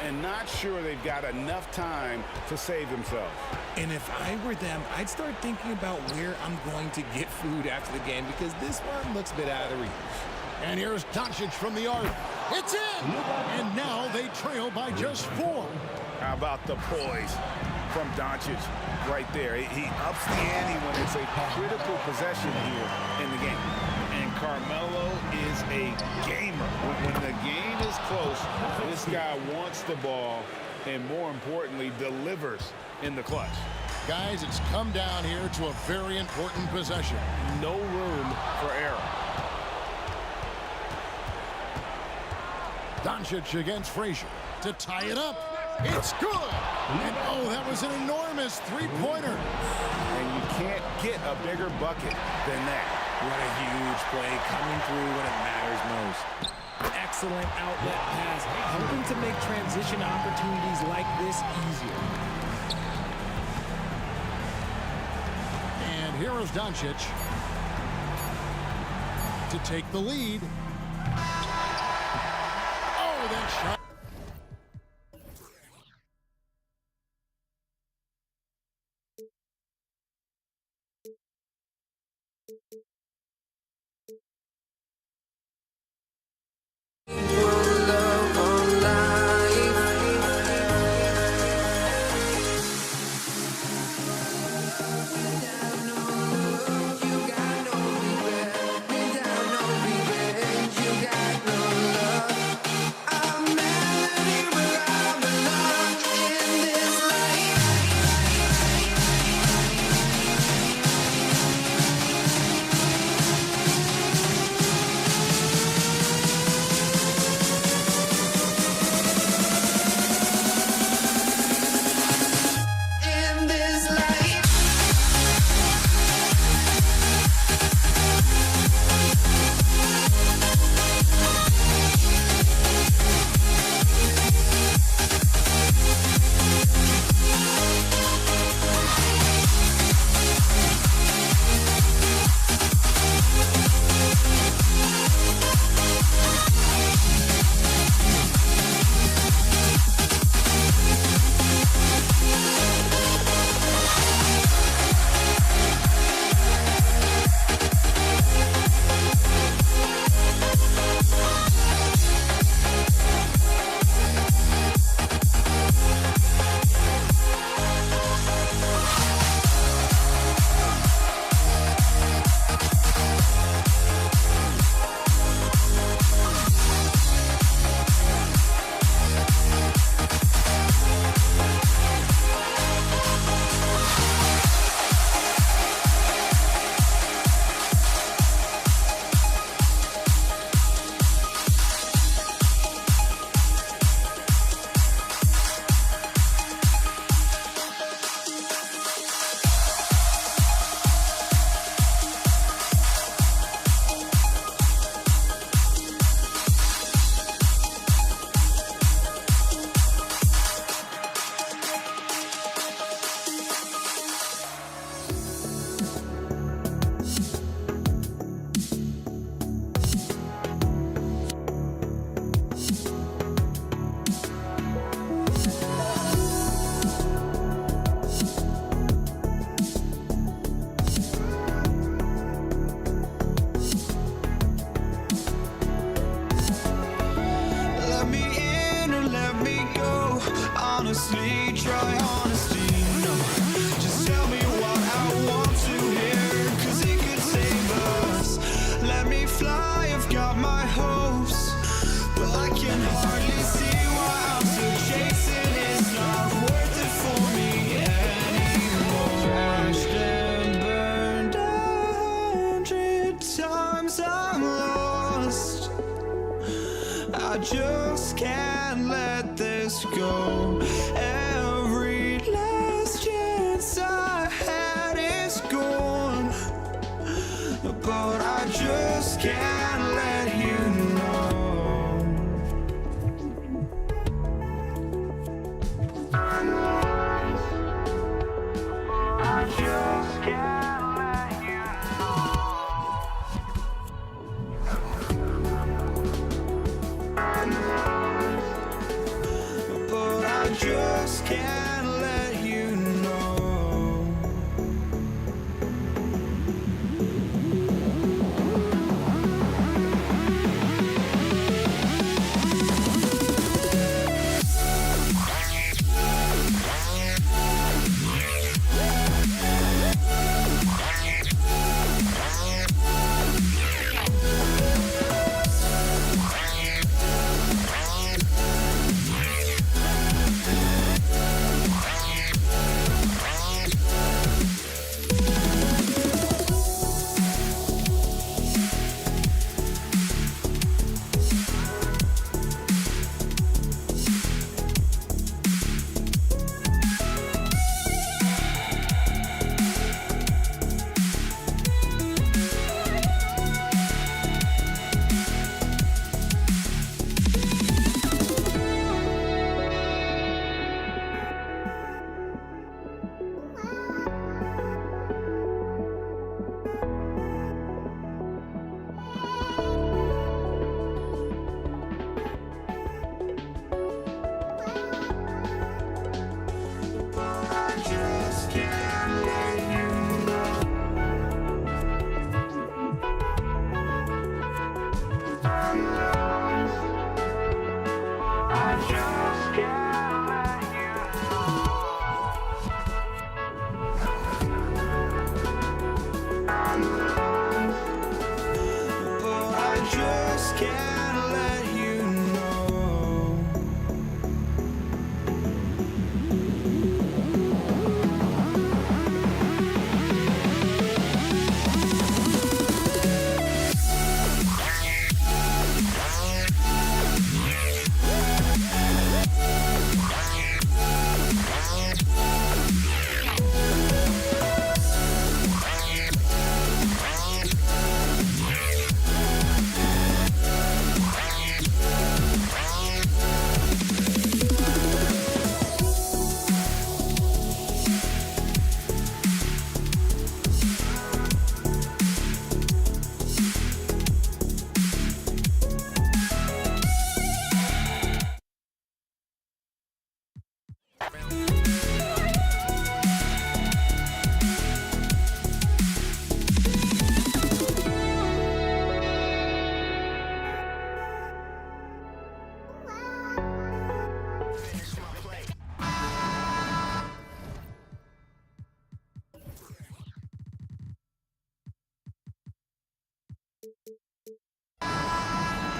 And not sure they've got enough time to save themselves. And if I were them, I'd start thinking about where I'm going to get food after the game, because this one looks a bit out of reach. And here's Doncic from the arc. It's in! And now they trail by just 4. How about the poise from Doncic right there? He ups the ante when it's a critical possession here in the game. And Carmelo is a gamer. When the game is close, this guy wants the ball and, more importantly, delivers in the clutch. Guys, it's come down here to a very important possession. No room for error. Doncic against Frazier to tie it up. It's good. And oh, that was an enormous three-pointer. And you can't get a bigger bucket than that. What a huge play coming through when it matters most. Excellent outlet pass, helping to make transition opportunities like this easier. And here is Doncic to take the lead. Oh, that shot. honestly, try honesty, no. Just tell me what I want to hear, 'cause it could save us. Let me fly, I've got my hopes, but I can hardly see why I'm still chasing. It's not worth it for me anymore. Crashed and burned 100 times, I'm lost. I just can't let this go. Every last chance I had is gone, but I just can't let you know. I just can't let you know. But I just can't let you know. I just can't let you oh, I just can't let you know.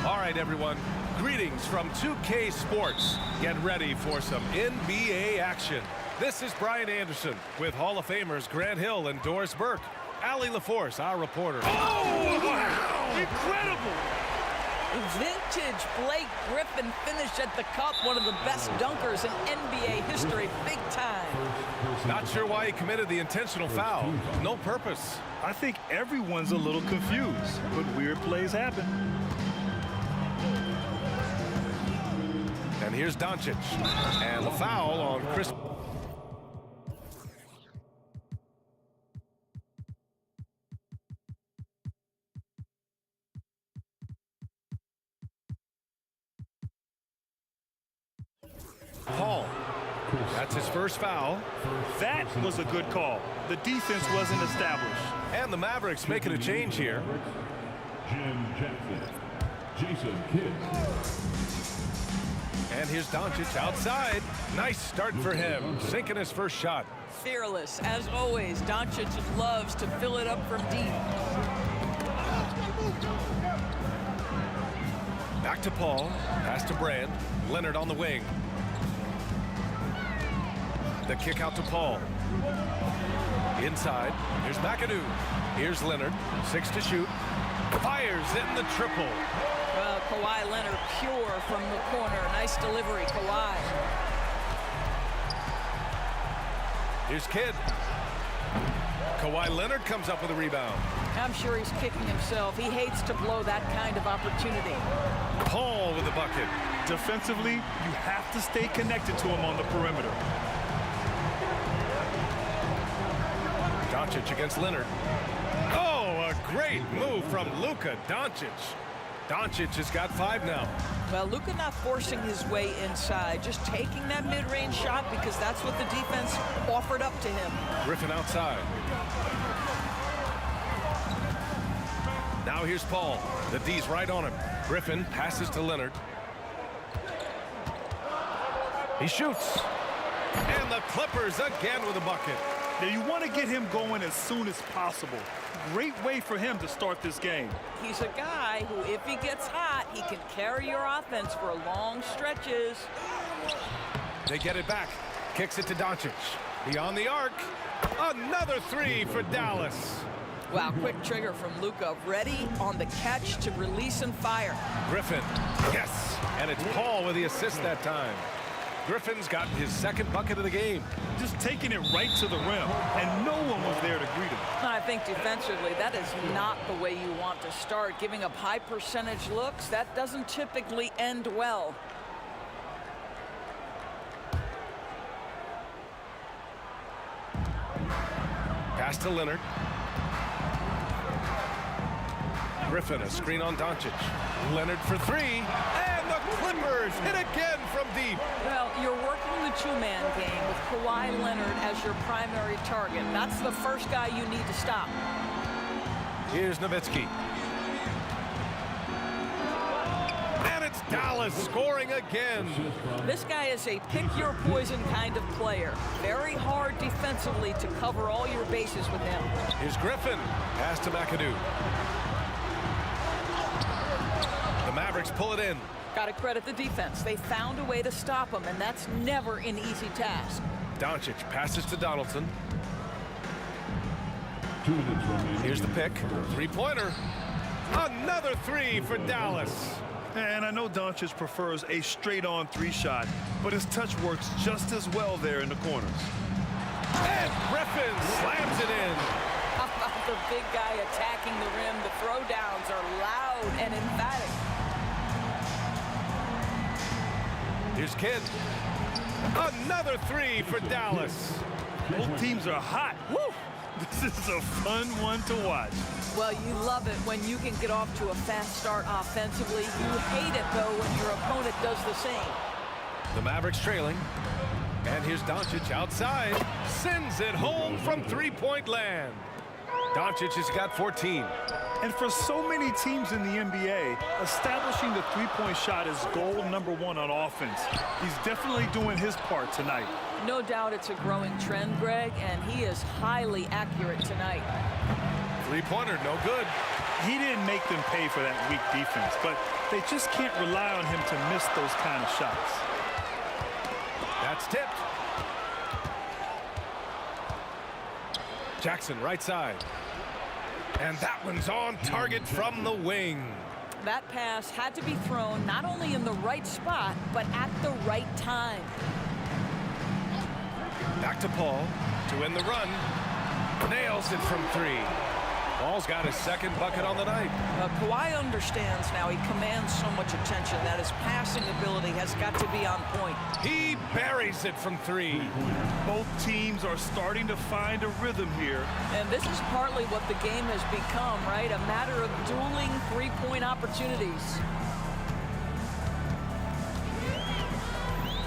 All right, everyone. Greetings from 2K Sports. Get ready for some NBA action. This is Brian Anderson with Hall of Famers Grant Hill and Doris Burke. Allie LaForce, our reporter. Oh, wow! Incredible! Vintage Blake Griffin finished at the cup, one of the best dunkers in NBA history, big time. Not sure why he committed the intentional foul. No purpose. I think everyone's a little confused, but weird plays happen. And here's Doncic. And the foul on Chris. Paul. That's his first foul. That was a good call. The defense wasn't established. And the Mavericks making a change here. Jim Jackson, Jason Kidd. And here's Doncic outside. Nice start for him, sinking his first shot. Fearless, as always. Doncic loves to fill it up from deep. Back to Paul, pass to Brand. Leonard on the wing. The kick out to Paul. Inside, here's McAdoo. Here's Leonard, 6 to shoot. Fires in the triple. Well, Kawhi Leonard pure from the corner. Nice delivery, Kawhi. Here's Kidd. Kawhi Leonard comes up with a rebound. I'm sure he's kicking himself. He hates to blow that kind of opportunity. Paul with the bucket. Defensively, you have to stay connected to him on the perimeter. Doncic against Leonard. Oh, a great move from Luka Doncic. Doncic has got 5 now. Well, Luka not forcing his way inside, just taking that mid-range shot because that's what the defense offered up to him. Griffin outside. Now here's Paul. The D's right on him. Griffin passes to Leonard. He shoots. And the Clippers again with a bucket. Now you want to get him going as soon as possible. Great way for him to start this game. He's a guy who, if he gets hot, he can carry your offense for long stretches. They get it back. Kicks it to Doncic. Beyond the arc. Another 3 for Dallas. Wow, quick trigger from Luka. Ready on the catch to release and fire. Griffin. Yes. And it's Paul with the assist that time. Griffin's got his second bucket of the game. Just taking it right to the rim, and no one was there to greet him. I think defensively, that is not the way you want to start. Giving up high percentage looks, that doesn't typically end well. Pass to Leonard. Griffin, a screen on Doncic. Leonard for 3. And the Clippers hit again from deep. Well, you're working the two-man game with Kawhi Leonard as your primary target. That's the first guy you need to stop. Here's Nowitzki. Dallas scoring again. This guy is a pick-your-poison kind of player. Very hard defensively to cover all your bases with him. Here's Griffin. Pass to McAdoo. The Mavericks pull it in. Got to credit the defense. They found a way to stop him, and that's never an easy task. Doncic passes to Donaldson. Here's the pick. Three-pointer. Another three for Dallas. And I know Doncic prefers a straight-on three-shot, but his touch works just as well there in the corners. And Griffin slams it in. How about the big guy attacking the rim? The throwdowns are loud and emphatic. Here's Kidd. Another three for Dallas. Both teams are hot. Woo! This is a fun one to watch. Well, you love it when you can get off to a fast start offensively. You hate it, though, when your opponent does the same. The Mavericks trailing. And here's Doncic outside. Sends it home from three-point land. Doncic has got 14. And for so many teams in the NBA, establishing the three-point shot is goal number one on offense. He's definitely doing his part tonight. No doubt it's a growing trend, Greg, and he is highly accurate tonight. Three-pointer, no good. He didn't make them pay for that weak defense, but they just can't rely on him to miss those kind of shots. That's tipped. Jackson, right side. And that one's on target from the wing. That pass had to be thrown not only in the right spot, but at the right time. Back to Paul to win the run. Nails it from three. Paul's got his second bucket on the night. Kawhi understands now. He commands so much attention that his passing ability has got to be on point. He buries it from three. Both teams are starting to find a rhythm here. And this is partly what the game has become, right? A matter of dueling three-point opportunities.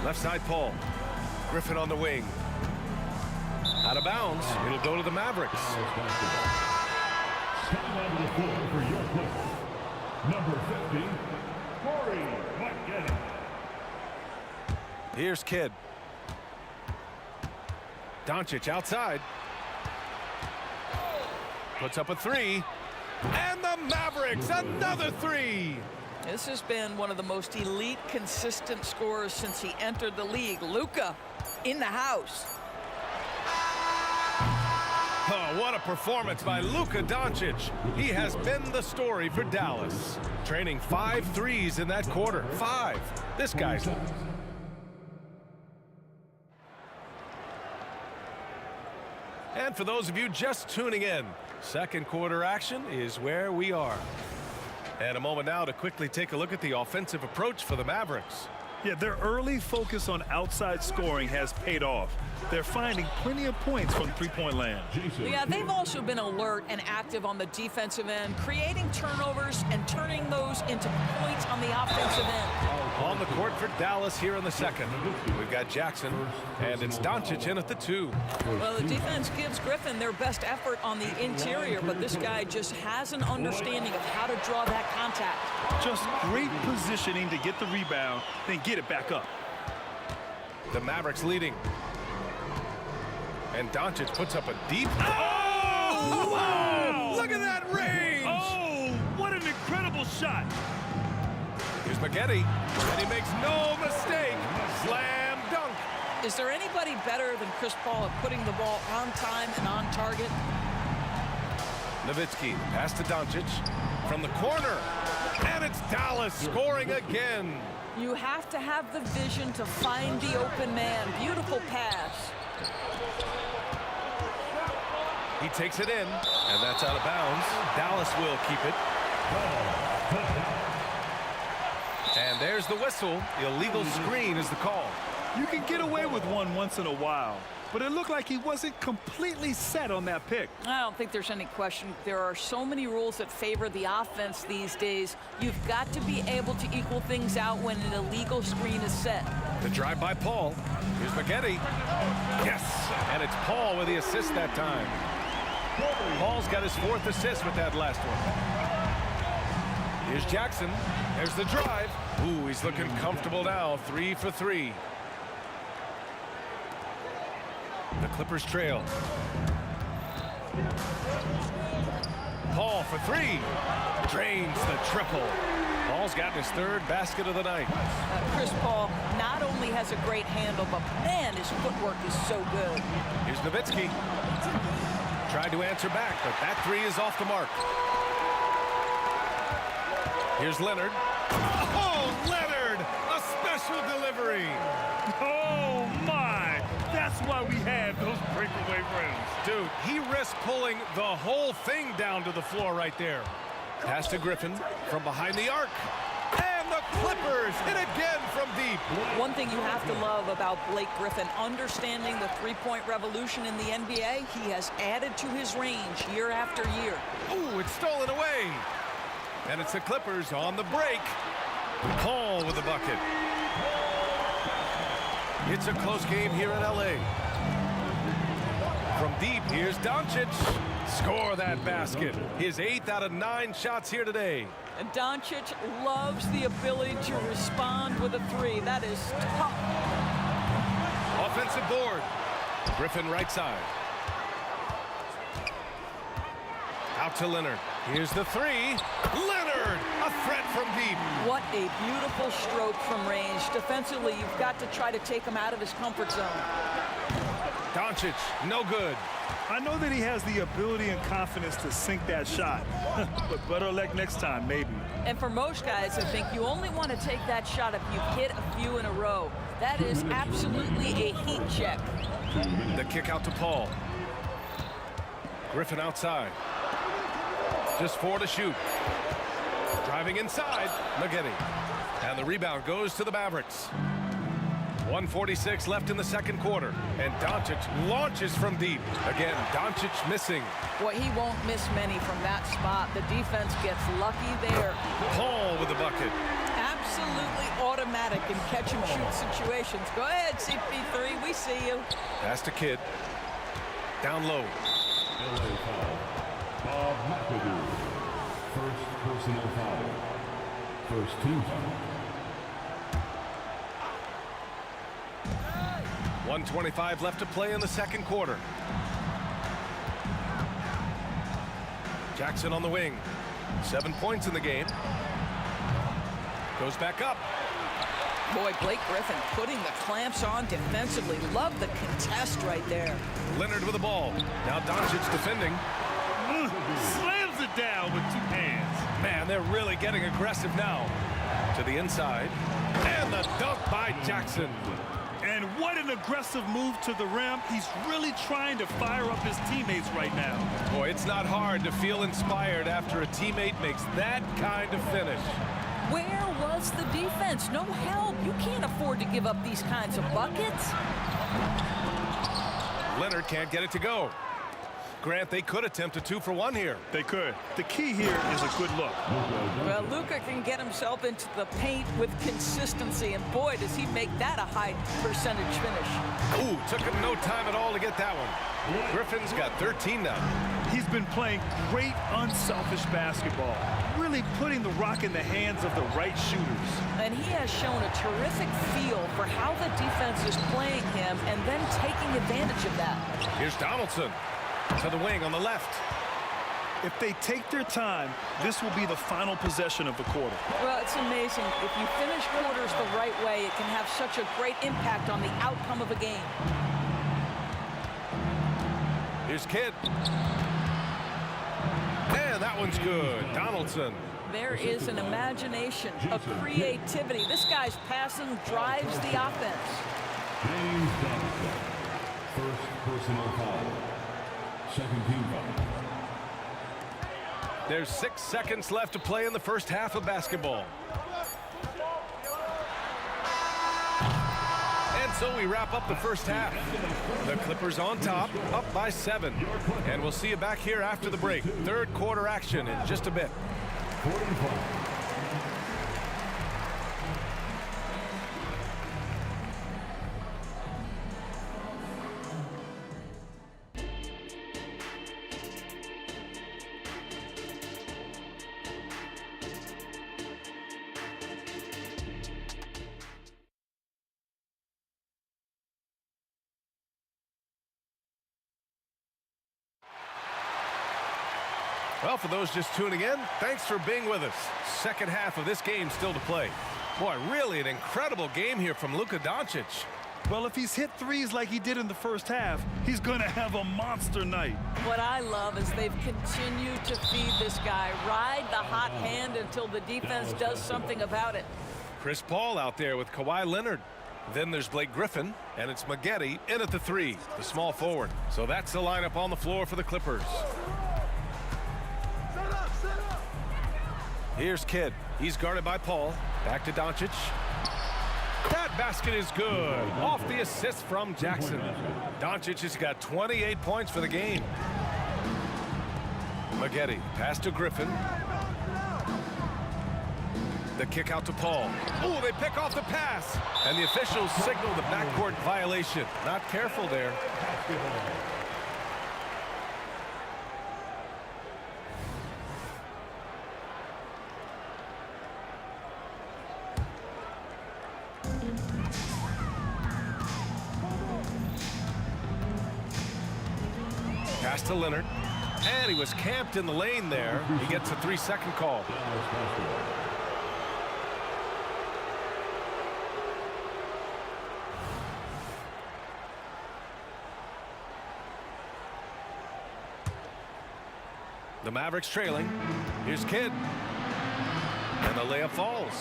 Left side, Paul. Griffin on the wing. Out of bounds. It'll go to the Mavericks. Coming onto the floor for your Clippers, number 50, Corey McGinn. Here's Kidd. Doncic outside. Puts up a three. And the Mavericks, another three. This has been one of the most elite, consistent scorers since he entered the league. Luka in the house. Oh, what a performance by Luka Doncic. He has been the story for Dallas. Training 5 threes in that quarter. 5. This guy's... And for those of you just tuning in, second quarter action is where we are. And a moment now to quickly take a look at the offensive approach for the Mavericks. Yeah, their early focus on outside scoring has paid off. They're finding plenty of points from three-point land. Yeah, they've also been alert and active on the defensive end, creating turnovers and turning those into points on the offensive end. On the court for Dallas here in the second. We've got Jackson, and it's Doncic in at the 2. Well, the defense gives Griffin their best effort on the interior, but this guy just has an understanding of how to draw that contact. Just great positioning to get the rebound, then get it back up. The Mavericks leading. And Doncic puts up a deep... Oh! Wow! Look at that range! Oh, what an incredible shot! Here's Spaghetti, and he makes no mistake. Slam dunk. Is there anybody better than Chris Paul at putting the ball on time and on target? Nowitzki, pass to Doncic from the corner. And it's Dallas scoring again. You have to have the vision to find the open man. Beautiful pass. He takes it in, and that's out of bounds. Dallas will keep it. And there's the whistle. Illegal screen is the call. You can get away with one once in a while, but it looked like he wasn't completely set on that pick. I don't think there's any question. There are so many rules that favor the offense these days. You've got to be able to equal things out when an illegal screen is set. The drive by Paul. Here's Spaghetti. Yes, and it's Paul with the assist that time. Paul's got his 4th assist with that last one. Here's Jackson. There's the drive. Ooh, he's looking comfortable now. 3 for 3. The Clippers trail. Paul for 3. Drains the triple. Paul's gotten his 3rd basket of the night. Chris Paul not only has a great handle, but man, his footwork is so good. Here's Nowitzki. Tried to answer back, but that 3 is off the mark. Here's Leonard. Oh, Leonard! A special delivery. Oh, my. That's why we have those breakaway rims. Dude, he risked pulling the whole thing down to the floor right there. Pass to Griffin from behind the arc. And the Clippers hit again from deep. One thing you have to love about Blake Griffin, understanding the three-point revolution in the NBA, he has added to his range year after year. Ooh, it's stolen away. And it's the Clippers on the break. Paul with the bucket. It's a close game here in LA. From deep, here's Doncic. Score that basket. His 8th out of 9 shots here today. And Doncic loves the ability to respond with a 3. That is tough. Offensive board. Griffin right side. Out to Leonard. Here's the 3. Leonard, a threat from deep. What a beautiful stroke from range. Defensively, you've got to try to take him out of his comfort zone. Doncic, no good. I know that he has the ability and confidence to sink that shot, but better luck next time, maybe. And for most guys, I think you only want to take that shot if you've hit a few in a row. That is absolutely a heat check. The kick out to Paul. Griffin outside. Just 4 to shoot. Driving inside, Maggette. And the rebound goes to the Mavericks. 1:46 left in the second quarter. And Doncic launches from deep. Again, Doncic missing. Boy, he won't miss many from that spot. The defense gets lucky there. Paul with the bucket. Absolutely automatic in catch-and-shoot situations. Go ahead, CP3, we see you. Pass to Kidd. Down low. LA foul. Bob McAdoo. First personal foul. First team foul. 1:25 left to play in the second quarter. Jackson on the wing. 7 points in the game. Goes back up. Boy, Blake Griffin putting the clamps on defensively. Love the contest right there. Leonard with the ball. Now Doncic defending. Slams it down with 2 hands. Man, they're really getting aggressive now. To the inside. And the dunk by Jackson. And what an aggressive move to the rim. He's really trying to fire up his teammates right now. Boy, it's not hard to feel inspired after a teammate makes that kind of finish. Where was the defense? No help. You can't afford to give up these kinds of buckets. Leonard can't get it to go. Grant, they could attempt a 2-for-1 here. They could. The key here is a good look. Well, Luka can get himself into the paint with consistency, and boy, does he make that a high percentage finish. Ooh, took him no time at all to get that one. Griffin's got 13 now. He's been playing great, unselfish basketball, really putting the rock in the hands of the right shooters. And he has shown a terrific feel for how the defense is playing him and then taking advantage of that. Here's Donaldson. To the wing on the left. If they take their time, this will be the final possession of the quarter. Well, it's amazing. If you finish quarters the right way, it can have such a great impact on the outcome of a game. Here's Kidd. And that one's good. Donaldson. There is an imagination, a creativity. This guy's passing drives the offense. James Donaldson. First personal foul. Second team foul. There's 6 seconds left to play in the first half of basketball. And so we wrap up the first half. The Clippers on top, up by 7. And we'll see you back here after the break. Third quarter action in just a bit. 45. Well, for those just tuning in, thanks for being with us. Second half of this game still to play. Boy, really an incredible game here from Luka Doncic. Well, if he's hit threes like he did in the first half, he's going to have a monster night. What I love is they've continued to feed this guy, ride the hot hand until the defense does something about it. Chris Paul out there with Kawhi Leonard. Then there's Blake Griffin, and it's Maggette in at the 3, the small forward. So that's the lineup on the floor for the Clippers. Here's Kidd. He's guarded by Paul. Back to Doncic. That basket is good. Off the assist from Jackson. Doncic has got 28 points for the game. Maggette, pass to Griffin. The kick out to Paul. Oh, they pick off the pass. And the officials signal the backcourt violation. Not careful there. Pass to Leonard. And he was camped in the lane there. He gets a 3-second call. The Mavericks trailing. Here's Kidd. And the layup falls.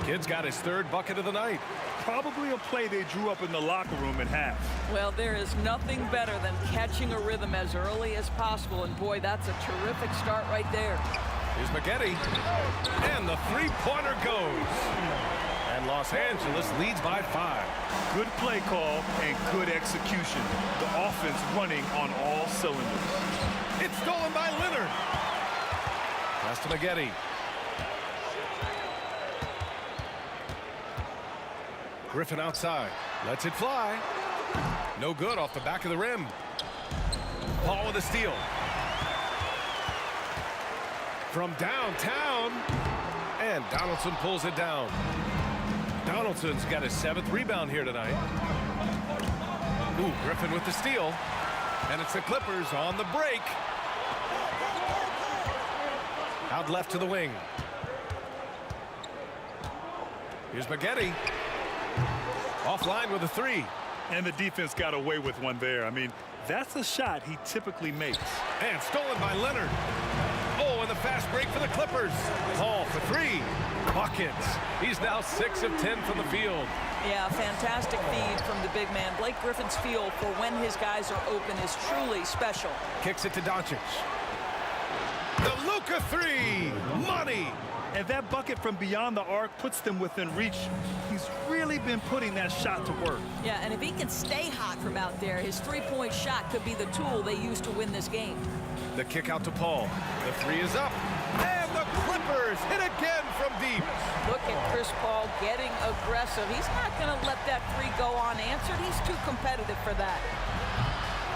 Kidd's got his 3rd bucket of the night. Probably a play they drew up in the locker room at half. Well, there is nothing better than catching a rhythm as early as possible. And boy, that's a terrific start right there. Here's Maggette. And the 3-pointer goes. And Los Angeles leads by 5. Good play call and good execution. The offense running on all cylinders. It's stolen by Leonard. Pass to Maggette. Griffin outside. Lets it fly. No good off the back of the rim. Paul with a steal. From downtown. And Donaldson pulls it down. Donaldson's got his 7th rebound here tonight. Ooh, Griffin with the steal. And it's the Clippers on the break. Out left to the wing. Here's Maggette. Offline with a 3. And the defense got away with one there. I mean, that's a shot he typically makes. And stolen by Leonard. Oh, and the fast break for the Clippers. Paul for 3. Buckets. He's now 6 of 10 from the field. Yeah, fantastic feed from the big man. Blake Griffin's feel for when his guys are open is truly special. Kicks it to Doncic. The Luka 3. Money. And that bucket from beyond the arc puts them within reach. He's really been putting that shot to work. Yeah, and if he can stay hot from out there, his 3-point shot could be the tool they use to win this game. The kick out to Paul. The 3 is up. And the Clippers hit again from deep. Look at Chris Paul getting aggressive. He's not going to let that 3 go unanswered. He's too competitive for that.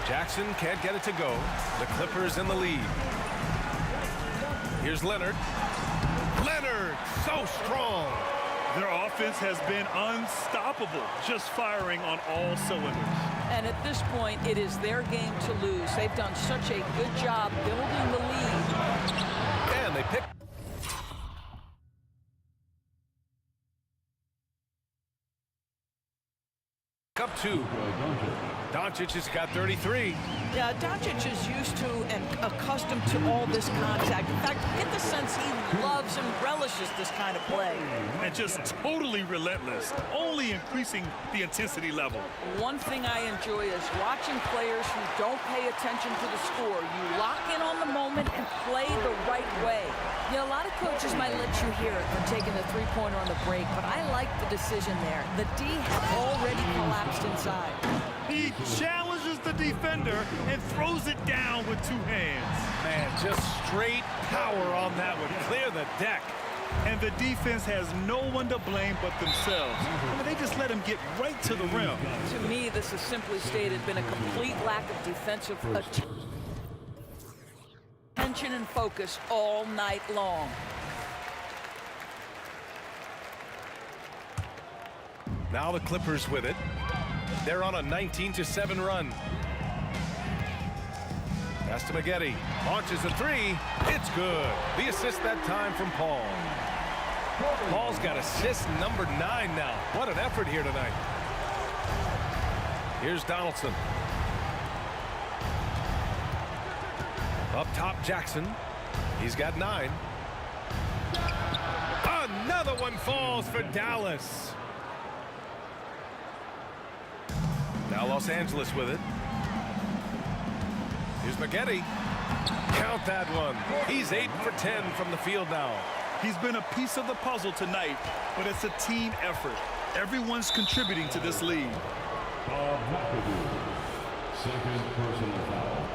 Jackson can't get it to go. The Clippers in the lead. Here's Leonard. Leonard, so strong. Their offense has been unstoppable, just firing on all cylinders. And at this point, it is their game to lose. They've done such a good job building the lead. And they pick up 2. Doncic has got 33. Yeah, Doncic is used to and accustomed to all this contact. In fact, get the sense he loves and relishes this kind of play. And just totally relentless, only increasing the intensity level. One thing I enjoy is watching players who don't pay attention to the score. You lock in on the moment and play the right way. You know, a lot of coaches might let you hear it for taking the 3-pointer on the break, but I like the decision there. The D had already collapsed inside. He challenges the defender and throws it down with 2 hands. Man, just straight power on that one. Clear the deck. And the defense has no one to blame but themselves. I mean, they just let him get right to the rim. To me, this has simply stated been a complete lack of defensive attention and focus all night long. Now the Clippers with it. They're on a 19-7 run. Pass to Maggette. Launches a three. It's good. The assist that time from Paul. Paul's got assist number 9 now. What an effort here tonight. Here's Donaldson. Up top, Jackson. He's got 9. Another one falls for Dallas. Now Los Angeles with it. Here's Maggette. Count that one. He's 8 for 10 from the field now. He's been a piece of the puzzle tonight, but it's a team effort. Everyone's contributing to this lead. Second personal foul.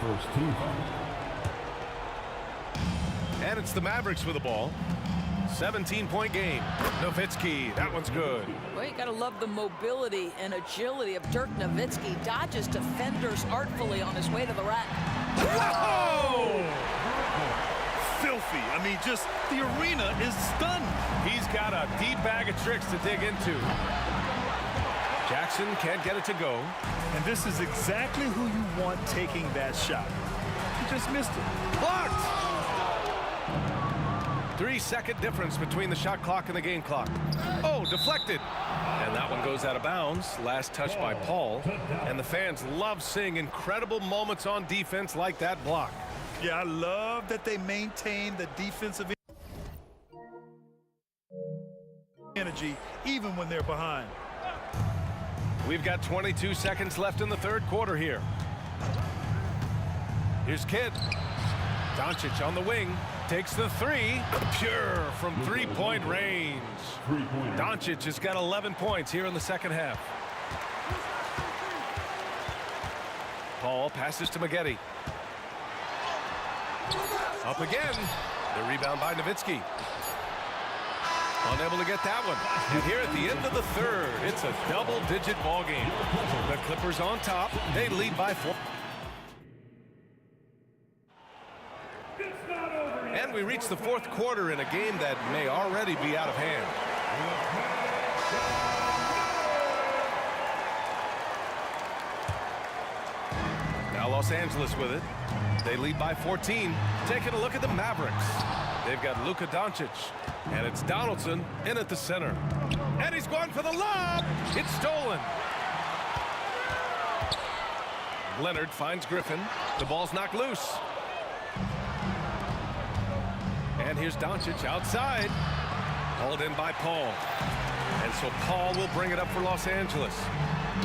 First team foul. And it's the Mavericks with the ball. 17-point game. Nowitzki, that one's good. Well, you got to love the mobility and agility of Dirk Nowitzki. Dodges defenders artfully on his way to the rack. Whoa! Filthy. I mean, just the arena is stunned. He's got a deep bag of tricks to dig into. Jackson can't get it to go. And this is exactly who you want taking that shot. He just missed it. Blocked! 3-second difference between the shot clock and the game clock. Oh, deflected. And that one goes out of bounds. Last touch by Paul. And the fans love seeing incredible moments on defense like that block. Yeah, I love that they maintain the defensive energy even when they're behind. We've got 22 seconds left in the third quarter here. Here's Kidd. Doncic on the wing. Takes the three. Pure from three-point range. Doncic has got 11 points here in the second half. Paul passes to Maggette. Up again. The rebound by Nowitzki. Unable to get that one. And here at the end of the third, it's a double-digit ball game. The Clippers on top. They lead by 4. And we reach the fourth quarter in a game that may already be out of hand. Now Los Angeles with it. They lead by 14. Taking a look at the Mavericks. They've got Luka Doncic. And it's Donaldson in at the center. And he's going for the lob. It's stolen. Leonard finds Griffin. The ball's knocked loose. And here's Doncic outside. Hauled in by Paul. And so Paul will bring it up for Los Angeles.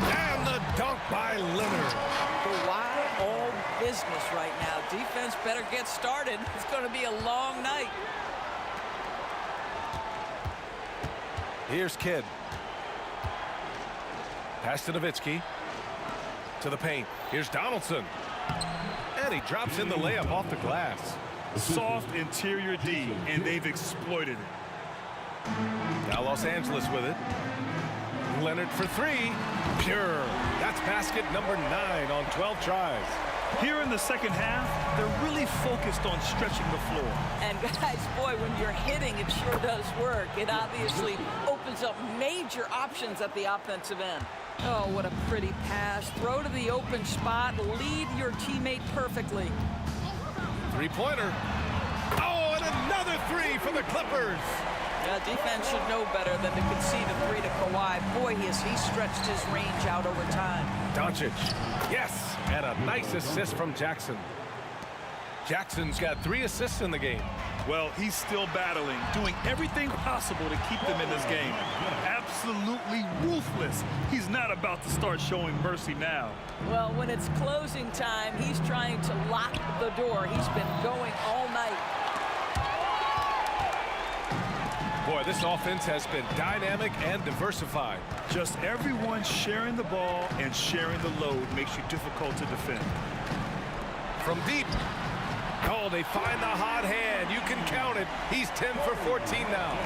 And the dunk by Leonard. Kawhi all business right now. Defense better get started. It's going to be a long night. Here's Kidd. Pass to Nowitzki. To the paint. Here's Donaldson. And he drops in the layup off the glass. Soft interior D, and they've exploited it. Now Los Angeles with it. Leonard for three. Pure. That's basket number 9 on 12 tries. Here in the second half, they're really focused on stretching the floor. And guys, boy, when you're hitting, it sure does work. It obviously opens up major options at the offensive end. Oh, what a pretty pass. Throw to the open spot. Lead your teammate perfectly. Three-pointer. Oh, and another three for the Clippers. Yeah, defense should know better than to concede a three to Kawhi. Boy, he's stretched his range out over time. Doncic. Yes, and a nice assist from Jackson. Jackson's got 3 assists in the game. Well, he's still battling, doing everything possible to keep them in this game. Absolutely ruthless. He's not about to start showing mercy now. Well, when it's closing time, he's trying to lock the door. He's been going all night. Boy, this offense has been dynamic and diversified. Just everyone sharing the ball and sharing the load makes you difficult to defend. From deep. Oh, they find the hot hand. You can count it. He's 10 for 14 now.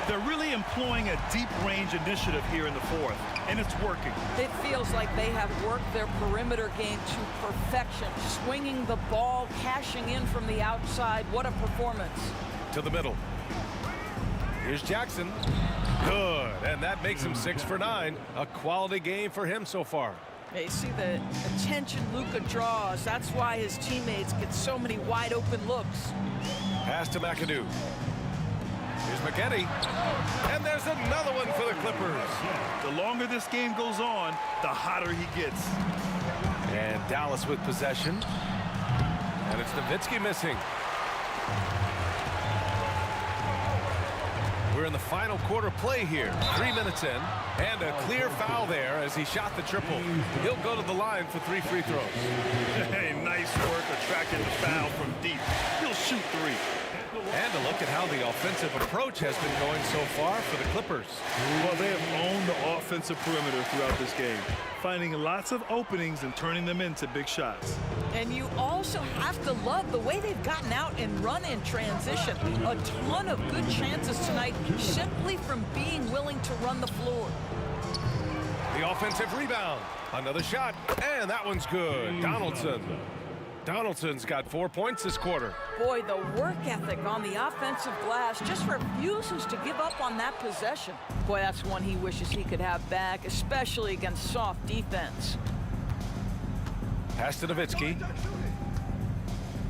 They're really employing a deep range initiative here in the fourth, and it's working. It feels like they have worked their perimeter game to perfection, swinging the ball, cashing in from the outside. What a performance. To the middle. Here's Jackson. Good, and that makes him 6 for 9. A quality game for him so far. You see the attention Luka draws. That's why his teammates get so many wide open looks. Pass to McAdoo. Here's McGetty. And there's another one for the Clippers. The longer this game goes on, the hotter he gets. And Dallas with possession. And it's Nowitzki missing. We're in the final quarter play here. 3 minutes in. And a clear foul there as he shot the triple. He'll go to the line for 3 free throws. Hey, nice work attracting the foul from deep. He'll shoot 3. And a look at how the offensive approach has been going so far for the Clippers. Well, they have owned the offensive perimeter throughout this game, finding lots of openings and turning them into big shots. And you also have to love the way they've gotten out and run in transition. A ton of good chances tonight simply from being willing to run the floor. The offensive rebound. Another shot. And that one's good. Donaldson's got 4 points this quarter. Boy, the work ethic on the offensive glass just refuses to give up on that possession. Boy, that's one he wishes he could have back, especially against soft defense. Pass to Nowitzki.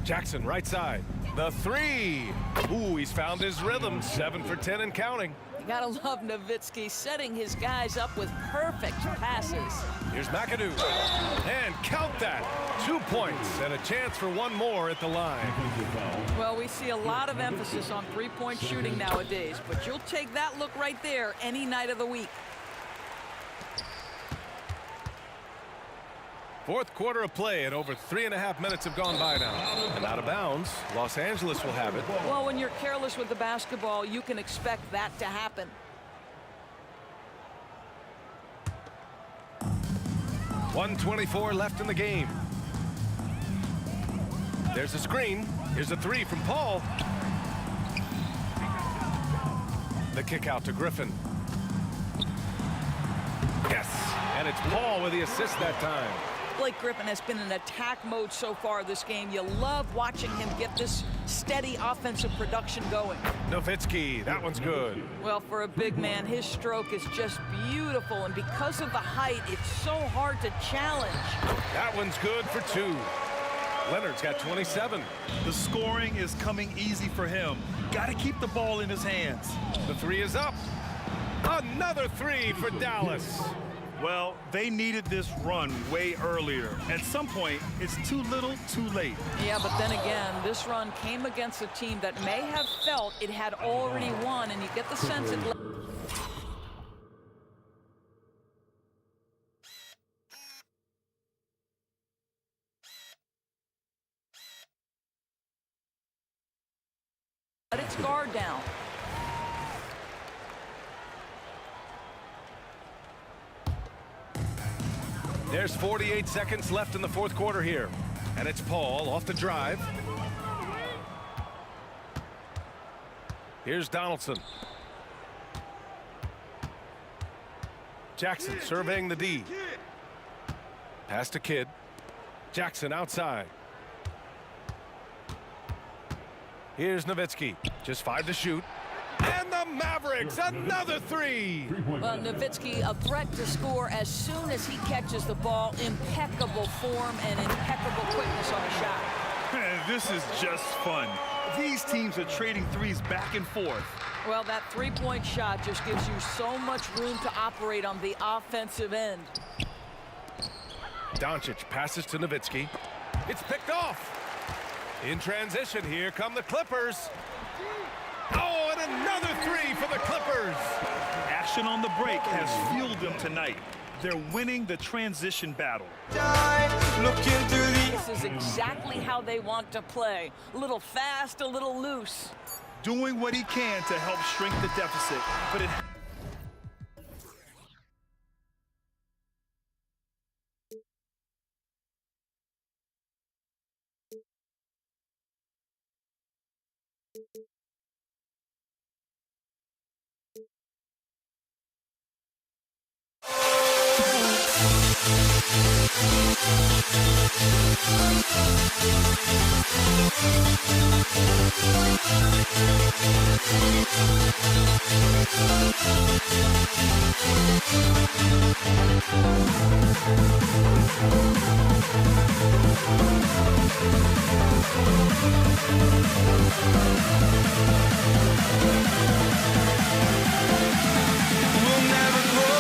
Jackson, right side. The 3. Ooh, he's found his rhythm. 7 for 10 and counting. You gotta love Nowitzki setting his guys up with perfect passes. Here's McAdoo. And count that. 2 points and a chance for one more at the line. Well, we see a lot of emphasis on three-point shooting nowadays, but you'll take that look right there any night of the week. Fourth quarter of play, and over 3.5 minutes have gone by now. And out of bounds, Los Angeles will have it. Well, when you're careless with the basketball, you can expect that to happen. .124 left in the game. There's a screen. Here's a 3 from Paul. The kick out to Griffin. Yes, and it's Paul with the assist that time. Blake Griffin has been in attack mode so far this game. You love watching him get this steady offensive production going. Nowitzki, that one's good. Well, for a big man, his stroke is just beautiful, and because of the height, it's so hard to challenge. That one's good for 2. Leonard's got 27. The scoring is coming easy for him. Got to keep the ball in his hands. The 3 is up. Another 3 for Dallas. Well, they needed this run way earlier. At some point, it's too little, too late. Yeah, but then again, this run came against a team that may have felt it had already won, and you get the sense it... let its guard down. There's 48 seconds left in the fourth quarter here. And it's Paul off the drive. Here's Donaldson. Jackson surveying the D. Pass to Kidd. Jackson outside. Here's Nowitzki. Just 5 to shoot. And the Mavericks, another 3. Well, Nowitzki, a threat to score as soon as he catches the ball. Impeccable form and impeccable quickness on the shot. This is just fun. These teams are trading threes back and forth. Well, that three-point shot just gives you so much room to operate on the offensive end. Doncic passes to Nowitzki. It's picked off. In transition, here come the Clippers. Oh, and another 3 for the Clippers. Action on the break has fueled them tonight. They're winning the transition battle. This is exactly how they want to play. A little fast, a little loose. Doing what he can to help shrink the deficit, but it... We'll never grow. We'll never grow.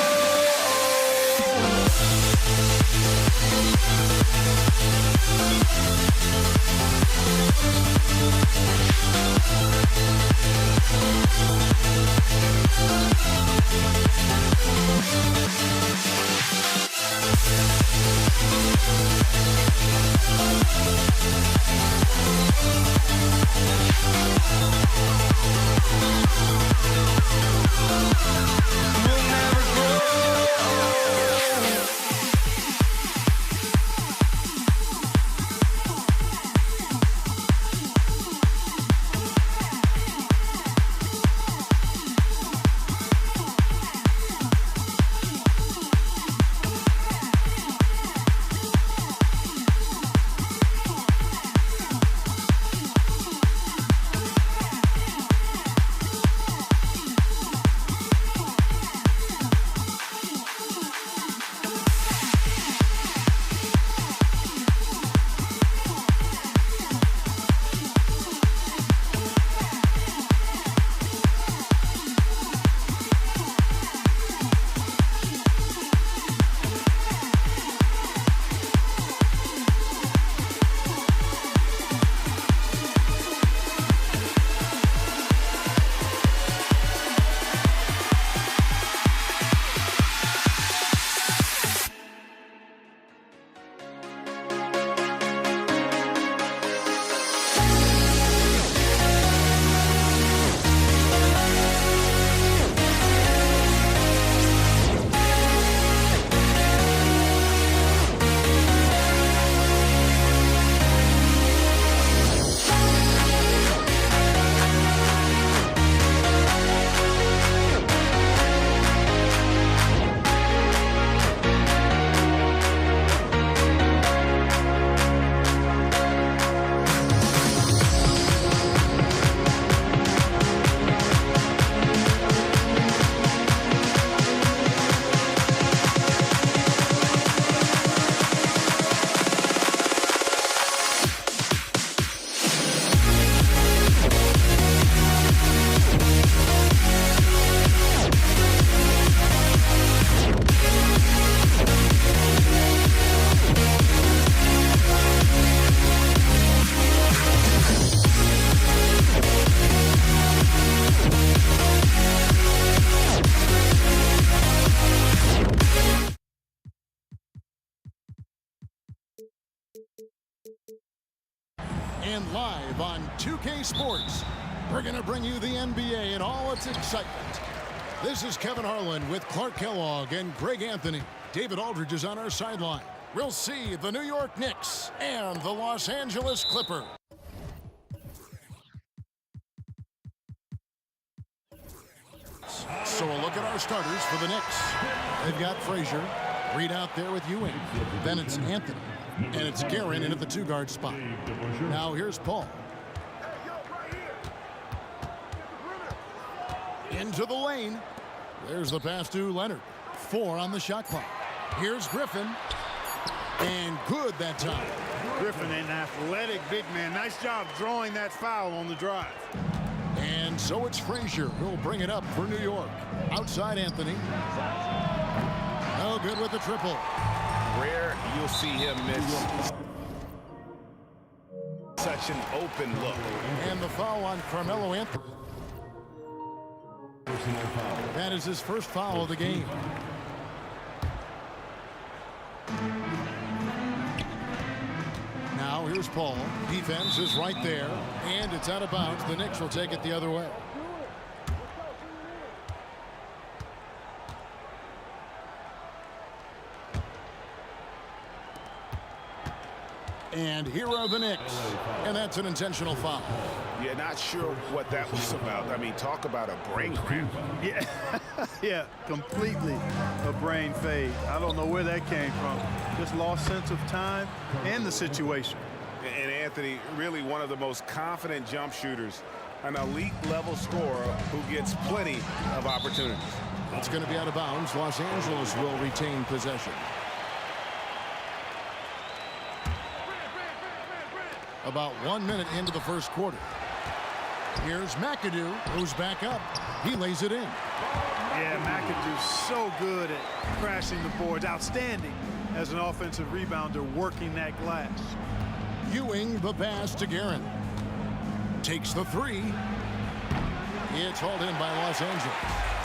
And live on 2K Sports, we're going to bring you the NBA and all its excitement. This is Kevin Harlan with Clark Kellogg and Greg Anthony. David Aldridge is on our sideline. We'll see the New York Knicks and the Los Angeles Clippers. So a look at our starters for the Knicks. They've got Frazier, Reed out there with Ewing. Then it's Anthony. And it's Guerin in at the two-guard spot. Now here's Paul. Into the lane. There's the pass to Leonard. 4 on the shot clock. Here's Griffin. And good that time. Griffin, an athletic big man. Nice job drawing that foul on the drive. And so it's Frazier who'll bring it up for New York. Outside Anthony. No good with the triple. Rare you'll see him miss such an open look. And the foul on Carmelo Anthony. That is his first foul of the game. Now here's Paul. Defense is right there. And it's out of bounds. The Knicks will take it the other way. And here are the Knicks. And that's an intentional foul. Yeah, not sure what that was about. I mean, talk about a brain cramp. Yeah, yeah, completely a brain fade. I don't know where that came from. Just lost sense of time and the situation. And Anthony, really one of the most confident jump shooters an elite-level scorer who gets plenty of opportunities. It's going to be out of bounds. Los Angeles will retain possession. About 1 minute into the first quarter. Here's McAdoo, who's back up. He lays it in. Yeah, McAdoo's so good at crashing the boards. Outstanding as an offensive rebounder working that glass. Ewing the pass to Guerin. Takes the three. It's hauled in by Los Angeles.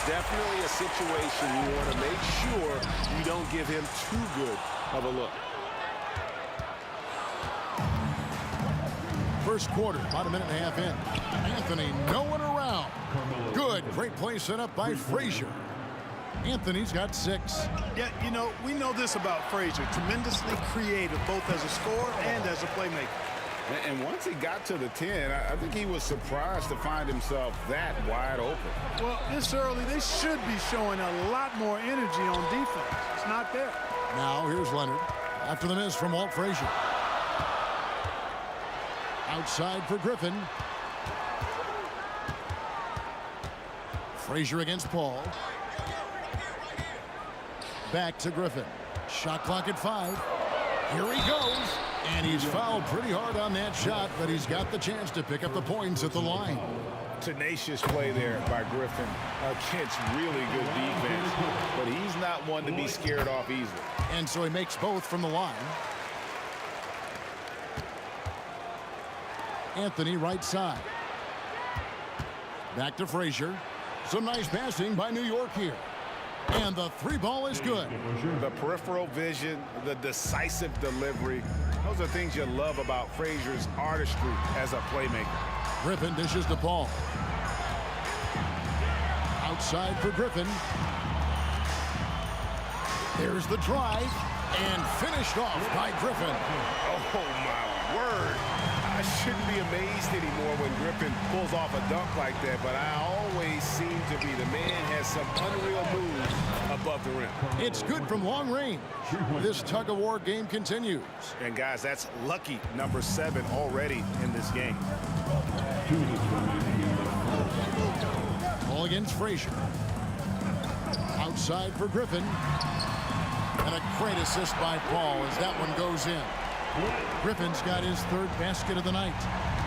Definitely a situation you want to make sure you don't give him too good of a look. First quarter, about a minute and a half in. Anthony, no one around. Good, great play set up by Frazier. Anthony's got 6. Yeah, you know, we know this about Frazier. Tremendously creative, both as a scorer and as a playmaker. And once he got to the 10, I think he was surprised to find himself that wide open. Well, this early, they should be showing a lot more energy on defense. It's not there. Now here's Leonard after the miss from Walt Frazier. Outside for Griffin. Frazier against Paul. Back to Griffin. Shot clock at 5. Here he goes. And he's fouled pretty hard on that shot, but he's got the chance to pick up the points at the line. Tenacious play there by Griffin against really good defense. But he's not one to be scared off easily. And so he makes both from the line. Anthony right side. Back to Frazier. Some nice passing by New York here. And the 3 ball is good. The peripheral vision, the decisive delivery. Those are things you love about Frazier's artistry as a playmaker. Griffin dishes to Paul. Outside for Griffin. There's the drive. And finished off by Griffin. Oh, my word. I shouldn't be amazed anymore when Griffin pulls off a dunk like that, but I always seem to be. The man has some unreal moves above the rim. It's good from long range. This tug-of-war game continues. And, guys, that's lucky number 7 already in this game. Ball against Frazier. Outside for Griffin. And a great assist by Paul as that one goes in. Griffin's got his 3rd basket of the night.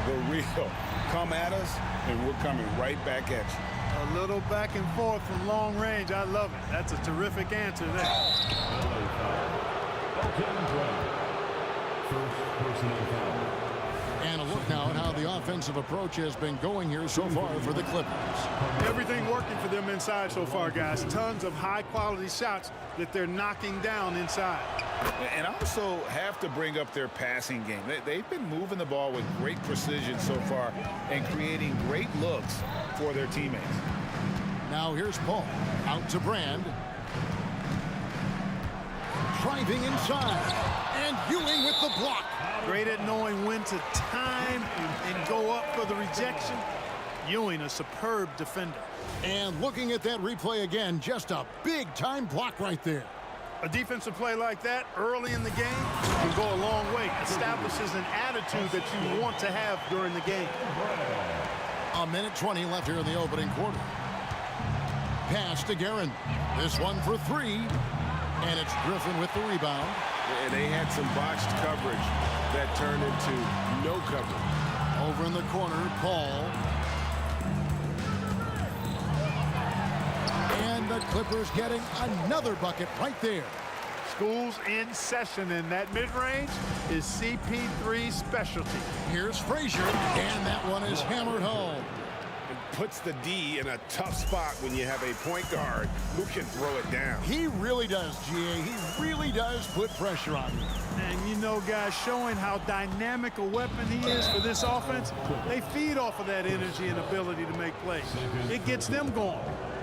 The real. Come at us, and we're coming right back at you. A little back and forth from long range. I love it. That's a terrific answer there. First personal foul. And a look now at how the offensive approach has been going here so far for the Clippers. Everything working for them inside so far, guys. Tons of high-quality shots that they're knocking down inside. And also have to bring up their passing game. They've been moving the ball with great precision so far and creating great looks for their teammates. Now here's Paul. Out to Brand. Driving inside. And Ewing with the block. Great at knowing when to time and go up for the rejection. Ewing, a superb defender. And looking at that replay again, just a big-time block right there. A defensive play like that early in the game can go a long way. Establishes an attitude that you want to have during the game. A minute 20 left here in the opening quarter. Pass to Guerin. This one for 3. And it's Griffin with the rebound. And they had some botched coverage that turned into no coverage. Over in the corner, Paul. And the Clippers getting another bucket right there. School's in session, and that mid-range is CP3's specialty. Here's Frazier, and that one is hammered home. It puts the D in a tough spot when you have a point guard who can throw it down. He really does, GA. He really does put pressure on you. And you know, guys, showing how dynamic a weapon he is for this offense, they feed off of that energy and ability to make plays. It gets them going.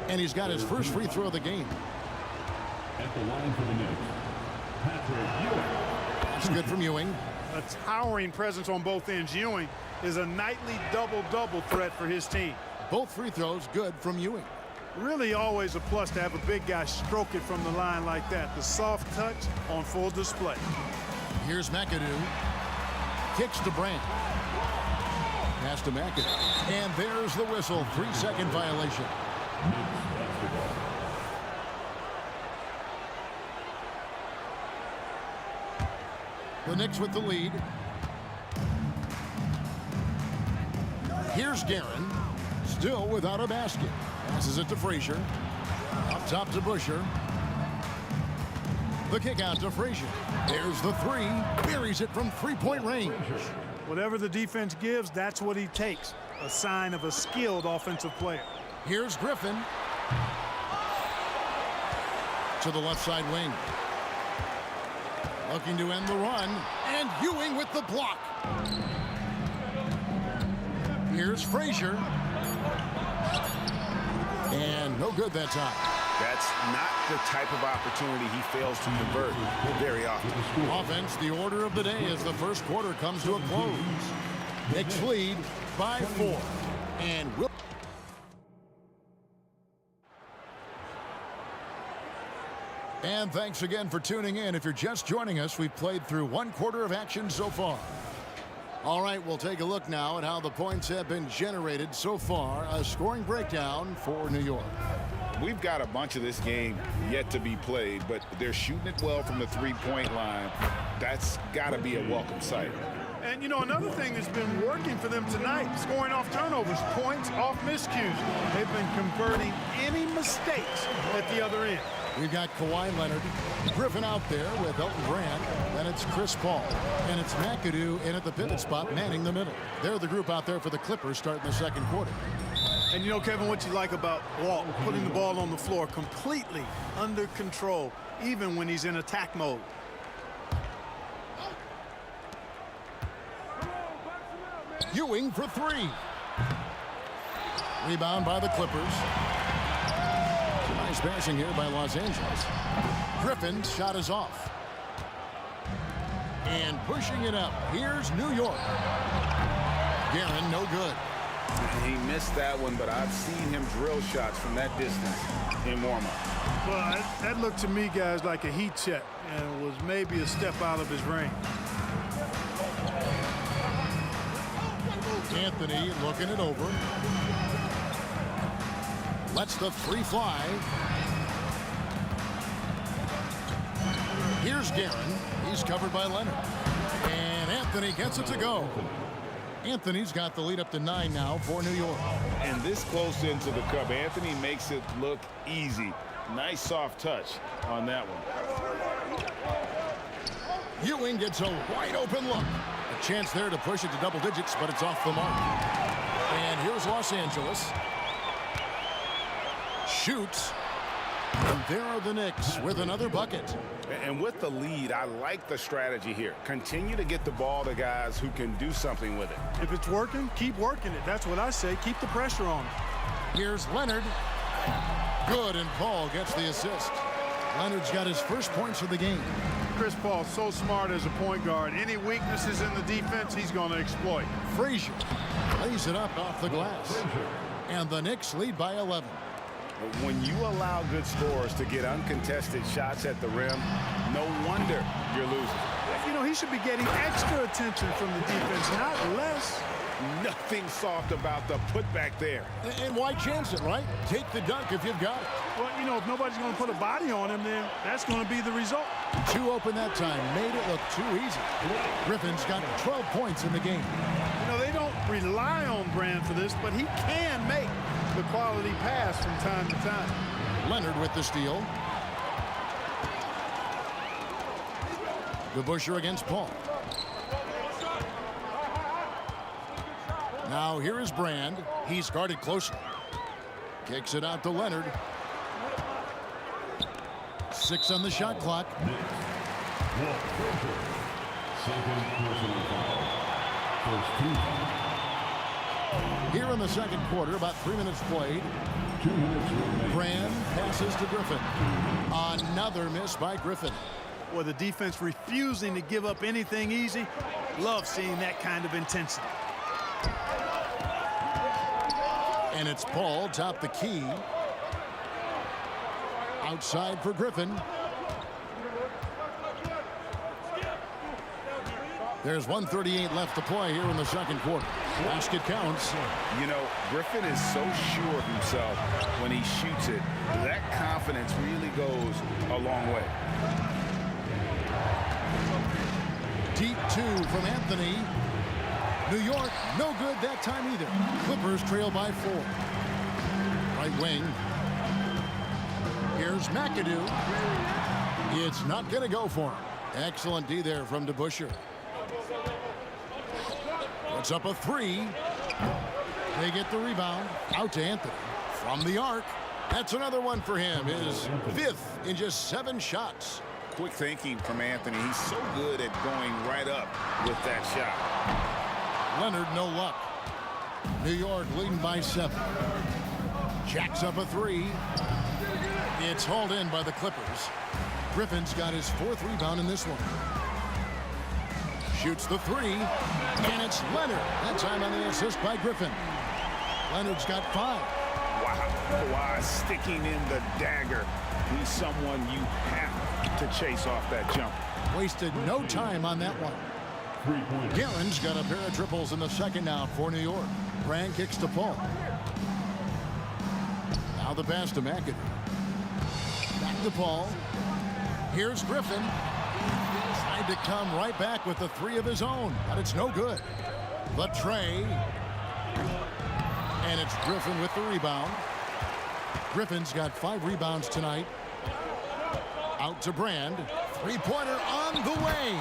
And he's got his first free throw of the game. At the line for the Knicks, Patrick Ewing. That's good from Ewing. A towering presence on both ends. Ewing is a nightly double-double threat for his team. Both free throws good from Ewing. Really always a plus to have a big guy stroke it from the line like that. The soft touch on full display. Here's McAdoo. Kicks to Brand. pass to McAdoo. And there's the whistle. 3-second violation. The Knicks with the lead. Here's Guerin, still without a basket. Passes it to Frazier. Up top to Busher. The kick out to Frazier. There's the three. Buries it from three-point range. Whatever the defense gives, that's what he takes. A sign of a skilled offensive player. Here's Griffin. To the left side wing. Looking to end the run. And Ewing with the block. Here's Frazier. And no good that time. That's not the type of opportunity he fails to convert very often. Offense, the order of the day as the first quarter comes to a close. Knicks lead by 4. And will. And thanks again for tuning in. If you're just joining us, we've played through 1 quarter of action so far. All right, we'll take a look now at how the points have been generated so far. A scoring breakdown for New York. We've got a bunch of this game yet to be played, but they're shooting it well from the three-point line. That's got to be a welcome sight. And, you know, another thing that's been working for them tonight, scoring off turnovers, points off miscues. They've been converting any mistakes at the other end. We've got Kawhi Leonard, Griffin out there with Elton Brand. Then it's Chris Paul. And it's McAdoo in at the pivot spot, manning the middle. They're the group out there for the Clippers starting the second quarter. And you know, Kevin, what you like about Walt, putting the ball on the floor completely under control, even when he's in attack mode. Ewing for 3. Rebound by the Clippers. Nice passing here by Los Angeles. Griffin's shot is off. And pushing it up. Here's New York. Guerin, no good. He missed that one, but I've seen him drill shots from that distance in warm-up. Well, that looked to me, guys, like a heat check, and was maybe a step out of his range. Anthony looking it over. Lets the 3 fly. Here's Guerin. He's covered by Leonard. And Anthony gets it to go. Anthony's got the lead up to 9 now for New York. And this close into the cup, Anthony makes it look easy. Nice soft touch on that one. Ewing gets a wide open look. A chance there to push it to double digits, but it's off the mark. And here's Los Angeles. Shoots. And there are the Knicks with another bucket. And with the lead, I like the strategy here. Continue to get the ball to guys who can do something with it. If it's working, keep working it. That's what I say. Keep the pressure on it. Here's Leonard. Good, and Paul gets the assist. Leonard's got his first points of the game. Chris Paul, so smart as a point guard. Any weaknesses in the defense, he's going to exploit. Frazier lays it up off the glass. And the Knicks lead by 11. When you allow good scorers to get uncontested shots at the rim, no wonder you're losing. You know, he should be getting extra attention from the defense, not less. Nothing soft about the putback there. And why chance it, right? Take the dunk if you've got it. Well, you know, if nobody's going to put a body on him, then that's going to be the result. 2 open that time. Made it look too easy. Griffin's got 12 points in the game. You know, they don't rely on Brand for this, but he can make the quality pass from time to time. Leonard with the steal. DeBusschere against Paul. Now here is Brand. He's guarded closely. Kicks it out to Leonard. 6 on the shot clock. Here in the second quarter, about 3 minutes played. Brand passes to Griffin. Another miss by Griffin. Well, the defense refusing to give up anything easy. Love seeing that kind of intensity. And it's Paul, top the key. Outside for Griffin. There's 1:38 left to play here in the second quarter. Basket counts. You know, Griffin is so sure of himself when he shoots it. That confidence really goes a long way. Deep two from Anthony. New York, no good that time either. Clippers trail by 4. Right wing. Here's McAdoo. It's not going to go for him. Excellent D there from DeBusschere. Puts up a 3. They get the rebound. Out to Anthony. From the arc. That's another one for him. His 5th in just 7 shots. Quick thinking from Anthony. He's so good at going right up with that shot. Leonard, no luck. New York leading by 7. Jacks up a 3. It's hauled in by the Clippers. Griffin's got his 4th rebound in this one. Shoots the 3. And it's Leonard. That time on the assist by Griffin. Leonard's got 5. Wow. Kawhi sticking in the dagger. He's someone you have to chase off that jump. Wasted no time on that one. Guerin's got a pair of triples in the second now for New York. Brand kicks to Paul. Now the pass to McAdoo. Back to Paul. Here's Griffin. Tried to come right back with the 3 of his own, but it's no good. The tray. And it's Griffin with the rebound. Griffin's got 5 rebounds tonight. Out to Brand. 3-pointer on the way.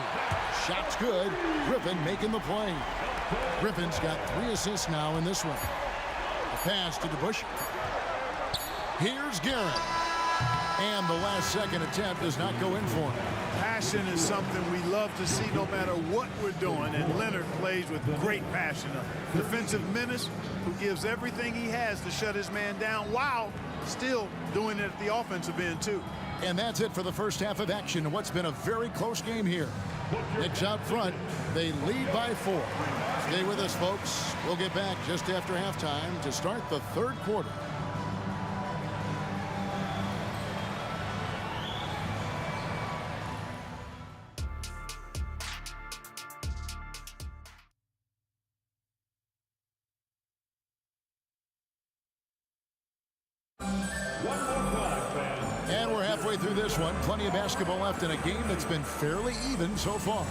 Shot's good. Griffin making the play. Griffin's got 3 assists now in this one. The pass to DeBusschere. Here's Guerin. And the last second attempt does not go in for him. Passion is something we love to see no matter what we're doing, and Leonard plays with great passion. A defensive menace who gives everything he has to shut his man down while still doing it at the offensive end too. And that's it for the first half of action in what's been a very close game here. Knicks out front. They lead by 4. Stay with us, folks. We'll get back just after halftime to start the 3rd quarter. And we're halfway through this one. Plenty of basketball left in a game that's been fairly even so far.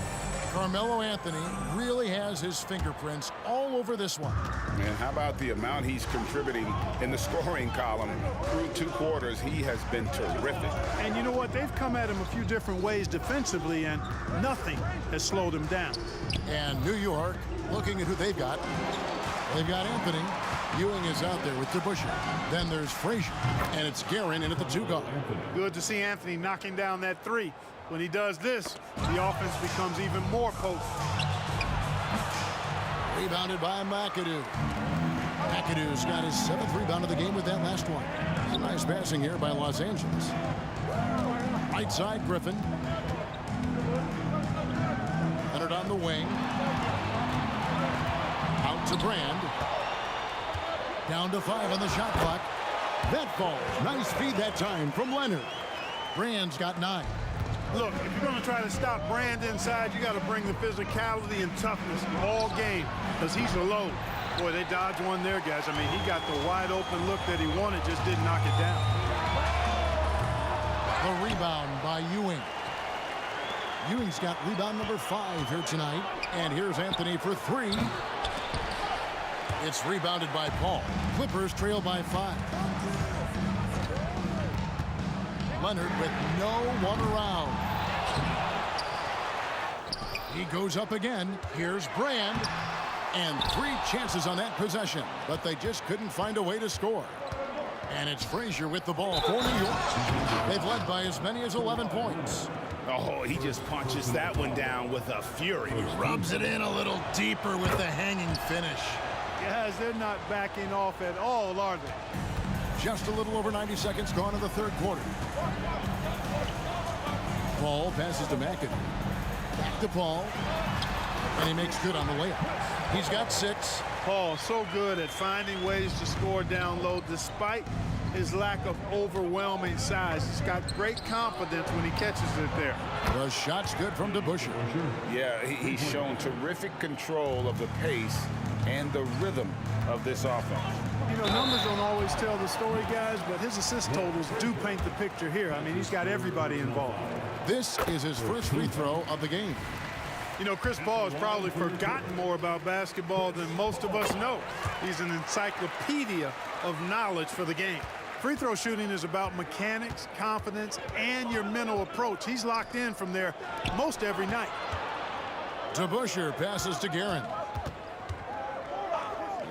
Carmelo Anthony really has his fingerprints all over this one. And how about the amount he's contributing in the scoring column through 2 quarters? He has been terrific. And you know what? They've come at him a few different ways defensively, and nothing has slowed him down. And New York, looking at who they've got. They've got Anthony. Ewing is out there with DeBusschere. Then there's Frazier, and it's Guerin in at the 2 guard. Good to see Anthony knocking down that 3. When he does this, the offense becomes even more potent. Rebounded by McAdoo. McAdoo's got his 7th rebound of the game with that last one. Some nice passing here by Los Angeles. Right side, Griffin. Leonard on the wing. Out to Brand. Down to 5 on the shot clock. That falls. Nice feed that time from Leonard. Brand's got 9. Look, if you're going to try to stop Brand inside, you got to bring the physicality and toughness all game, because he's a load. Boy, they dodged one there, guys. I mean, he got the wide open look that he wanted, just didn't knock it down. The rebound by Ewing. Ewing's got rebound number 5 here tonight. And here's Anthony for 3. It's rebounded by Paul. Clippers trail by 5. Leonard with no one around. He goes up again. Here's Brand. And 3 chances on that possession, but they just couldn't find a way to score. And it's Frazier with the ball for New York. They've led by as many as 11 points. Oh, he just punches that one down with a fury. Rubs it in a little deeper with the hanging finish. Guys, they're not backing off at all, are they? Just a little over 90 seconds gone in the 3rd quarter. Paul passes to McAdoo. Back to Paul. And he makes good on the layup. He's got 6. Paul so good at finding ways to score down low despite his lack of overwhelming size. He's got great confidence when he catches it there. The shot's good from DeBusschere. Yeah, he's shown terrific control of the pace and the rhythm of this offense. You know, numbers don't always tell the story, guys, but his assist totals do paint the picture here. I mean, he's got everybody involved. This is his first free throw of the game. You know, Chris Paul has probably forgotten more about basketball than most of us know. He's an encyclopedia of knowledge for the game. Free throw shooting is about mechanics, confidence, and your mental approach. He's locked in from there most every night. DeBusschere passes to Guerin.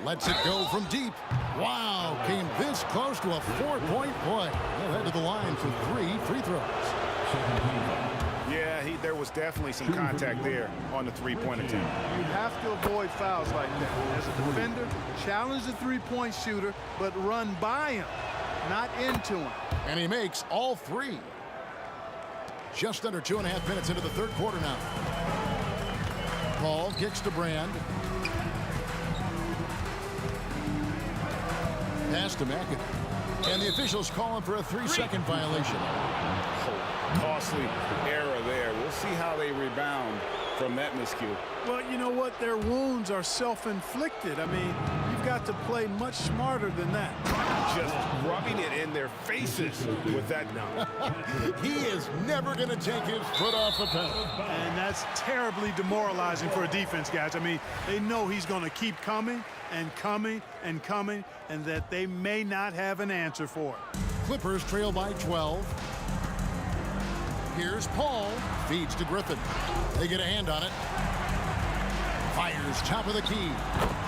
Lets it go from deep. Wow, came this close to a 4-point play. He'll head to the line for 3 free throws. Yeah, there was definitely some contact there on the three-point attempt. You have to avoid fouls like that. As a defender, challenge the three-point shooter, but run by him, not into him. And he makes all 3. Just under 2.5 minutes into the third quarter now. Paul kicks to Brand. Pass to McAdoo. And the officials call him for a 3-second violation. Costly error there. We'll see how they rebound from that miscue. Well, you know what? Their wounds are self-inflicted. I mean, you've got to play much smarter than that. Just rubbing it in their faces with that dunk. He is never going to take his foot off the pedal. And that's terribly demoralizing for a defense, guys. I mean, they know he's going to keep coming and coming and coming, and that they may not have an answer for it. Clippers trail by 12. Here's Paul. Feeds to Griffin. They get a hand on it. Fires top of the key.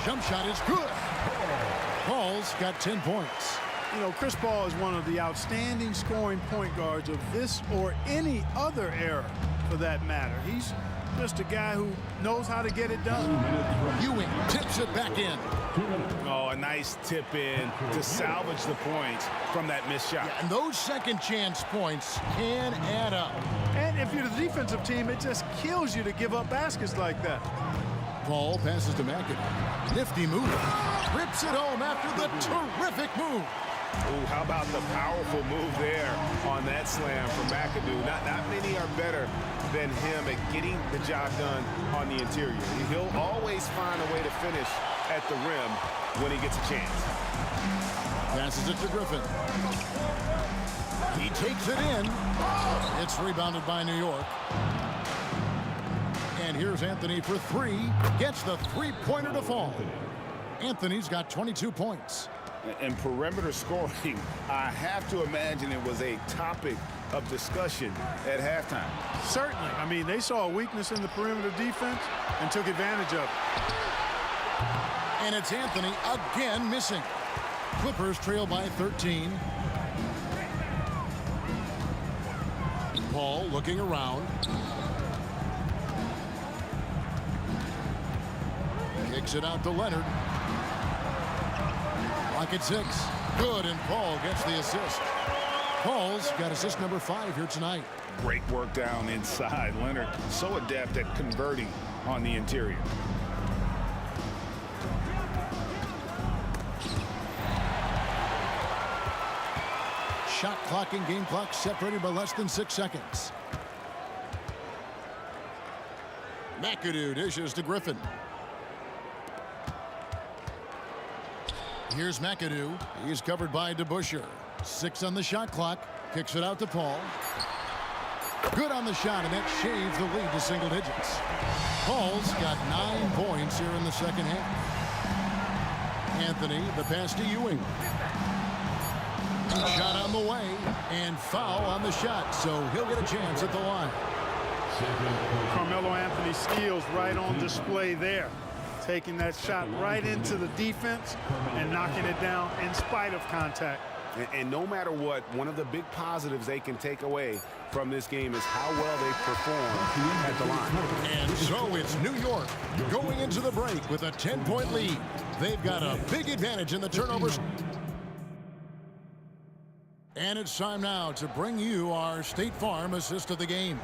Jump shot is good. Paul's got 10 points. You know, Chris Paul is one of the outstanding scoring point guards of this or any other era, for that matter. He's just a guy who knows how to get it done. Ewing tips it back in. Oh, a nice tip in to salvage the points from that missed shot. Yeah, and those second chance points can add up. And if you're the defensive team, it just kills you to give up baskets like that. Paul passes to McAdoo. Nifty move. Rips it home after the terrific move. Ooh, how about the powerful move there on that slam from McAdoo? Not many are better than him at getting the job done on the interior. He'll always find a way to finish at the rim when he gets a chance. Passes it to Griffin. He takes it in. It's rebounded by New York. And here's Anthony for 3. Gets the three-pointer to fall. Anthony's got 22 points. And perimeter scoring, I have to imagine it was a topic of discussion at halftime. Certainly. I mean, they saw a weakness in the perimeter defense and took advantage of it. And it's Anthony again missing. Clippers trail by 13. Paul looking around. Kicks it out to Leonard. Clock at 6. Good, and Paul gets the assist. Paul's got assist number 5 here tonight. Great work down inside. Leonard so adept at converting on the interior. Shot clock and game clock separated by less than 6 seconds. McAdoo dishes to Griffin. Here's McAdoo. He's covered by DeBusschere. 6 on the shot clock. Kicks it out to Paul. Good on the shot, and that shaves the lead to single digits. Paul's got 9 points here in the second half. Anthony, the pass to Ewing. Shot on the way, and foul on the shot, so he'll get a chance at the line. Carmelo Anthony's skills right on display there. Taking that shot right into the defense and knocking it down in spite of contact. And no matter what, one of the big positives they can take away from this game is how well they perform at the line. And so it's New York going into the break with a 10-point lead. They've got a big advantage in the turnovers. And it's time now to bring you our State Farm assist of the game.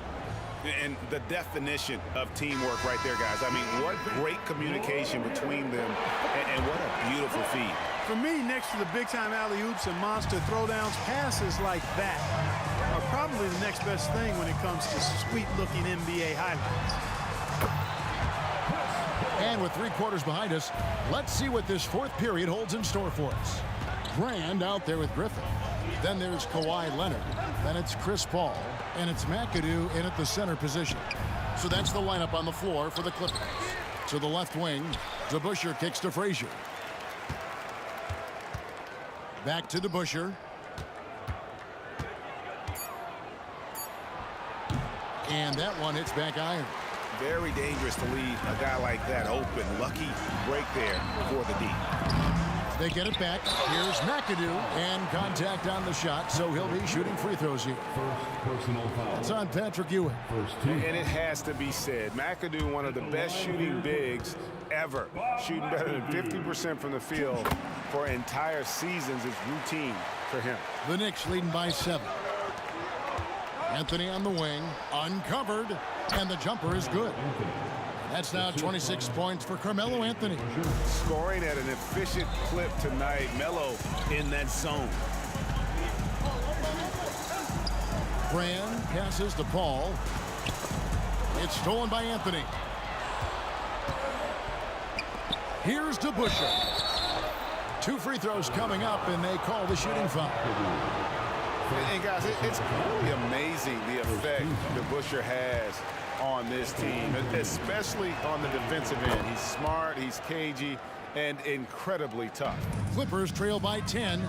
And the definition of teamwork right there, guys. I mean, what great communication between them, and what a beautiful feed. For me, next to the big-time alley-oops and monster throwdowns, passes like that are probably the next best thing when it comes to sweet-looking NBA highlights. And with 3 quarters behind us, let's see what this 4th period holds in store for us. Brand out there with Griffin. Then there's Kawhi Leonard. Then it's Chris Paul. And it's McAdoo in at the center position. So that's the lineup on the floor for the Clippers. To the left wing, DeBusschere kicks to Frazier. Back to DeBusschere. And that one hits back iron. Very dangerous to leave a guy like that open. Lucky break there for the D. They get it back. Here's McAdoo. And contact on the shot, so he'll be shooting free throws here. First personal foul. It's on Patrick Ewing. And it has to be said, McAdoo, one of the best shooting bigs ever. Shooting better than 50% from the field for entire seasons is routine for him. The Knicks leading by 7. Anthony on the wing, uncovered, and the jumper is good. That's now 26 points for Carmelo Anthony. Scoring at an efficient clip tonight. Melo in that zone. Brand passes to Paul. It's stolen by Anthony. Here's DeBusschere. 2 free throws coming up, and they call the shooting foul. And guys, it's really amazing the effect DeBusschere has on this team, especially on the defensive end. He's smart, he's cagey, and incredibly tough. Clippers trail by 10.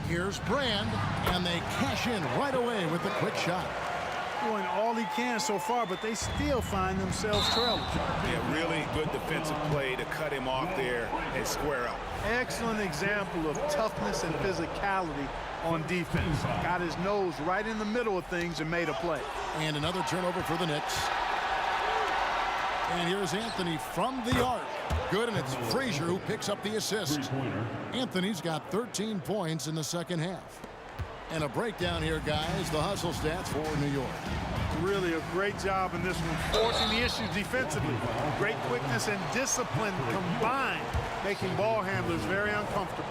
Here's Brand, and they cash in right away with the quick shot. Doing all he can so far, but they still find themselves trailing. Yeah, really good defensive play to cut him off there and square up. Excellent example of toughness and physicality on defense. Got his nose right in the middle of things and made a play. And another turnover for the Knicks. And here's Anthony from the arc. Good, and it's Frazier who picks up the assist. Anthony's got 13 points in the second half. And a breakdown here, guys. The hustle stats for New York. Really a great job in this one, forcing the issues defensively. Great quickness and discipline combined, making ball handlers very uncomfortable.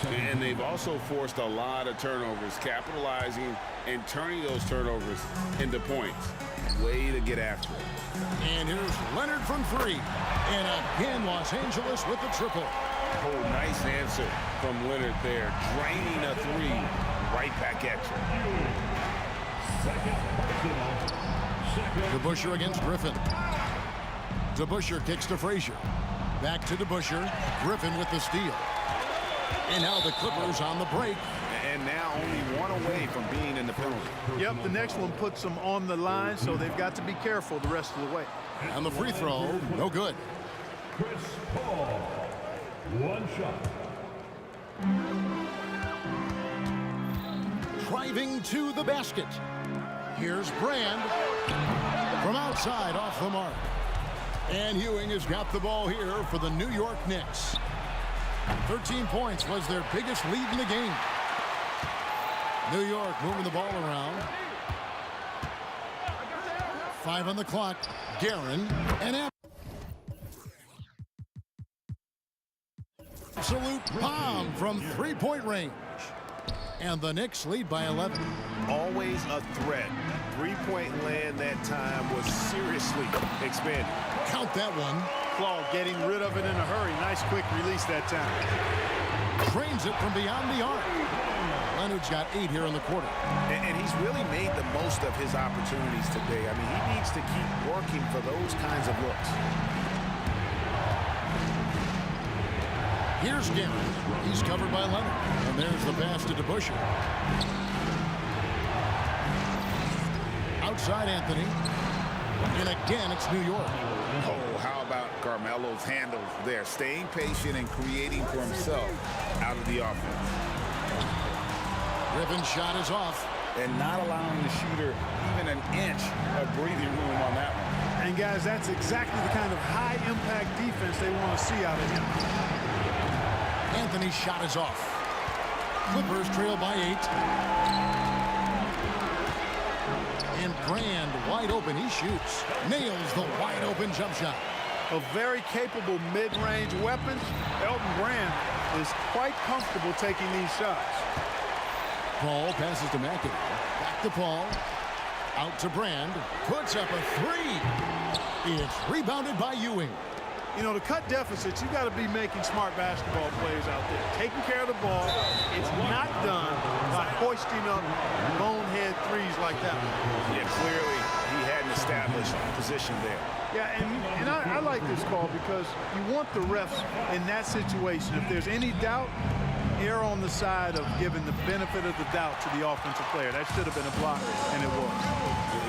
And they've also forced a lot of turnovers, capitalizing and turning those turnovers into points. Way to get after it. And here's Leonard from 3. And again, Los Angeles with the triple. Oh, nice answer from Leonard there. Draining a 3 right back at you. DeBusschere against Griffin. DeBusschere kicks to Frazier. Back to DeBusschere. Griffin with the steal. And now the Clippers on the break. And now only 1 away from being in the penalty. Yep, the next one puts them on the line, so they've got to be careful the rest of the way. And the free throw, no good. Chris Paul. 1 shot. Driving to the basket. Here's Brand from outside off the mark. And Ewing has got the ball here for the New York Knicks. 13 points was their biggest lead in the game. New York moving the ball around. 5 on the clock. Guerin and absolute bomb from 3-point range. And the Knicks lead by 11. Always a threat. 3-point land that time was seriously expanded. Count that one. Claw getting rid of it in a hurry. Nice quick release that time. Drains it from beyond the arc. Leonard's got 8 here in the quarter. And he's really made the most of his opportunities today. I mean, he needs to keep working for those kinds of looks. Here's Guerin. He's covered by Leonard. And there's the pass to DeBusschere. Outside Anthony. And again, it's New York. Oh, how about Carmelo's handles there? Staying patient and creating for himself out of the offense. Griffin's shot is off. And not allowing the shooter even an inch of breathing room on that one. And guys, that's exactly the kind of high-impact defense they want to see out of him. Anthony's shot is off. Clippers trail by 8. And Brand wide open. He shoots. Nails the wide open jump shot. A very capable mid-range weapon. Elton Brand is quite comfortable taking these shots. Paul passes to McAdoo. Back to Paul. Out to Brand. Puts up a three. It's rebounded by Ewing. You know, to cut deficits, you got to be making smart basketball plays out there. Taking care of the ball. It's not done by hoisting up bonehead threes like that. Yeah, clearly he had an established position there. Yeah, and I like this call because you want the refs in that situation. If there's any doubt, err on the side of giving the benefit of the doubt to the offensive player. That should have been a block, and it was.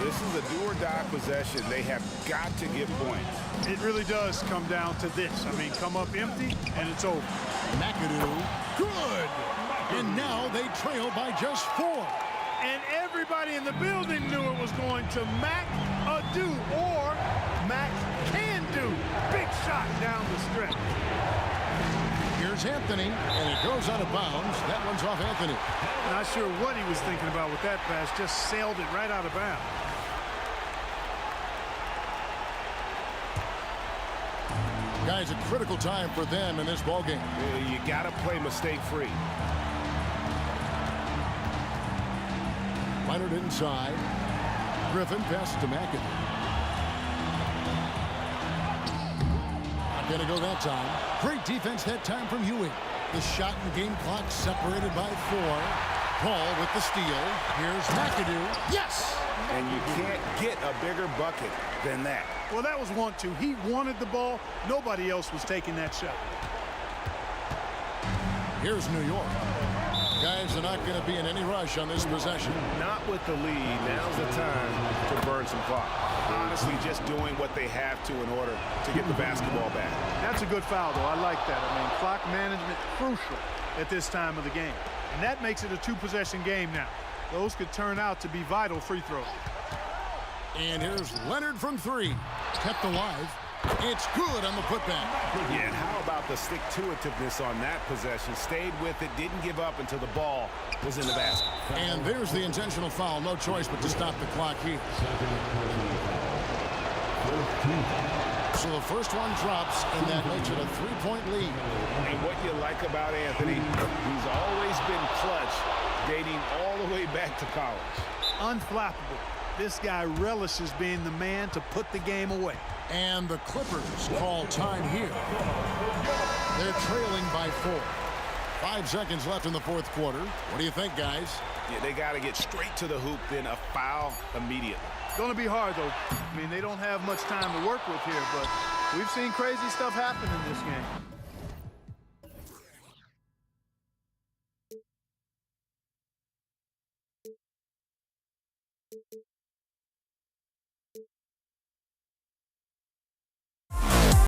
This is a do-or-die possession. They have got to get points. It really does come down to this. I mean, come up empty, and it's over. McAdoo, good! And now they trail by just 4. And everybody in the building knew it was going to McAdoo, or Mac can do. Big shot down the stretch. Here's Anthony, and it goes out of bounds. That one's off Anthony. Not sure what he was thinking about with that pass. Just sailed it right out of bounds. Guys, a critical time for them in this ballgame. You got to play mistake-free. Leonard inside. Griffin passes to McAdoo. Not going to go that time. Great defense that time from Ewing. The shot and game clock separated by 4. Paul with the steal. Here's McAdoo. Yes! And you can't get a bigger bucket than that. Well, that was 1-2. He wanted the ball. Nobody else was taking that shot. Here's New York. Guys are not going to be in any rush on this possession. Not with the lead. Now's the time to burn some clock. Honestly, just doing what they have to in order to get the basketball back. That's a good foul, though. I like that. I mean, clock management crucial at this time of the game. And that makes it a 2-possession game now. Those could turn out to be vital free throws. And here's Leonard from 3. Kept alive. It's good on the putback. Yeah, and how about the stick-to-itiveness on that possession? Stayed with it, didn't give up until the ball was in the basket. And there's the intentional foul. No choice but to stop the clock here. So the first one drops, and that makes it a 3-point lead. And what you like about Anthony, he's always been clutch, dating all the way back to college. Unflappable. This guy relishes being the man to put the game away. And the Clippers call time here. They're trailing by 4. 5 seconds left in the fourth quarter. What do you think, guys? Yeah, they got to get straight to the hoop, then a foul immediately. It's going to be hard, though. I mean, they don't have much time to work with here, but we've seen crazy stuff happen in this game.